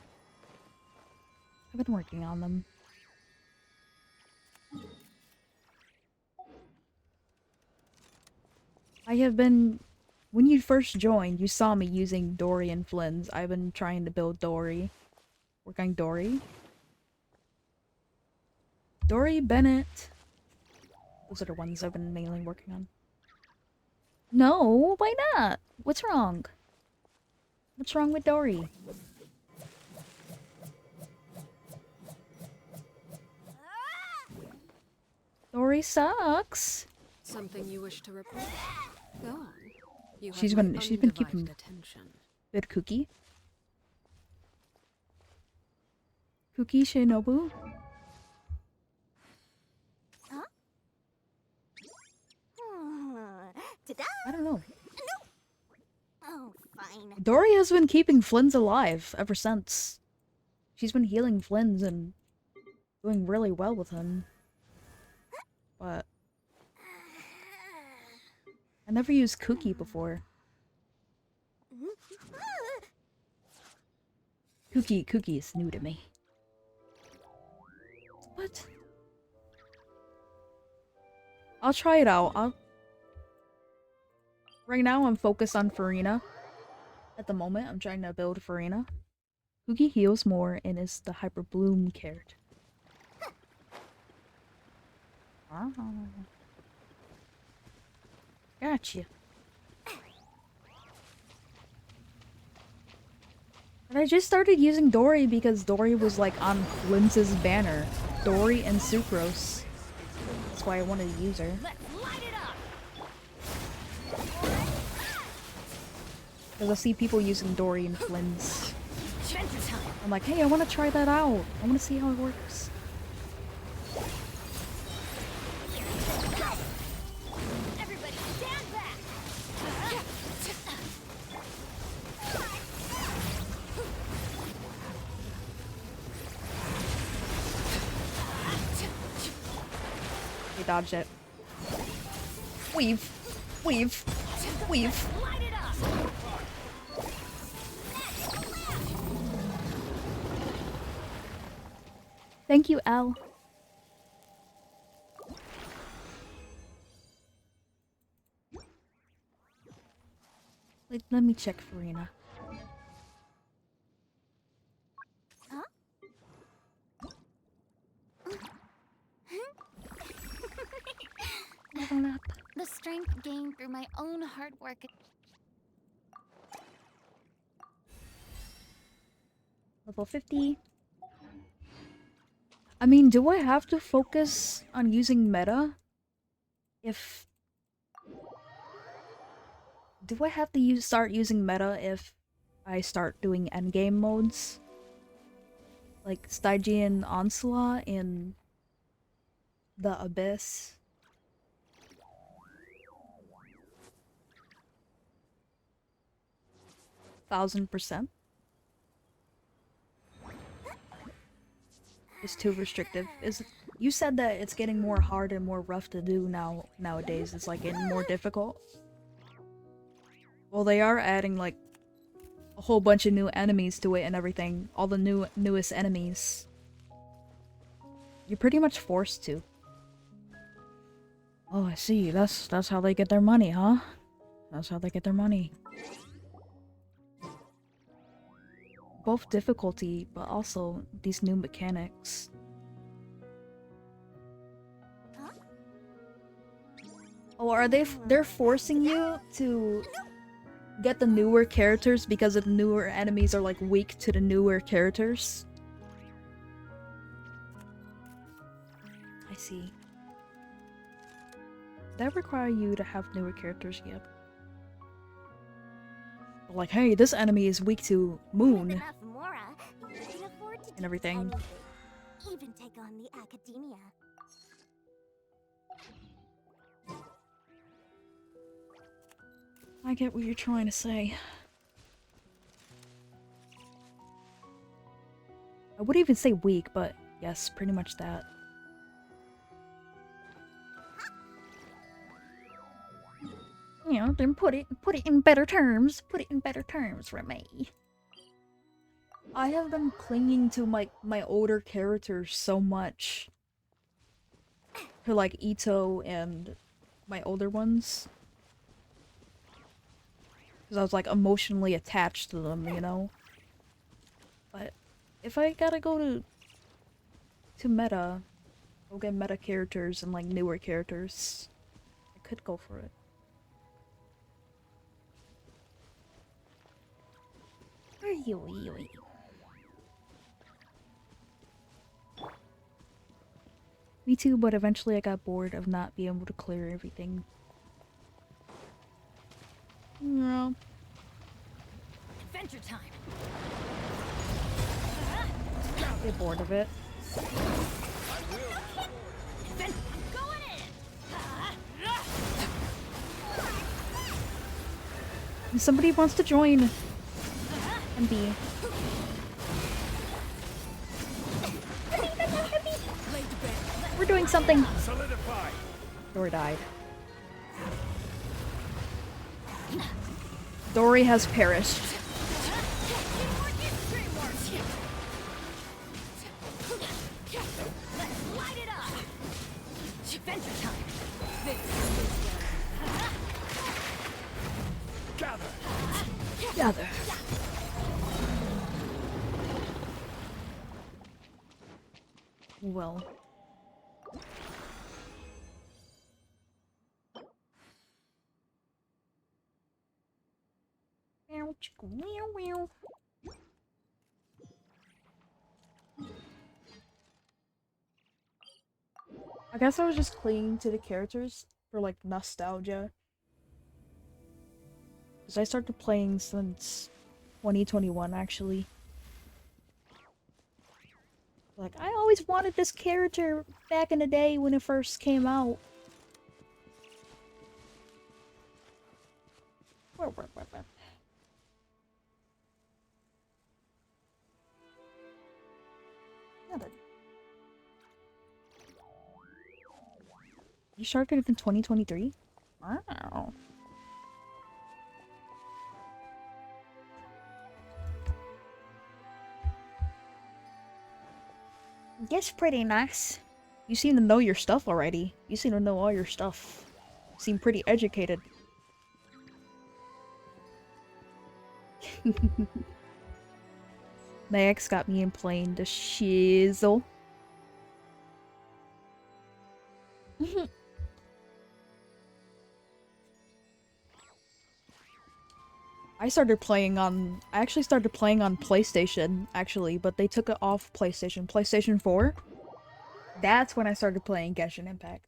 I've been working on them. I have been... When you first joined, you saw me using Dory and Flynn's. I've been trying to build Dory. Work on Dory. Dory, Bennett. Those are the ones I've been mainly working on. No, why not? What's wrong? What's wrong with Dory? Dory sucks. Something you wish to report? Go on. You have She's my been keeping undivided attention. good Cookie. Cookie Shinobu? I don't know. Oh, fine. Dory has been keeping Flynn's alive ever since. She's been healing Flynn's and doing really well with him. But I never used Cookie before. Cookie is new to me. What? I'll try it out. Right now I'm focused on Farina. At the moment, I'm trying to build Farina. Cookie heals more and is the Hyper Bloom character. Oh. Gotcha. And I just started using Dory because Dory was like on Flynn's banner. Dory and Sucrose. That's why I wanted to use her. Because I see people using Dory and Flynn's. I'm like, hey, I want to try that out. I want to see how it works. Everybody stand back. They dodged it. Weave. Weave. Weave. Thank you, Al. Let me check Farina. Level up. The strength gained through my own hard work. Level 50. I mean, do I have to focus on using meta? If... Do I have to start using meta if I start doing endgame modes? Like Stygian Onslaught in the Abyss? 1000%? It's too restrictive. You said that it's getting more hard and more rough to do nowadays. It's like getting more difficult. Well, they are adding like a whole bunch of new enemies to it and everything. All the newest enemies. You're pretty much forced to. Oh, I see. That's how they get their money, huh? That's how they get their money. both difficulty, but also these new mechanics. Oh, are they're forcing you to get the newer characters because the newer enemies are like weak to the newer characters? I see. Does that require you to have newer characters? Yep. Like, hey, this enemy is weak to Moon. And everything. Even take on the academia. I get what you're trying to say. I wouldn't even say weak, but yes, pretty much that. You know, then put it in better terms. Put it in better terms for me. I have been clinging to my older characters so much. For like Ito and my older ones. Because I was like emotionally attached to them, you know? But if I gotta go to meta, go get meta characters and like newer characters, I could go for it. Me too, but eventually I got bored of not being able to clear everything. No. Adventure time. Get bored of it. If somebody wants to join MB. We're doing something. Solidify. Dory died. Dory has perished. Gather. Well. I guess I was just clinging to the characters for like nostalgia. Because I started playing since 2021 actually. Like, I always wanted this character back in the day when it first came out. You started in 2023? Wow. Yes, pretty nice. You seem to know your stuff already. You seem to know all your stuff. You seem pretty educated. My ex got me in playing the shizzle. I actually started playing on PlayStation, actually, but they took it off PlayStation. PlayStation 4? That's when I started playing Genshinimpact.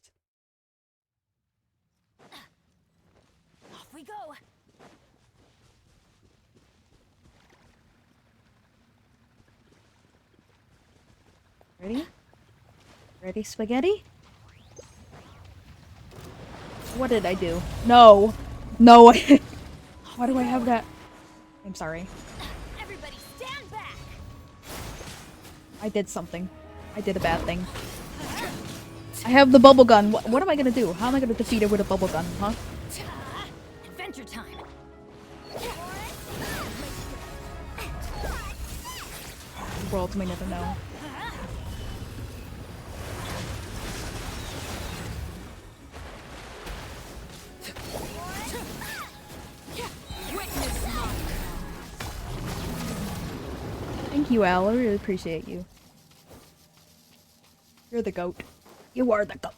Off we go. Ready? Ready, spaghetti? What did I do? No! No! Why do I have that? I'm sorry. Everybody stand back. I did something. I did a bad thing. I have the bubble gun. What am I gonna do? How am I gonna defeat it with a bubble gun, huh? Adventure time. The world may never know. Thank you, Al. I really appreciate you. You're the goat. You are the goat.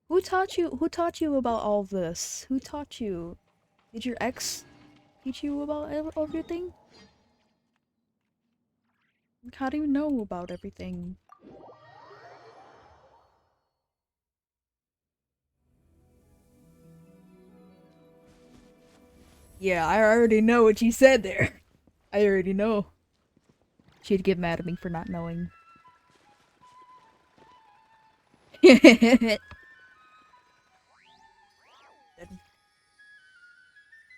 Who taught you about all of this? Who taught you? Did your ex teach you about everything? How do you know about everything? Yeah, I already know what you said there. I already know. She'd get mad at me for not knowing.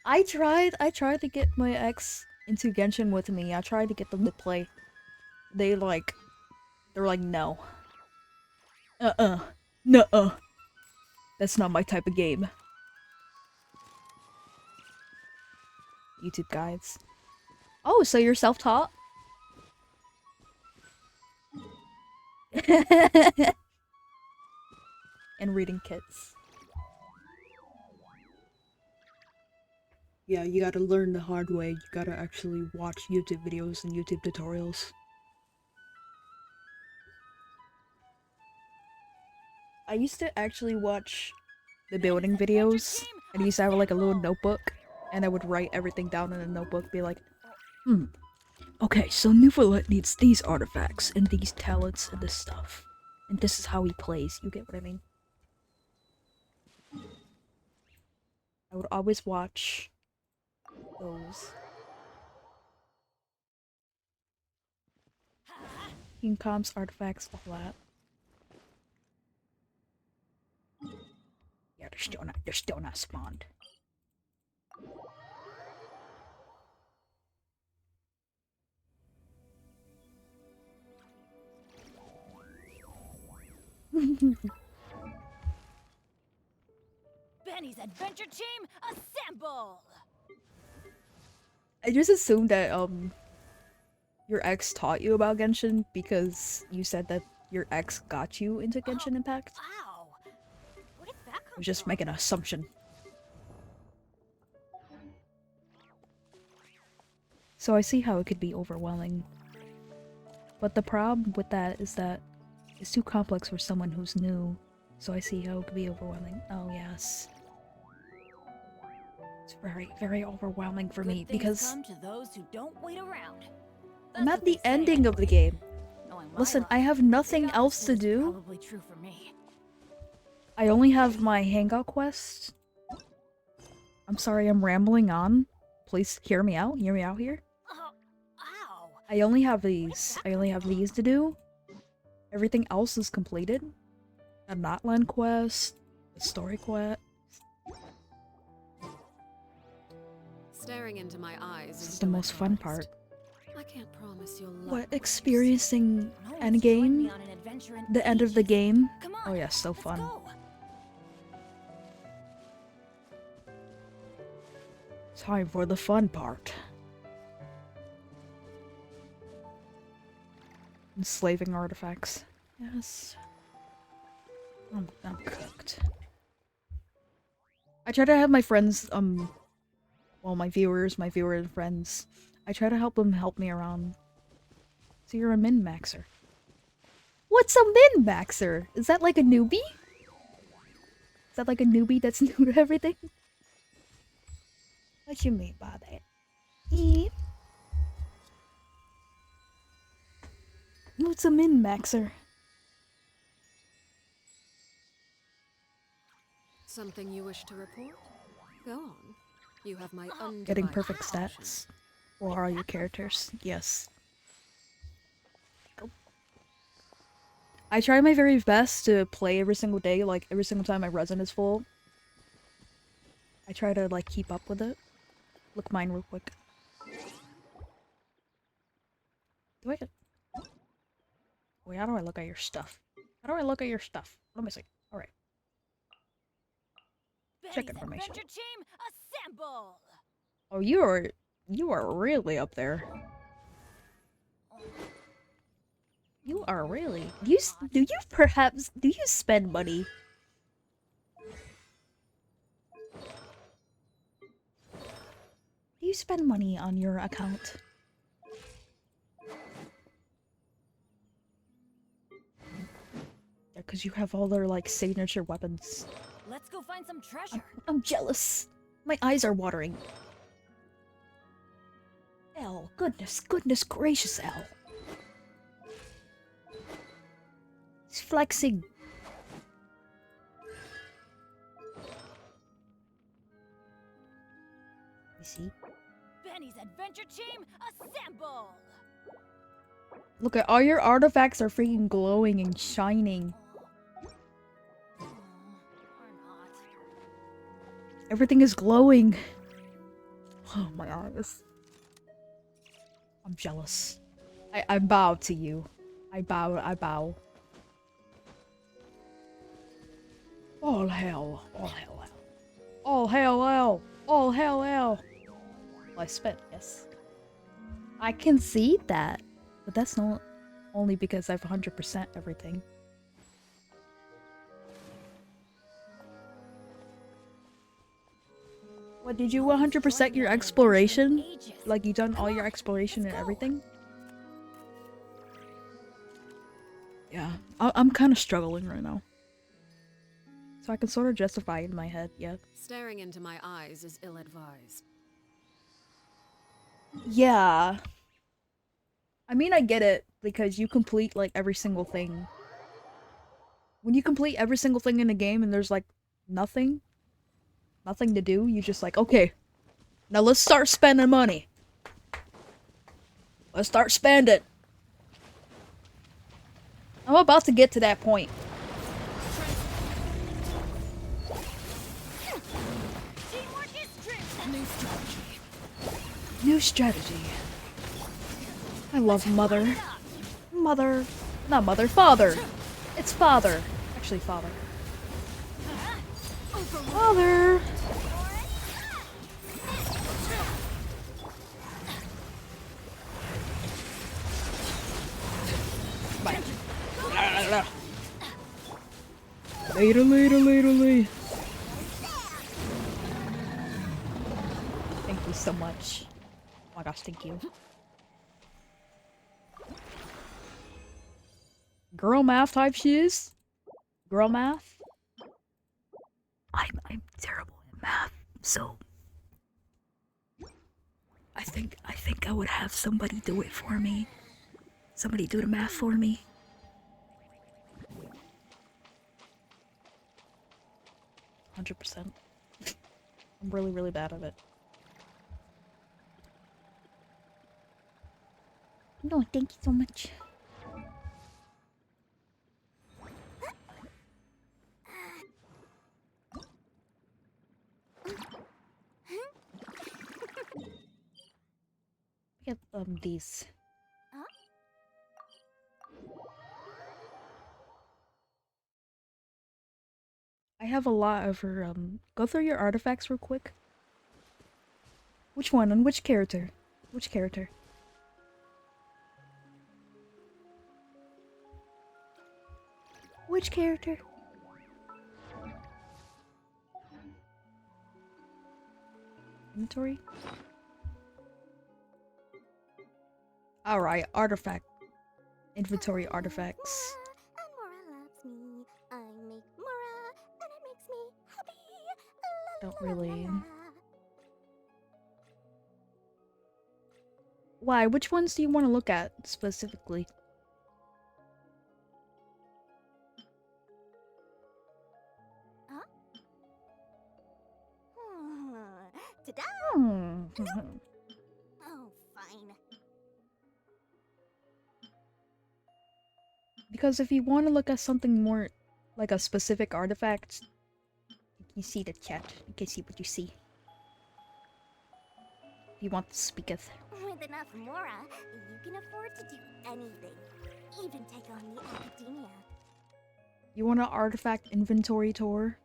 I tried to get my ex into Genshin with me. I tried to get them to play. They're like, no. Nuh-uh. That's not my type of game. YouTube guides. Oh, so you're self-taught? And reading kits. Yeah, you gotta learn the hard way. You gotta actually watch YouTube videos and YouTube tutorials. I used to actually watch the building videos, and I used to have like a little notebook, and I would write everything down in a notebook, be like, okay, so Nuvalet needs these artifacts, and these talents, and this stuff. And this is how he plays, you get what I mean? I would always watch those. King comps, artifacts, all that. Yeah, they're still not spawned. Benny's adventure team, assemble! I just assumed that, your ex taught you about Genshin because you said that your ex got you into Genshin Impact. Wow! Where did that come I was just making an assumption. So I see how it could be overwhelming. But the problem with that is that it's too complex for someone who's new. So I see how it could be overwhelming. Oh yes. It's very, very overwhelming for me because come to those who don't wait around. I'm at the ending of the game. Listen, I have nothing else to do. Probably true for me. I only have my Hangout quest. I'm sorry, I'm rambling on. Please hear me out. Hear me out here. I only have these. I only have these to do. Everything else is completed. A Notland quest, a story quest. Staring into my eyes This is the most fun part. I can't promise you'll love What, experiencing endgame? The end of the game? Oh yeah, so fun. Time for the fun part. Enslaving artifacts. Yes. I'm cooked. I try to have my friends, well, my viewers and friends, I try to help them help me around. So you're a min-maxer. What's a min-maxer? Is that like a newbie? Is that like a newbie that's new to everything? What you mean by that? What's a min-maxer? Something you wish to report? Go on. You have my undivided Getting perfect attention. stats for all your characters. Yes. I try my very best to play every single day, like every single time my resin is full. I try to like keep up with it. Look mine real quick. Wait, how do I look at your stuff? How do I look at your stuff? Let me see. Alright. Check information. Adventure team, assemble! Oh, you are really up there. You are really. Do you spend money? Do you spend money on your account? Yeah, because you have all their, like, signature weapons. Let's go find some treasure. I'm jealous. My eyes are watering. Elle, goodness gracious, Elle. He's flexing. You see? Benny's adventure team, assemble! Look at all your artifacts are freaking glowing and shining. Everything is glowing. Oh my eyes. I'm jealous. I bow to you. I bow. All hell. All hell. Well, I spent, yes. I can see that. But that's not only because I've 100% everything. What, did you 100% your exploration? Like, you done all your exploration and everything? Yeah, I'm kind of struggling right now. So I can sort of justify it in my head, yeah. Staring into my eyes is ill-advised. Yeah. I mean, I get it, because you complete, like, every single thing. When you complete every single thing in the game and there's, like, nothing to do, you just like, okay, now let's start spending money. Let's start spending. I'm about to get to that point. New strategy. I love Mother. Not Mother, Father. It's Father. Actually, Father. Father! Bye. Later. Thank you so much. Oh my gosh, thank you. Girl math type shiz? Girl math? I'm terrible at math, so I think I would have somebody do it for me. Somebody do the math for me. 100%. I'm really bad at it. No, thank you so much. Get these. I have a lot of her, go through your artifacts real quick. Which one? On which character? Which character? Which character? Inventory? Alright, artifact. Inventory artifacts. Don't really... Why? Which ones do you want to look at, specifically? Ta-da! Hmm. Oh, fine. Because if you want to look at something more like a specific artifact, you see the chat. You can see what you see. If you want to speaketh. With enough Mora, you can afford to do anything. Even take on the academia. You want an artifact inventory tour?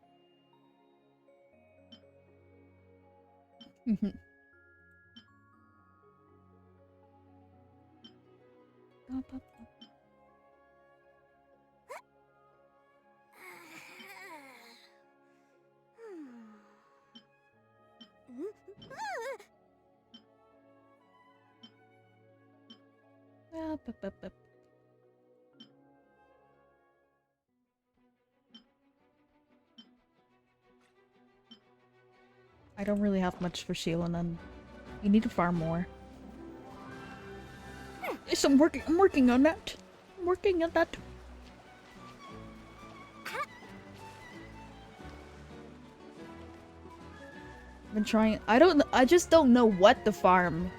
I don't really have much for Sheila, and you need to farm more. Yes, I'm working on that. I'm working on that. I've been trying. I just don't know what to farm.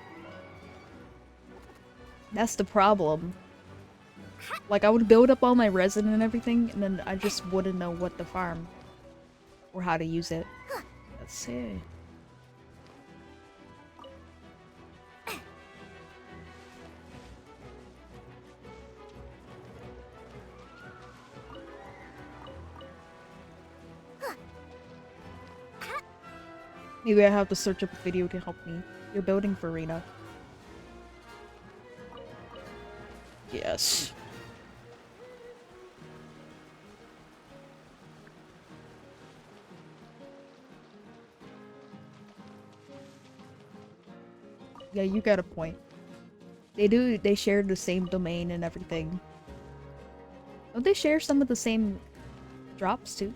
That's the problem. Like, I would build up all my resin and everything, and then I just wouldn't know what to farm. Or how to use it. Let's see. Maybe I have to search up a video to help me. You're building Farina. Yes. Yeah, you got a point. They share the same domain and everything. Don't they share some of the same drops too?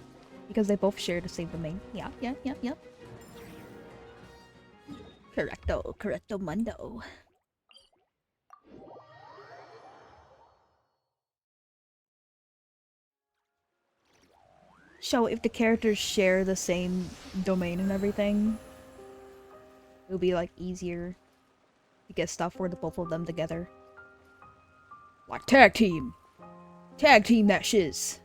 Because they both share the same domain. Yeah. Correcto mundo. So if the characters share the same domain and everything, it'll be like easier to get stuff for the both of them together. Like tag team! Tag team that shiz!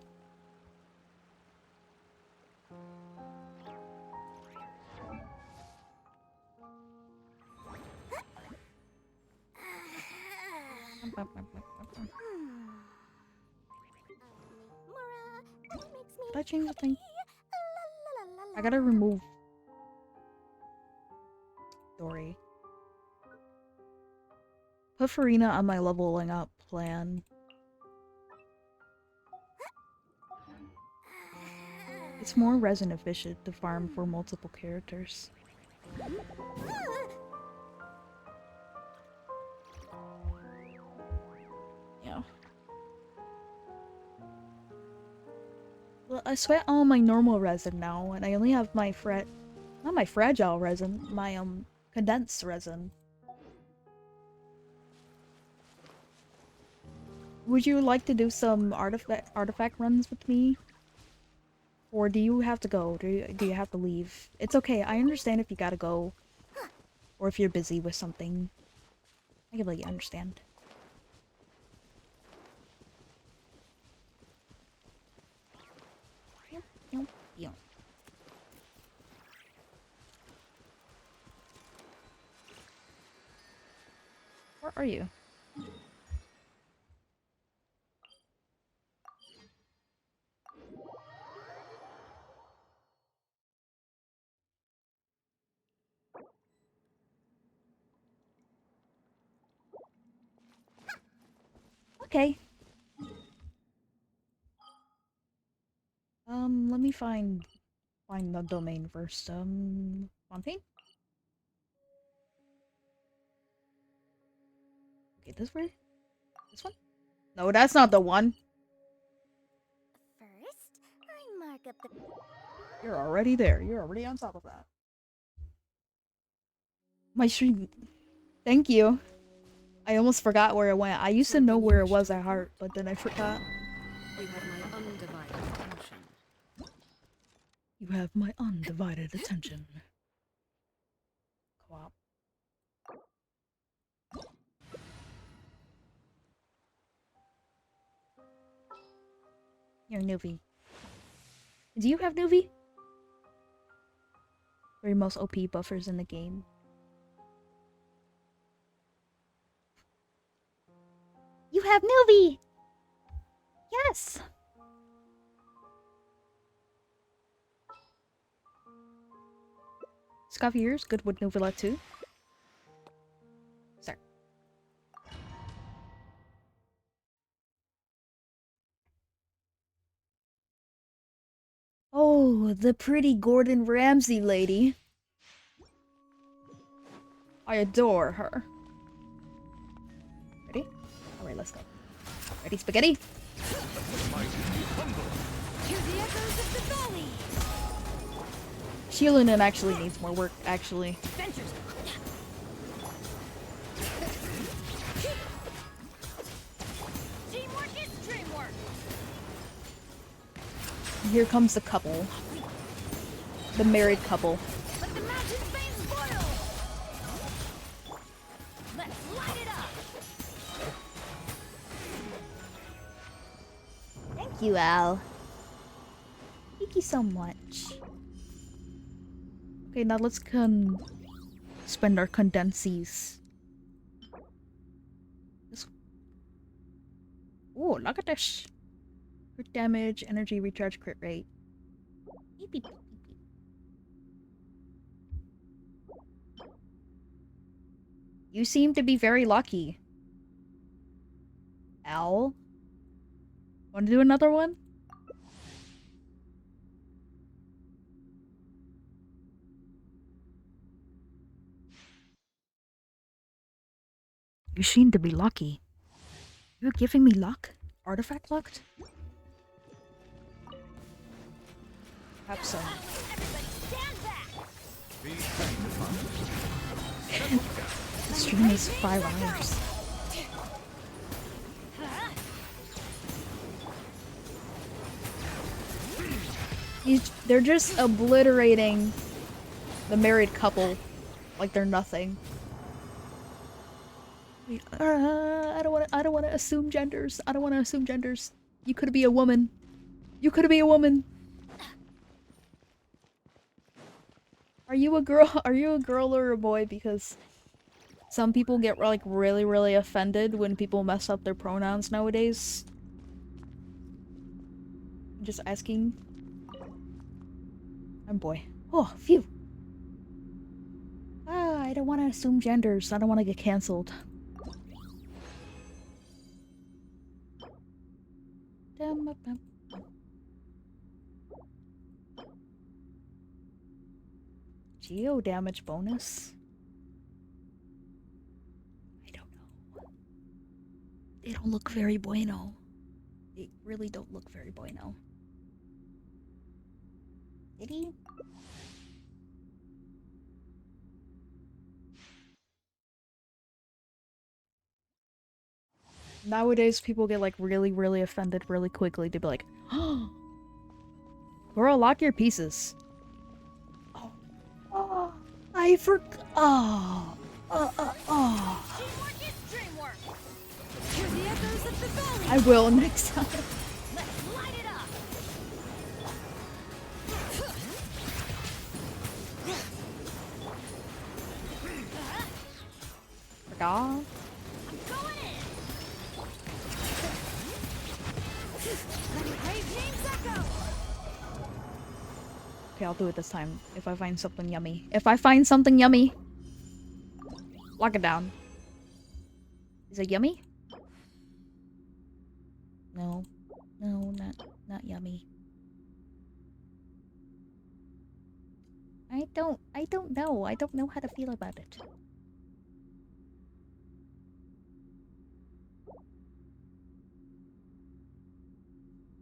Did I change the thing? I gotta remove Dory. Put Farina on my leveling up plan. It's more resin efficient to farm for multiple characters. Yeah. Well, I sweat all my normal resin now, and I only have my not my fragile resin, my condensed resin. Would you like to do some artifact runs with me? Or do you have to go? Do you have to leave? It's okay, I understand if you gotta go. Or if you're busy with something. I completely understand. Yep. Where are you? Okay. Let me find the domain first. Fontaine? Okay, this way? This one? No, that's not the one. First, I mark up the... You're already there. You're already on top of that. My stream. Thank you. I almost forgot where it went. I used to know where it was at heart, but then I forgot. You have my undivided attention. You have my undivided attention. Co-op. You're Nuvi. Do you have Nuvi? Or your most OP buffers in the game? You have Nuvi! Yes! Scaviers, good with Novella too. Sorry. Oh, the pretty Gordon Ramsay lady. I adore her. Ready? Alright, let's go. Ready, spaghetti? Shielunin actually needs more work, actually. Teamwork is dreamwork. Here comes the couple. The married couple. Let the mountain flames boil. Let's light it up. Thank you, Al. Thank you so much. Okay, now let's spend our condensees. Oh, look at this. Crit damage, energy recharge, crit rate. Beep, beep, beep, beep. You seem to be very lucky. Al? Want to do another one? You seem to be lucky. You're giving me luck? Artifact luck? Perhaps so. The stream is 5 hours. They're just obliterating the married couple like they're nothing. I don't want to assume genders. I don't want to assume genders. You could be a woman. You could be a woman. Are you a girl? Are you a girl or a boy? Because some people get like really offended when people mess up their pronouns nowadays. Just asking. I'm boy. Oh, phew. I don't want to assume genders. I don't want to get cancelled. Geo damage bonus? I don't know. They don't look very bueno. They really don't look very bueno. Did he? Nowadays, people get like really offended really quickly. They'd be like, "Oh, girl, lock your pieces." Oh, I forgot. Oh. I will next time. Let's light it up. Forgot. Okay, I'll do it this time. If I find something yummy. If I find something yummy. Lock it down. Is it yummy? No. No, not yummy. I don't know. I don't know how to feel about it.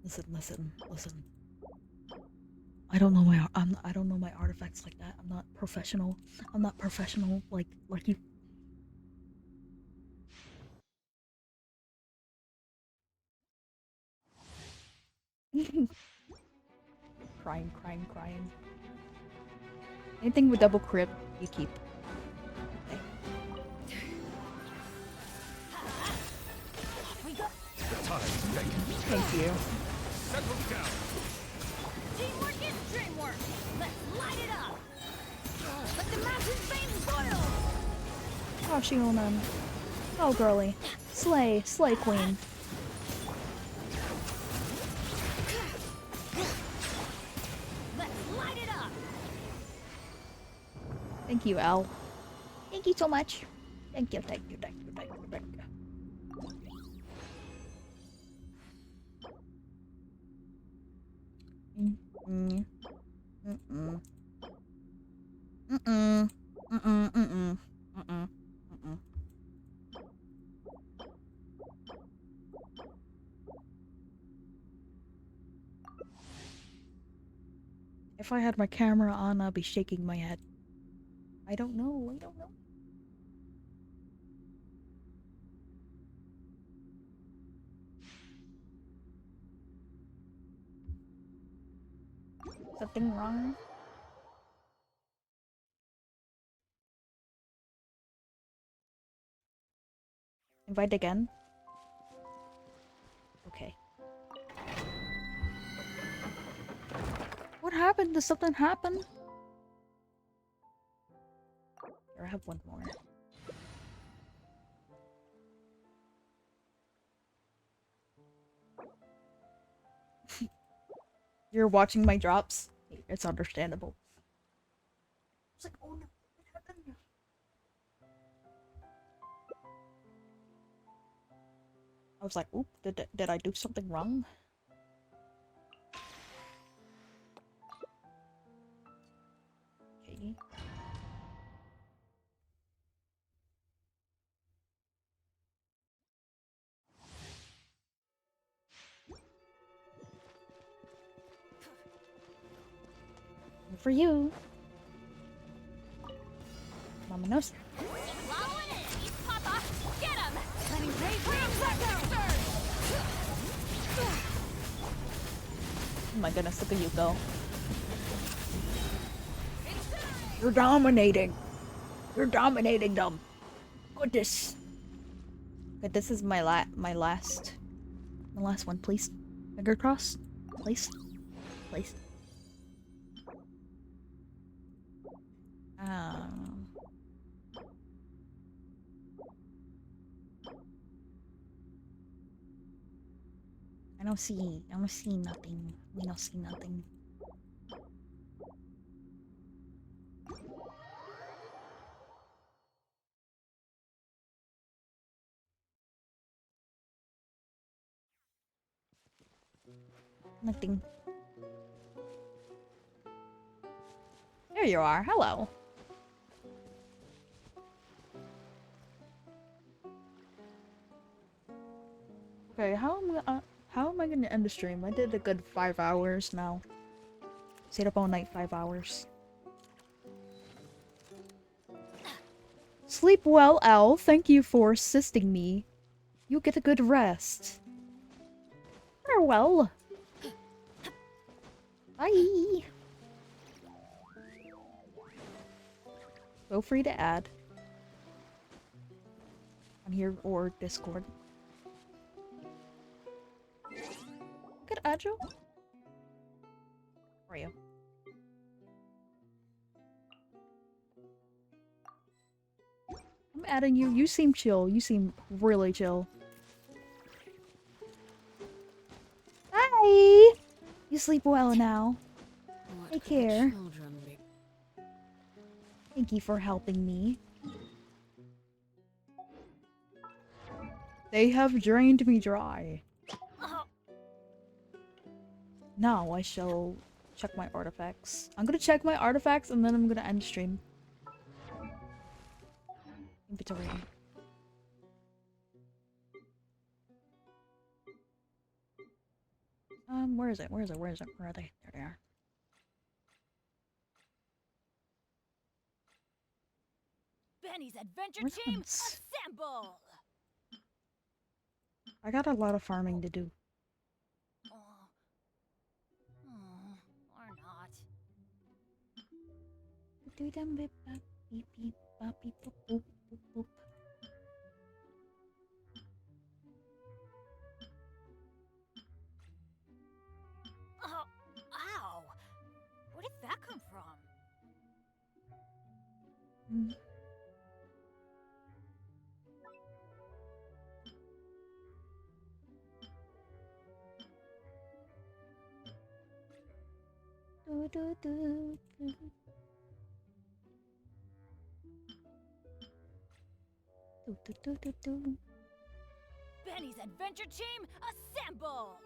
Listen. I don't know my artifacts like that. I'm not professional. I'm not professional like you. Crying. Anything with double crit, you keep. Okay. Thank you. Settle down. Teamwork is dreamwork. Let's light it up. Let the mountain flames boil. Oh, Shionan. Oh, girly. Slay queen. Let's light it up. Thank you, Al. Thank you so much. Thank you. If I had my camera on, I'd be shaking my head. I don't know. I don't know. Something wrong? Invite again? Okay. What happened? Did something happen? Here, I have one more. You're watching my drops? It's understandable. It's like, oh no, what happened? I was like, oop, did I do something wrong? Okay. For you. Mama knows. Papa, get him! Letting Oh my goodness, look at you go. You're dominating. You're dominating them. Goodness. But this is my last one, please. Finger cross. Please. Please. I don't see nothing. We don't see nothing. Nothing. There you are. Hello. Okay, how am I gonna end the stream? I did a good 5 hours now. Stayed up all night 5 hours. Sleep well, Al. Thank you for assisting me. You get a good rest. Farewell. Bye. Feel free to add on here or Discord. Good Ajo. Where are you? I'm adding you. You seem chill. You seem really chill. Bye. You sleep well now. Take care. Thank you for helping me. They have drained me dry. Now I shall check my artifacts. I'm gonna check my artifacts and then I'm gonna end stream. Inventory. Where is it? Where is it? Where is it? Where are they? There they are. Benny's Adventure Where's Team, Hans? assemble! I got a lot of farming to do. Or not. Do them beep beep beep bop beep boop boop boop boop. Oh, ow! Where did that come from? Do do do do. Do do do do do. Benny's Adventure Team, assemble!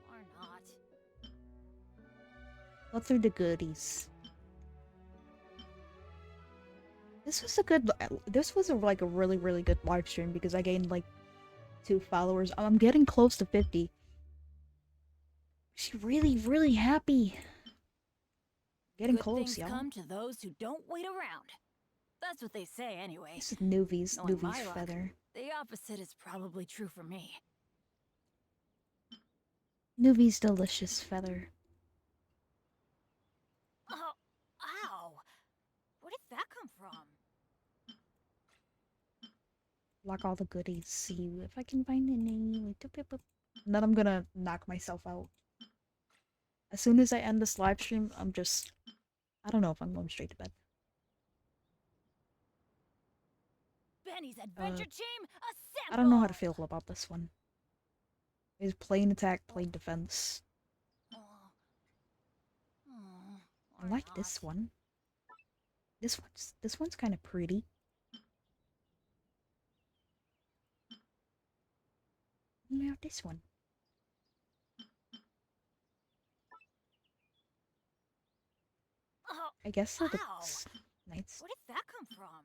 Or not. Go through the goodies. This was a good. This was like a really good live stream because I gained like 42 followers. I'm getting close to 50. She's really, really happy. Getting Good close, things y'all. come to those who don't wait around. That's what they say anyway. This is Nuvi's Knowing my luck, feather. the opposite is probably true for me. Nuvi's delicious feather. Oh, ow! Where did that come from? Lock all the goodies. See if I can find any. And then I'm gonna knock myself out. As soon as I end this live stream, I don't know if I'm going straight to bed. Benny's adventure team, assemble! I don't know how to feel about this one. Is plain attack, plain defense. I like this one. This one's kind of pretty. Now this one. Oh, I guess that ow. looks nice. Where did that come from?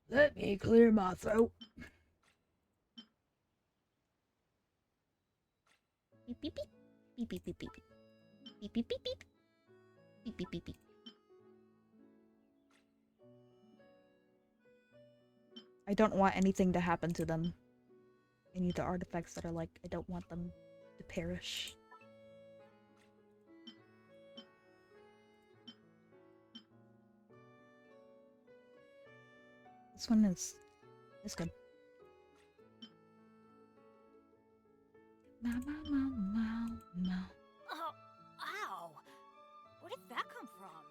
Let me clear my throat. Beep beep beep. Beep beep beep beep. Beep beep beep beep. Beep beep beep beep. I don't want anything to happen to them. Any of the artifacts that are like, I don't want them to perish. This one is good. Meow, meow, meow, meow, meow. Oh, ow! Where did that come from?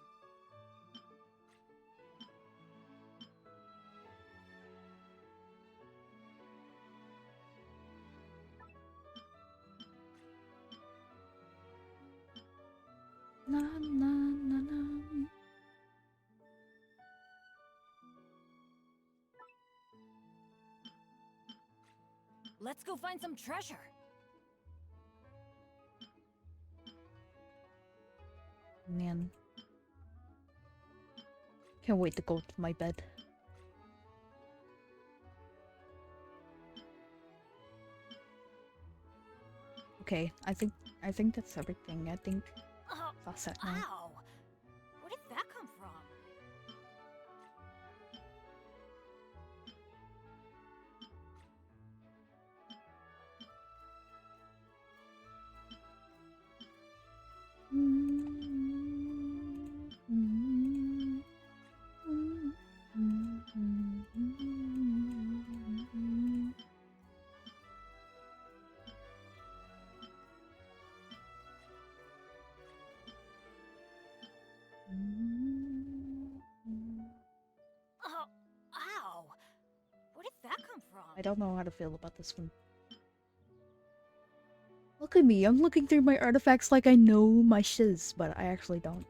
Na na na na. Let's go find some treasure. Man. Can't wait to go to my bed. Okay, I think that's everything. I think it's all set now. Ow! Where did that come from? Oh, ow! Where did that come from? I don't know how to feel about this one. Look at me, I'm looking through my artifacts like I know my shiz, but I actually don't.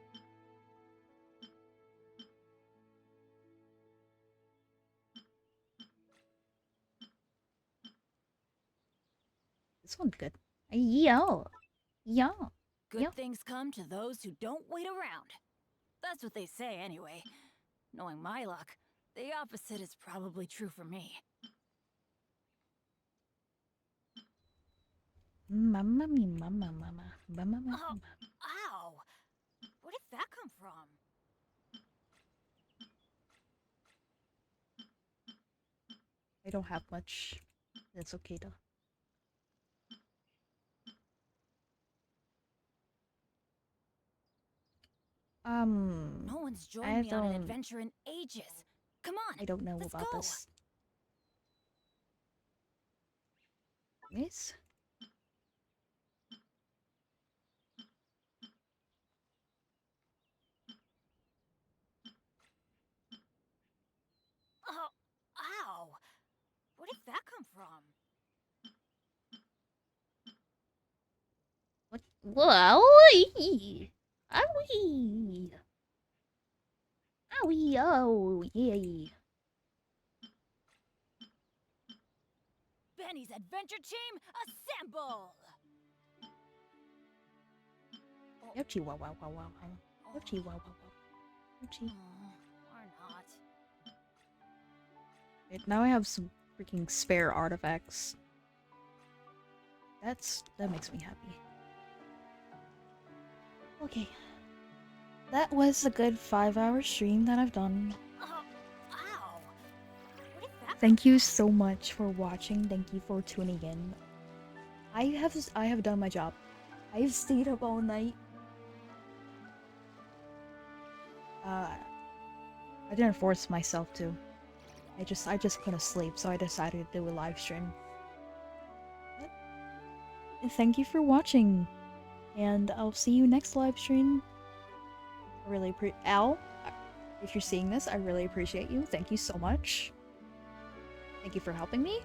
This one's good. Yo! Yo! Good things come to those who don't wait around. That's what they say anyway. Knowing my luck, the opposite is probably true for me. Mamma me, mama, mama, mama, mama. Oh, ow! Where did that come from? I don't have much. That's okay though. No one's joined me on an adventure in ages. Come on, I don't know let's about go. this. Yes? Oh, ow! Where did that come from? What? Whoa! Owie! Owie! Owie! Oh, yay! Benny's adventure team, assemble! Yo chihuahua, wow, wow, wow. Yo chihuahua, wow. Yo chi. Or not. Wait, now I have some freaking spare artifacts. That makes me happy. Okay. That was a good 5-hour stream that I've done. Thank you so much for watching. Thank you for tuning in. I have done my job. I've stayed up all night. I didn't force myself to. I just couldn't sleep, so I decided to do a live stream. And thank you for watching, and I'll see you next live stream. I really appreciate Al. If you're seeing this, I really appreciate you. Thank you so much. Thank you for helping me.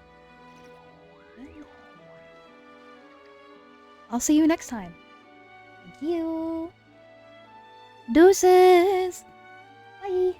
I'll see you next time. Thank you. Deuces. Bye.